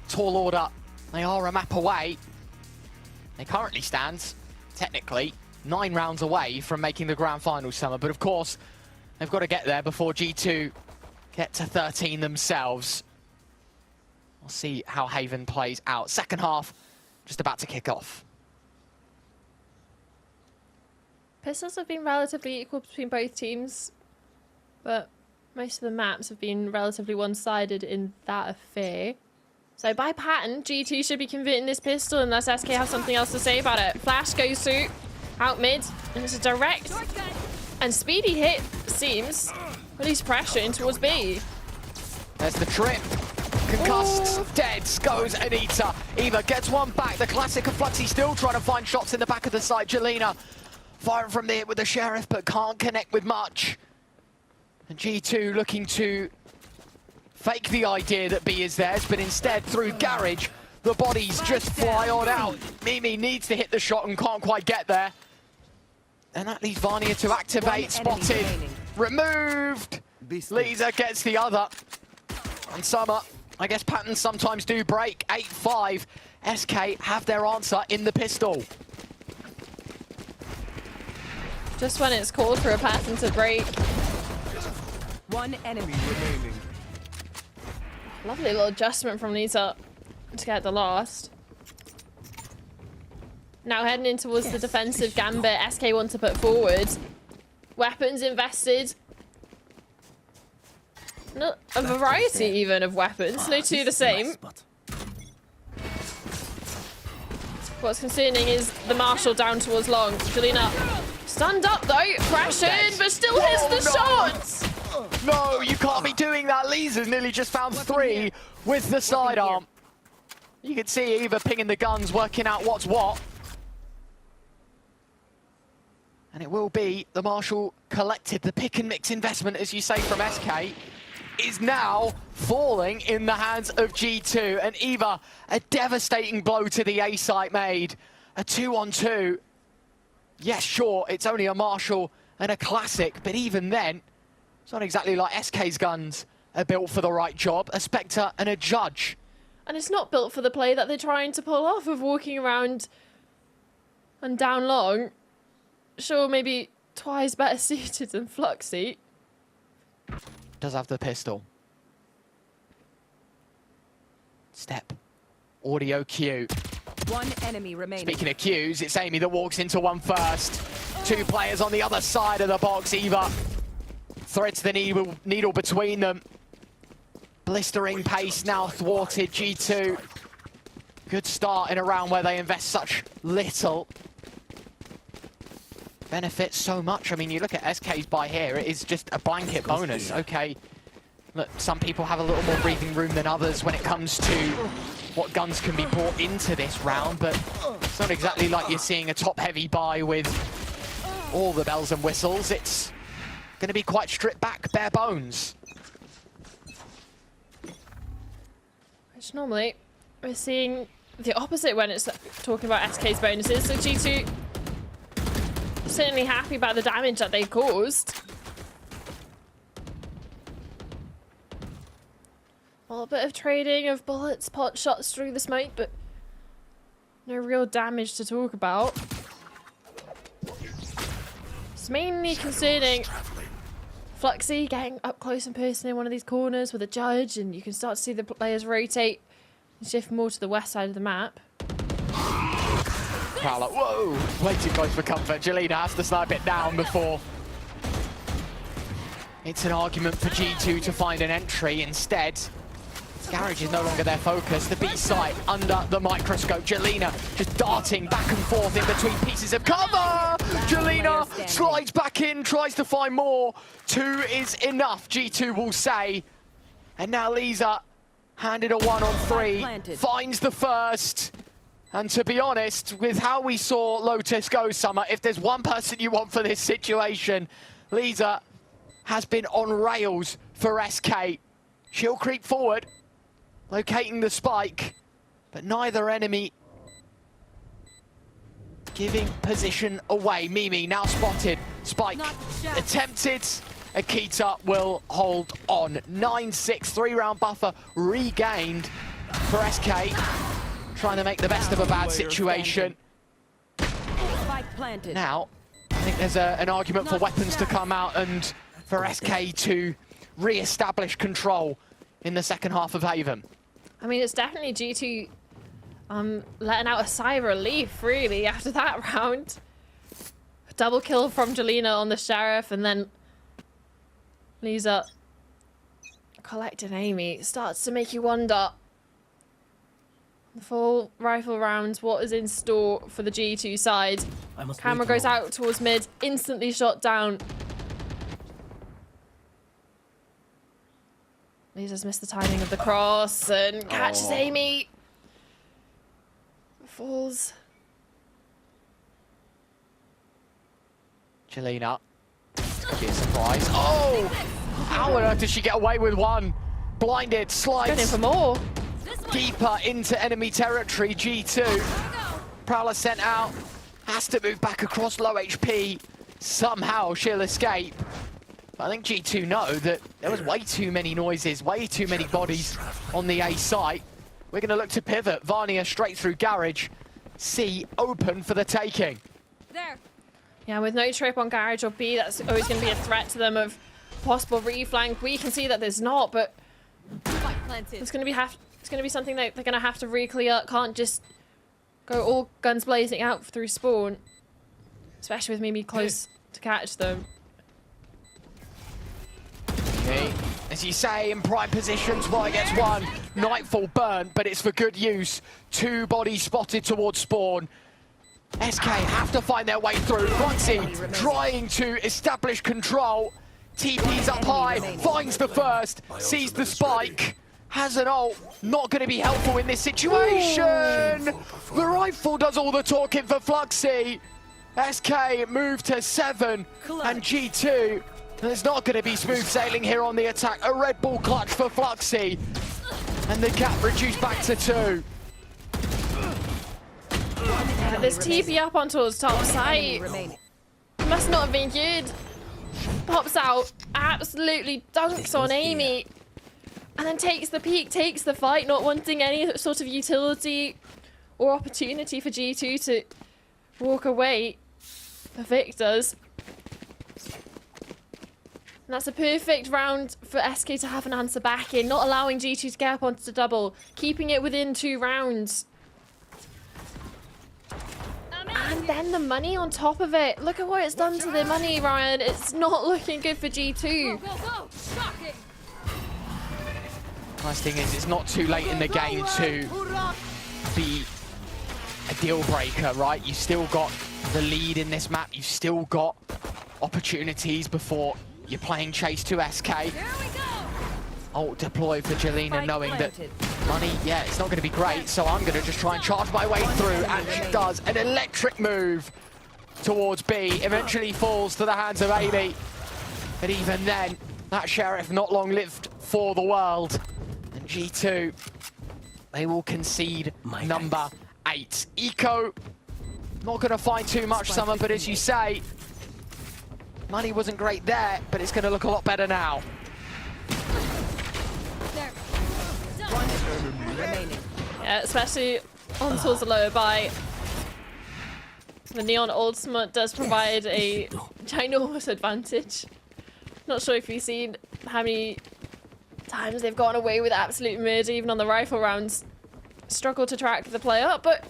Tall order, they are a map away. They currently stand, technically, 9 rounds away from making the grand final, Summer, but of course, they've got to get there before G2 get to 13 themselves. We'll see how Haven plays out. Second half, just about to kick off. Pistols have been relatively equal between both teams, but most of the maps have been relatively one-sided in that affair. So by pattern, G2 should be converting this pistol unless SK have something else to say about it. Flash goes through, out mid, and it's a direct and speedy hit, seems. Release pressure in towards B. There's the trip. Concussed, dead, goes Anita. Eva gets one back. The classic of Fluxy still trying to find shots in the back of the site. Jelena firing from there with the Sheriff, but can't connect with much. And G2 looking to fake the idea that B is theirs, but instead through Garage, the bodies just fly on out. Mimi needs to hit the shot and can't quite get there. And that leaves Varnia to activate, spotted, removed. Lisa gets the other. And Summer, I guess patterns sometimes do break. 8-5, SK have their answer in the pistol. Just when it's called for a pattern to break. One enemy remaining. Lovely little adjustment from Lisa to get the last. Now heading in towards the defensive gambit SK want to put forward. Weapons invested. Not a variety even of weapons, no two the same. What's concerning is the Marshall down towards long. Jelena stunned up though, crash in, but still hits the shots! No, you can't be doing that. Lisa's nearly just found 3 with the sidearm. You can see Eva pinging the guns, working out what's what. And it will be the Marshall collected. The pick and mix investment, as you say, from SK is now falling in the hands of G2. And Eva, a devastating blow to the A site made. A 2-on-2. Yes, sure, it's only a Marshall and a classic, but even then, it's not exactly like SK's guns are built for the right job. A Spectre and a Judge. And it's not built for the play that they're trying to pull off of walking around and down long. Sure, maybe twice better suited than Fluxy. Does have the pistol. Step. Audio cue. One enemy remaining. Speaking of cues, it's Amy that walks into one first. 2 players on the other side of the box. Eva threads the needle between them. Blistering pace now thwarted. G2. Good start in a round where they invest such little. Benefits so much. I mean, you look at SK's buy here, it is just a blanket bonus. Okay, look, some people have a little more breathing room than others when it comes to what guns can be brought into this round, but it's not exactly like you're seeing a top-heavy buy with all the bells and whistles. It's going to be quite stripped back, bare bones. Which normally we're seeing the opposite when it's talking about SK's bonuses. So G2 certainly happy about the damage that they've caused. Well, a bit of trading of bullets, pot shots through the smoke, but no real damage to talk about. It's mainly concerning Fluxy getting up close and personal in one of these corners with a Judge, and you can start to see the players rotate and shift more to the west side of the map. Prowler, whoa, way too close for comfort. Jelena has to snipe it down before. It's an argument for G2 to find an entry. Instead, Garage is no longer their focus. The B site under the microscope. Jelena just darting back and forth in between pieces of cover. Jelena slides back in, tries to find more. 2 is enough, G2 will say. And now Lisa handed a 1-on-3, finds the first. And to be honest, with how we saw Lotus go, Summer, if there's one person you want for this situation, Lisa has been on rails for SK. She'll creep forward, locating the spike, but neither enemy giving position away. Mimi now spotted. Spike attempted. Akita will hold on. 9-6, 3-round buffer regained for SK. Trying to make the best of a bad situation. Now, I think there's an argument for weapons to come out and for SK to re-establish control in the second half of Haven. I mean, it's definitely G2 letting out a sigh of relief, really, after that round. A double kill from Jelena on the Sheriff, and then Lisa collecting Amy. It starts to make you wonder. The full rifle rounds, what is in store for the G2 side? Camera goes out towards mid, instantly shot down. Lisa's missed the timing of the cross and catches Amy. Falls. Jelena. Be a surprise. Oh! How on earth did she get away with one? Blinded, slides. Going in for more. Deeper into enemy territory, G2. Prowler sent out, has to move back across low HP. Somehow she'll escape. But I think G2 know that there was way too many noises, way too many bodies on the A site. We're going to look to pivot. Varnia straight through Garage. C open for the taking. There. Yeah, with no trip on Garage or B, that's always going to be a threat to them of possible reflank. We can see that there's not, but It's gonna be something that they're gonna have to re-clear. Can't just go all guns blazing out through spawn, especially with Mimi close to catch them. Okay. As you say, in prime positions, one against one. Nightfall burnt, but it's for good use. 2 bodies spotted towards spawn. SK have to find their way through. Fluxy trying to establish control. TP's up high, finds the first, sees the spike, has an ult. Not going to be helpful in this situation. The rifle does all the talking for Fluxy. SK move to 7 and G2. There's not going to be smooth sailing here on the attack. A Red Bull clutch for Fluxy. And the gap reduced back to 2. There's TP up on towards top side. Must not have been good. Pops out, absolutely dunks on Amy. And then takes the peak, takes the fight, not wanting any sort of utility or opportunity for G2 to walk away. The victors. And that's a perfect round for SK to have an answer back in, not allowing G2 to get up onto the double, keeping it within 2 rounds. And then the money on top of it. Look at what it's done to the money, Ryan. It's not looking good for G2. Nice thing is, it's not too late in the game to be a deal breaker, right? You've still got the lead in this map. You've still got opportunities before you're playing chase to SK. Ult deploy for Jelena, knowing that money, yeah, it's not going to be great, so I'm going to just try and charge my way through, and she does. An electric move towards B, eventually falls to the hands of Amy. But even then, that Sheriff not long lived for the world. And G2, they will concede number 8. Eco, not going to find too much, Summer, but as you say, money wasn't great there, but it's going to look a lot better now. Yeah, especially on towards the lower buy. The Neon ultimate does provide a ginormous advantage. Not sure if you've seen how many times they've gone away with absolute murder, even on the rifle rounds. Struggle to track the player, but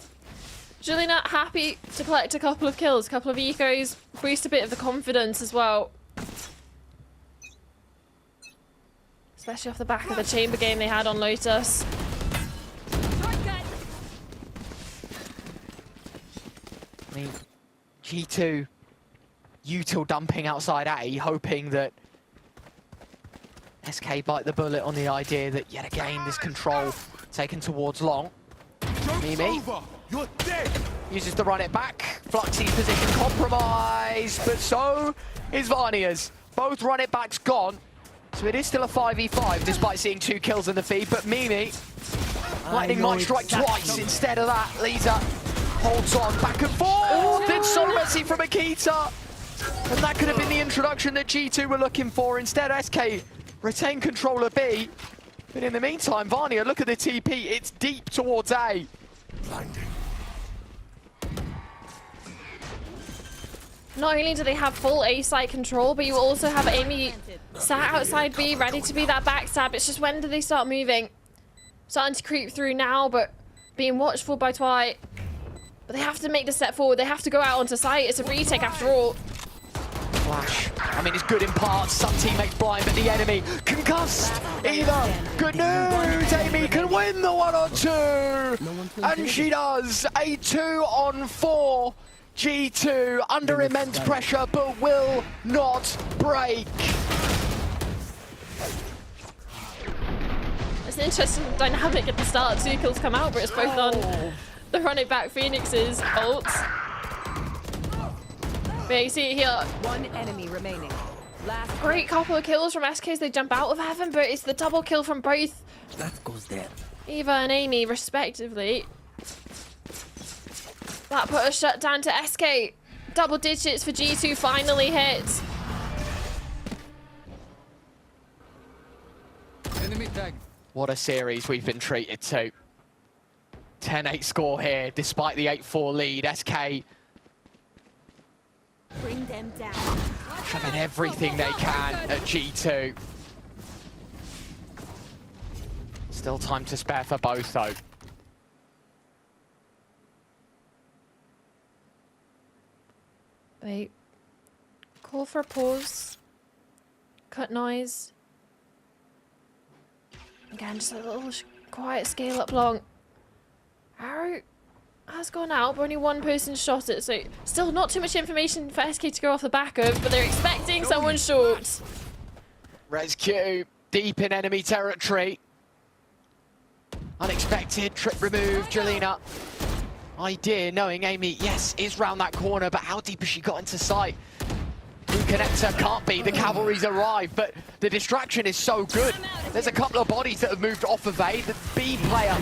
Jelena happy to collect a couple of kills, a couple of ecos, boost a bit of the confidence as well. Especially off the back of the chamber game they had on Lotus. I mean, G2, util dumping outside A, hoping that SK bite the bullet on the idea that yet again this control taken towards long. Mimi uses to run it back. Fluxy's position compromised, but so is Varnia's. Both run it backs gone. So it is still a 5v5 despite seeing 2 kills in the feed, but Mimi, lightning might strike twice instead of that. Lisa holds on back and forth. It's so messy from Akita. And that could have been the introduction that G2 were looking for. Instead, SK retain control of B. But in the meantime, Varnia, look at the TP. It's deep towards A. Not only do they have full A site control, but you also have Amy sat outside B, ready to be that backstab. It's just when do they start moving? Starting to creep through now, but being watchful by Twi. But they have to make the step forward. They have to go out onto site. It's a retake after all. Flash. I mean, it's good in parts. Some teammates blind, but the enemy concussed. Either. Good news. Amy can win the 1-on-2. And she does. A 2-on-4. G2 under immense pressure, but will not break. It's an interesting dynamic at the start. 2 kills come out, but it's both on the run it back Phoenix's ult. But you see it here. 1 enemy remaining. Last great couple of kills from SK as they jump out of heaven, but it's the double kill from both That goes there. Eva and Amy, respectively. That put a shutdown to SK. Double digits for G2 finally hit. Enemy tag. What a series we've been treated to. 10-8 score here, despite the 8-4 lead. SK bring them down. having everything they can at G2. Still time to spare for both, though. Wait. Call for a pause. Cut noise. Again, just a little quiet scale up long. Arrow has gone out, but only one person shot it, so still not too much information for SK to go off the back of, but they're expecting someone short. Rescue deep in enemy territory. Unexpected trip removed, Jelena. Idea knowing Amy, yes, is round that corner, but how deep has she got into sight? Blue connector can't be, the cavalry's arrived, but the distraction is so good. There's a couple of bodies that have moved off of A. The B player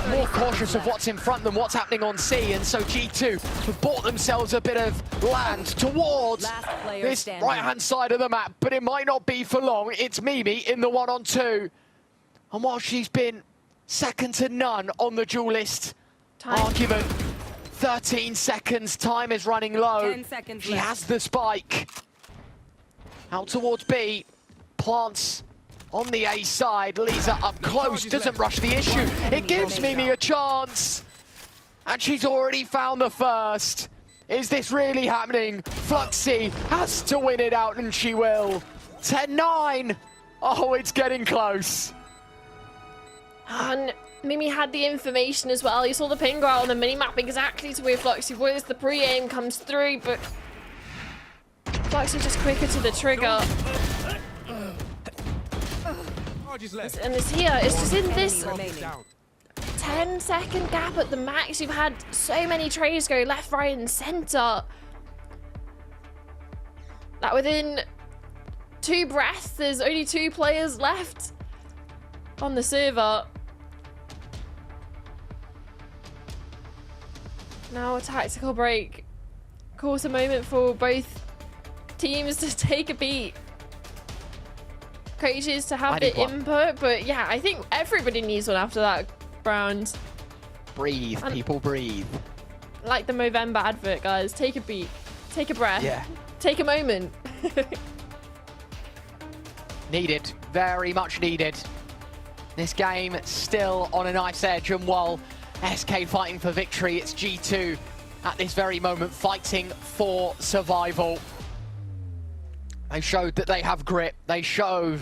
more cautious of what's in front than what's happening on C, and so G2 have bought themselves a bit of land towards this right-hand side of the map, but it might not be for long. It's Mimi in the 1-on-2, and while she's been second to none on the duelist argument, 13 seconds, time is running low. 10 seconds she left. has the spike. Out towards B, plants on the A side, Lisa up close, doesn't rush the issue. It gives Mimi a chance, and she's already found the first. Is this really happening? Fluxy has to win it out, and she will. 10-9. Oh, it's getting close. And Mimi had the information as well. You saw the ping go out on the minimap exactly to where Fluxy was. The pre-aim comes through, but Fluxy just quicker to the trigger. And it's here. It's just in this 10-second gap at the max. You've had so many trades go left, right, and center. That within 2 breaths, there's only 2 players left on the server. Now a tactical break. Of course, a moment for both teams to take a beat. Coaches to have the input, but yeah, I think everybody needs one after that round. Breathe, and people breathe. Like the Movember advert, guys. Take a beat. Take a breath. Yeah. Take a moment. Needed. Very much needed. This game still on a nice edge, and while SK fighting for victory, it's G2 at this very moment fighting for survival. They showed that they have grit. They showed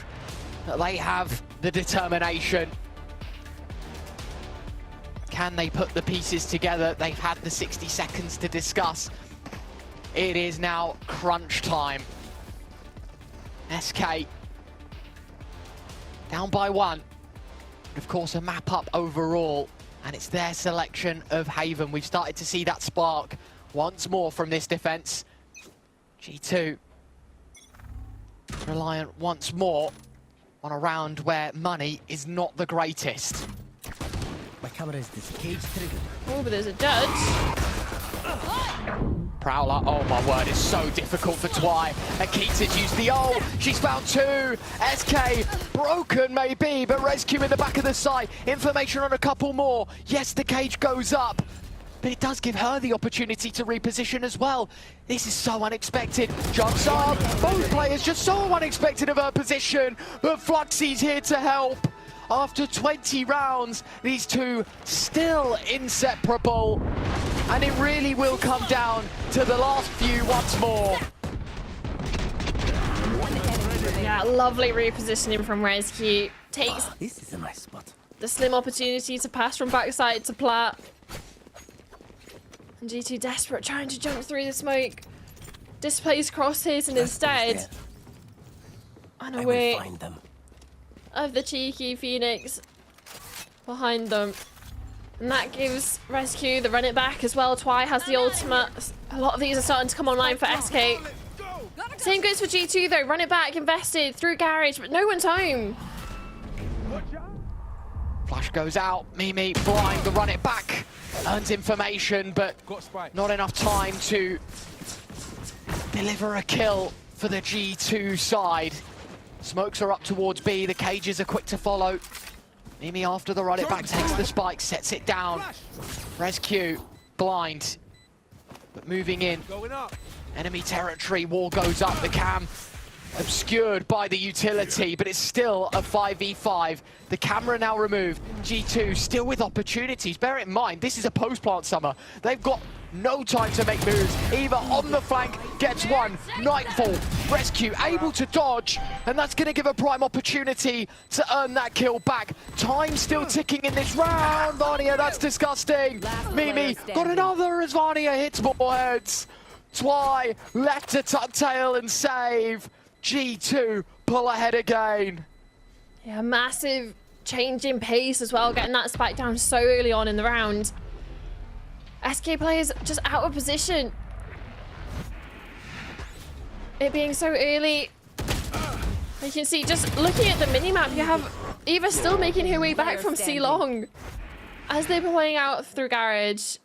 that they have the determination. Can they put the pieces together? They've had the 60 seconds to discuss. It is now crunch time. SK down by 1. Of course, a map up overall, and it's their selection of Haven. We've started to see that spark once more from this defense. G2 reliant once more on a round where money is not the greatest. My camera is this cage trigger. Oh, but there's a judge. Prowler, oh my word, it's so difficult for Twy. Akita's used the ult, she's found 2. SK broken maybe, but Rescue in the back of the site. Information on a couple more. Yes, the cage goes up, but it does give her the opportunity to reposition as well. This is so unexpected. Jumps up, both players just so unexpected of her position, but Fluxy's here to help. After 20 rounds, these two still inseparable. And it really will come down to the last few once more. Yeah, lovely repositioning from Rescue. Takes this is a nice spot. The slim opportunity to pass from backside to plat. And G2 desperate, trying to jump through the smoke. Displays crosshairs and instead unaware of the cheeky Phoenix behind them. And that gives Rescue the run it back as well. Twy has the ultimate. A lot of these are starting to come online for SK. Same goes for G2 though. Run it back, invested through garage, but no one's home. Flash goes out. Mimi blind, the run it back. Earns information, but not enough time to deliver a kill for the G2 side. Smokes are up towards B. The cages are quick to follow. Mimi after the run it back takes the spike, sets it down. Rescue blind, but moving in. Enemy territory, wall goes up, the cam obscured by the utility, but it's still a 5v5. The camera now removed. G2 still with opportunities. Bear it in mind, this is a post-plant summer. They've got no time to make moves. Eva on the flank gets one. Nightfall, Rescue able to dodge, and that's going to give a prime opportunity to earn that kill back. Time still ticking in this round. Vania, that's disgusting. Mimi got another as Vania hits more heads. Twy left to tuck tail and save. G2 pull ahead again. Yeah, massive change in pace as well, getting that spike down so early on in the round. SK players just out of position. It being so early. You can see, just looking at the minimap, you have Eva still making her way back from C long as they're playing out through Garage.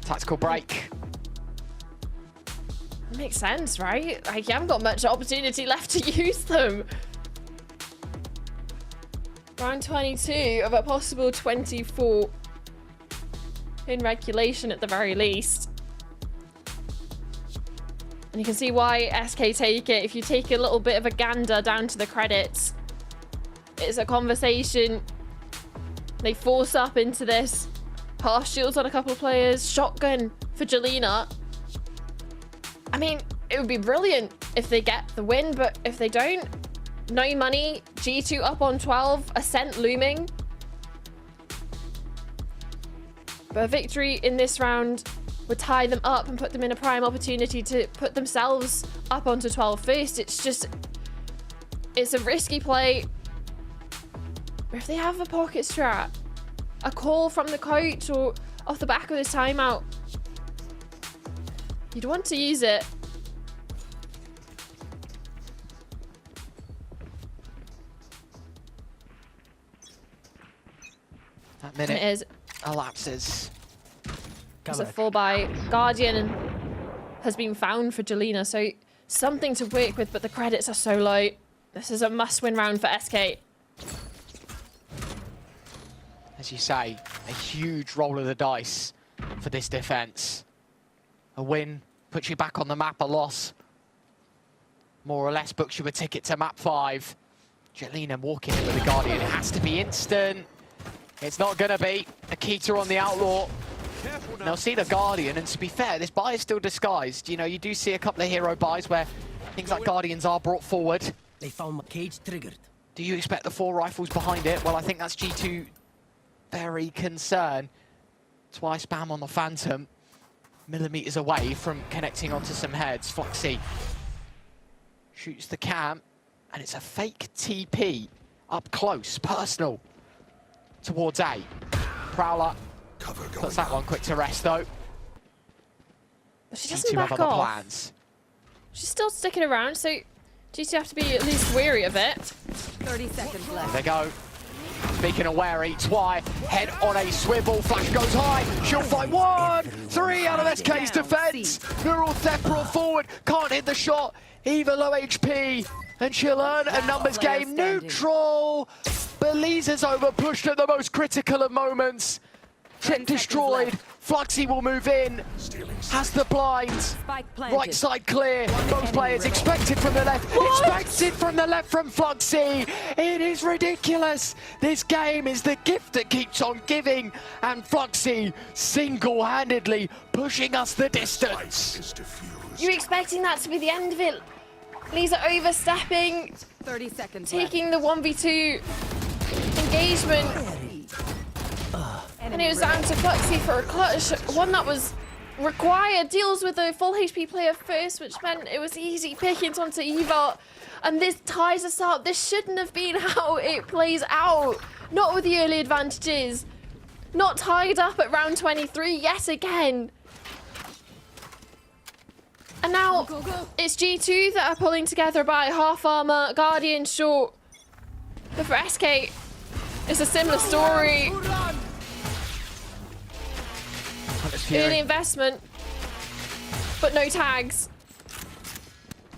Tactical break. Makes sense, right? Like, you haven't got much opportunity left to use them. Round 22 of a possible 24 in regulation at the very least. And you can see why SK take it. If you take a little bit of a gander down to the credits, it's a conversation. They force up into this. Pass shields on a couple of players. Shotgun for Jelena. I mean, it would be brilliant if they get the win, but if they don't, no money. G2 up on 12. Ascent looming. But a victory in this round would tie them up and put them in a prime opportunity to put themselves up onto 12 first. It's just, it's a risky play. If they have a pocket strat, a call from the coach or off the back of this timeout, you'd want to use it. That minute it is. Elapses. It's a full buy. Guardian has been found for Jelena, so something to work with, but the credits are so low. This is a must-win round for SK. As you say, a huge roll of the dice for this defense. A win puts you back on the map, a loss more or less books you a ticket to map 5. Jelena walking in with the Guardian. It has to be instant. It's not going to be. Akita on the Outlaw. They'll see the Guardian, and to be fair, this buy is still disguised. You know, you do see a couple of hero buys where things like Guardians are brought forward. They found my cage triggered. Do you expect the 4 rifles behind it? Well, I think that's G2 very concerned. Twy spam on the Phantom. Millimeters away from connecting onto some heads. Fluxy shoots the cam, and it's a fake TP up close, personal, towards A. Prowler puts that one quick to rest, though. She doesn't G2 back have other off. plans. She's still sticking around, so G2 have to be at least wary of it. 30 seconds left. There they go. Speaking of wary, Twy, head on a swivel, flash goes high, she'll find 1, 3 out of SK's defense. Neural theft brought forward, can't hit the shot, Eva low HP, and she'll earn a numbers game. Neutral, Belize's over, pushed at the most critical of moments. Trip destroyed, Fluxy will move in, has the blind, right side clear, both players expected from the left, expected from the left from Fluxy. It is ridiculous. This game is the gift that keeps on giving, and Fluxy single-handedly pushing us the distance. You expecting that to be the end of it? Lisa overstepping, 30 seconds taking the 1v2 engagement. And it was down to Fluxy for a clutch, one that was required. Deals with a full HP player first, which meant it was easy pickings onto Eva. And this ties us up. This shouldn't have been how it plays out. Not with the early advantages. Not tied up at round 23 yet again. And now it's G2 that are pulling together by half armor, Guardian short. But for SK, it's a similar story. Early investment, but no tags.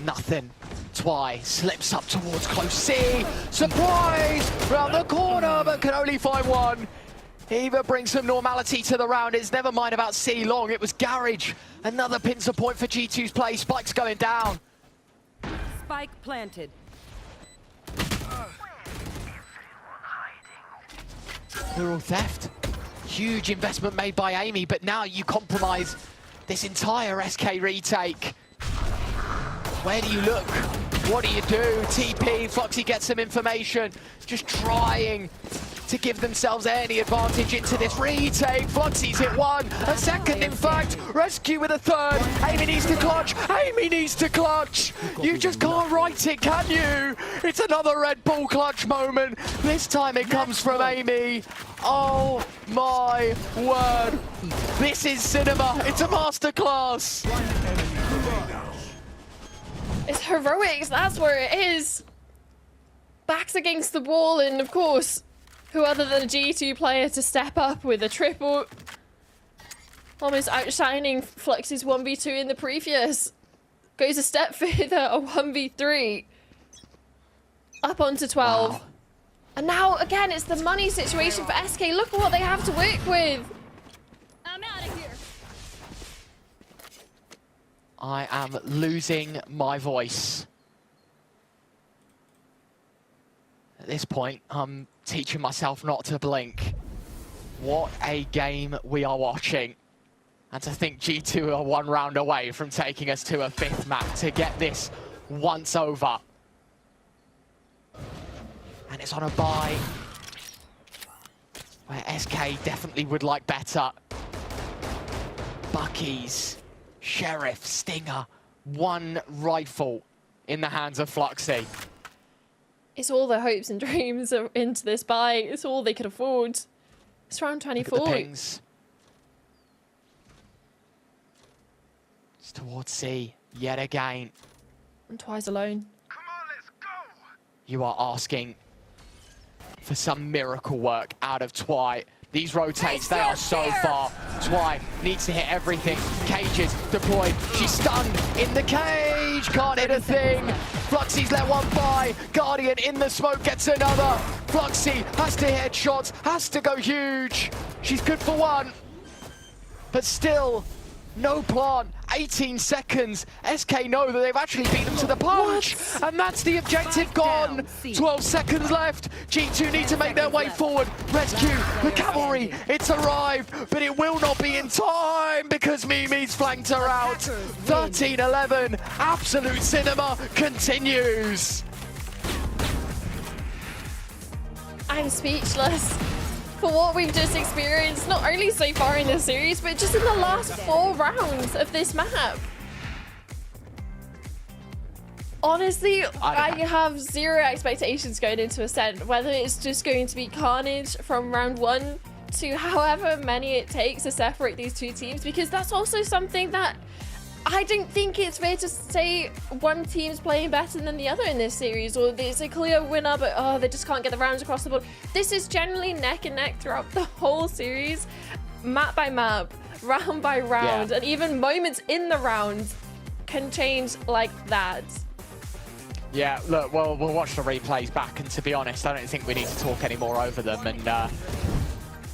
Nothing. Twy slips up towards close C. Surprise! Round the corner, but can only find one. Eva brings some normality to the round. It's never mind about C long. It was Garage. Another pincer point for G2's play. Spike's going down. Spike planted. Neural theft. Huge investment made by Amy, but now you compromise this entire SK retake. Where do you look? What do you do? TP, Foxy gets some information. Just trying to give themselves any advantage into this retake. Foxy's hit one, a second in fact. Rescue with a third. Amy needs to clutch. Amy needs to clutch. You just can't write it, can you? It's another Red Bull clutch moment. This time it comes from Amy. Oh my word. This is cinema. It's a masterclass. It's heroics, that's where it is. Backs against the wall, and of course, who other than a G2 player to step up with a triple. Almost outshining Flux's 1v2 in the previous. Goes a step further, a 1v3. Up onto 12. Wow. And now, again, it's the money situation for SK. Look at what they have to work with. I'm out of here. I am losing my voice. At this point, I'm teaching myself not to blink. What a game we are watching. And to think G2 are one round away from taking us to a 5th map to get this once over. And it's on a bye, where SK definitely would like better. Bucky's, Sheriff, Stinger, one rifle in the hands of Fluxy. It's all their hopes and dreams are into this buy. It's all they could afford. It's round 24. Look at the pings. It's towards C yet again. And twice alone. You are asking for some miracle work out of Twy. These rotates, they are so far. Twy needs to hit everything. Cages deployed. She's stunned in the cage. Can't hit a thing. Fluxy's let one by. Guardian in the smoke gets another. Fluxy has to hit shots, has to go huge. She's good for one. But still, no plant. 18 seconds. SK know that they've actually beat them to the punch. What? And that's the objective gone. 12 seconds left. G2 need to make their way forward. Rescue the cavalry. It's arrived, but it will not be in time because Mimi's flanked her out. 13-11. Absolute cinema continues. I'm speechless for what we've just experienced, not only so far in the series, but just in the last 4 rounds of this map. Honestly, I have zero expectations going into Ascent, whether it's just going to be carnage from round 1 to however many it takes to separate these two teams, because that's also something that I don't think it's fair to say one team's playing better than the other in this series, or there's a clear winner, but oh, they just can't get the rounds across the board. This is generally neck and neck throughout the whole series, map by map, round by round, and even moments in the round can change like that. Yeah, look, we'll watch the replays back, and to be honest, I don't think we need to talk any more over them. And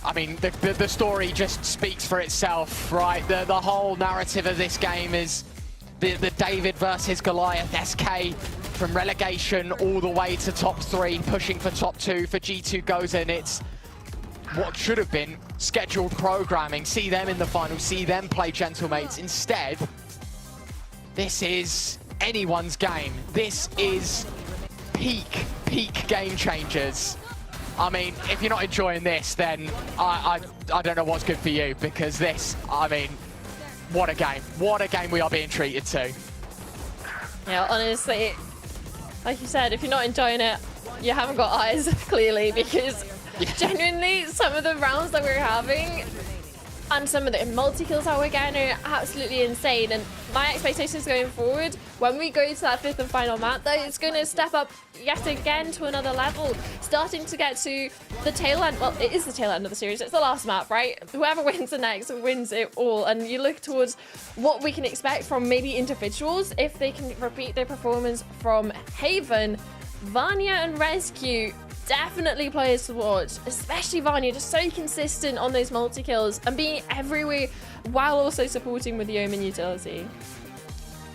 I mean, the story just speaks for itself, right? The whole narrative of this game is the David versus Goliath. SK from relegation all the way to top 3, pushing for top 2 for G2 goes in. It's what should have been scheduled programming. See them in the final, see them play Gentlemates. Instead, this is anyone's game. This is peak Game Changers. I mean, if you're not enjoying this, then I don't know what's good for you, because this, I mean, what a game. What a game we are being treated to. Yeah, honestly, like you said, if you're not enjoying it, you haven't got eyes, clearly, because genuinely, some of the rounds that we're having and some of the multi-kills that we're getting are absolutely insane. And my expectations going forward, when we go to that 5th and final map, that it's going to step up yet again to another level, starting to get to the tail end. Well, it is the tail end of the series. It's the last map, right? Whoever wins the next wins it all. And you look towards what we can expect from maybe individuals if they can repeat their performance from Haven, Vanya and Rescue. definitely players to watch, especially Vanya, just so consistent on those multi-kills and being everywhere while also supporting with the Omen utility.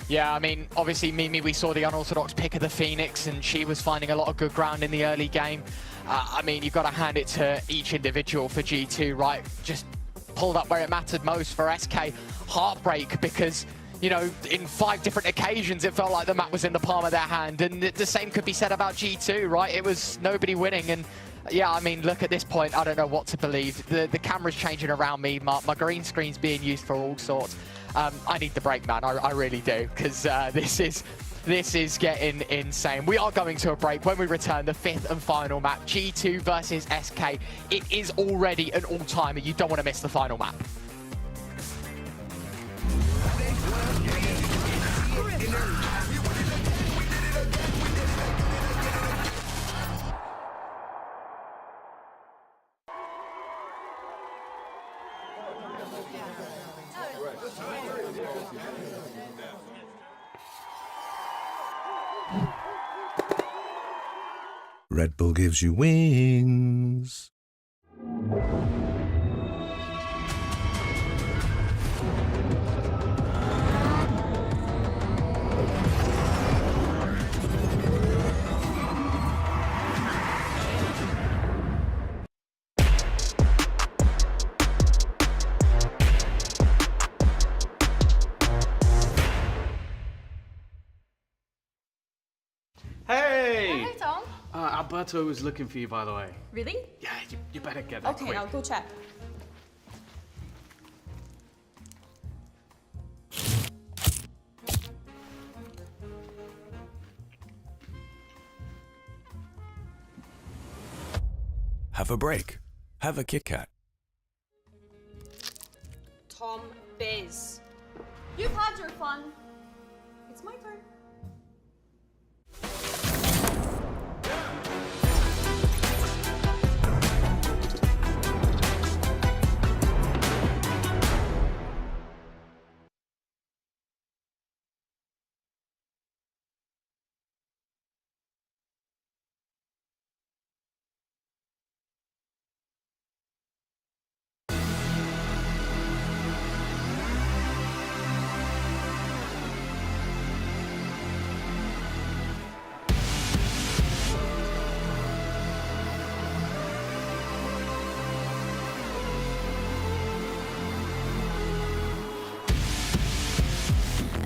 Yeah, I mean, obviously, Mimi, we saw the unorthodox pick of the Phoenix, and she was finding a lot of good ground in the early game. I mean, you've got to hand it to each individual for G2, right? Just pulled up where it mattered most for SK. Heartbreak, because, you know, in 5 different occasions, it felt like the map was in the palm of their hand. And the same could be said about G2, right? It was nobody winning. And yeah, I mean, look, at this point, I don't know what to believe. The camera's changing around me. My green screen's being used for all sorts. I need the break, man. I really do, because this is getting insane. We are going to a break. When we return, the 5th and final map, G2 versus SK. It is already an all-timer. You don't want to miss the final map. Red Bull gives you wings. Hey! Hey, Tom. Alberto was looking for you, by the way. Really? Yeah, you better get there Okay, quick. I'll go check. Have a break. Have a Kit Kat. Tom Biz. You've had your fun. It's my turn.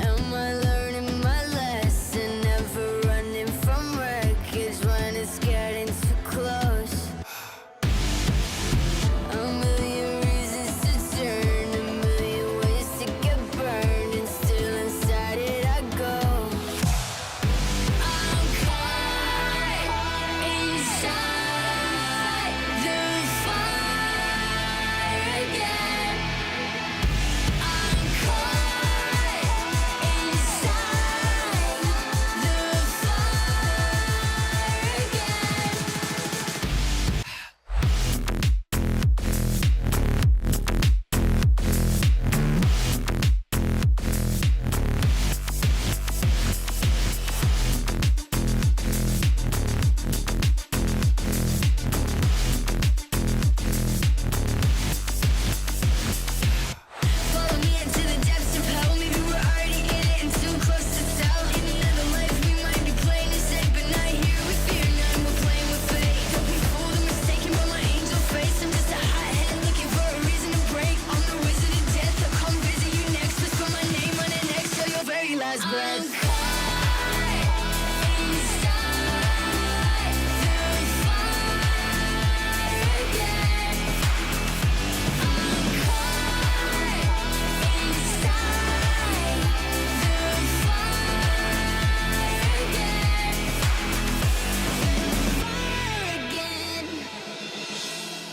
Am I learning my lesson? Never running from wreckage when it's getting too close. A million reasons to turn, a million ways to get burned, and still inside it I go. I'm caught inside the fire again. I'm caught inside the fire again. Follow me into the depths of hell. Maybe we're already in it and too close to tell. In another life, we might be playing it safe, but not here with fear. None, we're playing with fate. Don't be fooled or mistaken by my angel face. I'm just a hothead looking for a reason to break. I'm the wizard of death. I'll come visit you next. Whisper my name on the next till your very last breath. I'm caught inside the fire again.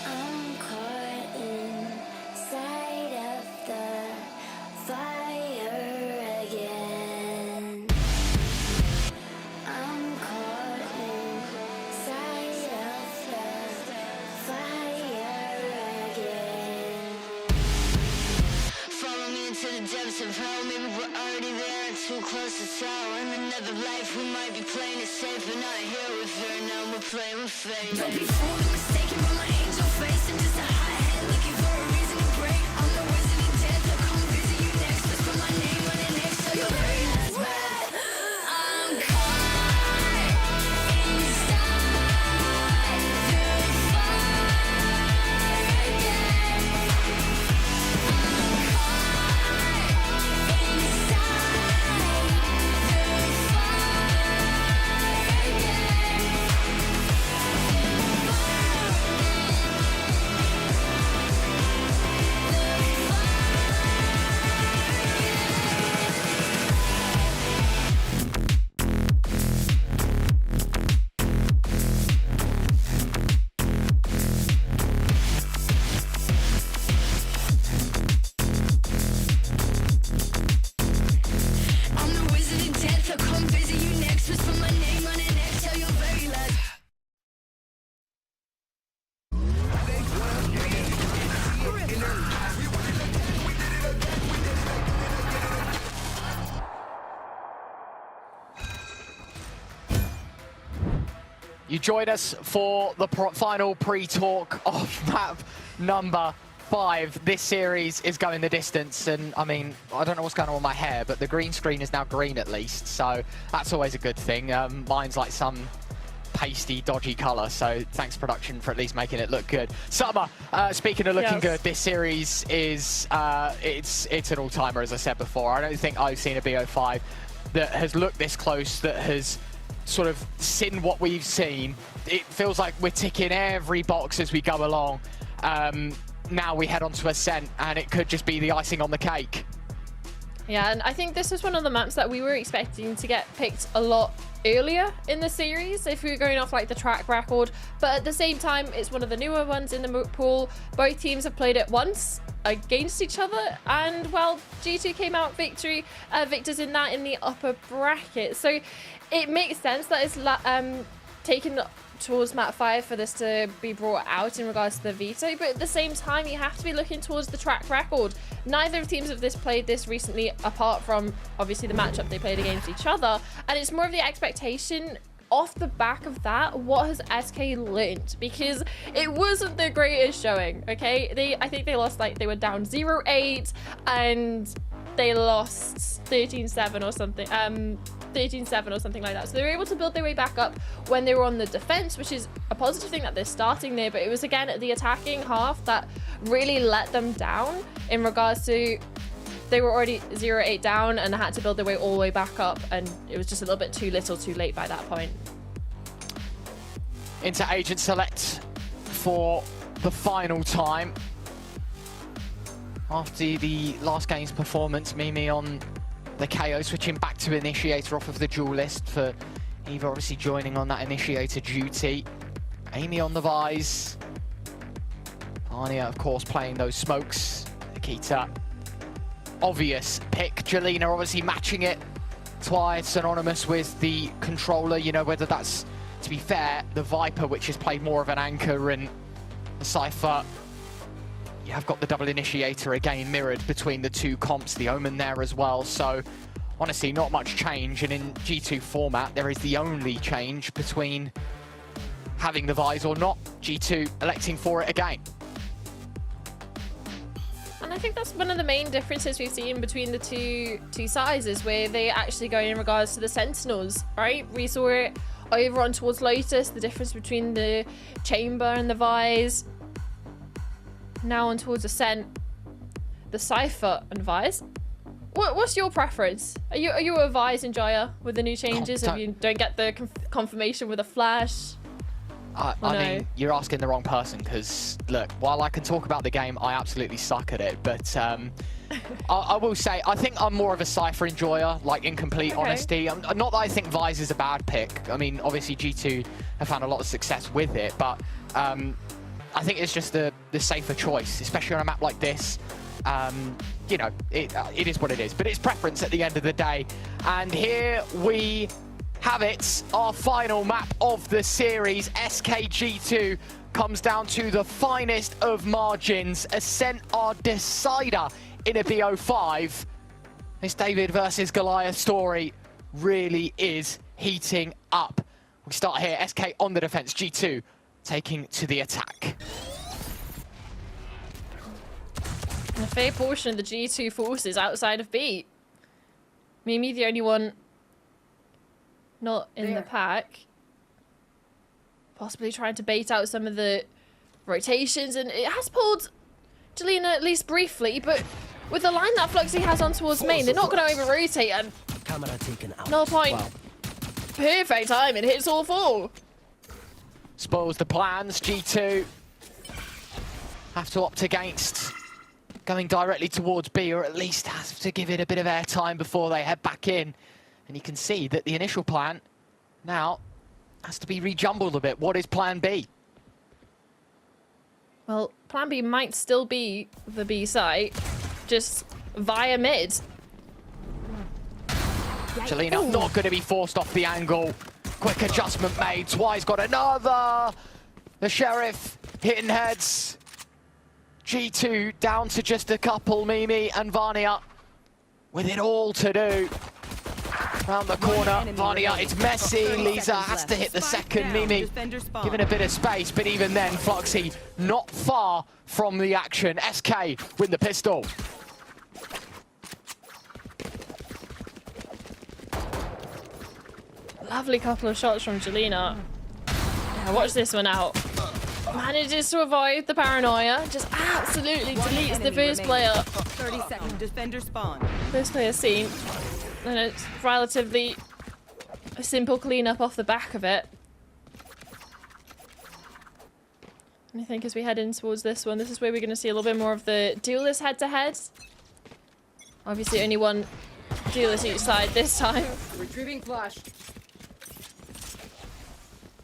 I'm caught inside the fire again. I'm caught inside of the fire again. I'm caught inside of the fire again. Follow me into the depths of hell. Maybe we're already there and too close to tower. In another life, we might be playing it safe, but not here with her. Now we're playing with fate. Don't be fooled or mistaken by my angel face. I'm just a hot head looking for a reason to break. I'm the wizard of death. I'll come visit you next. Whisper my name on it next, so you're very last breath. I'm caught inside the fire again. I'm caught inside the fire again. I'm the wizard of death. I'll come visit you next. Whisper my name on an X till you're very last. You joined us for the final pre-talk of map number 5. This series is going the distance, and I mean, I don't know what's going on with my hair, but the green screen is now green at least, so that's always a good thing. Mine's like some pasty, dodgy colour, so thanks production for at least making it look good. Summer, speaking of looking good, this series is it's an all-timer, as I said before. I don't think I've seen a BO5 that has looked this close, that has sort of seen what we've seen. It feels like we're ticking every box as we go along. Now we head on to Ascent, and it could just be the icing on the cake. Yeah, and I think this was one of the maps that we were expecting to get picked a lot earlier in the series if we were going off like the track record, but at the same time it's one of the newer ones in the pool. Both teams have played it once against each other, and well, G2 came out victors in the upper bracket, so it makes sense that it's taken towards map 5 for this to be brought out in regards to the veto, but at the same time you have to be looking towards the track record. Neither of teams of this played this recently, apart from obviously the matchup they played against each other, and it's more of the expectation off the back of that. What has SK learned? Because it wasn't the greatest showing, okay? I think they lost, like, they were down 0-8 and they lost 13-7 or something. 13-7 or something like that. So they were able to build their way back up when they were on the defense, which is a positive thing that they're starting there, but it was again at the attacking half that really let them down in regards to they were already 0-8 down and had to build their way all the way back up, and it was just a little bit too little too late by that point. Into agent select for the final time. After the last game's performance, Mimi on the KO, switching back to Initiator off of the duelist for Eva obviously joining on that Initiator duty. Amy on the Vise. Arnia, of course, playing those smokes. Nikita, obvious pick. Jelena obviously matching it twice, synonymous with the controller, you know, whether that's, to be fair, the Viper, which has played more of an anchor, and the Cypher. You have got the double Initiator again mirrored between the two comps, the Omen there as well. So honestly, not much change. And in G2 format, there is the only change between having the Vise or not. G2 electing for it again. And I think that's one of the main differences we've seen between the two sides, is where they actually go in regards to the Sentinels, right? We saw it over on towards Lotus, the difference between the Chamber and the Vise. Now on towards Ascent, the Cypher and Vise. What's your preference? Are you a Vise enjoyer with the new changes? If you don't get the confirmation with a flash? I mean, you're asking the wrong person, because look, while I can talk about the game, I absolutely suck at it. But I will say, I think I'm more of a Cypher enjoyer, like, in complete honesty. Not that I think Vise is a bad pick. I mean, obviously G2 have found a lot of success with it, but I think it's just the safer choice, especially on a map like this. You know, it is what it is, but it's preference at the end of the day. And here we have it, our final map of the series. SKG2 comes down to the finest of margins. Ascent are decider in a BO5. This David versus Goliath story really is heating up. We start here, SK on the defense, G2 taking to the attack. And a fair portion of the G2 forces outside of B. Mimi, the only one not in the pack. Possibly trying to bait out some of the rotations, and it has pulled Jelena at least briefly, but with the line that Fluxy has on towards main, they're not going to over-rotate, and Camera taken out. no point. Wow. Perfect time, it hits all four. Spoils the plans, G2 have to opt against going directly towards B, or at least have to give it a bit of airtime before they head back in. And you can see that the initial plan now has to be rejumbled a bit. What is plan B? Well, plan B might still be the B site, just via mid. Jelena not going to be forced off the angle. Quick adjustment made. Twi's got another. The Sheriff hitting heads. G2 down to just a couple. Mimi and Vania with it all to do. Round the corner, Vania, it's messy. Lisa has to hit the second. Mimi given a bit of space, but even then, Fluxy not far from the action. SK win the pistol. Lovely couple of shots from Jelena. Yeah, watch this one out. Manages to avoid the paranoia. Just absolutely deletes the first player. 30 seconds. Defender spawn. First player seen. And it's relatively a simple cleanup off the back of it. And I think as we head in towards this one, this is where we're going to see a little bit more of the duelist head-to-head. Obviously only one duelist each side this time. Retrieving flash.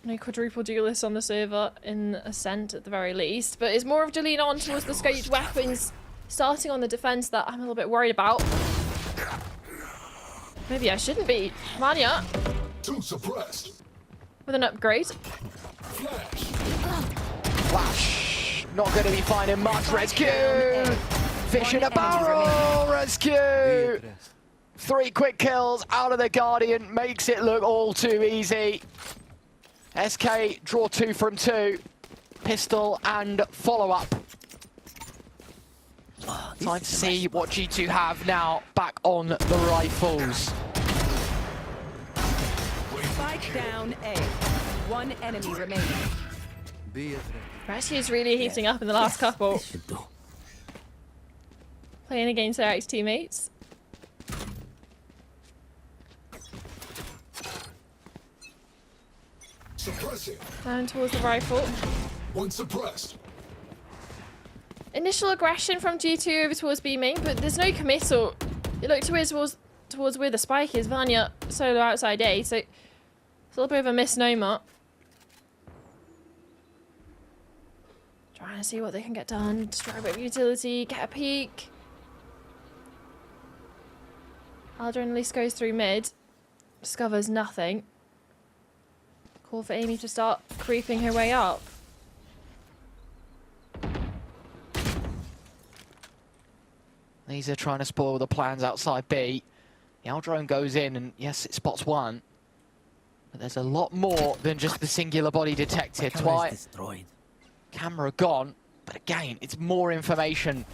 No quadruple duelists on the server in Ascent at the very least, but it's more of Jelena on towards the scoped weapons, starting on the defense that I'm a little bit worried about. Maybe I shouldn't be. Vania. Too suppressed. With an upgrade. Flash. Not going to be finding much. Rescue. Fish in a barrel. Rescue. 3 quick kills out of the Guardian. Makes it look all too easy. SK draw 2 from 2. Pistol and follow-up. Time to see what G2 have now back on the rifles. Spike down A. One enemy remaining. Rescue is really heating up in the last couple. Playing against their ex-teammates. Down towards the rifle. One suppressed. Initial aggression from G2 over towards B main, but there's no committal. You look towards where the spike is. Vania solo outside A, so it's a little bit of a misnomer. Trying to see what they can get done. Destroy a bit of utility, get a peek. Aldrin at least goes through mid. Discovers nothing. Call for Amy to start creeping her way up. These are trying to spoil the plans outside B. The Aldrone goes in and yes, it spots one. But there's a lot more than just the singular body detected. Twice. Camera gone. But again, it's more information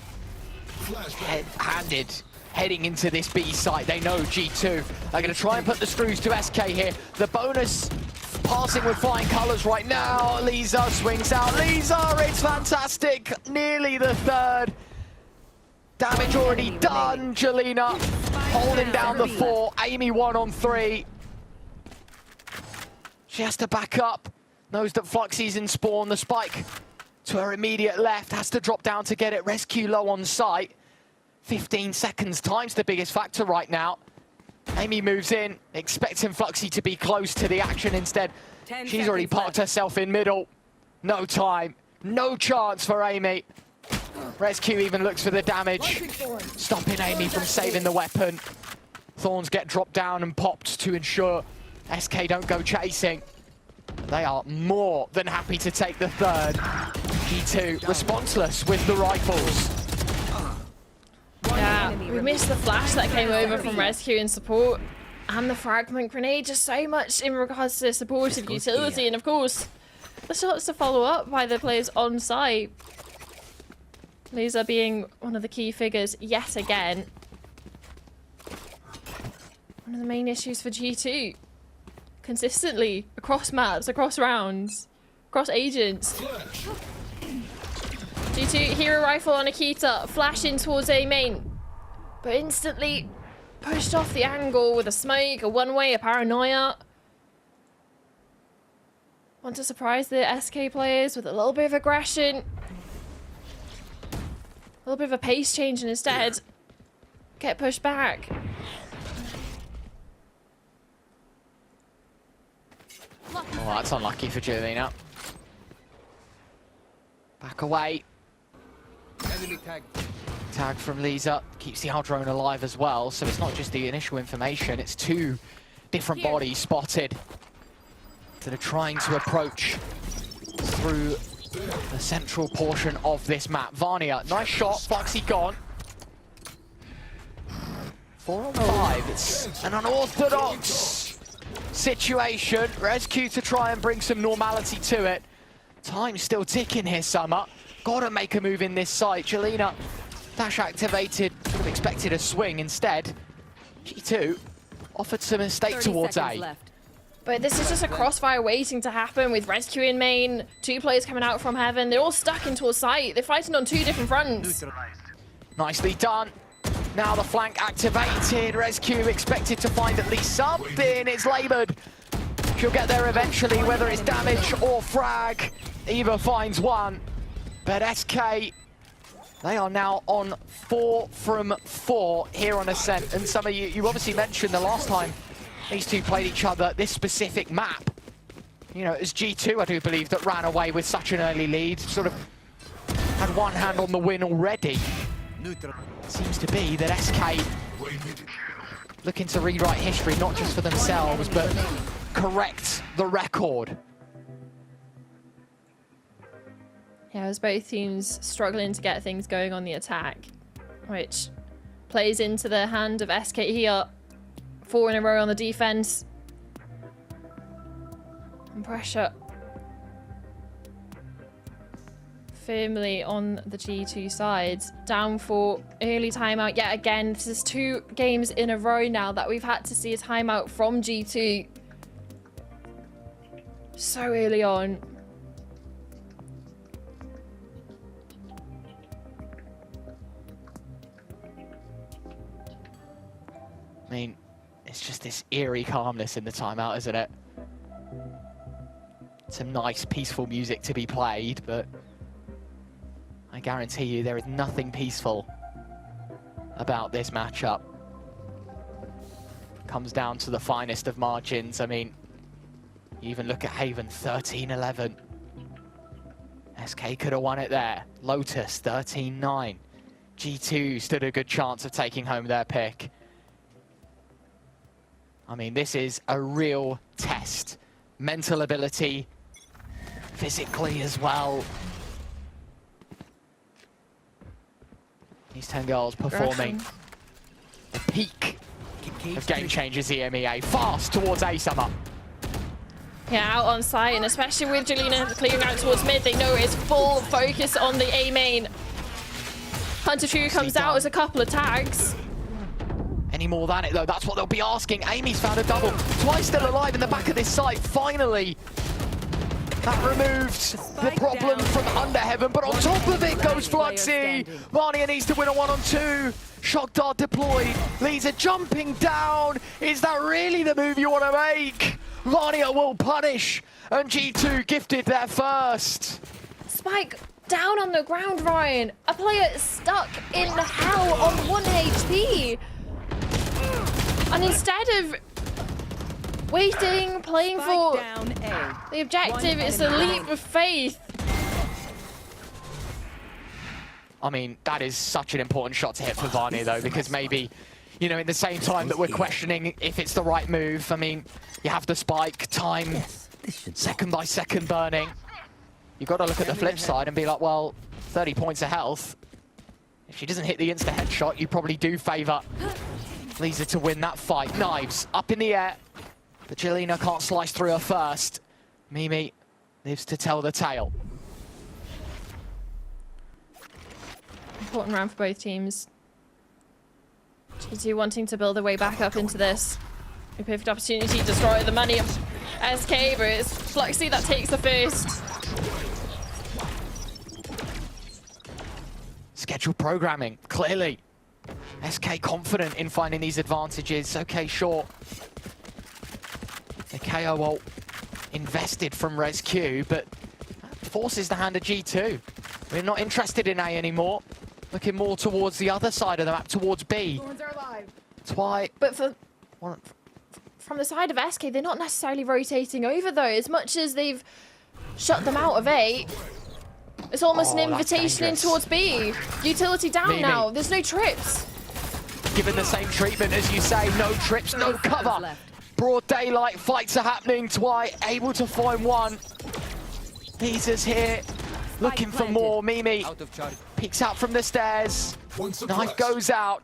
handed heading into this B site. They know G2 are going to try and put the screws to SK here. The bonus passing with flying colours right now. Lisa swings out. Lisa, it's fantastic. Nearly the third. Damage already done. Jelena holding down the 4. Amy 1 on 3. She has to back up. Knows that Fluxy's in spawn. The spike to her immediate left. Has to drop down to get it. Rescue low on site. 15 seconds. Time's the biggest factor right now. Amy moves in, expecting Fluxy to be close to the action. Instead, she's already parked herself in middle. No time. No chance for Amy. Rescue even looks for the damage. Stopping Amy from saving the weapon. Thorns get dropped down and popped to ensure SK don't go chasing. They are more than happy to take the third. G2 responseless with the rifles. Yeah, We missed the flash that came over from Rescue in support. And the fragment grenade, just so much in regards to supportive utility. And of course, the shots to follow up by the players on site. Lisa being one of the key figures yet again. One of the main issues for G2. Consistently, across maps, across rounds, across agents. G2 hero rifle on Akita, flashing towards A main. But instantly pushed off the angle with a smoke, a one-way, a paranoia. Want to surprise the SK players with a little bit of aggression. A little bit of a pace change and instead get pushed back. Oh, that's unlucky for Jelena. Back away. Enemy tag. Tag from Lisa. Keeps the drone alive as well, so it's not just the initial information, it's two different bodies spotted that are trying to approach through the central portion of this map. Varnia, nice shot, Fluxy gone. 4 on 5, it's an unorthodox situation. Rescue to try and bring some normality to it. Time's still ticking here, Summer. Gotta make a move in this site. Jelena, dash activated, would have expected a swing instead. G2 offered some mistake towards A. But this is just a crossfire waiting to happen with Rescue in main, 2 players coming out from heaven. They're all stuck into a site. They're fighting on 2 different fronts. Nicely done. Now the flank activated. Rescue expected to find at least something. It's laboured. She'll get there eventually, whether it's damage or frag. Eva finds one. But SK, they are now on 4 from 4 here on Ascent. And some of you obviously mentioned the last time these two played each other, this specific map. You know, it was G2, I do believe, that ran away with such an early lead. Sort of had one hand on the win already. Seems to be that SK looking to rewrite history, not just for themselves, but correct the record. Yeah, as both teams struggling to get things going on the attack, which plays into the hand of SK here. 4 in a row on the defense. And pressure firmly on the G2 side. Down for early timeout yet again. This is 2 games in a row now that we've had to see a timeout from G2. So early on. I mean, it's just this eerie calmness in the timeout, isn't it? Some nice, peaceful music to be played, but I guarantee you there is nothing peaceful about this matchup. Comes down to the finest of margins. I mean, you even look at Haven, 13-11. SK could have won it there. Lotus, 13-9. G2 stood a good chance of taking home their pick. I mean, this is a real test. Mental ability, physically as well. These 10 girls performing the peak of Game Changers EMEA. Fast towards A Summer. Yeah, out on site, and especially with Jelena clearing out towards mid, they know it's full focus on the A main. Hunter True comes out as a couple of tags. Any more than it, though, that's what they'll be asking. Amy's found a double. Twice still alive in the back of this site. Finally, that removed the problem from under heaven. But on top of it goes Fluxy. Varnia needs to win a 1-on-2. Shock dart deployed. Lisa jumping down. Is that really the move you want to make? Varnia will punish. And G2 gifted their first. Spike down on the ground, Ryan. A player stuck in hell on 1 HP. And instead of waiting, playing for the objective, it's a leap of faith. I mean, that is such an important shot to hit for Varnia, though, because maybe, you know, in the same time that we're questioning if it's the right move, I mean, you have the spike, time, second by second burning. You've got to look at the flip side and be like, well, 30 points of health. If she doesn't hit the insta headshot, you probably do favour Lisa to win that fight. Knives up in the air, but Jelena can't slice through her first. Mimi lives to tell the tale. Important round for both teams. G2 wanting to build their way back up into this. A perfect opportunity to destroy the money of SK, but it's Fluxy that takes the first. Scheduled programming, clearly. SK confident in finding these advantages. Okay, sure. The KO ult invested from ResQ, but that forces the hand of G2. We're not interested in A anymore. Looking more towards the other side of the map, towards B. That's why... But from the side of SK, they're not necessarily rotating over though. As much as they've shut them out of A, it's almost an invitation in towards B. Utility down Mimi. now. There's no trips. Given the same treatment as you say, no trips, no cover. Broad daylight, fights are happening. Twy able to find one. Lisa's here, looking for more. Mimi peeks out from the stairs. Knife goes out.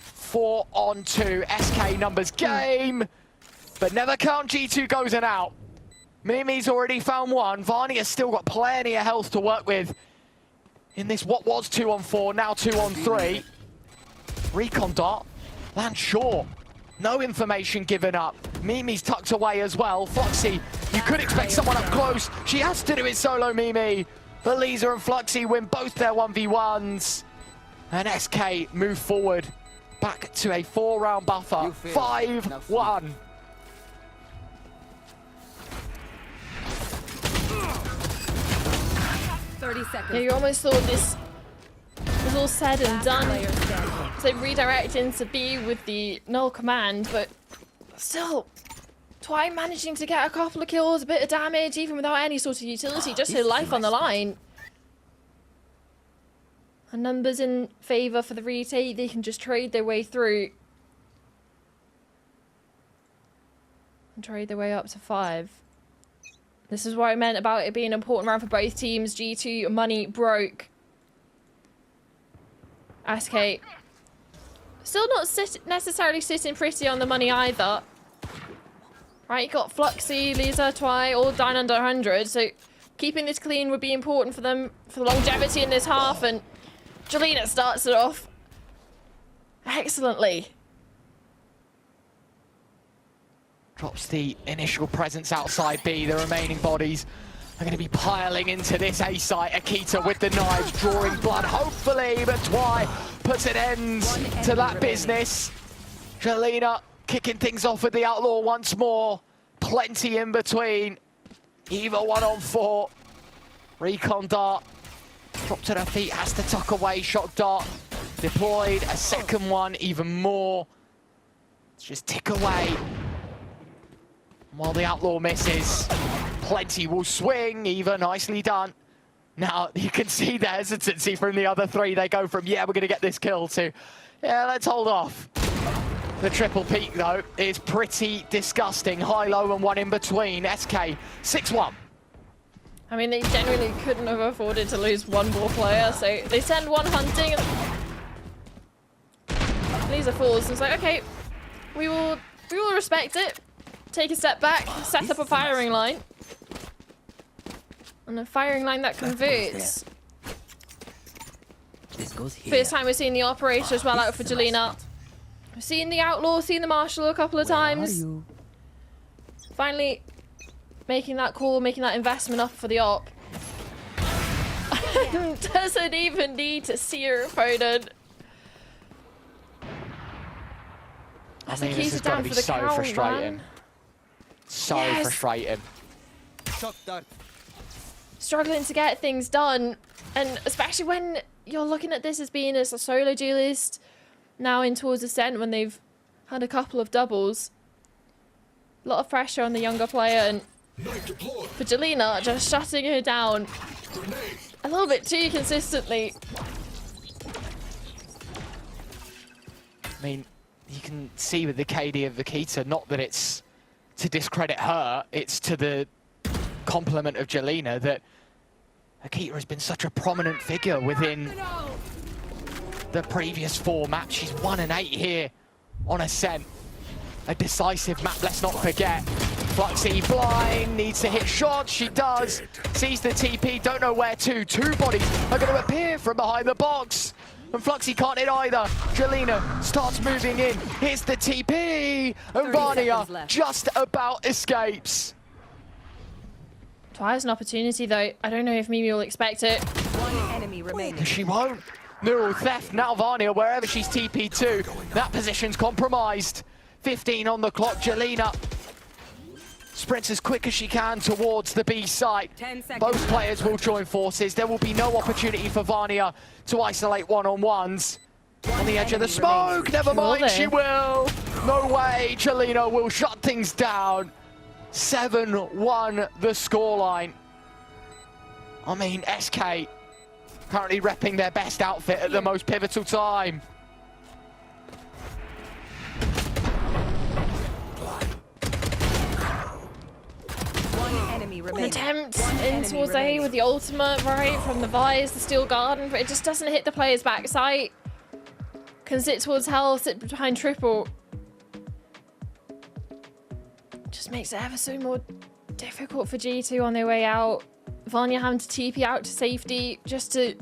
4 on 2. SK numbers game, but never count G2 goes and out. Mimi's already found one. Varney has still got plenty of health to work with in this what was 2 on 4, now 2 on 3. Recon dart, lands short. No information given up. Mimi's tucked away as well. Fluxy, you could expect someone up close. She has to do it solo, Mimi. But Lisa and Fluxy win both their 1v1s. And SK move forward back to a 4-round buffer. 5-1. Yeah, you almost thought this was all said and done. So redirect into B with the null command, but still, Twy managing to get a couple of kills, a bit of damage, even without any sort of utility, just her life on the line. And numbers in favour for the retake, they can just trade their way through. And trade their way up to 5. This is what I meant about it being an important round for both teams. G2 money broke. SK still not necessarily sitting pretty on the money either. Right, you got Fluxy, Lisa, Twy, all down under 100. So keeping this clean would be important for them for the longevity in this half. And Jelena starts it off excellently. Drops the initial presence outside B. The remaining bodies are going to be piling into this A site. Akita with the knives, drawing blood, hopefully, but Twy puts an end to that business. Jelena kicking things off with the Outlaw once more. Plenty in between. Eva 1 on 4. Recon dart. Dropped at her feet, has to tuck away. Shock dart deployed. A second one, even more. Let's just tick away. While the Outlaw misses, Plenty will swing. Eva, nicely done. Now, you can see the hesitancy from the other 3. They go from, yeah, we're going to get this kill, to, yeah, let's hold off. The triple peak, though, is pretty disgusting. High, low, and 1 in between. SK, 6-1. I mean, they genuinely couldn't have afforded to lose one more player, so they send one hunting. Lisa falls and it's like, okay, we will respect it. Take a step back, set up a firing line. And a firing line that converts. This goes here. First time we're seeing the operator as well out for Jelena. We've seen the Outlaw, seen the Marshal a couple of times. Finally making that call, making that investment up for the op. Doesn't even need to see her opponent. I mean, this has got to be so frustrating. So frustrating. Struggling to get things done, and especially when you're looking at this as being as a solo duelist, now in towards Ascent when they've had a couple of doubles. A lot of pressure on the younger player, and for Jelena, just shutting her down a little bit too consistently. I mean, you can see with the KD of Akita, not that it's to discredit her, it's to the compliment of Jelena that Akita has been such a prominent figure within the previous 4 maps. She's 1 and 8 here on Ascent. A decisive map, let's not forget. Fluxy blind, needs to hit shots, she does. Sees the TP, don't know where to. 2 bodies are going to appear from behind the box. And Fluxy can't hit either. Jelena starts moving in. Here's the TP. And Vania just about escapes. Twice an opportunity though. I don't know if Mimi will expect it. One enemy remaining. She won't. Neural theft. Now Vania, wherever she's TP to, that position's compromised. 15 on the clock. Jelena sprints as quick as she can towards the B site. Both players will join forces. There will be no opportunity for Vania to isolate one-on-ones. On the edge of the smoke. Never mind, she will. No way. Jelena will shut things down. 7-1 the scoreline. I mean, SK currently repping their best outfit at the most pivotal time. One enemy An remaining. attempt in towards A with the ultimate, right, from the Vise, the Steel Garden, but it just doesn't hit the player's backside. Can sit towards Hell, sit behind Triple. Just makes it ever so more difficult for G2 on their way out. Vanya having to TP out to safety just for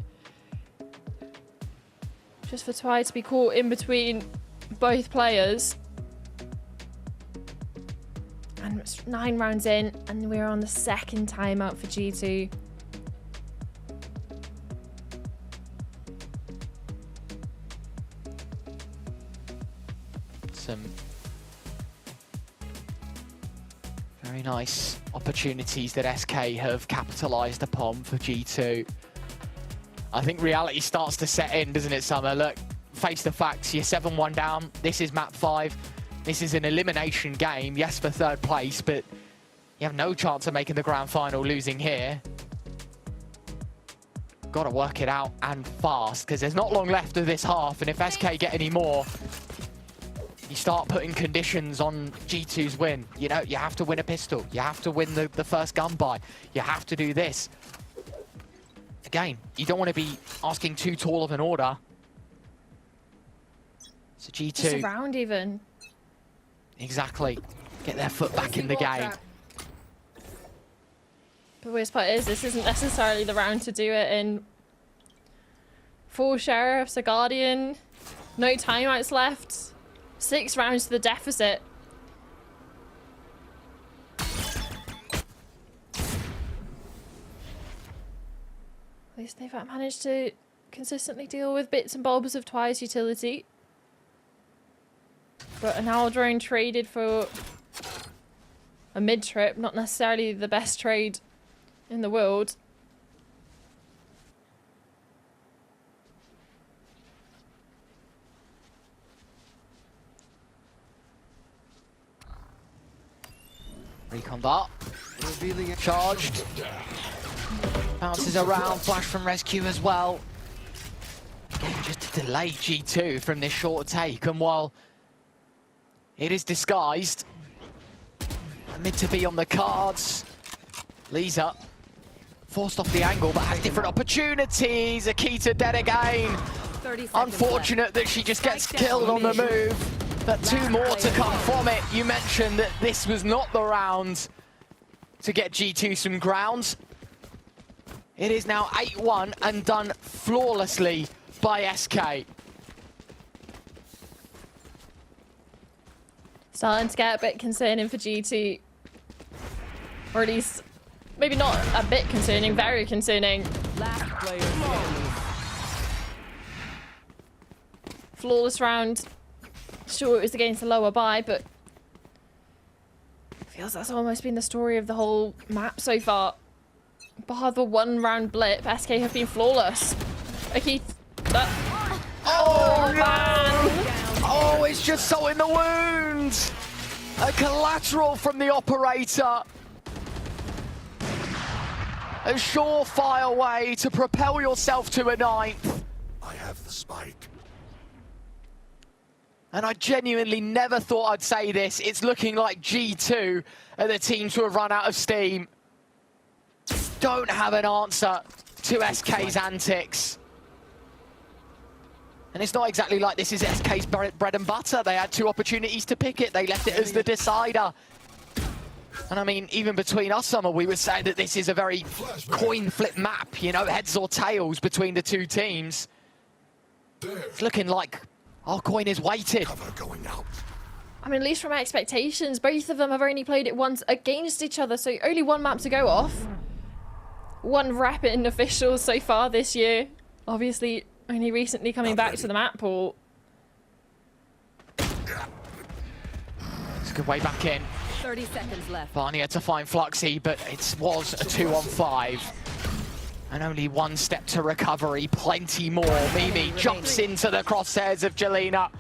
Twy to be caught in between both players. And it's 9 rounds in, and we're on the 2nd timeout for G2. Some very nice opportunities that SK have capitalized upon for G2. I think reality starts to set in, doesn't it, Summer? Look, face the facts, you're 7-1 down. This is map 5. This is an elimination game, yes, for 3rd place, but you have no chance of making the grand final losing here. Got to work it out and fast, because there's not long left of this half, and if SK get any more, you start putting conditions on G2's win. You know, you have to win a pistol. You have to win the first gun buy. You have to do this. Again, you don't want to be asking too tall of an order. So G2... Just a round even. Exactly. Get their foot back in the game. The worst part is this isn't necessarily the round to do it in. Full Sheriffs, a Guardian, no timeouts left. 6 rounds to the deficit. At least they've managed to consistently deal with bits and bobs of Twy's utility. But an owl drone traded for a mid-trip, not necessarily the best trade in the world. Recon dart. Charged. Bounces around. Flash from Rescue as well. Again, just to delay G2 from this short take. And while it is disguised, mid to be on the cards. Lisa forced off the angle, but has different opportunities. Akita dead again. Unfortunate that she just gets killed on the move. But 2 more to come from it. You mentioned that this was not the round to get G2 some grounds. It is now 8-1 and done flawlessly by SK. Starting to get a bit concerning for G2. Or at least, maybe not a bit concerning, very concerning. Last player standing. Flawless round. Sure, it was against the lower buy, but feels that's almost been the story of the whole map so far. Bar the 1 round blip, SK have been flawless. Okay, oh man! Oh, it's just so in the wound! A collateral from the operator. A surefire way to propel yourself to a 9th. I have the spike. And I genuinely never thought I'd say this. It's looking like G2 are the team to have run out of steam. Don't have an answer to SK's antics. And it's not exactly like this is SK's bread and butter. They had 2 opportunities to pick it. They left it as the decider. And I mean, even between us, Summer, we were saying that this is a very coin flip map, you know, heads or tails between the 2 teams. It's looking like our coin is weighted. I mean, at least from my expectations, both of them have only played it once against each other, so only 1 map to go off. 1 rep in officials so far this year. Obviously, only recently coming back to the map pool. It's a good way back in. 30 seconds left. Vanya to find Fluxy, but it was a 2-on-5. And only 1 step to recovery, plenty more. Mimi jumps into the crosshairs of Jelena.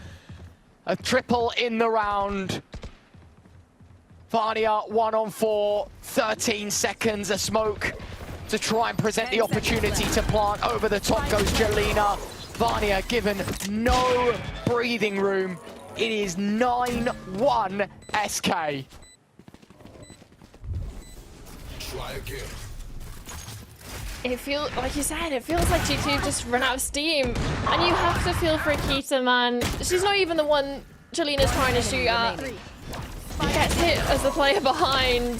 A triple in the round. Vanya 1-on-4, 13 seconds, a smoke to try and present the opportunity to plant. Over the top goes Jelena. Vanya given no breathing room. It is 9-1 SK. Try again. It feels, like you said, it feels like G2 have just run out of steam. And you have to feel for Akita, man. She's not even the one Jelena's trying to shoot at. Gets hit as the player behind.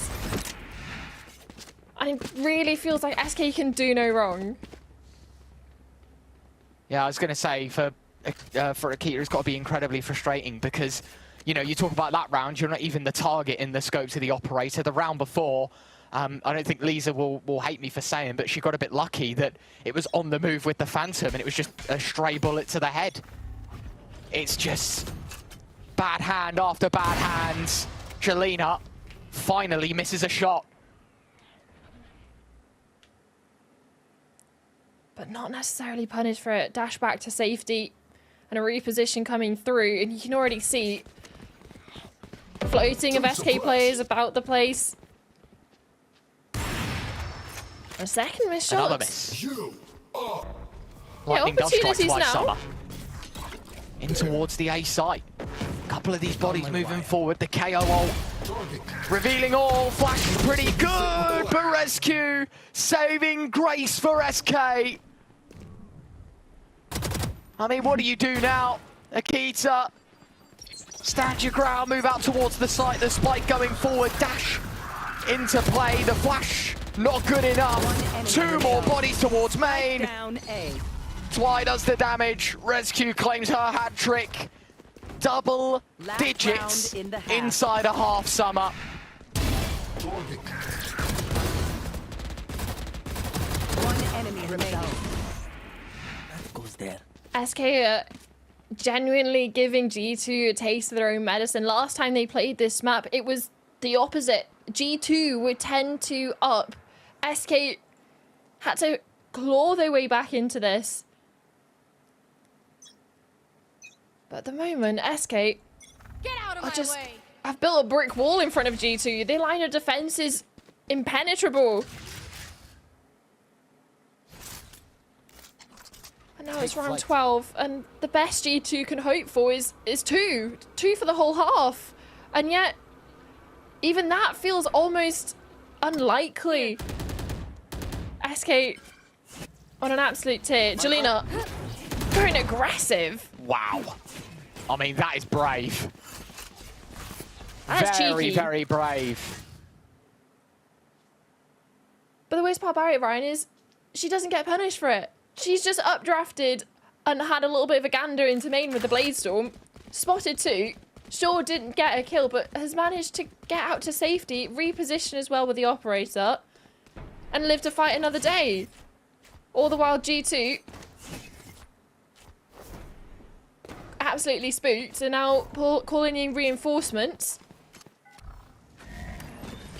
And it really feels like SK can do no wrong. Yeah, I was going to say, for Akita, it's got to be incredibly frustrating because, you know, you talk about that round, you're not even the target in the scope to the operator. The round before, I don't think Lisa will hate me for saying, but she got a bit lucky that it was on the move with the Phantom and it was just a stray bullet to the head. It's just bad hand after bad hands. Jelena finally misses a shot. But not necessarily punished for it. Dash back to safety and a reposition coming through, and you can already see floating of SK players about the place. A second miss shot. Another miss. Yeah, Lightning does strike opportunities twice, now. Summer. In towards the A site. A couple of these bodies moving forward. The KO ult revealing all. Flash is pretty good, but rescue saving grace for SK. I mean, what do you do now? Akita, stand your ground, move out towards the site. The spike going forward, dash into play. The flash not good enough. 2 more bodies towards main. Down A. Twy does the damage. Rescue claims her hat trick. Double digits round in the half. inside a half, Summer. One enemy remaining. That goes there. SK genuinely giving G2 a taste of their own medicine. Last time they played this map, it was the opposite. G2 would 10-2 up. SK had to claw their way back into this. But at the moment, SK Get out of my way. have built a brick wall in front of G2. Their line of defense is impenetrable. And now it's round 12, and the best G2 can hope for is 2. 2 for the whole half. And yet, even that feels almost unlikely. SK on an absolute tear. Jelena going aggressive. Wow. I mean, that is brave. That's very, cheeky. very brave. But the worst part about it, Ryan, is she doesn't get punished for it. She's just updrafted and had a little bit of a gander into main with the Bladestorm. Spotted 2. Sure didn't get a kill, but has managed to get out to safety, reposition as well with the operator, and live to fight another day. All the while G2 absolutely spooked and now calling in reinforcements.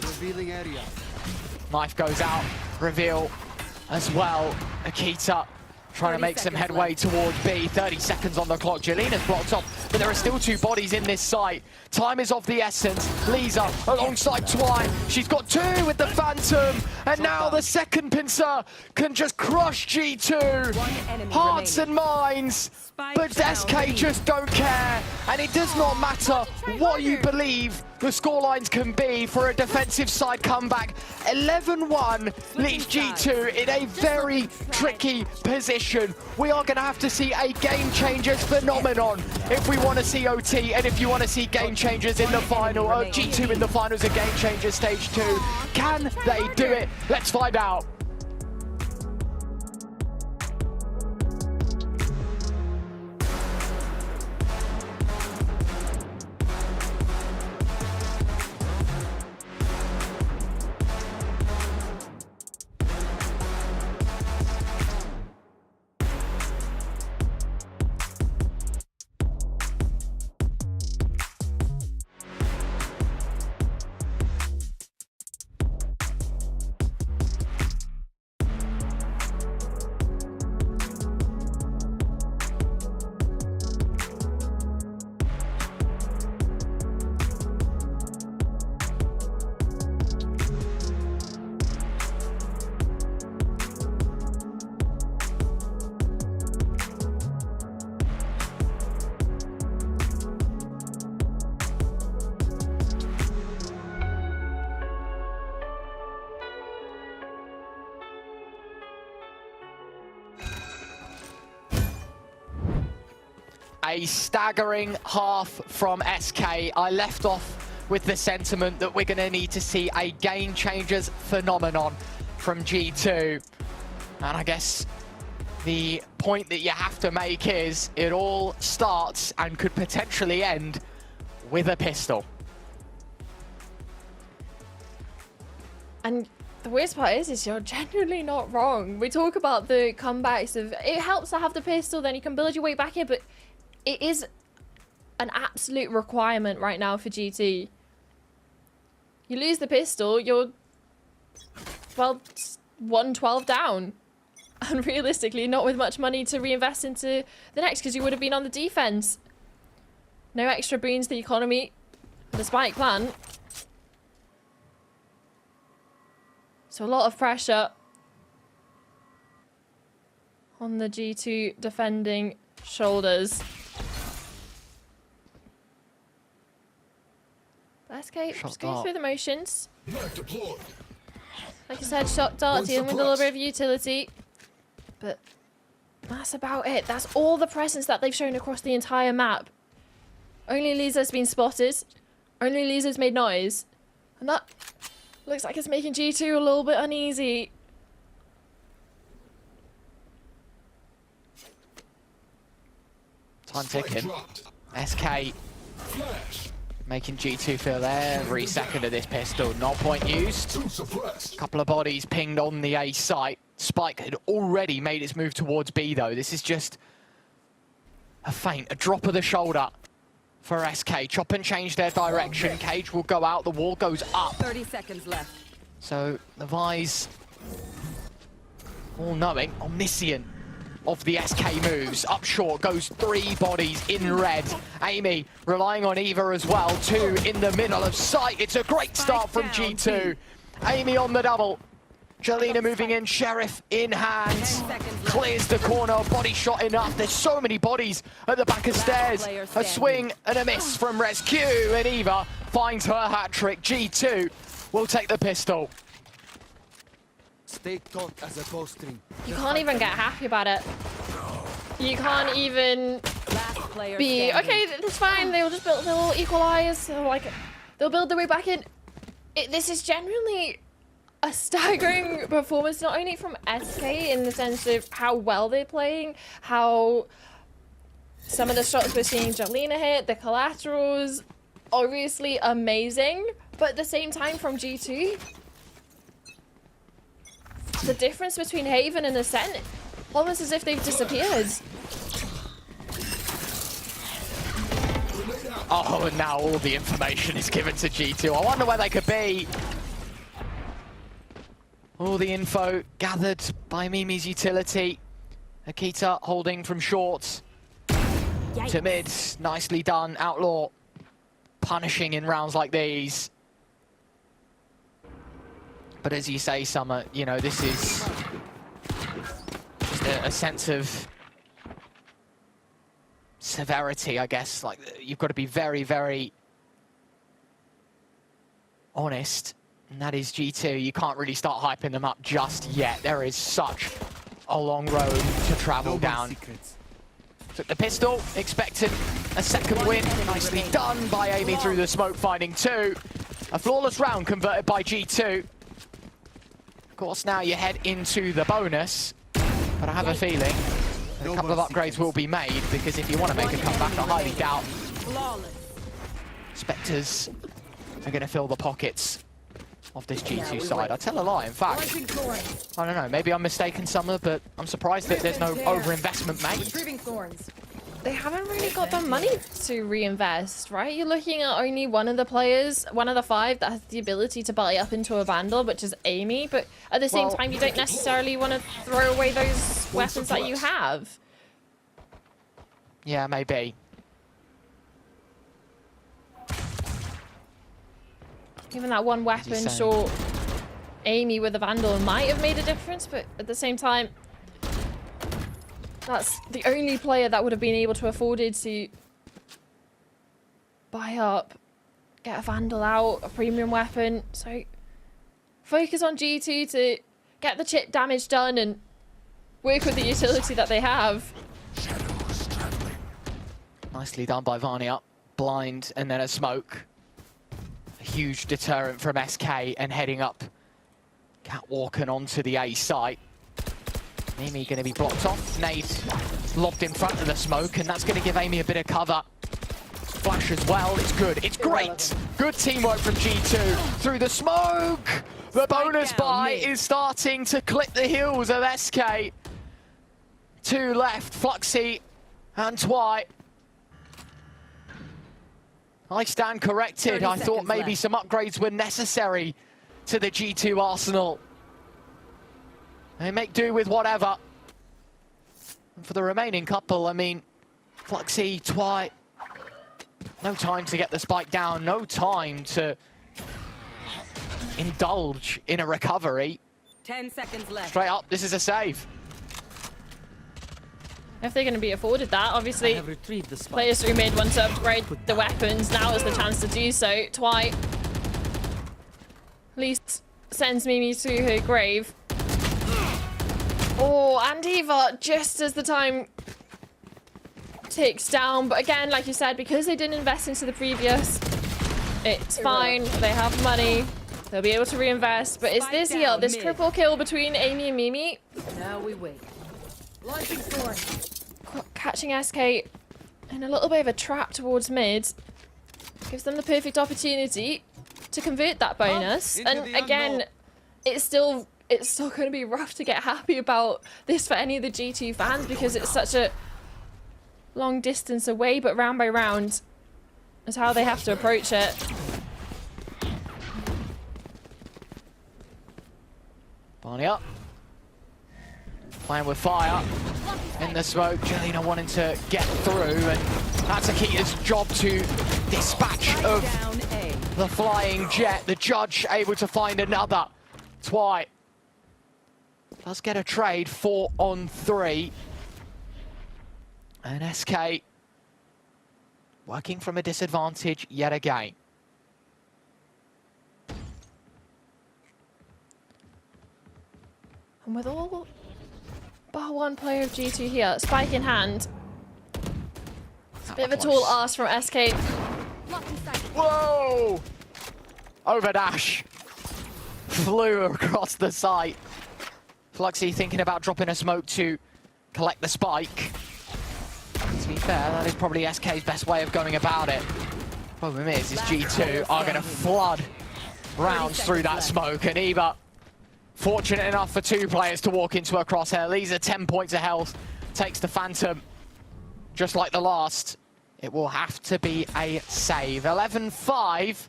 Revealing area. Knife goes out. Reveal as well. Akita trying to make some headway towards B. 30 seconds on the clock. Jelena's blocked off, but there are still 2 bodies in this site. Time is of the essence. Lisa alongside Twy. She's got 2 with the Phantom, and now the second pincer can just crush G2. Hearts and minds, but SK just don't care, and it does not matter what you believe. the scorelines can be for a defensive side comeback. 11-1 leaves G2 in a very tricky position. We are going to have to see a Game Changers phenomenon if we want to see OT, and if you want to see Game Changers in the final, G2 in the finals of Game Changers Stage 2. Can they do it? Let's find out. A staggering half from SK. I left off with the sentiment that we're going to need to see a Game Changers phenomenon from G2. And I guess the point that you have to make is it all starts and could potentially end with a pistol. And the worst part is you're genuinely not wrong. We talk about the comebacks of it helps to have the pistol, then you can build your way back here, but it is an absolute requirement right now for GT. You lose the pistol, you're, well, 112 down. And realistically, not with much money to reinvest into the next, because you would have been on the defense. No extra boons to the economy, the spike plan. So a lot of pressure on the G2 defending shoulders. SK just going through the motions. Like I said, shot dart dealing with a little bit of utility. But that's about it. That's all the presence that they've shown across the entire map. Only Lisa's been spotted. Only Lisa's made noise. And that looks like it's making G2 a little bit uneasy. Time ticking. SK making G2 feel every second of this pistol. Not point used. Couple of bodies pinged on the A site. Spike had already made its move towards B though. This is just a feint, a drop of the shoulder for SK. Chop and change their direction. Cage will go out, the wall goes up. 30 seconds left. So the Vi's all-knowing, omniscient of the SK moves. Up short goes 3 bodies in red. Amy relying on Eva as well. 2 in the middle of sight. It's a great start from G2. Amy on the double. Jelena moving in, Sheriff in hand. Clears the corner, body shot enough. There's so many bodies at the back of stairs. A swing and a miss from Rescue, and Eva finds her hat trick. G2 will take the pistol. Stay taut as a bowstring. You can't even get happy about it. You can't even be okay. That's fine. They'll just build. They'll equalize. They'll build their way back in. This is genuinely a staggering performance, not only from SK in the sense of how well they're playing, how some of the shots we're seeing Jelena hit, the collaterals, obviously amazing, but at the same time from G2. The difference between Haven and Ascent, almost as if they've disappeared. Oh, and now all the information is given to G2. I wonder where they could be. All the info gathered by Mimi's utility. Akita holding from short to mid. Nicely done, Outlaw. Punishing in rounds like these. But as you say, Summer, you know, this is just a sense of severity, I guess. Like, you've got to be very, very honest, and that is G2. You can't really start hyping them up just yet. There is such a long road to travel down. Took the pistol, expecting a second win. Nicely done by Amy through the smoke, finding 2. A flawless round converted by G2. Of course, now you head into the bonus, but I have a feeling a couple of upgrades will be made, because if you want to make a comeback, I highly doubt Spectres are going to fill the pockets of this G2 side. I tell a lie, in fact. I don't know, maybe I'm mistaken, Summer, but I'm surprised that there's no overinvestment made. They haven't really got the money to reinvest, right? You're looking at only one of the players, one of the 5 that has the ability to buy up into a Vandal, which is Amy, but at the same time, you don't necessarily want to throw away those weapons that you have. Yeah, maybe. Even that one weapon, sure, Amy with the Vandal might have made a difference, but at the same time, that's the only player that would have been able to afford it to buy up, get a Vandal out, a premium weapon. So focus on G2 to get the chip damage done and work with the utility that they have. Nicely done by Vania. Blind and then a smoke. A huge deterrent from SK and heading up catwalking onto the A site. Amy going to be blocked off. Nade lobbed in front of the smoke, and that's going to give Amy a bit of cover. Flash as well. It's good. It's great. Good teamwork from G2 through the smoke. The bonus buy is starting to clip the heels of SK. 2 left. Fluxy and Twy. I stand corrected. I thought maybe some upgrades were necessary to the G2 arsenal. They make do with whatever. And for the remaining couple, I mean, Fluxy, Twy, no time to get the spike down, no time to indulge in a recovery. 10 seconds left. Straight up, this is a save. If they're going to be afforded that, obviously, players through mid want to upgrade the weapons. Now is the chance to do so. Twy at least sends Mimi to her grave. Oh, and Eva, just as the time ticks down. But again, like you said, because they didn't invest into the previous, it's fine. They have money. They'll be able to reinvest. But it's this here, this triple kill between Amy and Mimi. Now we wait. Launching sword. Catching SK in a little bit of a trap towards mid. Gives them the perfect opportunity to convert that bonus. And again, it's still going to be rough to get happy about this for any of the G2 fans because it's such a long distance away, but round by round is how they have to approach it. Barney up. Playing with fire in the smoke. Jelena wanting to get through, and that's Akita's job to dispatch of the flying jet. The judge able to find another. Twy does get a trade, 4 on 3. And SK working from a disadvantage yet again. And with all but one player of G2 here, spike in hand. It's a bit of a tall ask from SK. Whoa! Overdash. Flew across the site. Fluxy thinking about dropping a smoke to collect the spike. To be fair, that is probably SK's best way of going about it. Problem is G2 are going to flood rounds through that smoke, and Eva fortunate enough for 2 players to walk into a crosshair. These are 10 points of health. Takes the Phantom. Just like the last, it will have to be a save. 11-5.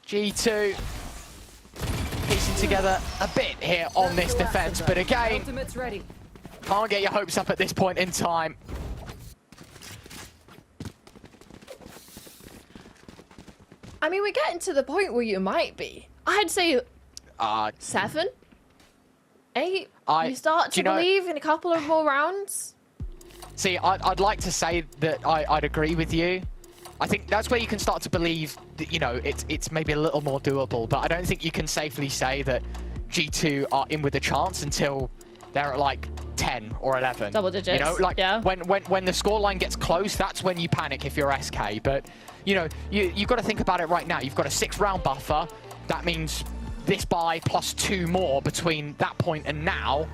G2 piecing together a bit here on this defense, but again, can't get your hopes up at this point in time. I mean, we're getting to the point where you might be. I'd say 7, 8. You start to believe in a couple of more rounds. See, I'd like to say that I'd agree with you, I think that's where you can start to believe that, you know, it's maybe a little more doable, but I don't think you can safely say that G2 are in with a chance until they're at like 10 or 11. Double digits. You know, like yeah. when the scoreline gets close, that's when you panic if you're SK. But, you know, you've got to think about it right now. You've got a 6-round buffer. That means this buy plus 2 more between that point and now.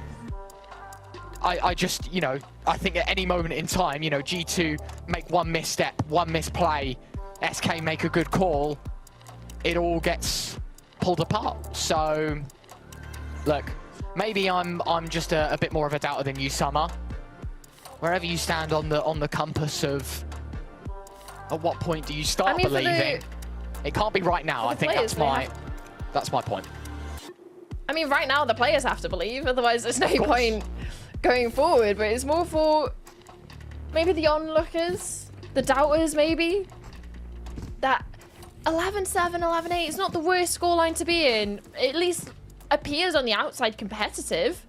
I just, you know, I think at any moment in time, you know, G2 make one misstep, one misplay, SK make a good call, it all gets pulled apart. So, look, maybe I'm just a bit more of a doubter than you, Summer. Wherever you stand on the compass of at what point do you start believing? It can't be right now. I think that's my point. I mean, right now the players have to believe, otherwise there's no point going forward. But it's more for maybe the onlookers, the doubters, maybe. That 11-7, 11-8 is not the worst scoreline to be in. At least appears on the outside competitive,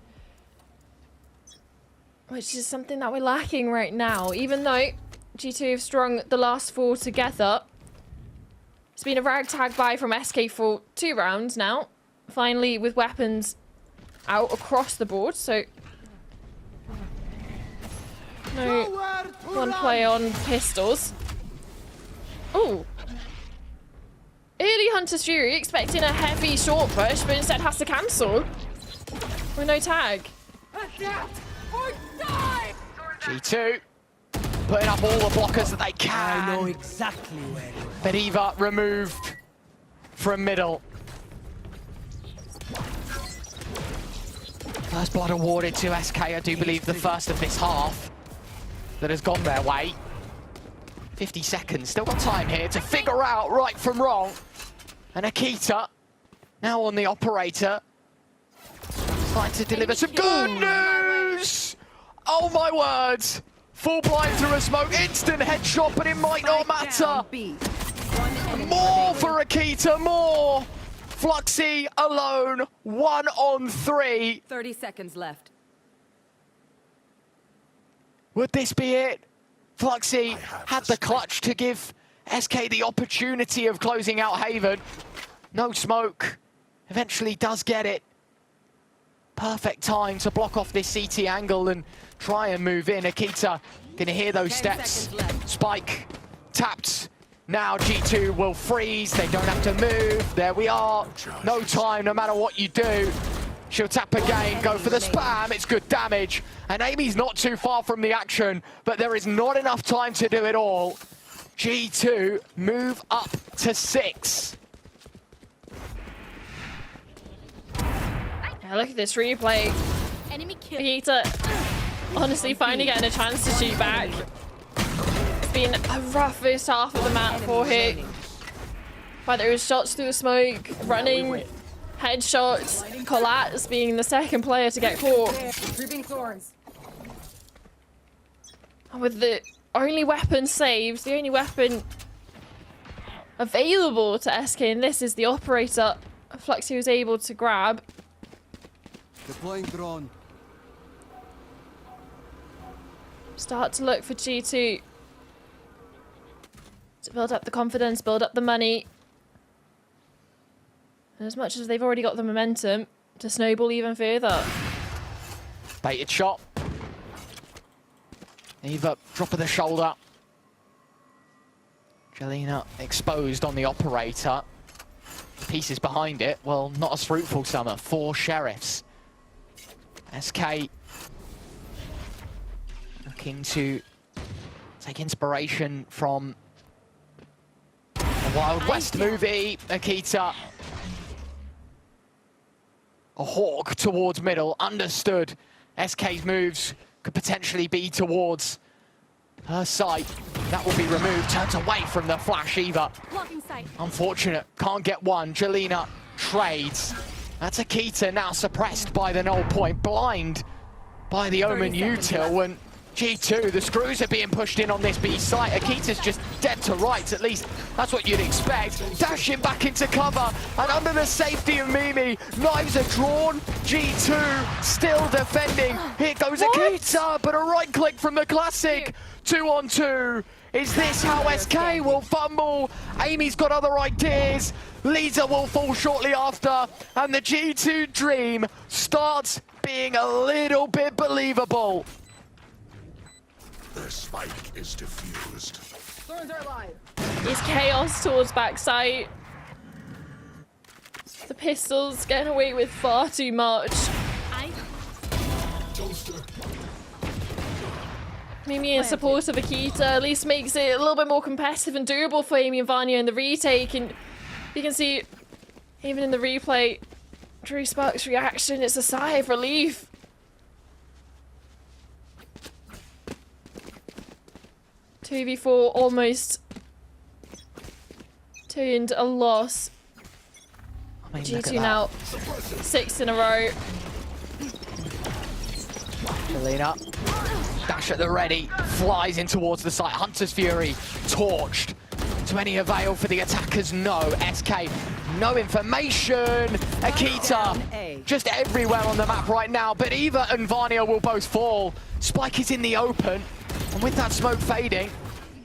which is something that we're lacking right now. Even though G2 have strung the last 4 together, it's been a ragtag buy from SK for 2 rounds now. Finally, with weapons out across the board, so no one play on pistols. Ooh. Early Hunter's Fury expecting a heavy short push, but instead has to cancel with no tag. G2 putting up all the blockers that they can. I know exactly where. Bediva removed from middle. First blood awarded to SK, I do believe the first of this half that has gone their way. 50 seconds, still got time here to figure out right from wrong. And Akita, now on the operator, trying to deliver some good news! Oh my words! Full blind through a smoke, instant headshot, but it might not matter. More for Akita, more! Fluxy alone, 1 on 3. 30 seconds left. Would this be it? Fluxy had the clutch to give SK the opportunity of closing out Haven. No smoke. Eventually does get it. Perfect time to block off this CT angle and try and move in. Akita gonna hear those steps. Spike tapped. Now G2 will freeze. They don't have to move. There we are. No time, no matter what you do. She'll tap again, go for the spam. It's good damage. And Amy's not too far from the action, but there is not enough time to do it all. G2 move up to 6. Yeah, look at this replay. Akita honestly finally getting a chance to shoot back. It's been a rough first half of the map for her. But there was shots through the smoke, running, headshots, Colat's being the second player to get caught. And with the only weapon saved, the only weapon available to SK in this is the operator. Fluxy was able to grab. Deploying drone. Start to look for G2 to build up the confidence, build up the money. And as much as they've already got the momentum to snowball even further. Baited shot. Eva, drop of the shoulder. Jelena exposed on the operator. Pieces behind it, well, not as fruitful, Summer. 4 sheriffs. SK looking to take inspiration from the Wild West movie. Akita, a hawk towards middle, understood. SK's moves could potentially be towards her side. That will be removed, turns away from the flash, Eva. Unfortunate, can't get one. Jelena trades. That's Akita now suppressed by the null point, blind by the Omen util, and G2, the screws are being pushed in on this B site. Akita's just dead to rights, at least that's what you'd expect. Dashing back into cover, and under the safety of Mimi, knives are drawn. G2 still defending. Here goes Akita, but a right click from the Classic. 2-on-2. Is this how SK will fumble? Amy's got other ideas. Lisa will fall shortly after, and the G2 dream starts being a little bit believable. The spike is diffused. It's chaos towards backside. The pistols getting away with far too much. Mimi in support of Akita at least makes it a little bit more competitive and doable for Amy and Vanya in the retake, and you can see even in the replay, Drew Sparks' reaction, it's a sigh of relief. Two v 4 almost turned a loss. I mean, G2 now 6 in a row. Jelena, dash at the ready, flies in towards the site. Hunter's Fury, torched. To any avail for the attackers? No. SK, no information. Akita, just everywhere on the map right now, but Eva and Vanya will both fall. Spike is in the open, and with that smoke fading,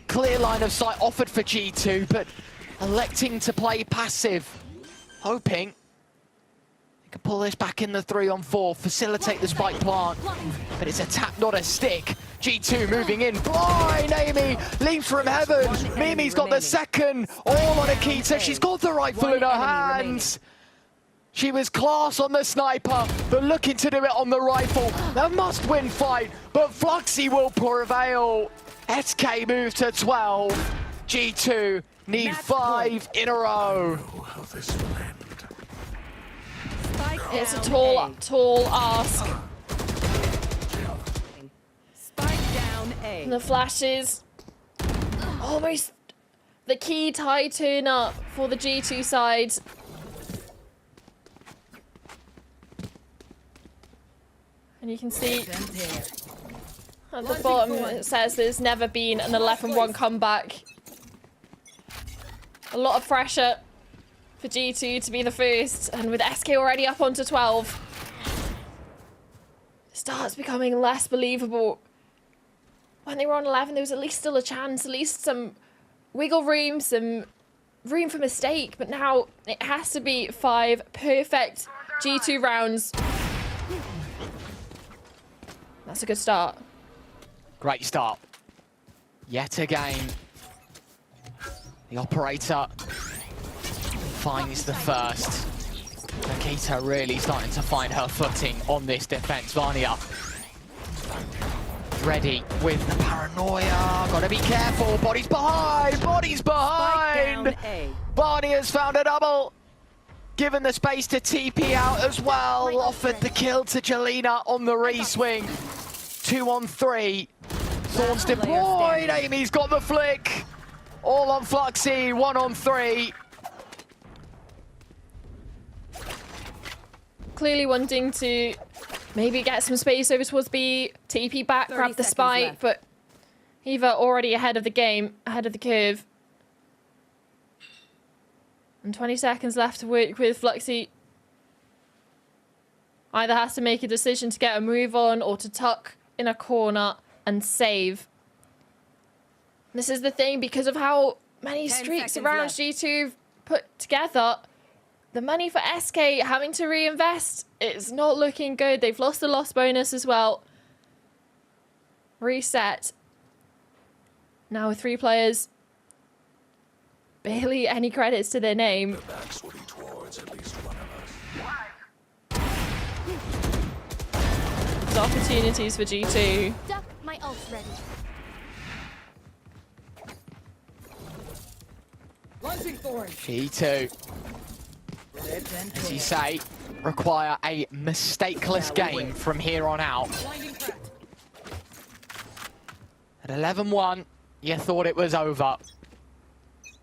clear line of sight offered for G2, but electing to play passive, hoping they can pull this back in the 3-on-4, facilitate the spike plant, but it's a tap, not a stick. G2 moving in, blind Amy, leaps from heaven. Mimi's got the second, all on Akita. She's got the rifle in her hands. She was class on the sniper, but looking to do it on the rifle. A must-win fight, but Fluxy will prevail. SK move to 12. G2 need 5 in a row. It's a tall ask. And the flashes, almost the key tie turn up for the G2 side. And you can see at the bottom it says there's never been an 11-1 comeback. A lot of pressure for G2 to be the first, and with SK already up onto 12, it starts becoming less believable. When they were on 11, there was at least still a chance, at least some wiggle room, some room for mistake, but now it has to be 5 perfect G2 rounds. That's a good start. Great start. Yet again, the operator finds the first. Akita really starting to find her footing on this defense. Vanya ready with the paranoia. Gotta be careful. Body's behind. Body's behind. Vanya's found a double. Given the space to TP out as well. Offered the kill to Jelena on the re-swing. 2-on-3. Thorns deployed. Amy's got the flick. All on Fluxy. 1-on-3. Clearly wanting to maybe get some space over towards B, TP back, grab the spike, but Eva already ahead of the game, ahead of the curve. And 20 seconds left to work with. Fluxy either has to make a decision to get a move on or to tuck in a corner and save. This is the thing, because of how many streaks around G2 put together, the money for SK having to reinvest, it's not looking good. They've lost the loss bonus as well. Reset. Now with 3 players. Barely any credits to their name. There's opportunities for G2. Duck, my ult's ready. G2, as you say, require a mistakeless game from here on out. At 11-1, you thought it was over.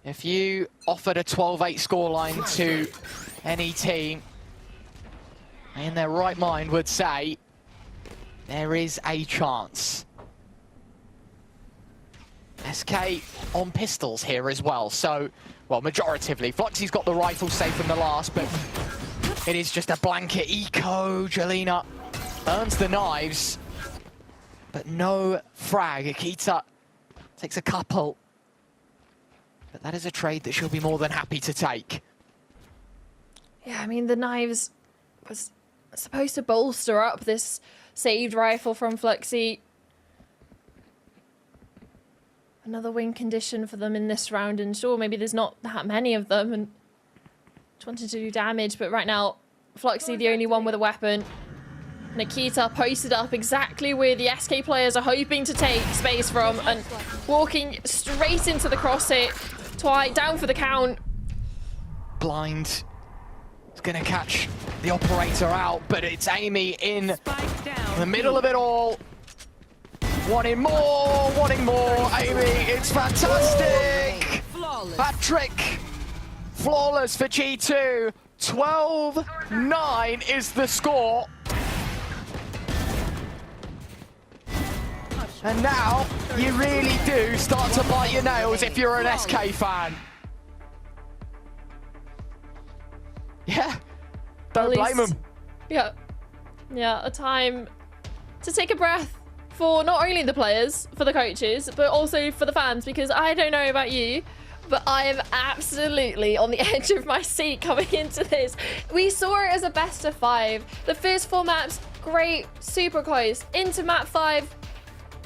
If you offered a 12-8 scoreline to any team, in their right mind would say, there is a chance. SK on pistols here as well. So, well, majoritively. Fluxy's got the rifle safe from the last, but it is just a blanket eco. Jelena earns the knives, but no frag. Akita takes a couple, but that is a trade that she'll be more than happy to take. Yeah, I mean, the knives was supposed to bolster up this saved rifle from Fluxy. Another win condition for them in this round, and sure, maybe there's not that many of them and just wanted to do damage, but right now, Fluxy the only one with a weapon. Nikita posted up exactly where the SK players are hoping to take space from and walking straight into the cross hit. Twi down for the count. Blind is going to catch the operator out, but it's Amy in the middle of it all. Wanting more, Amy, it's fantastic! Hat trick, flawless for G2, 12-9 is the score. And now, you really do start to bite your nails if you're an SK fan. Yeah, don't blame them. Yeah, a time to take a breath for not only the players, for the coaches, but also for the fans, because I don't know about you, but I am absolutely on the edge of my seat coming into this. We saw it as a best of 5. The first 4 maps, great, super close. Into map 5,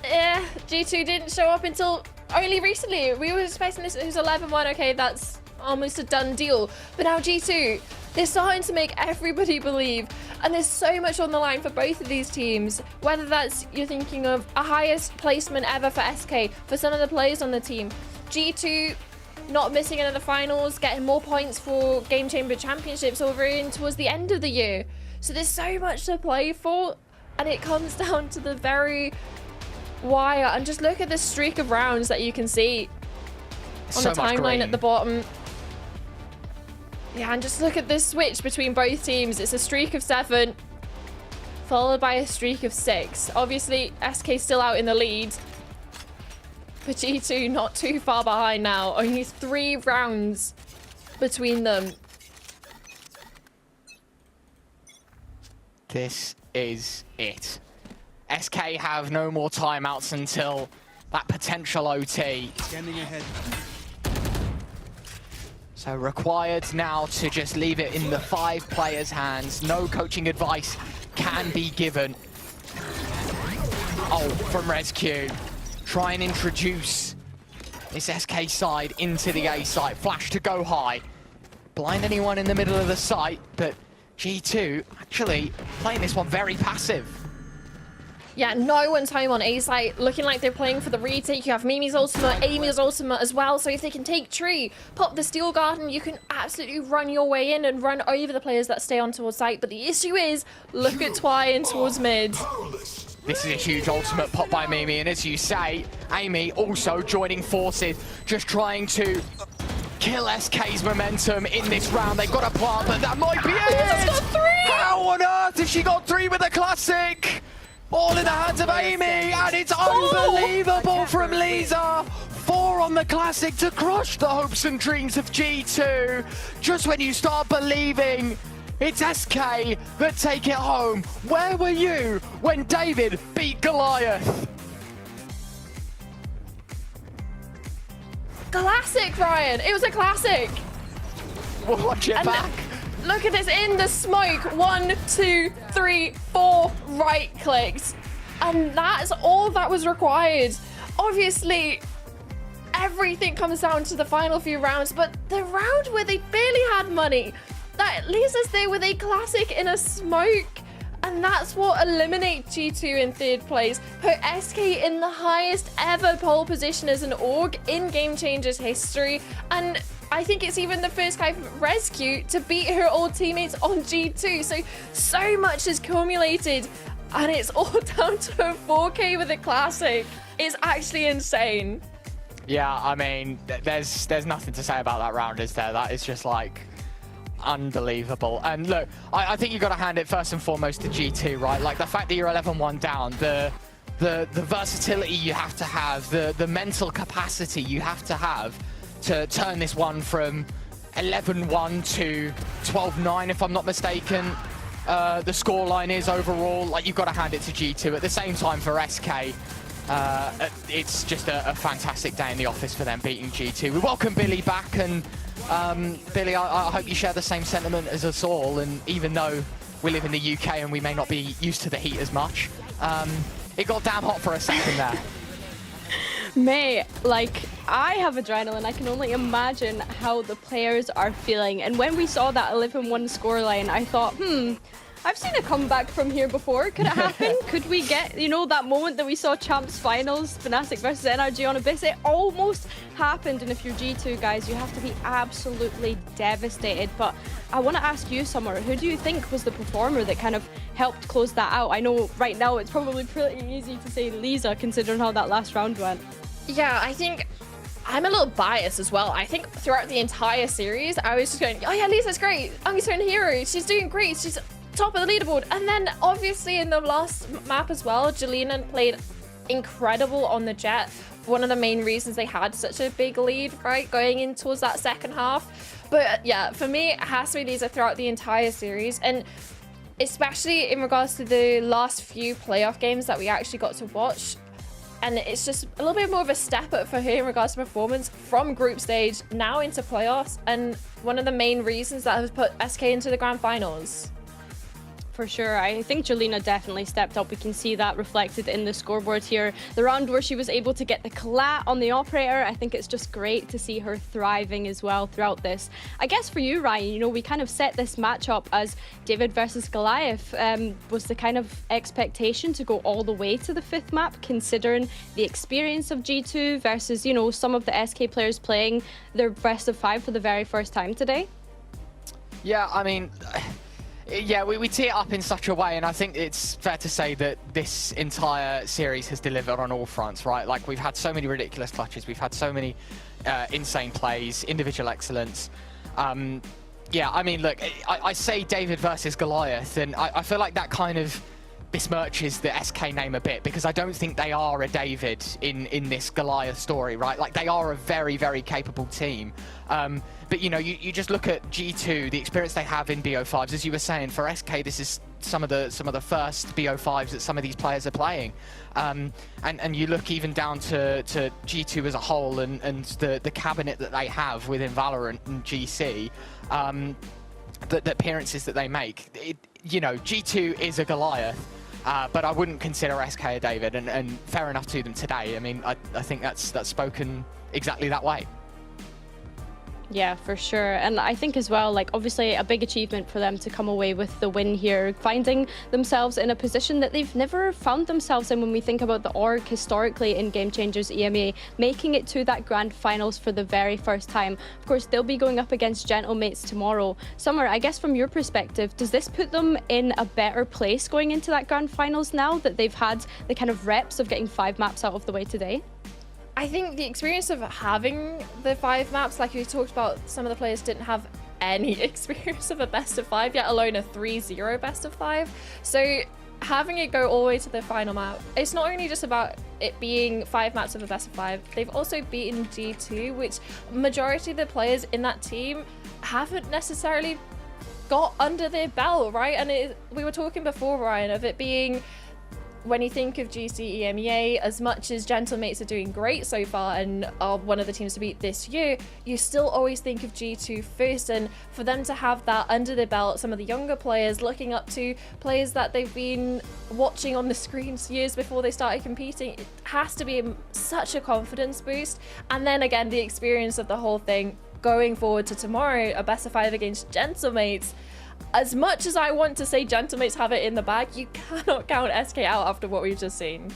G2 didn't show up until only recently. We were expecting this, it was 11-1, okay, that's almost a done deal. But now G2, they're starting to make everybody believe, and there's so much on the line for both of these teams. Whether that's you're thinking of a highest placement ever for SK, for some of the players on the team. G2 not missing into the finals, getting more points for Game Chamber Championships over in towards the end of the year. So there's so much to play for, and it comes down to the very wire. And just look at the streak of rounds that you can see on the timeline at the bottom. Yeah, and just look at this switch between both teams. It's a streak of 7, followed by a streak of 6. Obviously, SK still out in the lead, but G2 not too far behind now. Only 3 rounds between them. This is it. SK have no more timeouts until that potential OT. Standing ahead. So required now to just leave it in the 5 players' hands. No coaching advice can be given. Oh, from Rescue. Try and introduce this SK side into the A site. Flash to go high. Blind anyone in the middle of the site, but G2 actually playing this one very passive. Yeah, no one's home on A site, looking like they're playing for the retake. You have Mimi's ultimate, Amy's ultimate as well, so if they can take Tree, pop the Steel Garden, you can absolutely run your way in and run over the players that stay on towards site. But the issue is, look at Twi in towards mid. This is a huge ultimate pop by Mimi, and as you say, Amy also joining forces, just trying to kill SK's momentum in this round. They've got a plant, but that might be it! Got 3! How on earth has she got 3 with a classic? All in the hands of Amy, and it's unbelievable from Lisa. 4 on the classic to crush the hopes and dreams of G2. Just when you start believing it's SK that take it home. Where were you when David beat Goliath? Classic, Ryan. It was a classic. Watch it back. Look at this in the smoke. 1, 2, 3, 4 right clicks. And that's all that was required. Obviously, everything comes down to the final few rounds, but the round where they barely had money, that leaves us there with a classic in a smoke. And that's what eliminates G2 in 3rd place. Put SK in the highest ever pole position as an org in Game Changers history. And I think it's even the first guy from Rescue to beat her old teammates on G2. So much is accumulated, and it's all down to a 4K with a classic. It's actually insane. Yeah, I mean, there's nothing to say about that round, is there? That is just like unbelievable. And look, I think you got to hand it first and foremost to G2, right? Like the fact that you're 11-1 down, the the versatility you have to have, the mental capacity you have to turn this one from 11-1 to 12-9, if I'm not mistaken. The scoreline is overall, like, you've got to hand it to G2. At the same time, for SK, it's just a fantastic day in the office for them beating G2. We welcome Billy back, and Billy, I hope you share the same sentiment as us all, and even though we live in the UK and we may not be used to the heat as much, it got damn hot for a second there. Mate, like, I have adrenaline. I can only imagine how the players are feeling. And when we saw that 11-1 scoreline, I thought, I've seen a comeback from here before. Could it happen? Could we get, you know, that moment that we saw Champs Finals, Fnatic versus NRG on Abyss? It almost happened. And if you're G2, guys, you have to be absolutely devastated. But I want to ask you, Summer, who do you think was the performer that kind of helped close that out? I know right now it's probably pretty easy to say Lisa, considering how that last round went. Yeah, I think I'm a little biased as well. I think throughout the entire series, I was just going, oh yeah, Lisa's great. Angstone Hero, she's doing great. She's top of the leaderboard. And then obviously in the last map as well, Jelena played incredible on the Jet. One of the main reasons they had such a big lead, right, going in towards that second half. But yeah, for me, it has to be Lisa throughout the entire series. And especially in regards to the last few playoff games that we actually got to watch. And it's just a little bit more of a step up for her in regards to performance from group stage now into playoffs. And one of the main reasons that has put SK into the grand finals. For sure. I think Jelena definitely stepped up. We can see that reflected in the scoreboard here. The round where she was able to get the collat on the operator, I think it's just great to see her thriving as well throughout this. I guess for you, Ryan, you know, we kind of set this matchup as David versus Goliath. Was the kind of expectation to go all the way to the 5th map, considering the experience of G2 versus, you know, some of the SK players playing their best of 5 for the very first time today? Yeah, I mean, yeah, we tee it up in such a way, and I think it's fair to say that this entire series has delivered on all fronts, right? Like, we've had so many ridiculous clutches, we've had so many insane plays, individual excellence. Yeah, I mean, look, I say David versus Goliath, and I feel like that kind of besmirches the SK name a bit, because I don't think they are a David in this Goliath story, right? Like, they are a very, very capable team. But, you know, you just look at G2, the experience they have in BO5s. As you were saying, for SK, this is some of the first BO5s that some of these players are playing. And you look even down to G2 as a whole, and the cabinet that they have within Valorant and GC, the appearances that they make. You know, G2 is a Goliath, but I wouldn't consider SK a David, and fair enough to them today. I mean, I think that's spoken exactly that way. Yeah, for sure. And I think as well, like, obviously a big achievement for them to come away with the win here, finding themselves in a position that they've never found themselves in when we think about the org historically in Game Changers EMEA, making it to that grand finals for the very first time. Of course, they'll be going up against Gentlemates tomorrow. Summer, I guess from your perspective, does this put them in a better place going into that grand finals now that they've had the kind of reps of getting 5 maps out of the way today? I think the experience of having the 5 maps, like you talked about, some of the players didn't have any experience of a best of 5, yet alone a 3-0 best of 5. So having it go all the way to the final map, it's not only just about it being 5 maps of a best of 5, they've also beaten G2, which majority of the players in that team haven't necessarily got under their belt, right? And we were talking before, Ryan, of it being, when you think of GC EMEA, as much as Gentlemates are doing great so far and are one of the teams to beat this year, you still always think of G2 first. And for them to have that under their belt, some of the younger players looking up to players that they've been watching on the screens years before they started competing, it has to be such a confidence boost. And then again, the experience of the whole thing going forward to tomorrow, a best of 5 against Gentlemates. As much as I want to say Gentlemates have it in the bag, you cannot count SK out after what we've just seen.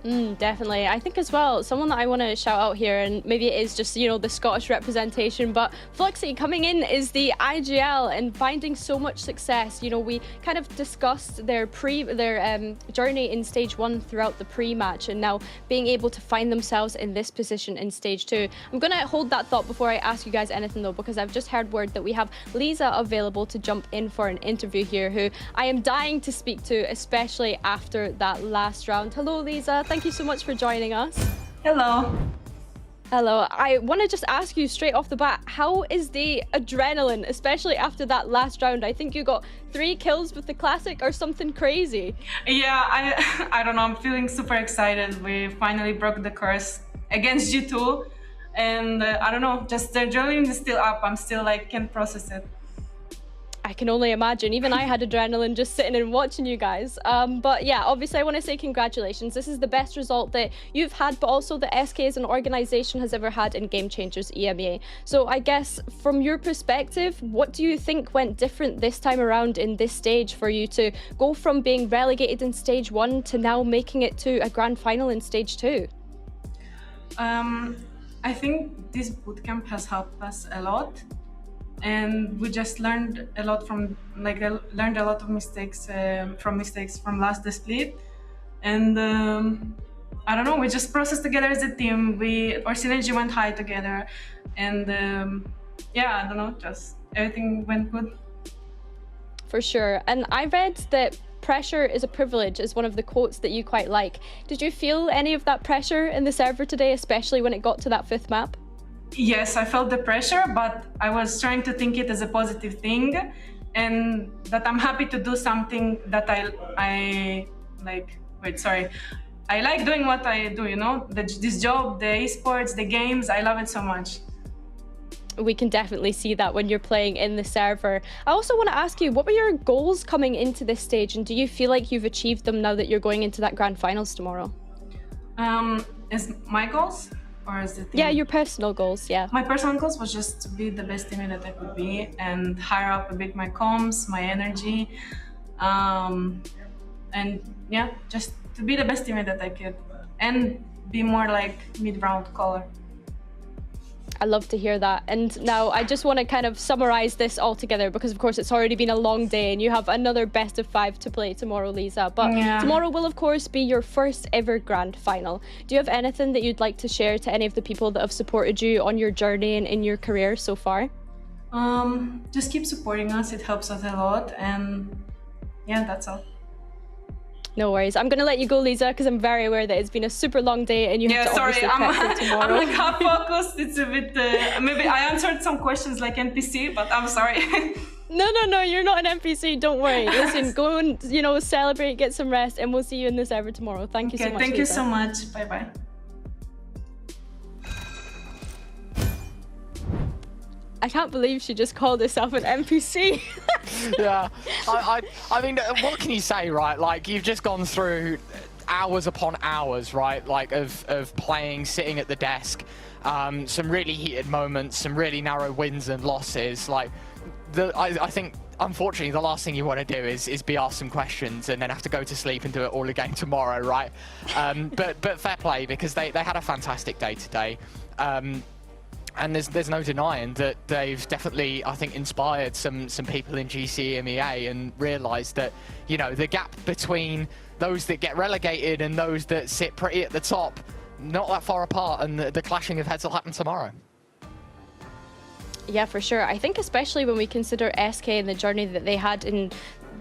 Definitely. I think as well, someone that I want to shout out here, and maybe it is just, you know, the Scottish representation, but Fluxy coming in is the IGL and finding so much success. You know, we kind of discussed their journey in stage 1 throughout the pre-match, and now being able to find themselves in this position in stage 2. I'm going to hold that thought before I ask you guys anything though, because I've just heard word that we have Lisa available to jump in for an interview here, who I am dying to speak to, especially after that last round. Hello, Lisa. Thank you so much for joining us. Hello. Hello. I want to just ask you straight off the bat, how is the adrenaline, especially after that last round? I think you got 3 kills with the classic or something crazy. Yeah, I don't know. I'm feeling super excited. We finally broke the curse against G2. And I don't know, just the adrenaline is still up. I'm still like, can't process it. I can only imagine. Even I had adrenaline just sitting and watching you guys. But yeah, obviously I want to say congratulations. This is the best result that you've had, but also the SK as an organization has ever had in Game Changers EMEA. So I guess from your perspective, what do you think went different this time around in this stage for you to go from being relegated in stage 1 to now making it to a grand final in stage 2? I think this bootcamp has helped us a lot. And we just learned a lot from, like, I learned a lot of mistakes from last the split, and I don't know, we just processed together as a team. Our synergy went high together, and yeah, I don't know, just everything went good. For sure. And I read that pressure is a privilege is one of the quotes that you quite like. Did you feel any of that pressure in the server today, especially when it got to that 5th map? Yes, I felt the pressure, but I was trying to think it as a positive thing, and that I'm happy to do something that I like. Wait, sorry. I like doing what I do, you know? This job, the esports, the games, I love it so much. We can definitely see that when you're playing in the server. I also want to ask you, what were your goals coming into this stage, and do you feel like you've achieved them now that you're going into that grand finals tomorrow? As my goals? Or as the team? Yeah, your personal goals, yeah. My personal goals was just to be the best teammate that I could be and higher up a bit my comms, my energy, and yeah, just to be the best teammate that I could and be more like mid-round caller. I love to hear that. And now I just want to kind of summarize this all together, because of course it's already been a long day and you have another best of 5 to play tomorrow, Lisa. But tomorrow will of course be your first ever grand final. Do you have anything that you'd like to share to any of the people that have supported you on your journey and in your career so far? Just keep supporting us, it helps us a lot, and yeah, that's all. No worries. I'm going to let you go, Lisa, because I'm very aware that it's been a super long day and you have to obviously prep for tomorrow. I'm like half focused. It's a bit, maybe I answered some questions like NPC, but I'm sorry. No, you're not an NPC. Don't worry. Listen, go and, you know, celebrate, get some rest, and we'll see you in the server tomorrow. Thank you so much, thank you Lisa. so much. Bye-bye. I can't believe she just called herself an NPC. Yeah, I mean, what can you say, right? Like, you've just gone through hours upon hours, right? Like, of playing, sitting at the desk, some really heated moments, some really narrow wins and losses. Like, I think, unfortunately, the last thing you want to do is be asked some questions and then have to go to sleep and do it all again tomorrow, right? But fair play, because they had a fantastic day today. And there's no denying that they've definitely, I think, inspired some people in GC EMEA and realised that, you know, the gap between those that get relegated and those that sit pretty at the top, not that far apart, and the clashing of heads will happen tomorrow. Yeah, for sure. I think especially when we consider SK and the journey that they had in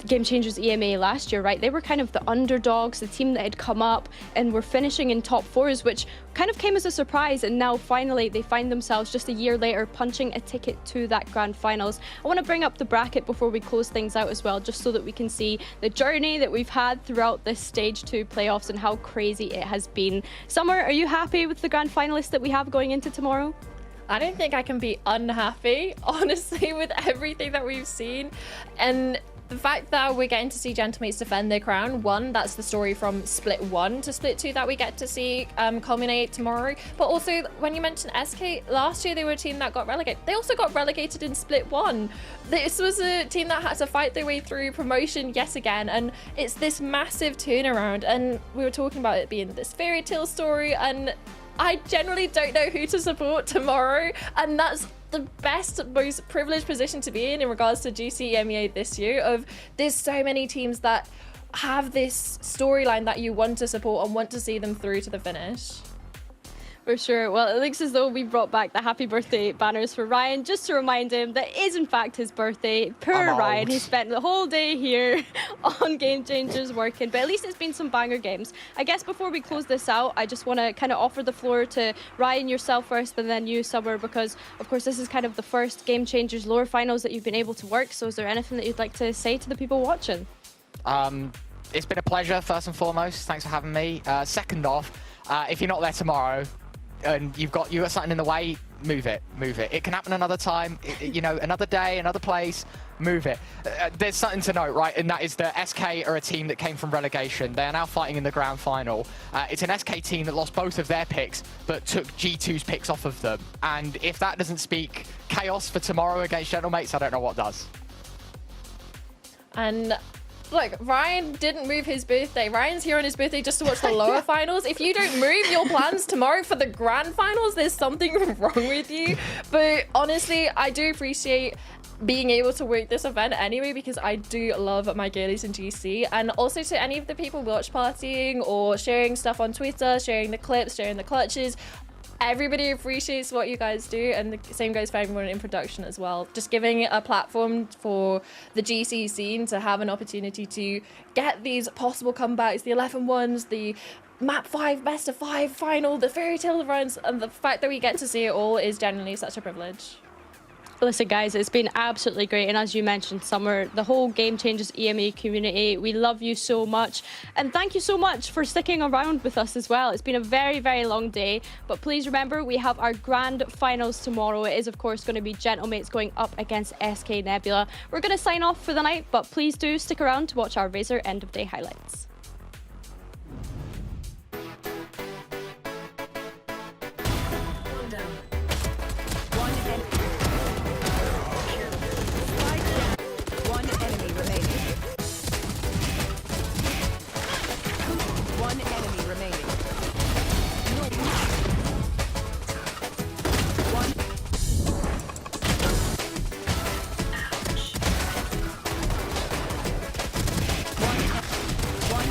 Game Changers EMEA last year, right? They were kind of the underdogs, the team that had come up and were finishing in top 4s, which kind of came as a surprise, and now finally they find themselves just a year later punching a ticket to that grand finals. I want to bring up the bracket before we close things out as well, just so that we can see the journey that we've had throughout this stage 2 playoffs and how crazy it has been. Summer, are you happy with the grand finalists that we have going into tomorrow? I don't think I can be unhappy, honestly, with everything that we've seen. And the fact that we're getting to see Gentlemates defend their crown, one, that's the story from Split 1 to Split 2 that we get to see culminate tomorrow. But also, when you mentioned SK, last year they were a team that got relegated. They also got relegated in Split 1. This was a team that had to fight their way through promotion yet again, and it's this massive turnaround. And we were talking about it being this fairy tale story, and I generally don't know who to support tomorrow, and that's the best, most privileged position to be in regards to GC EMEA this year. Of there's so many teams that have this storyline that you want to support and want to see them through to the finish. For sure. Well, it looks as though we brought back the happy birthday banners for Ryan, just to remind him that it is in fact his birthday. Poor Ryan, he spent the whole day here on Game Changers working, but at least it's been some banger games. I guess before we close this out, I just want to kind of offer the floor to Ryan, yourself first, and then you, Summer, because of course this is kind of the first Game Changers lower finals that you've been able to work. So is there anything that you'd like to say to the people watching? It's been a pleasure, first and foremost. Thanks for having me. Second off, if you're not there tomorrow, and you've got something in the way, move it. It can happen another time, you know, another day, another place, move it. There's something to note, right, and that is that SK are a team that came from relegation. They are now fighting in the grand final. It's an SK team that lost both of their picks, but took G2's picks off of them. And if that doesn't speak chaos for tomorrow against Gentlemates, I don't know what does. And look, Ryan didn't move his birthday. Ryan's here on his birthday just to watch the lower finals. If you don't move your plans tomorrow for the grand finals, there's something wrong with you. But honestly, I do appreciate being able to work this event anyway, because I do love my girlies in GC. And also to any of the people watch partying or sharing stuff on Twitter, sharing the clips, sharing the clutches, everybody appreciates what you guys do, and the same goes for everyone in production as well. Just giving a platform for the GC scene to have an opportunity to get these possible comebacks, the 11-1s, the map 5 best of 5 final, the fairy tale runs, and the fact that we get to see it all is genuinely such a privilege. Listen guys, it's been absolutely great, and as you mentioned, Summer, the whole Game Changers EMEA community, we love you so much, and thank you so much for sticking around with us as well. It's been a very, very long day, but please remember we have our grand finals tomorrow. It is of course going to be Gentlemates going up against SK Nebula. We're going to sign off for the night, but please do stick around to watch our Razor end of day highlights. One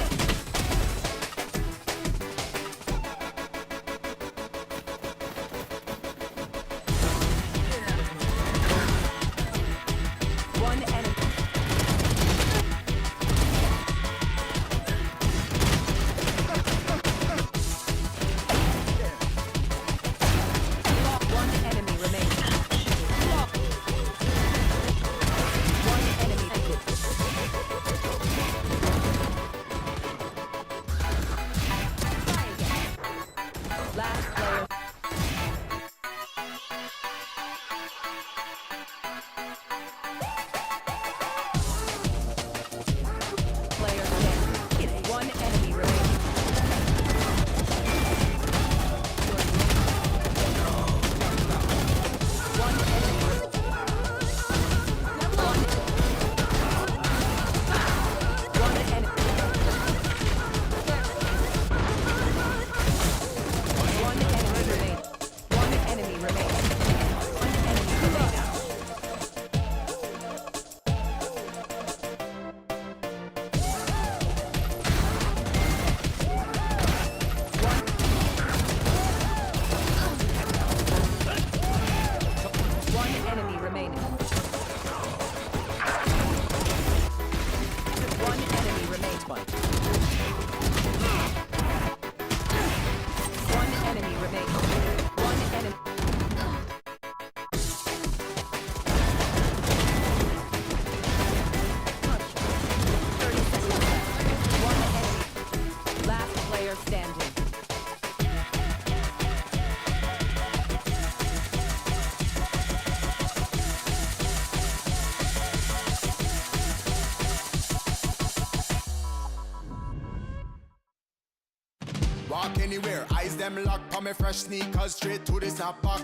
walk anywhere. Eyes them locked on me fresh sneakers straight to the snapback.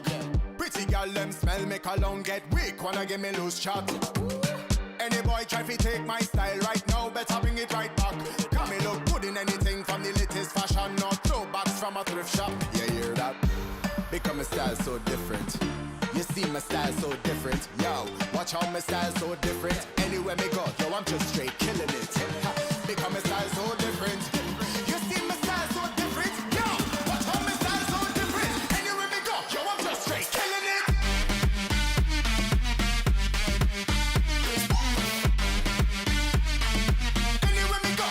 Pretty girl them smell make alone get weak. Wanna give me loose chat. Any boy try to take my style right now, better bring it right back. Come me look good in anything from the latest fashion, no throwbacks from a thrift shop. Yeah, hear that? Because my style so different. You see my style so different. Yo, watch how my style so different. Anywhere me go, yo, I'm just straight killing it. Ha, because my style so different. You see my style so different. Yo, watch how my style so different. Anywhere me go, yo, I'm just straight killing it. Anywhere me go,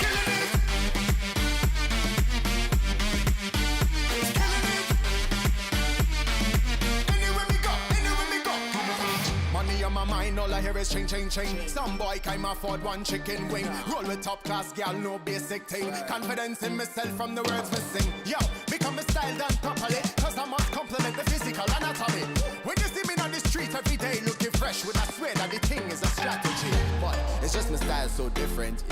killing it. Money on my mind, all I hear is chain, chain, chain. Some boy can't afford one chicken wing. Roll with top class, gal, no basic thing. Confidence in myself from the words we sing. Yo, become a style done properly, cause I must compliment the physical anatomy. When you see me on the street every day looking fresh, with I swear that the thing is a strategy. But it's just my style so different.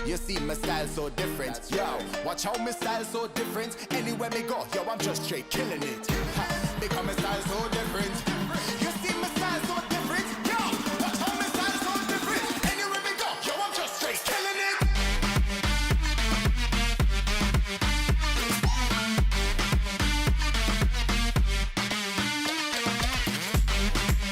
You see my style so different. Yo, watch how my style so different. Anywhere me go, yo, I'm just straight killing it. Ha, become a style